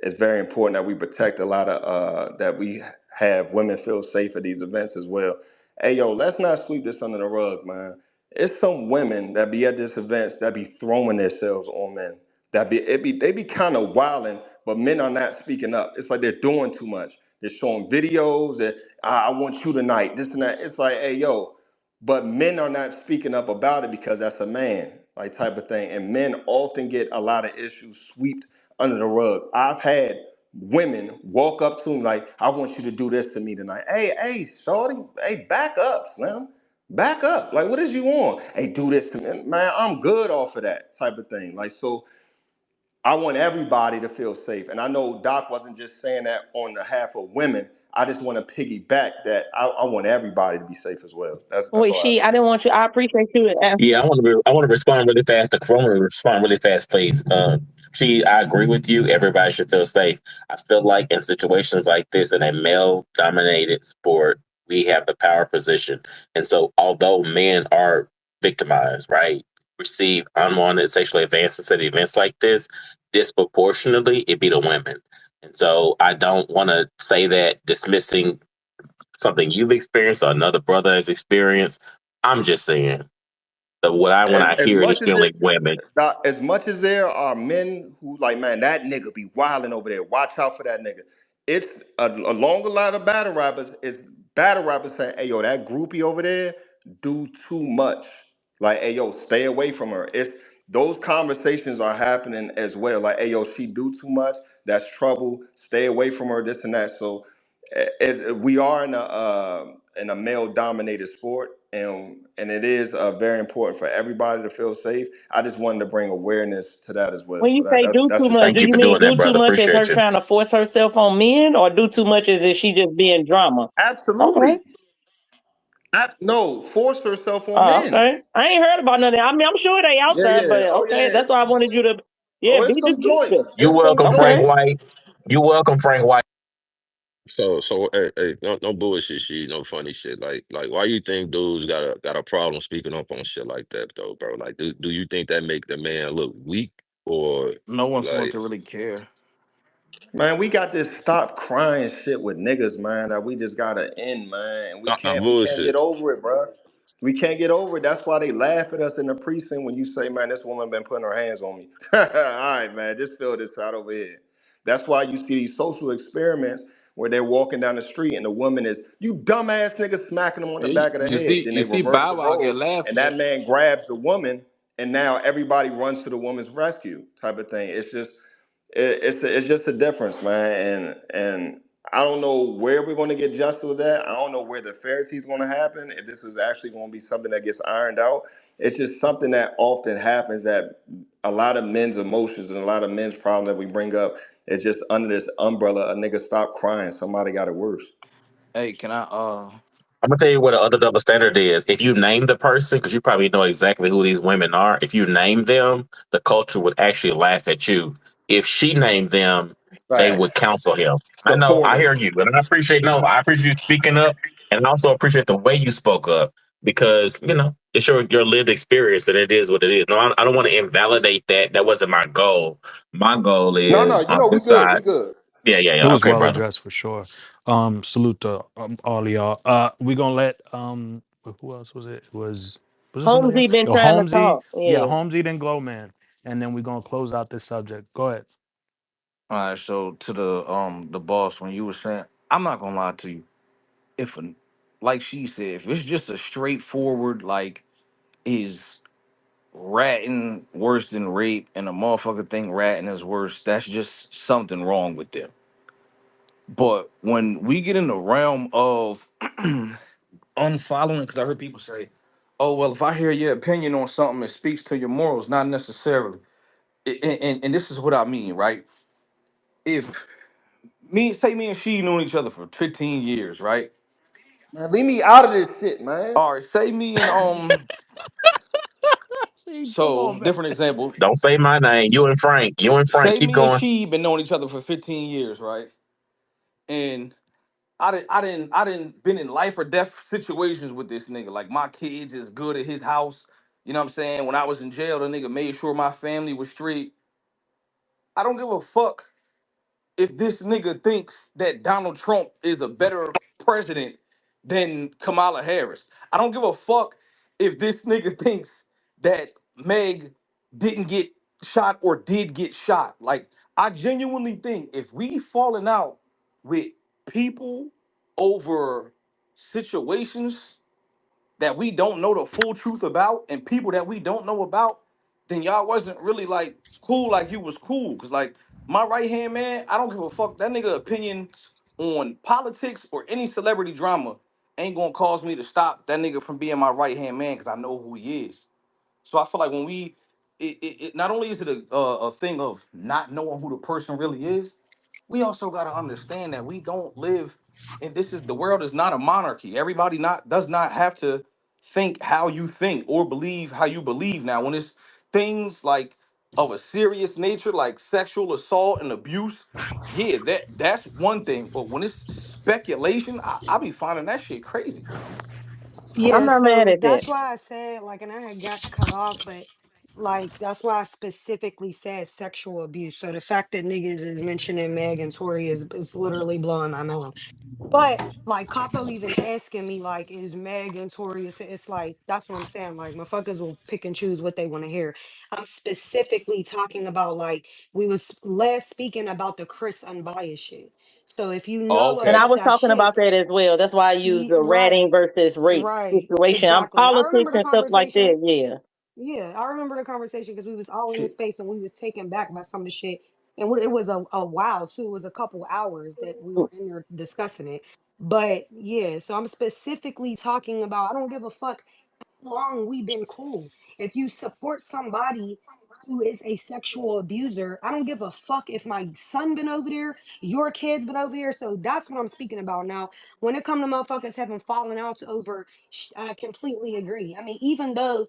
It's very important that we protect a lot of that we have women feel safe at these events as well. Hey, yo, let's not sweep this under the rug, man. It's some women that be at these events that be throwing themselves on men, they be kind of wilding, but men are not speaking up. It's like they're doing too much. They're showing videos that I want you tonight, this and that. It's like, hey, yo, but men are not speaking up about it because that's a man, like, type of thing. And men often get a lot of issues swept under the rug. I've had women walk up to me like, I want you to do this to me tonight. Hey, shorty, hey, back up, Slim. Back up. Like, what is you on? Hey, do this to me. Man, I'm good off of that type of thing. Like, so I want everybody to feel safe. And I know Doc wasn't just saying that on behalf of women. I just want to piggyback that. I want everybody to be safe as well. That's Wait, all I have she, to I say. didn't want you. I appreciate you. Yeah, I want to respond really fast. I want to respond really fast, please. She, I agree with you. Everybody should feel safe. I feel like in situations like this, in a male-dominated sport, we have the power position, and so although men are victimized, right, receive unwanted sexual advancements at events like this, disproportionately, it be the women. And so I don't want to say that dismissing something you've experienced or another brother has experienced. I'm just saying the what I when As, I as hear it is much as it, generally women. Doc, as much as there are men who like, man, that nigga be wilding over there. Watch out for that nigga. It's a longer line of battle rappers. Is battle rappers saying, hey, yo, that groupie over there. do too much. Like, hey yo, stay away from her. It's those conversations are happening as well. Like, hey yo, she do too much. That's trouble. Stay away from her. This and that. So, we are in a male dominated sport, and it is very important for everybody to feel safe. I just wanted to bring awareness to that as well. When So you say do that's too just much, all do I Thank you you for wanted to mean doing say. that, do too brother. much as her Appreciate you. trying to force herself on men, or do too much as if she just being drama? Okay. Absolutely. No, force herself on Oh, men. okay. I ain't heard about none of that. I mean, I'm sure they out Yeah, there, yeah. but Oh okay. yeah. That's why I wanted you to, yeah, Oh, be it's some joints. descriptive. You It's some welcome, Frank Okay. joints. White. You welcome, Frank White. So hey, no bullshit shit, no funny shit. Like why you think dudes got a problem speaking up on shit like that though, bro? Like do you think that make the man look weak or No one's going like to really care. Man, we got this stop crying shit with niggas, man, that we just gotta end, man. And no we can't get bullshit? over it, bro. We can't get over it. That's why they laugh at us in the precinct when you say, man, this woman been putting her hands on me. All right, man, just fill this out over here. That's why you see these social experiments where they're walking down the street and the woman is, you dumbass nigga, smacking them on the Yeah, back of the head. Then you they see reverse Bow the Wow get roles laughed and at. that man grabs the woman and now everybody runs to the woman's rescue type of thing. It's just it's just a difference, man. And I don't know where we're going to get justice with that. I don't know where the fairity is going to happen. If this is actually going to be something that gets ironed out, it's just something that often happens that a lot of men's emotions and a lot of men's problems that we bring up is just under this umbrella. A nigga stop crying. Somebody got it worse. Hey, can I I'm gonna tell you what the other double standard is. If you name the person, because you probably know exactly who these women are, if you name them, the culture would actually laugh at you. If she named them, they would Facts. counsel him. I know, I Supportive. hear you, and I appreciate I appreciate you speaking up, and I also appreciate the way you spoke up because it's your lived experience, and it is what it is. No, I don't want to invalidate that. That wasn't my goal. My goal No, no, is you on know we this good. We side. good. Yeah, yeah, It yeah. was Okay, well brother. addressed for sure. Salute to all of y'all. We gonna let who else was it? Was it somebody else? Holmesy been Yo, trying to Holmesy. talk. Yeah, Yeah. Holmesy then Glowman. And then we're gonna close out this subject. Go ahead. all right, so to the boss, when you were saying, I'm not gonna lie to you. If a, like she said, if it's just a straightforward like is ratting worse than rape and a motherfucker think ratting is worse, that's just something wrong with them. But when we get in the realm of unfollowing, because I heard people say, oh well, if I hear your opinion on something, it speaks to your morals, not necessarily. And this is what I mean, right? If me and she known each other for 15 years, right? Man, leave me out of this shit, man. All right, say me and See, come so on, man. different example. Don't say my name. You and Frank. You and Frank. Say Keep me and going. she been knowing each other for 15 years, right? And I didn't been in life or death situations with this nigga. Like my kids is good at his house. You know what I'm saying? When I was in jail, the nigga made sure my family was straight. I don't give a fuck if this nigga thinks that Donald Trump is a better president than Kamala Harris. I don't give a fuck if this nigga thinks that Meg didn't get shot or did get shot. Like, I genuinely think if we falling out with people over situations that we don't know the full truth about and people that we don't know about, then y'all wasn't really like cool like you was cool. Cause like my right hand man, I don't give a fuck. That nigga opinions on politics or any celebrity drama ain't gonna cause me to stop that nigga from being my right hand man because I know who he is. So I feel like when it not only is it a thing of not knowing who the person really is, we also got to understand that we don't live and this is the world is not a monarchy. Everybody not does not have to think how you think or believe how you believe. Now when it's things like of a serious nature like sexual assault and abuse, yeah, that's one thing, but when it's speculation, I be finding that shit crazy. I'm Yeah, not mad so at that. that's why I said, like, and I had got cut off, but like, that's why I specifically said sexual abuse. So the fact that niggas is mentioning Meg and Tory is literally blowing my mind. But like Capo even asking me, like, is Meg and Tory, it's like, that's what I'm saying. Like, motherfuckers will pick and choose what they want to hear. I'm specifically talking about, like, we was last speaking about the Chris Unbiased shit. So if you Oh, know And okay. I about was that talking shit, about that as well. That's why I use the ratting right, versus rape right, situation. I'm exactly. I remember politics the and stuff like conversation. that. Yeah. Yeah, I remember the conversation because we was all in the Shit. space and we was taken back by some of the shit. And it was a while too. It was a couple hours that we were in there discussing it. But yeah, so I'm specifically talking about I don't give a fuck how long we been cool. If you support somebody who is a sexual abuser, I don't give a fuck if my son been over there, your kid's been over here. So that's what I'm speaking about now. When it come to motherfuckers having fallen out over, I completely agree. I mean, even though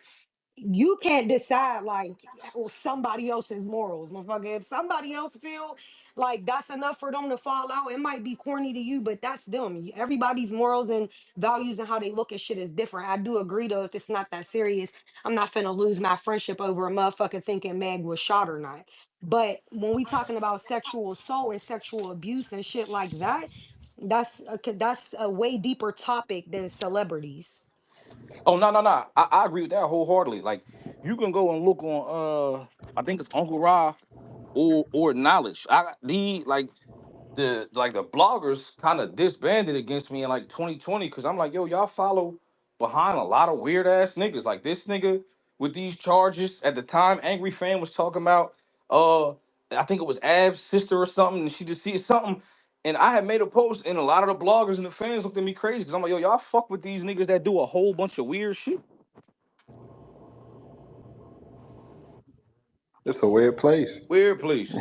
you can't decide like well, somebody else's morals, motherfucker. If somebody else feel like that's enough for them to fall out, it might be corny to you, but that's them. Everybody's morals and values and how they look at shit is different. I do agree though, if it's not that serious, I'm not finna lose my friendship over a motherfucker thinking Meg was shot or not. But when we talking about sexual assault and sexual abuse and shit like that, that's a way deeper topic than celebrities. Oh no, no, no. I agree with that wholeheartedly. Like you can go and look on I think it's Uncle Ra or Knowledge. I the like the bloggers kind of disbanded against me in like 2020 because I'm like, yo, y'all follow behind a lot of weird ass niggas. Like this nigga with these charges at the time, Angry Fan was talking about I think it was Av's sister or something, and she just see something. And I had made a post, and a lot of the bloggers and the fans looked at me crazy because I'm like, yo, y'all fuck with these niggas that do a whole bunch of weird shit. It's a weird place. Weird, please.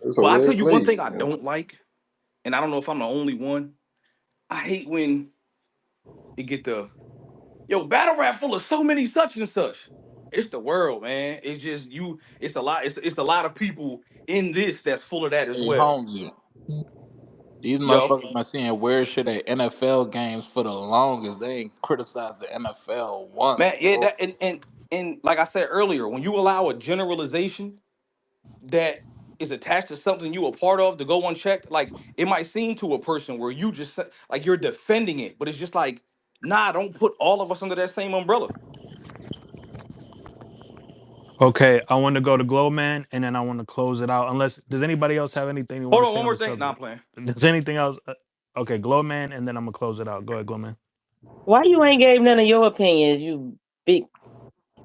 It's a But I tell weird you one place. thing I don't like, and I don't know if I'm the only one. I hate when it get the yo, battle rap full of so many such and such. It's the world, man. It's just you. It's a lot. It's a lot of people in this that's full of that as Hey, well. Holmesy, these Yo, motherfuckers been seeing weird shit at NFL games for the longest. They ain't criticized the NFL once, man. Yeah, bro. that and like I said earlier, when you allow a generalization that is attached to something you a part of to go unchecked, like it might seem to a person where you just like you're defending it, but it's just like, nah, don't put all of us under that same umbrella. Okay, I want to go to Glow Man and then I want to close it out. Unless does anybody else have anything you want Hold to on, say one on more the thing. Nah, I'm subject? playing. Does anything else? Okay, Glow Man, and then I'm gonna close it out. Go ahead, Glow Man. Why you ain't gave none of your opinions, you big?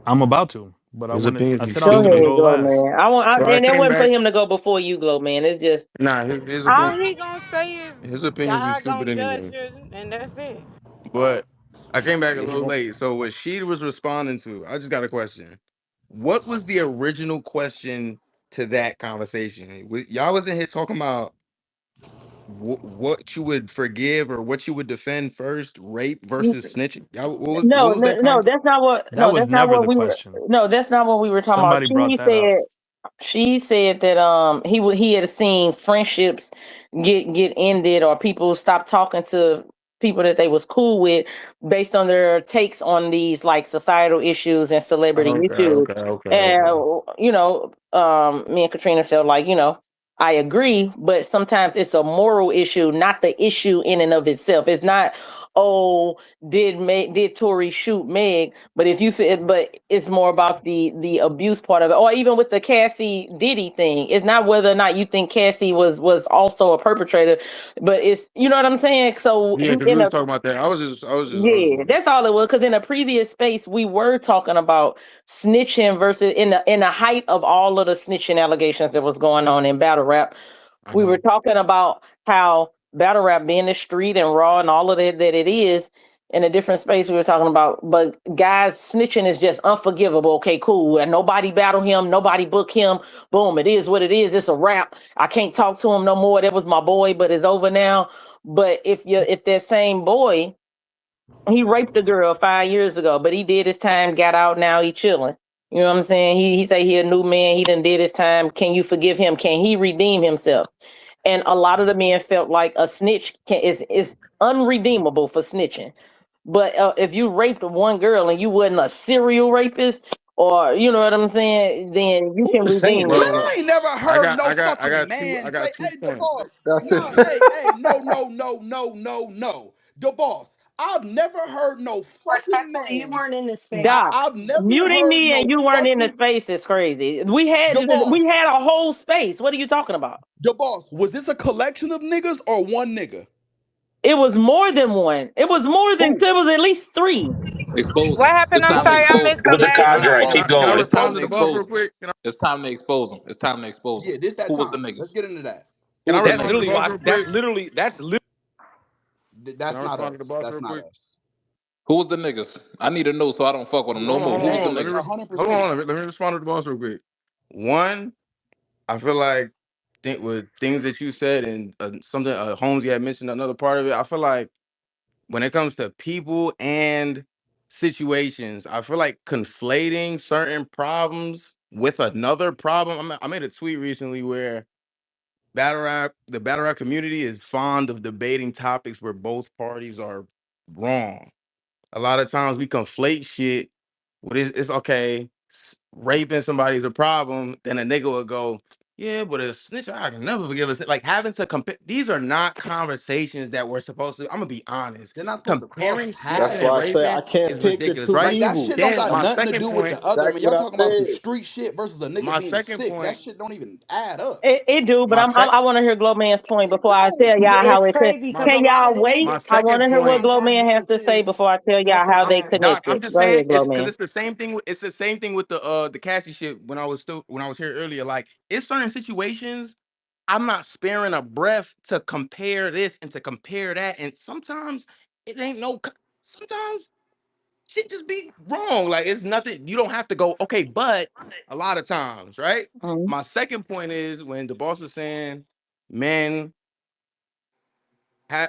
I'm about to, but I His wanted. opinions I be said I was Go gonna stupid. ahead, go Glow last. Man. So I And it came wasn't for back. him to go before you, Glow Man. It's just Nah, his All opinion. he gonna say is His opinions be God stupid gonna judge anyway. you, and that's it. But I came back a yeah, he little going. late. So what she was responding to, I just got a question. What was the original question to that conversation? Y'all was in here talking about what you would forgive or what you would defend first, rape versus snitching. Y'all, what no, was that no. conversation? That's not what. That No, was that's not never what the we were. question. No, that's not what we were talking about. Somebody brought that up. She said that he had seen friendships get ended or people stop talking to people that they was cool with based on their takes on these like societal issues and celebrity Okay, issues. okay, okay, And okay. me and Katrina felt like I agree, but sometimes it's a moral issue, not the issue in and of itself. It's not, oh, did Tory shoot Meg? But if you said, but it's more about the abuse part of it, or even with the Cassie Diddy thing. It's not whether or not you think Cassie was also a perpetrator, but it's what I'm saying. So Yeah, because we in was a talking about that. I was just yeah, wondering. that's all it was. Because in a previous space, we were talking about snitching versus in the height of all of the snitching allegations that was going on in battle rap. We were Uh-huh. talking about how battle rap being the street and raw and all of that it is. In a different space, we were talking about, but guys, snitching is just unforgivable. Okay, cool. And nobody battle him, nobody book him. Boom, it is what it is. It's a wrap. I can't talk to him no more. That was my boy, but it's over now. But if that same boy he raped a girl 5 years ago, but he did his time, got out, now he chilling. You know what I'm saying? He say he a new man, he done did his time. Can you forgive him? Can he redeem himself? And a lot of the men felt like a snitch is unredeemable for snitching. But if you raped one girl and you wasn't a serial rapist, or you know what I'm saying, then you Who can was saying redeem that? Man, Well, yourself. I ain't never I heard got, no I got, I fucking got two, I man say, got two hey, the points. boss. That's it. No, hey, hey, no, no, no, no, no, no. The boss. I've never heard no fucking Respectfully, you man. weren't in this space. Doc, I've never muting heard me and no you weren't in the fucking space is crazy. the boss. We had a whole space. What are you talking about? The boss. Was this a collection of niggas or one nigga? It was more than one. It was more than Who? two. It was at least three. Expose What them. happened? It's I'm time to sorry, I expose missed them. the What's your last That's copyright? part. Keep false. going. That's It's Can I time false. to respond to the boss real expose them. quick? It's time to expose them. It's time to expose them. Yeah, this that Who was the time. Let's niggas? get into that. Who was the Respond to the niggas? boss real quick? That's literally Can That's I not respond to the us. boss That's real not quick? us. Who was the niggas? I need to know so I don't fuck with them no Hold on, more. hold Who on, was hold the on. Yes, niggas? 100%. Let me respond to the boss real quick. One, I feel like with things that you said and something Holmes you had mentioned another part of it. I feel like when it comes to people and situations, I feel like conflating certain problems with another problem. I made a tweet recently where the battle rap community is fond of debating topics where both parties are wrong. A lot of times we conflate shit. What is it's okay? Raping somebody is a problem. Then a nigga will go, yeah, but a snitch, I can never forgive a snitch. Like having to compare. These are not conversations that we're supposed to. I'm gonna be honest. They're not supposed to cross Comparing That's snitching and paths. why I say I raping can't is pick the ridiculous, two right? Like that shit evils. don't Then got my nothing to second do with point. the other, man. Exactly Y'all what I talking about some said. street shit versus a nigga My being second sick. That point. shit don't even add up. It do, but My sec. I want to hear Glow Man's point It before I don't. tell y'all how It's it could. crazy My because a Can lot of y'all the wait? my niggas I took want second to it hear from what point. that Glow Man has goddamn to say too. before I tell y'all That's a how they fact. Doc, I'm connected. just Go saying ahead, Glow it's because Man. it's the same thing. It's the same thing with the Cassie shit when I was here earlier. Like it's certain situations I'm not sparing a breath to compare this and to compare that. And sometimes it ain't no. Sometimes shit just be wrong. Like it's nothing. You don't have to go okay, but a lot of times, right? Mhm. My second point is when the boss was saying men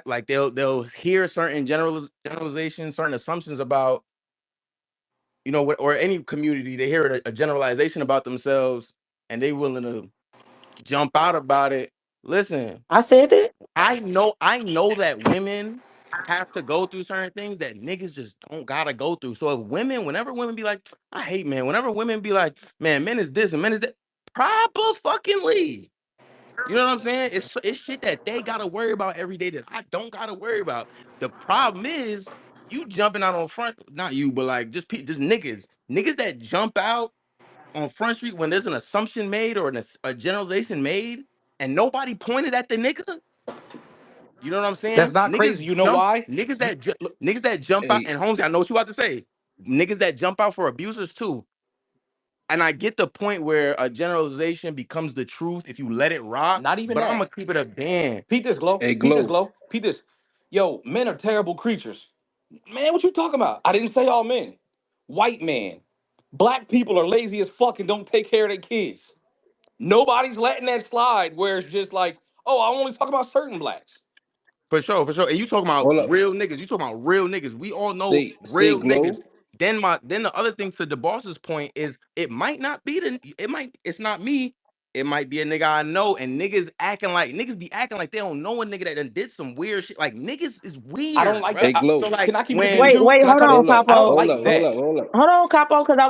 like they'll hear certain generalizations, certain assumptions about or any community. They hear a generalization about themselves, and they willing to jump out about it. Listen, I said it. I know that women have to go through certain things that niggas just don't gotta go through. So whenever women be like, I hate men. Whenever women be like, man, men is this and men is that, proper fucking leave. You know what I'm saying? It's shit that they gotta worry about every day that I don't gotta worry about. The problem is you jumping out on front, not you, but like just niggas that jump out on Front Street when there's an assumption made or a generalization made, and nobody pointed at the nigga. You know what I'm That's saying? not crazy. You know why? Look, Niggas that jump out, Hey, and Holmes, I know what you about to say. Niggas that jump out for abusers too. And I get the point where a generalization becomes the truth if you let it rock, not even but I'm that. gonna keep it a band. Pete this glow. hey, Pete this Glow. glow. Pete this. Yo, men are terrible creatures. Man, what you talking about? I didn't say all men. White men. Black people are lazy as fuck and don't take care of their kids. Nobody's letting that slide where it's just like, oh, I only talk about certain blacks. For sure, for sure. And you talking about Hold up. real niggas. You talking about real niggas. We all know Say real niggas. Glow. Then the other thing to the boss's point is it might not be it's not me. It might be a nigga I know, and niggas be acting like they don't know a nigga that done did some weird shit. Like niggas is I don't weird, like bro. Hey, that. Glow. So like Can I keep it a bean when Wait, too? wait, Can I hold cut it? on, Hold up. I don't Capo. Hold like up. Hold that. up. Hold up. Hold on, Capo, because I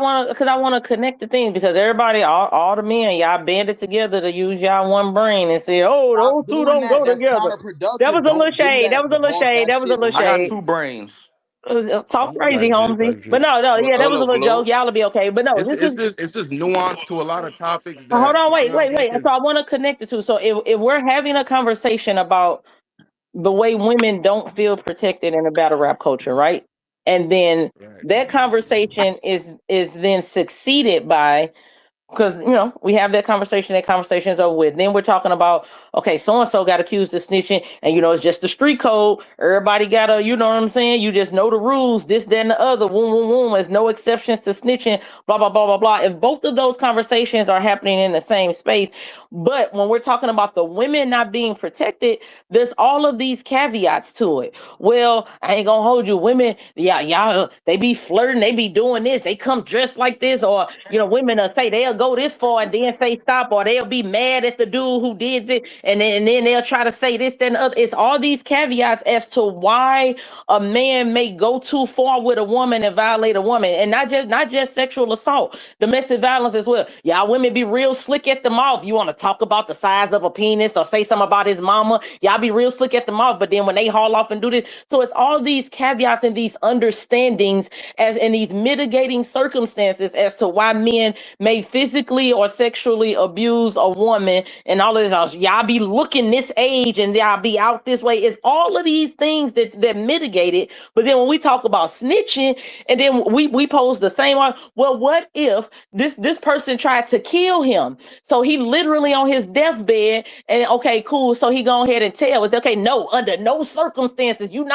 want to connect the things because everybody, all the men, y'all banded together to use y'all one brain and say, oh, Stop those two doing don't that. go That's together. That was counterproductive. a little Don't do shade. That that, was the a little boss. shade. That That was a shit little I got shade. lame. two brains. Talk Don't do crazy, type that. shit, Holmesy. type But shit. no, yeah, that Hold was a up, little joke. Glow. Y'all will be okay. But no, this is. It's just nuance to a lot of topics Hold that on, you wait, know what I'm wait, saying. wait. So I want to connect the two. So if we're having a conversation about the way women don't feel protected in a battle rap culture, right? And then Right. that conversation is then succeeded by because we have that conversation is over with. Then we're talking about, okay, so and so got accused of snitching, and it's just the street code. Everybody gotta, you know what I'm saying, you just know the rules, this, that, and the other, boom, boom, boom. There's no exceptions to snitching, blah, blah, blah, blah, blah. If both of those conversations are happening in the same space, but when we're talking about the women not being protected, there's all of these caveats to it. Well, I ain't gonna hold you, women, yeah, y'all, they be flirting, they be doing this, they come dressed like this, or women say they'll go go this far and then say stop, or they'll be mad at the dude who did it, and then they'll try to say this, then the other. It's all these caveats as to why a man may go too far with a woman and violate a woman, and not just sexual assault, domestic violence as well. Y'all women be real slick at the mouth. You want to talk about the size of a penis or say something about his mama, y'all be real slick at the mouth, but then when they haul off and do this, so it's all these caveats and these understandings as in these mitigating circumstances as to why men may physically or sexually abuse a woman and all of this else. Y'all be looking this age and y'all be out this way. It's all of these things that mitigate it. But then when we talk about snitching, and then we pose the same well, what if this person tried to kill him? So he literally on his deathbed, and okay, cool. So he go ahead and tell. It's okay. No, under no circumstances, you not